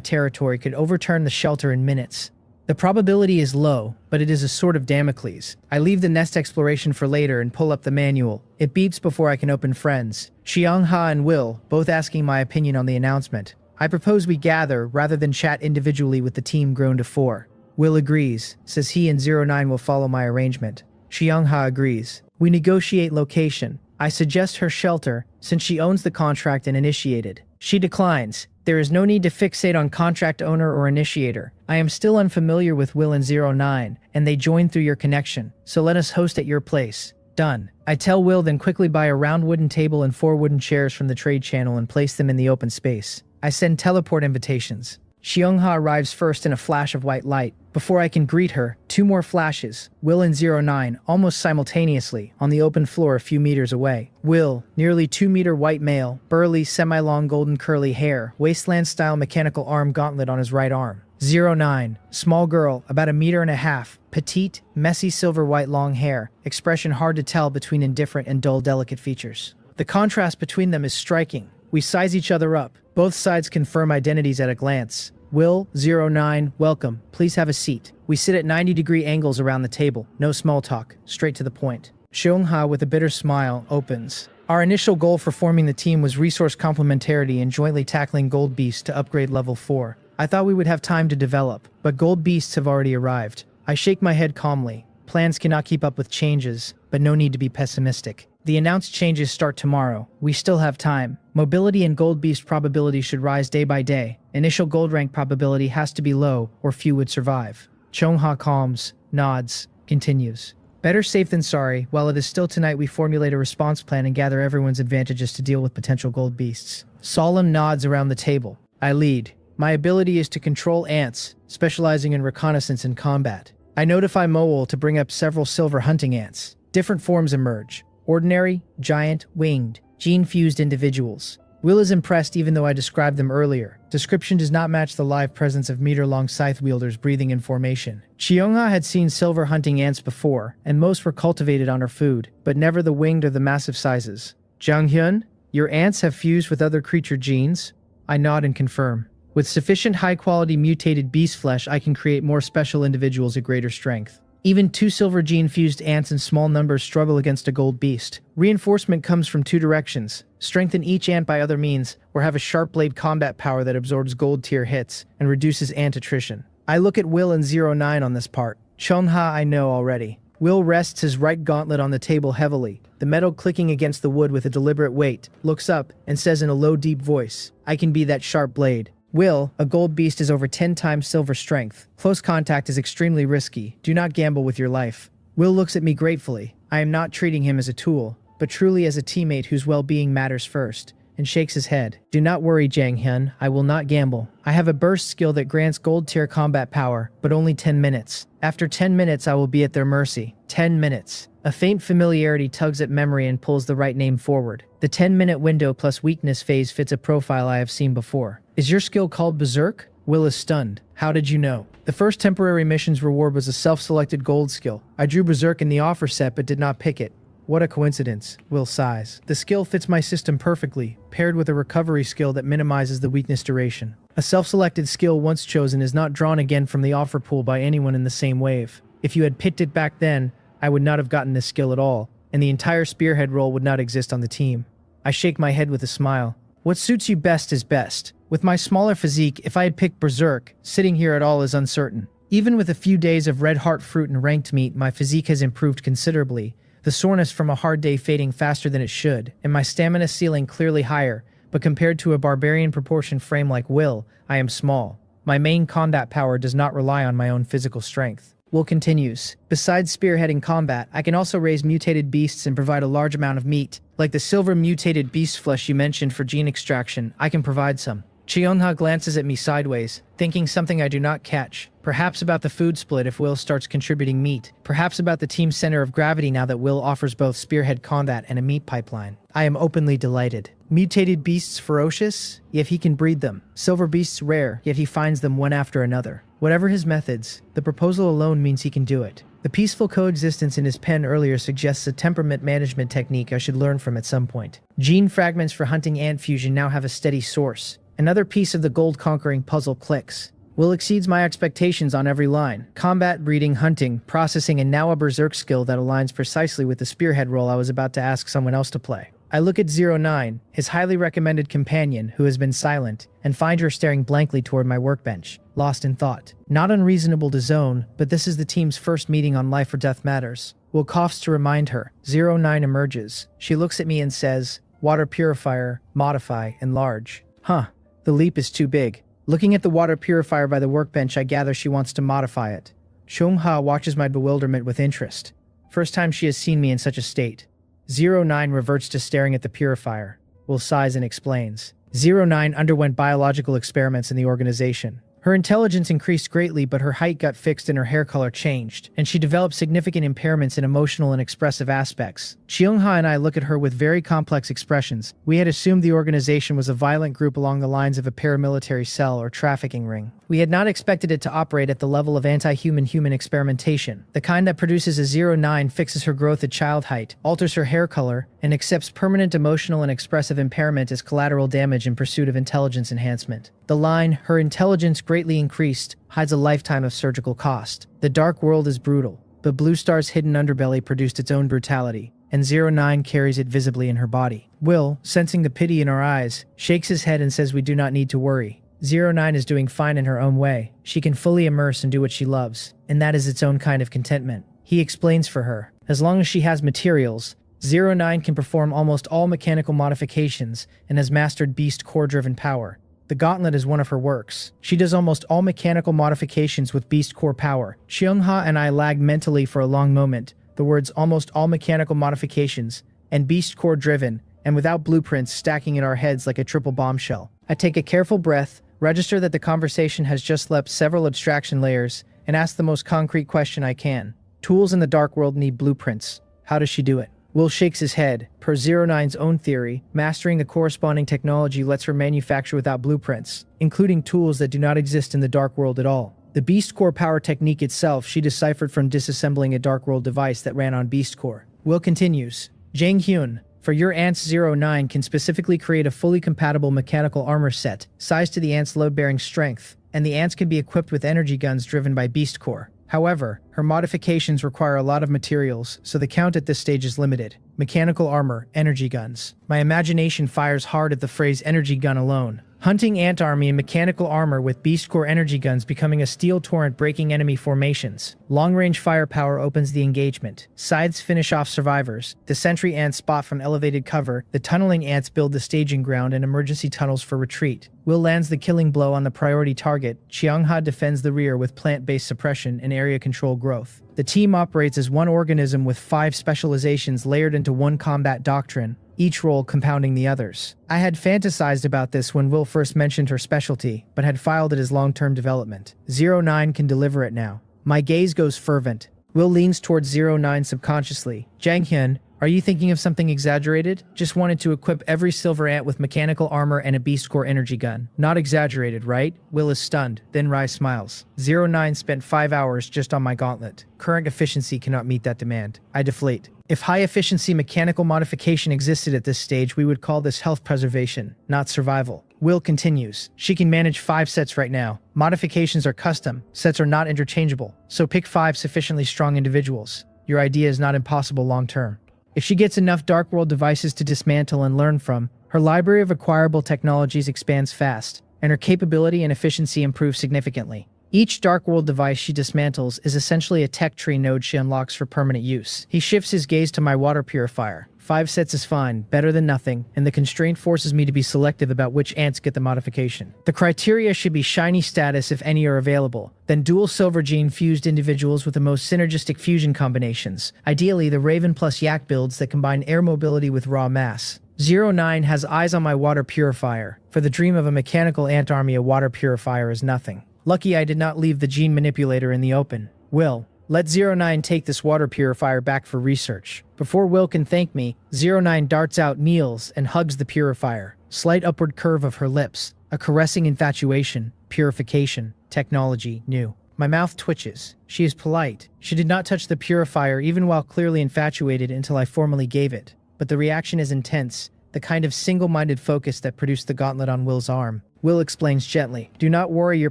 territory could overturn the shelter in minutes. The probability is low, but it is a sword of Damocles. I leave the nest exploration for later and pull up the manual. It beeps before I can open friends. Xiangha and Will, both asking my opinion on the announcement. I propose we gather, rather than chat individually with the team grown to 4. Will agrees, says he and 09 will follow my arrangement. Xiangha agrees. We negotiate location. I suggest her shelter, since she owns the contract and initiated. She declines. There is no need to fixate on contract owner or initiator. I am still unfamiliar with Will and 09, and they join through your connection, so let us host at your place. Done. I tell Will, then quickly buy a round wooden table and 4 wooden chairs from the trade channel and place them in the open space. I send teleport invitations. Xiongha arrives first in a flash of white light. Before I can greet her, 2 more flashes, Will and 09, almost simultaneously, on the open floor a few meters away. Will, nearly 2-meter white male, burly, semi-long golden curly hair, wasteland-style mechanical arm gauntlet on his right arm. 09, small girl, about 1.5 meters, petite, messy silver-white long hair, expression hard to tell between indifferent and dull delicate features. The contrast between them is striking. We size each other up. Both sides confirm identities at a glance. Will, 09, welcome. Please have a seat. We sit at 90-degree angles around the table. No small talk. Straight to the point. Xiongha, with a bitter smile, opens. Our initial goal for forming the team was resource complementarity and jointly tackling gold beasts to upgrade level 4. I thought we would have time to develop, but gold beasts have already arrived. I shake my head calmly. Plans cannot keep up with changes, but no need to be pessimistic. The announced changes start tomorrow. We still have time. Mobility and gold beast probability should rise day by day. Initial gold rank probability has to be low, or few would survive. Xiongha calms, nods, continues. Better safe than sorry. While it is still tonight, we formulate a response plan and gather everyone's advantages to deal with potential gold beasts. Solemn nods around the table. I lead. My ability is to control ants, specializing in reconnaissance and combat. I notify Mowol to bring up several silver hunting ants. Different forms emerge: ordinary, giant, winged, gene-fused individuals. Will is impressed even though I described them earlier. Description does not match the live presence of meter-long scythe wielders breathing in formation. Cheongha had seen silver hunting ants before, and most were cultivated on her food, but never the winged or the massive sizes. Janghyun, your ants have fused with other creature genes? I nod and confirm. With sufficient high-quality mutated beast flesh, I can create more special individuals at greater strength. Even 2 silver gene-fused ants in small numbers struggle against a gold beast. Reinforcement comes from 2 directions. Strengthen each ant by other means, or have a sharp blade combat power that absorbs gold-tier hits and reduces ant attrition. I look at Will and 09 on this part. Chonha I know already. Will rests his right gauntlet on the table heavily, the metal clicking against the wood with a deliberate weight, looks up, and says in a low, deep voice, I can be that sharp blade. Will, a gold beast is over 10 times silver strength. Close contact is extremely risky. Do not gamble with your life. Will looks at me gratefully. I am not treating him as a tool, but truly as a teammate whose well-being matters first, and shakes his head. Do not worry, Janghyun, I will not gamble. I have a burst skill that grants gold-tier combat power, but only 10 minutes. After 10 minutes I will be at their mercy. 10 minutes. A faint familiarity tugs at memory and pulls the right name forward. The 10-minute window plus weakness phase fits a profile I have seen before. Is your skill called Berserk? Will is stunned. How did you know? The first temporary mission's reward was a self-selected gold skill. I drew Berserk in the offer set but did not pick it. What a coincidence, Will sighs. The skill fits my system perfectly, paired with a recovery skill that minimizes the weakness duration. A self-selected skill once chosen is not drawn again from the offer pool by anyone in the same wave. If you had picked it back then, I would not have gotten this skill at all, and the entire spearhead role would not exist on the team. I shake my head with a smile. What suits you best is best. With my smaller physique, if I had picked Berserk, sitting here at all is uncertain. Even with a few days of red heart fruit and ranked meat, my physique has improved considerably, the soreness from a hard day fading faster than it should, and my stamina ceiling clearly higher, but compared to a barbarian proportion frame like Will, I am small. My main combat power does not rely on my own physical strength. Will continues. Besides spearheading combat, I can also raise mutated beasts and provide a large amount of meat. Like the silver mutated beast flesh you mentioned for gene extraction, I can provide some. Cheonha glances at me sideways, thinking something I do not catch. Perhaps about the food split if Will starts contributing meat. Perhaps about the team's center of gravity now that Will offers both spearhead combat and a meat pipeline. I am openly delighted. Mutated beasts ferocious, yet he can breed them. Silver beasts rare, yet he finds them one after another. Whatever his methods, the proposal alone means he can do it. The peaceful coexistence in his pen earlier suggests a temperament management technique I should learn from at some point. Gene fragments for hunting ant fusion now have a steady source. Another piece of the gold-conquering puzzle clicks. Will exceeds my expectations on every line. Combat, breeding, hunting, processing, and now a berserk skill that aligns precisely with the spearhead role I was about to ask someone else to play. I look at 09, his highly recommended companion, who has been silent, and find her staring blankly toward my workbench, lost in thought. Not unreasonable to zone, but this is the team's first meeting on life or death matters. Will coughs to remind her. 09 emerges. She looks at me and says, water purifier, modify, enlarge. Huh. The leap is too big. Looking at the water purifier by the workbench, I gather she wants to modify it. Chongha watches my bewilderment with interest. First time she has seen me in such a state. 09 reverts to staring at the purifier. Will sighs and explains. 09 underwent biological experiments in the organization. Her intelligence increased greatly, but her height got fixed and her hair color changed, and she developed significant impairments in emotional and expressive aspects. Cheongha and I look at her with very complex expressions. We had assumed the organization was a violent group along the lines of a paramilitary cell or trafficking ring. We had not expected it to operate at the level of anti-human human experimentation, the kind that produces a 09 fixes her growth at child height, alters her hair color, and accepts permanent emotional and expressive impairment as collateral damage in pursuit of intelligence enhancement. The line, her intelligence greatly increased, hides a lifetime of surgical cost. The dark world is brutal, but Blue Star's hidden underbelly produced its own brutality, and 09 carries it visibly in her body. Will, sensing the pity in our eyes, shakes his head and says we do not need to worry. 09 is doing fine in her own way. She can fully immerse and do what she loves, and that is its own kind of contentment. He explains for her. As long as she has materials, 09 can perform almost all mechanical modifications and has mastered beast core-driven power. The gauntlet is one of her works. She does almost all mechanical modifications with beast core power. Cheongha and I lag mentally for a long moment. The words almost all mechanical modifications and beast core driven and without blueprints stacking in our heads like a triple bombshell. I take a careful breath, Register that the conversation has just leapt several abstraction layers, and ask the most concrete question I can. Tools in the dark world need blueprints. How does she do it? Will shakes his head. Per 09's own theory, mastering the corresponding technology lets her manufacture without blueprints, including tools that do not exist in the dark world at all. The Beast Core power technique itself she deciphered from disassembling a dark world device that ran on Beast Core. Will continues. Jang Hyun, for your Ants 09 can specifically create a fully compatible mechanical armor set, sized to the Ant's load-bearing strength, and the Ants can be equipped with energy guns driven by Beast Core. However, her modifications require a lot of materials, so the count at this stage is limited. Mechanical armor, energy guns. My imagination fires hard at the phrase energy gun alone. Hunting ant army in mechanical armor with Beast Core energy guns becoming a steel torrent breaking enemy formations. Long-range firepower opens the engagement. Scythes finish off survivors. The sentry ants spot from elevated cover. The tunneling ants build the staging ground and emergency tunnels for retreat. Will lands the killing blow on the priority target. Cheongha defends the rear with plant-based suppression and area control growth. The team operates as one organism with 5 specializations layered into one combat doctrine, each role compounding the others. I had fantasized about this when Will first mentioned her specialty, but had filed it as long-term development. 09 can deliver it now. My gaze goes fervent. Will leans towards 09 subconsciously. Jang Hyun, are you thinking of something exaggerated? Just wanted to equip every silver ant with mechanical armor and a Beast Core energy gun. Not exaggerated, right? Will is stunned, then Rai smiles. 09 spent 5 hours just on my gauntlet. Current efficiency cannot meet that demand. I deflate. If high-efficiency mechanical modification existed at this stage, we would call this health preservation, not survival. Will continues. She can manage 5 sets right now. Modifications are custom. Sets are not interchangeable. So pick 5 sufficiently strong individuals. Your idea is not impossible long-term. If she gets enough Dark World devices to dismantle and learn from, her library of acquirable technologies expands fast, and her capability and efficiency improve significantly. Each Dark World device she dismantles is essentially a tech tree node she unlocks for permanent use. He shifts his gaze to my water purifier. 5 sets is fine, better than nothing, and the constraint forces me to be selective about which ants get the modification. The criteria should be shiny status if any are available, then dual silver gene fused individuals with the most synergistic fusion combinations, ideally the Raven plus Yak builds that combine air mobility with raw mass. 09 has eyes on my water purifier. For the dream of a mechanical ant army, a water purifier is nothing. Lucky I did not leave the gene manipulator in the open. Will, let 09 take this water purifier back for research. Before Will can thank me, 09 darts out, kneels, and hugs the purifier. Slight upward curve of her lips. A caressing infatuation. Purification. Technology. New. My mouth twitches. She is polite. She did not touch the purifier even while clearly infatuated until I formally gave it. But the reaction is intense. The kind of single-minded focus that produced the gauntlet on Will's arm. Will explains gently, do not worry, your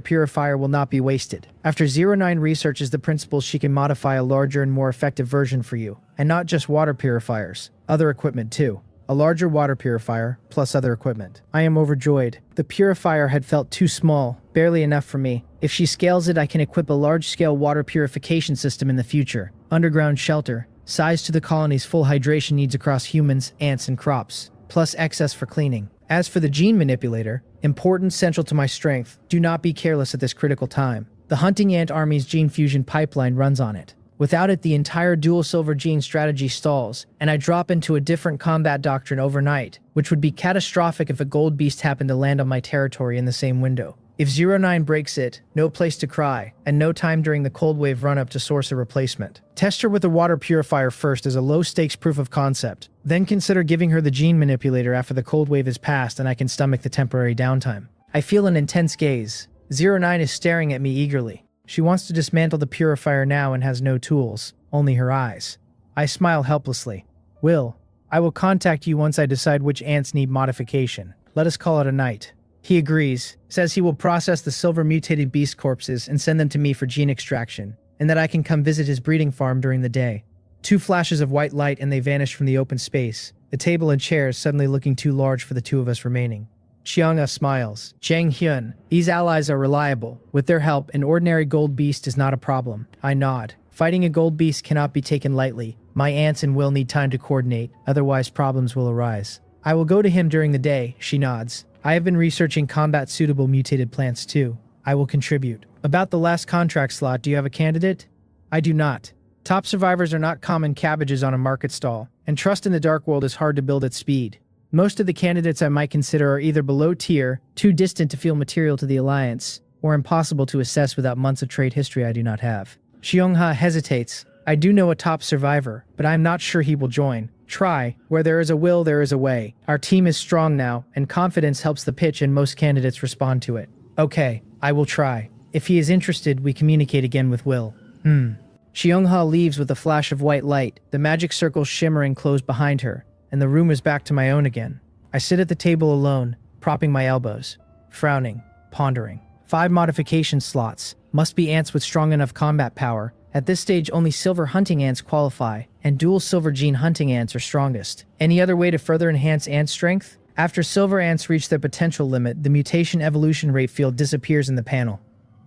purifier will not be wasted. After 09 researches the principles, she can modify a larger and more effective version for you. And not just water purifiers, other equipment too. A larger water purifier, plus other equipment. I am overjoyed. The purifier had felt too small, barely enough for me. If she scales it, I can equip a large-scale water purification system in the future. Underground shelter, size to the colony's full hydration needs across humans, ants, and crops. Plus excess for cleaning. As for the gene manipulator, important, central to my strength, do not be careless at this critical time. The hunting ant army's gene fusion pipeline runs on it. Without it, the entire dual silver gene strategy stalls, and I drop into a different combat doctrine overnight, which would be catastrophic if a gold beast happened to land on my territory in the same window. If 09 breaks it, no place to cry, and no time during the cold wave run-up to source a replacement. Test her with a water purifier first as a low-stakes proof of concept. Then consider giving her the gene manipulator after the cold wave is past and I can stomach the temporary downtime. I feel an intense gaze. 09 is staring at me eagerly. She wants to dismantle the purifier now and has no tools, only her eyes. I smile helplessly. Will, I will contact you once I decide which ants need modification. Let us call it a night. He agrees, says he will process the silver mutated beast corpses and send them to me for gene extraction, and that I can come visit his breeding farm during the day. 2 flashes of white light and they vanish from the open space, the table and chairs suddenly looking too large for the 2 of us remaining. Cheongha smiles. Jang Hyun, these allies are reliable. With their help, an ordinary gold beast is not a problem. I nod. Fighting a gold beast cannot be taken lightly. My ants and Will need time to coordinate, otherwise problems will arise. I will go to him during the day, she nods. I have been researching combat-suitable mutated plants too. I will contribute. About the last contract slot, do you have a candidate? I do not. Top survivors are not common cabbages on a market stall, and trust in the dark world is hard to build at speed. Most of the candidates I might consider are either below tier, too distant to feel material to the Alliance, or impossible to assess without months of trade history I do not have. Xiongha hesitates. I do know a top survivor, but I am not sure he will join. Try. Where there is a will, there is a way. Our team is strong now, and confidence helps the pitch and most candidates respond to it. Okay, I will try. If he is interested, we communicate again with Will. Xiongha leaves with a flash of white light, the magic circle shimmering close behind her, and the room is back to my own again. I sit at the table alone, propping my elbows, frowning, pondering. 5 modification slots. Must be ants with strong enough combat power. At this stage, only silver hunting ants qualify, and dual silver gene hunting ants are strongest. Any other way to further enhance ant strength? After silver ants reach their potential limit, the mutation evolution rate field disappears in the panel.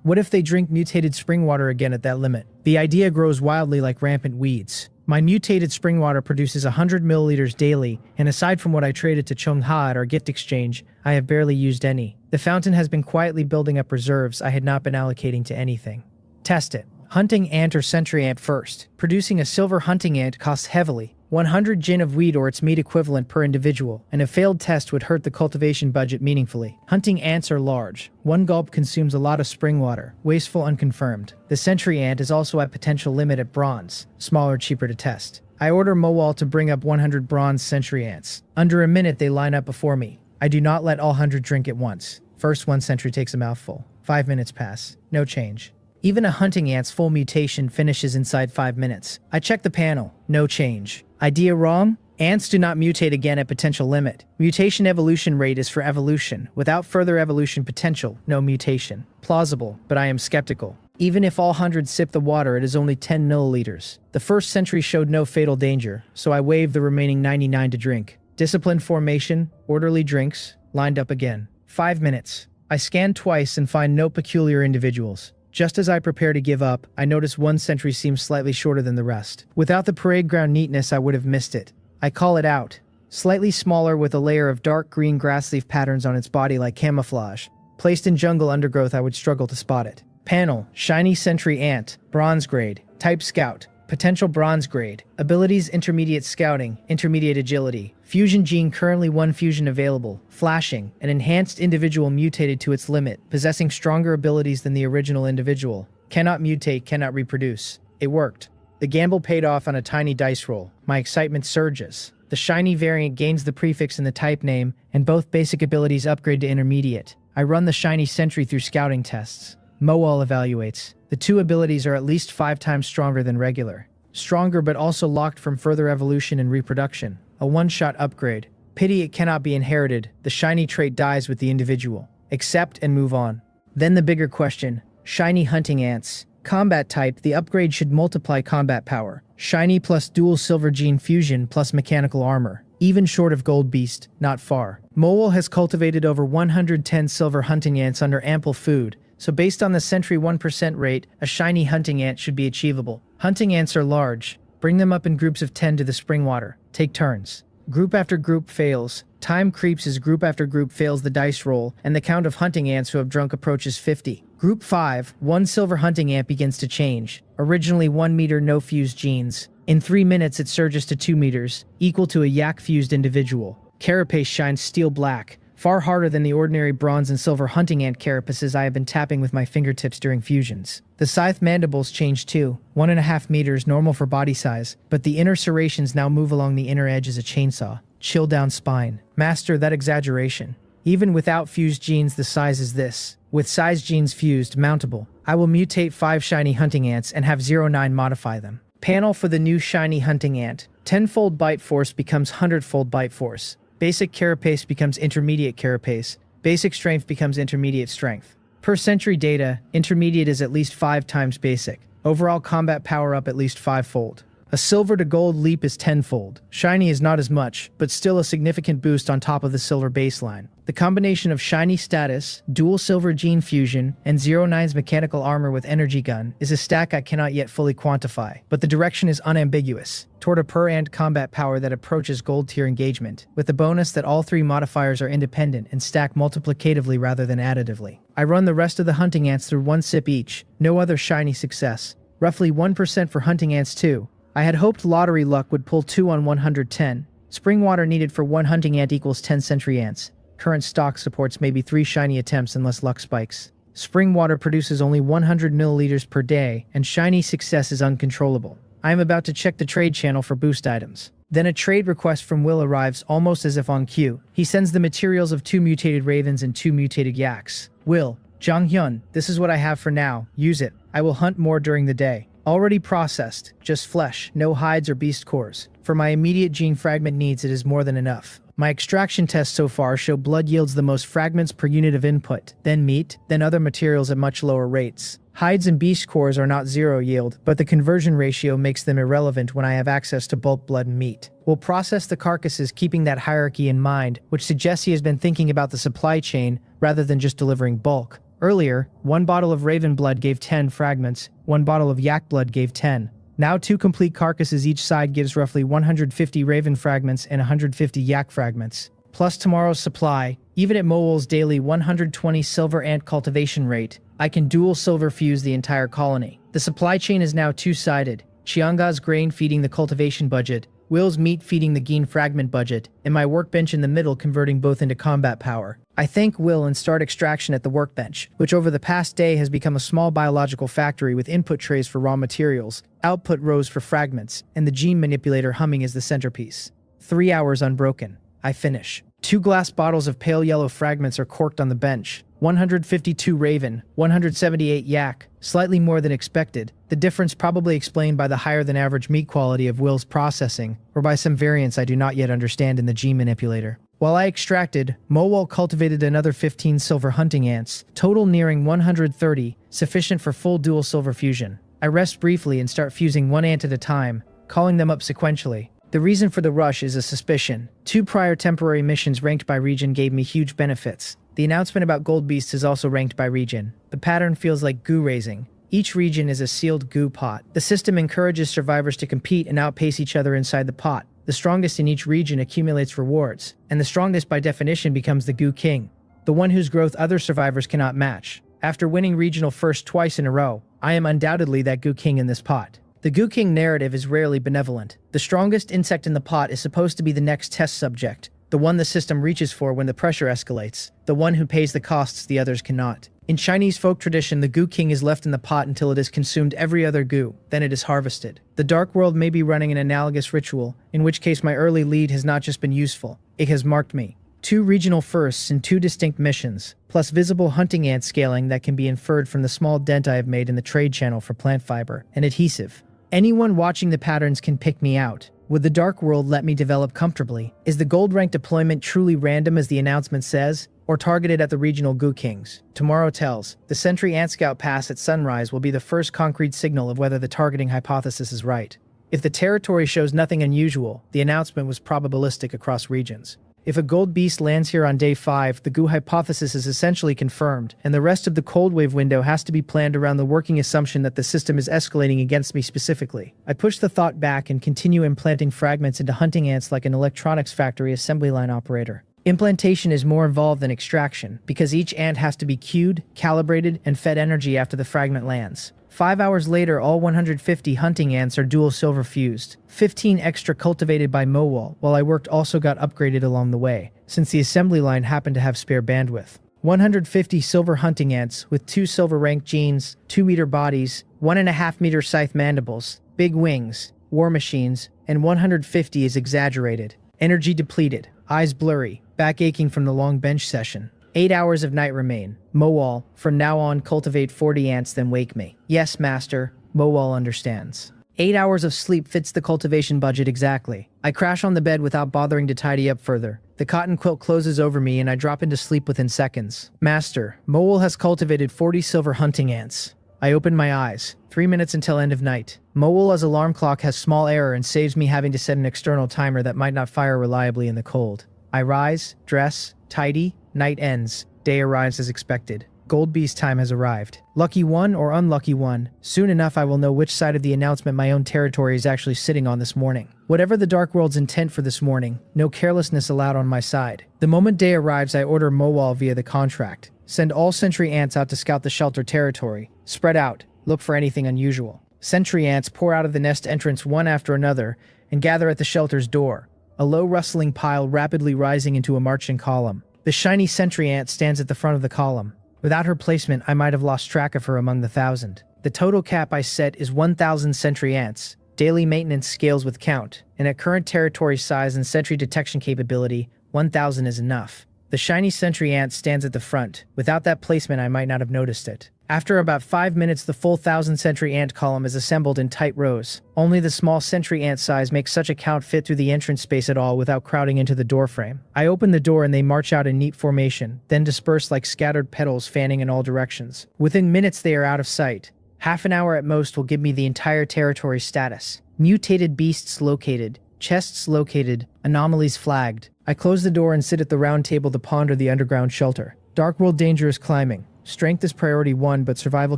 What if they drink mutated spring water again at that limit? The idea grows wildly like rampant weeds. My mutated spring water produces 100 milliliters daily, and aside from what I traded to Chongha at our gift exchange, I have barely used any. The fountain has been quietly building up reserves I had not been allocating to anything. Test it. Hunting ant or sentry ant first. Producing a silver hunting ant costs heavily. 100 gin of wheat or its meat equivalent per individual, and a failed test would hurt the cultivation budget meaningfully. Hunting ants are large. 1 gulp consumes a lot of spring water. Wasteful unconfirmed. The sentry ant is also at potential limit at bronze. Smaller, cheaper to test. I order Mowal to bring up 100 bronze sentry ants. Under a minute they line up before me. I do not let all 100 drink at once. First one sentry takes a mouthful. 5 minutes pass. No change. Even a hunting ant's full mutation finishes inside 5 minutes. I check the panel. No change. Idea wrong? Ants do not mutate again at potential limit. Mutation evolution rate is for evolution. Without further evolution potential, no mutation. Plausible, but I am skeptical. Even if all 100 sip the water, it is only 10 milliliters. The first sentry showed no fatal danger, so I waved the remaining 99 to drink. Disciplined formation, orderly drinks, lined up again. 5 minutes. I scan twice and find no peculiar individuals. Just as I prepare to give up, I notice one sentry seems slightly shorter than the rest. Without the parade ground neatness, I would have missed it. I call it out. Slightly smaller with a layer of dark green grass leaf patterns on its body like camouflage. Placed in jungle undergrowth, I would struggle to spot it. Panel, shiny sentry ant, bronze grade, type scout, potential bronze grade, abilities intermediate scouting, intermediate agility, fusion gene currently 1 fusion available, flashing, an enhanced individual mutated to its limit, possessing stronger abilities than the original individual, cannot mutate, cannot reproduce. It worked. The gamble paid off on a tiny dice roll. My excitement surges. The shiny variant gains the prefix in the type name, and both basic abilities upgrade to intermediate. I run the shiny sentry through scouting tests. Mowal evaluates. The 2 abilities are at least 5 times stronger than regular. Stronger but also locked from further evolution and reproduction. A one-shot upgrade. Pity it cannot be inherited. The shiny trait dies with the individual. Accept and move on. Then the bigger question. Shiny hunting ants. Combat type, the upgrade should multiply combat power. Shiny plus dual silver gene fusion plus mechanical armor. Even short of gold beast, not far. Mowal has cultivated over 110 silver hunting ants under ample food, so based on the sentry 1% rate, a shiny hunting ant should be achievable. Hunting ants are large. Bring them up in groups of 10 to the spring water. Take turns. Group after group fails. Time creeps as group after group fails the dice roll, and the count of hunting ants who have drunk approaches 50. Group 5, 1 silver hunting ant begins to change. Originally 1 meter no fuse genes. In 3 minutes it surges to 2 meters, equal to a yak-fused individual. Carapace shines steel black, far harder than the ordinary bronze and silver hunting ant carapaces I have been tapping with my fingertips during fusions. The scythe mandibles change too, 1.5 meters normal for body size, but the inner serrations now move along the inner edge as a chainsaw. Chill down spine. Master that exaggeration. Even without fused genes, the size is this. With size genes fused, mountable. I will mutate 5 shiny hunting ants and have 09 modify them. Panel for the new shiny hunting ant. 10-fold bite force becomes 100-fold bite force. Basic carapace becomes intermediate carapace. Basic strength becomes intermediate strength. Per century data, intermediate is at least 5 times basic. Overall combat power up at least 5-fold. A silver to gold leap is 10-fold. Shiny is not as much, but still a significant boost on top of the silver baseline. The combination of shiny status, dual silver gene fusion, and 09's mechanical armor with energy gun is a stack I cannot yet fully quantify, but the direction is unambiguous, toward a per-ant combat power that approaches gold tier engagement, with the bonus that all 3 modifiers are independent and stack multiplicatively rather than additively. I run the rest of the hunting ants through 1 sip each, no other shiny success. Roughly 1% for hunting ants too. I had hoped lottery luck would pull 2 on 110. Spring water needed for 1 hunting ant equals 10 sentry ants. Current stock supports maybe 3 shiny attempts unless luck spikes. Spring water produces only 100 milliliters per day, and shiny success is uncontrollable. I am about to check the trade channel for boost items. Then a trade request from Will arrives almost as if on cue. He sends the materials of 2 mutated ravens and 2 mutated yaks. Will, Zhang Hyun, this is what I have for now. Use it. I will hunt more during the day. Already processed, just flesh, no hides or beast cores. For my immediate gene fragment needs, it is more than enough. My extraction tests so far show blood yields the most fragments per unit of input, then meat, then other materials at much lower rates. Hides and beast cores are not zero yield, but the conversion ratio makes them irrelevant when I have access to bulk blood and meat. We'll process the carcasses keeping that hierarchy in mind, which suggests he has been thinking about the supply chain rather than just delivering bulk. Earlier, 1 bottle of raven blood gave 10 fragments, 1 bottle of yak blood gave 10. Now 2 complete carcasses each side gives roughly 150 raven fragments and 150 yak fragments. Plus tomorrow's supply, even at Mowol's daily 120 silver ant cultivation rate, I can dual silver fuse the entire colony. The supply chain is now 2-sided. Chianga's grain feeding the cultivation budget, Will's meat feeding the gene fragment budget, and my workbench in the middle converting both into combat power. I thank Will and start extraction at the workbench, which over the past day has become a small biological factory with input trays for raw materials, output rows for fragments, and the gene manipulator humming as the centerpiece. 3 hours unbroken. I finish. 2 glass bottles of pale yellow fragments are corked on the bench. 152 raven, 178 yak, slightly more than expected, the difference probably explained by the higher than average meat quality of Will's processing, or by some variance I do not yet understand in the gene manipulator. While I extracted, Mowol cultivated another 15 silver hunting ants, total nearing 130, sufficient for full dual silver fusion. I rest briefly and start fusing 1 ant at a time, calling them up sequentially. The reason for the rush is a suspicion. 2 prior temporary missions ranked by region gave me huge benefits. The announcement about gold beasts is also ranked by region. The pattern feels like goo raising. Each region is a sealed goo pot. The system encourages survivors to compete and outpace each other inside the pot. The strongest in each region accumulates rewards, and the strongest by definition becomes the goo king, the one whose growth other survivors cannot match. After winning regional first twice in a row, I am undoubtedly that goo king in this pot. The goo king narrative is rarely benevolent. The strongest insect in the pot is supposed to be the next test subject, the one the system reaches for when the pressure escalates, the one who pays the costs the others cannot. In Chinese folk tradition, the goo king is left in the pot until it has consumed every other goo, then it is harvested. The Dark World may be running an analogous ritual, in which case my early lead has not just been useful, it has marked me. 2 regional firsts and 2 distinct missions, plus visible hunting ant scaling that can be inferred from the small dent I have made in the trade channel for plant fiber and adhesive. Anyone watching the patterns can pick me out. Would the Dark World let me develop comfortably? Is the gold rank deployment truly random as the announcement says, or targeted at the regional goo kings? Tomorrow tells. The Sentry Ant Scout Pass at sunrise will be the first concrete signal of whether the targeting hypothesis is right. If the territory shows nothing unusual, the announcement was probabilistic across regions. If a gold beast lands here on day 5, the goo hypothesis is essentially confirmed, and the rest of the cold wave window has to be planned around the working assumption that the system is escalating against me specifically. I push the thought back and continue implanting fragments into hunting ants like an electronics factory assembly line operator. Implantation is more involved than extraction, because each ant has to be cued, calibrated, and fed energy after the fragment lands. 5 hours later, all 150 hunting ants are dual silver fused. 15 extra cultivated by Mowol, while I worked also got upgraded along the way, since the assembly line happened to have spare bandwidth. 150 silver hunting ants with 2 silver rank genes, 2-meter bodies, 1.5-meter scythe mandibles, big wings, war machines, and 150 is exaggerated. Energy depleted, eyes blurry, back aching from the long bench session. 8 hours of night remain. Mowol, from now on cultivate 40 ants then wake me. Yes, master, Mowol understands. 8 hours of sleep fits the cultivation budget exactly. I crash on the bed without bothering to tidy up further. The cotton quilt closes over me and I drop into sleep within seconds. Master, Mowol has cultivated 40 silver hunting ants. I open my eyes. 3 minutes until end of night. Mowol's alarm clock has small error and saves me having to set an external timer that might not fire reliably in the cold. I rise, dress, tidy, night ends. Day arrives as expected. Gold Beast time has arrived. Lucky one or unlucky one, soon enough I will know which side of the announcement my own territory is actually sitting on this morning. Whatever the Dark World's intent for this morning, no carelessness allowed on my side. The moment day arrives, I order Mowol via the contract. Send all sentry ants out to scout the shelter territory. Spread out. Look for anything unusual. Sentry ants pour out of the nest entrance one after another and gather at the shelter's door. a low rustling pile rapidly rising into a marching column. The shiny sentry ant stands at the front of the column. Without her placement, I might have lost track of her among the 1,000. The total cap I set is 1,000 sentry ants. Daily maintenance scales with count, and at current territory size and sentry detection capability, 1,000 is enough. The shiny sentry ant stands at the front. Without that placement, I might not have noticed it. After about 5 minutes, the full 1,000 sentry ant column is assembled in tight rows. Only the small sentry ant size makes such a count fit through the entrance space at all without crowding into the doorframe. I open the door and they march out in neat formation, then disperse like scattered petals fanning in all directions. Within minutes, they are out of sight. Half an hour at most will give me the entire territory status. Mutated beasts located. Chests located. Anomalies flagged. I close the door and sit at the round table to ponder the underground shelter. Dark world danger is climbing. Strength is priority 1, but survival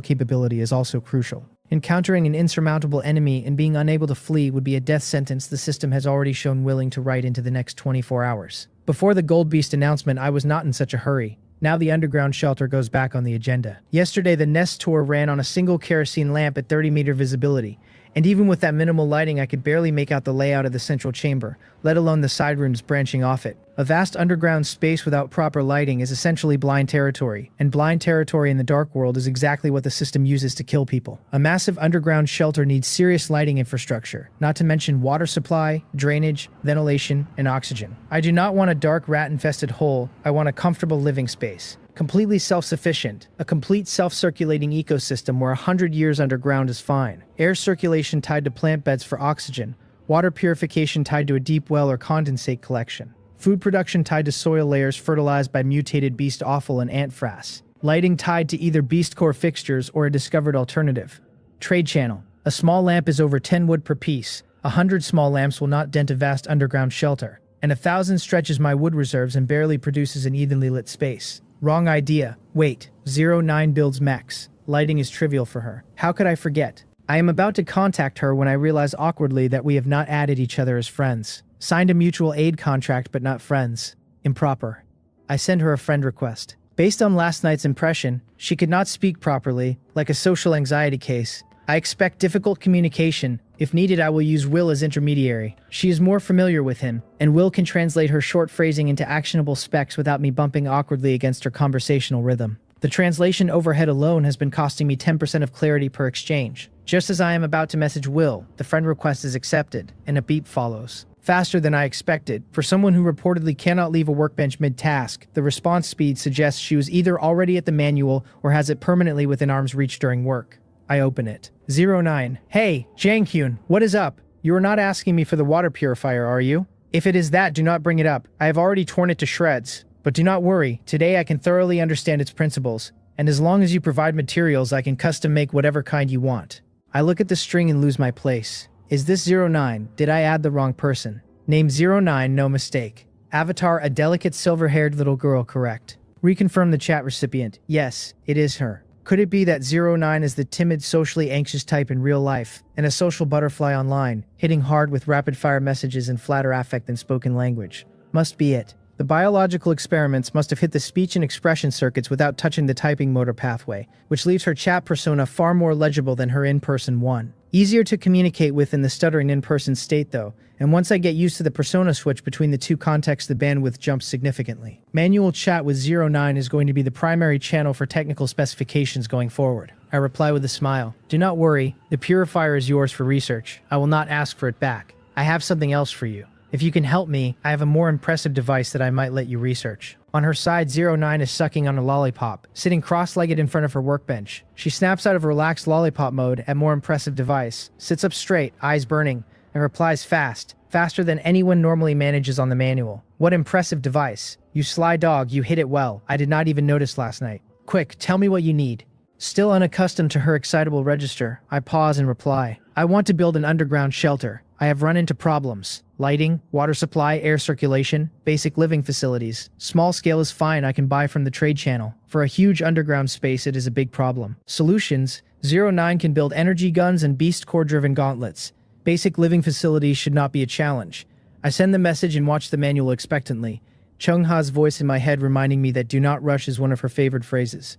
capability is also crucial. Encountering an insurmountable enemy and being unable to flee would be a death sentence the system has already shown willing to write into the next 24 hours. Before the Gold Beast announcement, I was not in such a hurry. Now the underground shelter goes back on the agenda. Yesterday, the Nest tour ran on a single kerosene lamp at 30-meter visibility, and even with that minimal lighting, I could barely make out the layout of the central chamber, let alone the side rooms branching off it. A vast underground space without proper lighting is essentially blind territory, and blind territory in the dark world is exactly what the system uses to kill people. A massive underground shelter needs serious lighting infrastructure, not to mention water supply, drainage, ventilation, and oxygen. I do not want a dark rat-infested hole, I want a comfortable living space. Completely self-sufficient, a complete self-circulating ecosystem where 100 years underground is fine. Air circulation tied to plant beds for oxygen, water purification tied to a deep well or condensate collection, food production tied to soil layers fertilized by mutated beast offal and ant frass, lighting tied to either beast core fixtures or a discovered alternative. Trade channel. A small lamp is over 10 wood per piece, 100 small lamps will not dent a vast underground shelter, and 1,000 stretches my wood reserves and barely produces an evenly lit space. Wrong idea. Wait. 09 builds mechs. Lighting is trivial for her. How could I forget? I am about to contact her when I realize awkwardly that we have not added each other as friends. Signed a mutual aid contract but not friends. Improper. I send her a friend request. Based on last night's impression, she could not speak properly, like a social anxiety case. I expect difficult communication. If needed, I will use Will as intermediary. She is more familiar with him, and Will can translate her short phrasing into actionable specs without me bumping awkwardly against her conversational rhythm. The translation overhead alone has been costing me 10% of clarity per exchange. Just as I am about to message Will, the friend request is accepted, and a beep follows. Faster than I expected. For someone who reportedly cannot leave a workbench mid-task, the response speed suggests she was either already at the manual or has it permanently within arm's reach during work. I open it. 09. Hey, Janghyun, what is up? You are not asking me for the water purifier, are you? If it is that, do not bring it up. I have already torn it to shreds. But do not worry, today I can thoroughly understand its principles, and as long as you provide materials, I can custom make whatever kind you want. I look at the string and lose my place. Is this 09? Did I add the wrong person? Name 09, no mistake. Avatar, a delicate silver-haired little girl, correct. Reconfirm the chat recipient. Yes, it is her. Could it be that 09 is the timid, socially anxious type in real life, and a social butterfly online, hitting hard with rapid-fire messages in flatter affect than spoken language? Must be it. The biological experiments must have hit the speech and expression circuits without touching the typing motor pathway, which leaves her chat persona far more legible than her in-person one. Easier to communicate with in the stuttering in-person state though, and once I get used to the persona switch between the two contexts, the bandwidth jumps significantly. Manual chat with 09 is going to be the primary channel for technical specifications going forward. I reply with a smile. Do not worry, the purifier is yours for research. I will not ask for it back. I have something else for you. If you can help me, I have a more impressive device that I might let you research. On her side, 09 is sucking on a lollipop, sitting cross-legged in front of her workbench. She snaps out of relaxed lollipop mode at more impressive device, sits up straight, eyes burning, and replies fast, faster than anyone normally manages on the manual. What impressive device. You sly dog, you hit it well. I did not even notice last night. Quick, tell me what you need. Still unaccustomed to her excitable register, I pause and reply. I want to build an underground shelter. I have run into problems. Lighting, water supply, air circulation, basic living facilities. Small scale is fine, I can buy from the trade channel. For a huge underground space, it is a big problem. Solutions: 09 can build energy guns and beast core-driven gauntlets. Basic living facilities should not be a challenge. I send the message and watch the manual expectantly. Chung-ha's voice in my head reminding me that do not rush is one of her favorite phrases.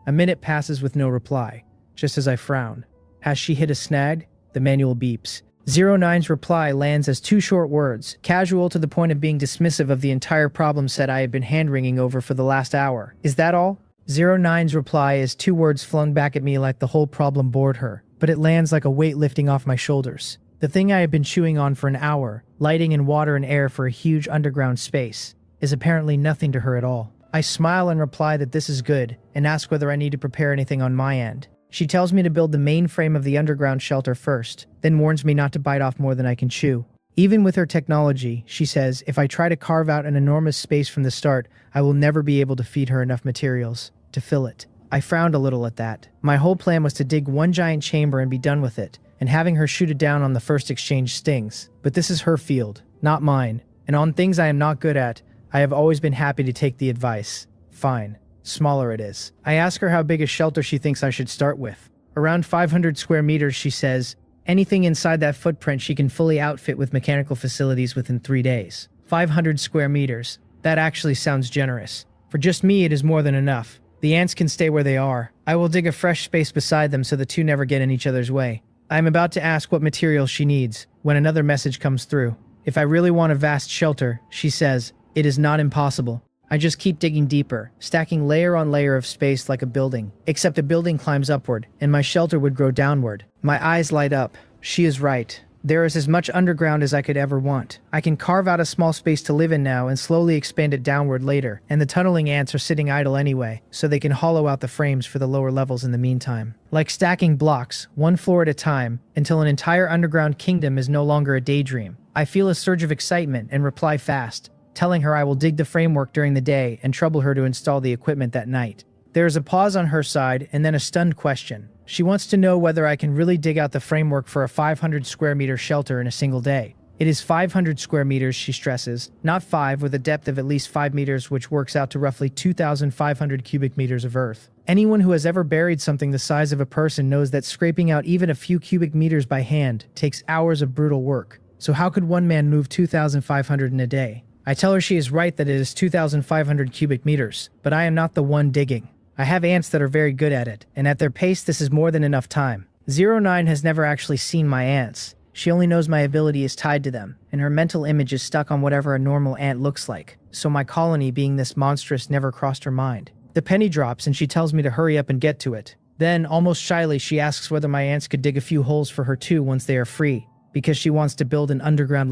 A minute passes with no reply, just as I frown. Has she hit a snag? The manual beeps. 09's reply lands as two short words, casual to the point of being dismissive of the entire problem set I had been hand-wringing over for the last hour. Is that all? 09's reply is two words flung back at me like the whole problem bored her, but it lands like a weight lifting off my shoulders. The thing I have been chewing on for an hour, lighting and water and air for a huge underground space, is apparently nothing to her at all. I smile and reply that this is good, and ask whether I need to prepare anything on my end. She tells me to build the main frame of the underground shelter first, then warns me not to bite off more than I can chew. Even with her technology, she says, if I try to carve out an enormous space from the start, I will never be able to feed her enough materials to fill it. I frowned a little at that. My whole plan was to dig one giant chamber and be done with it, and having her shoot it down on the first exchange stings. But this is her field, not mine, and on things I am not good at, I have always been happy to take the advice. Fine. Smaller it is. I ask her how big a shelter she thinks I should start with. Around 500 square meters, she says. Anything inside that footprint she can fully outfit with mechanical facilities within 3 days. 500 square meters. That actually sounds generous. For just me, it is more than enough. The ants can stay where they are. I will dig a fresh space beside them so the two never get in each other's way. I am about to ask what materials she needs, when another message comes through. If I really want a vast shelter, she says, it is not impossible. I just keep digging deeper, stacking layer on layer of space like a building. Except a building climbs upward, and my shelter would grow downward. My eyes light up. She is right. There is as much underground as I could ever want. I can carve out a small space to live in now and slowly expand it downward later, and the tunneling ants are sitting idle anyway, so they can hollow out the frames for the lower levels in the meantime. Like stacking blocks, one floor at a time, until an entire underground kingdom is no longer a daydream. I feel a surge of excitement and reply fast, telling her I will dig the framework during the day and trouble her to install the equipment that night. There is a pause on her side and then a stunned question. She wants to know whether I can really dig out the framework for a 500 square meter shelter in a single day. It is 500 square meters, she stresses, not 5, with a depth of at least 5 meters, which works out to roughly 2,500 cubic meters of earth. Anyone who has ever buried something the size of a person knows that scraping out even a few cubic meters by hand takes hours of brutal work. So how could one man move 2,500 in a day? I tell her she is right that it is 2,500 cubic meters, but I am not the one digging. I have ants that are very good at it, and at their pace this is more than enough time. 09 has never actually seen my ants. She only knows my ability is tied to them, and her mental image is stuck on whatever a normal ant looks like, so my colony being this monstrous never crossed her mind. The penny drops and she tells me to hurry up and get to it. Then, almost shyly, she asks whether my ants could dig a few holes for her too once they are free, because she wants to build an underground laboratory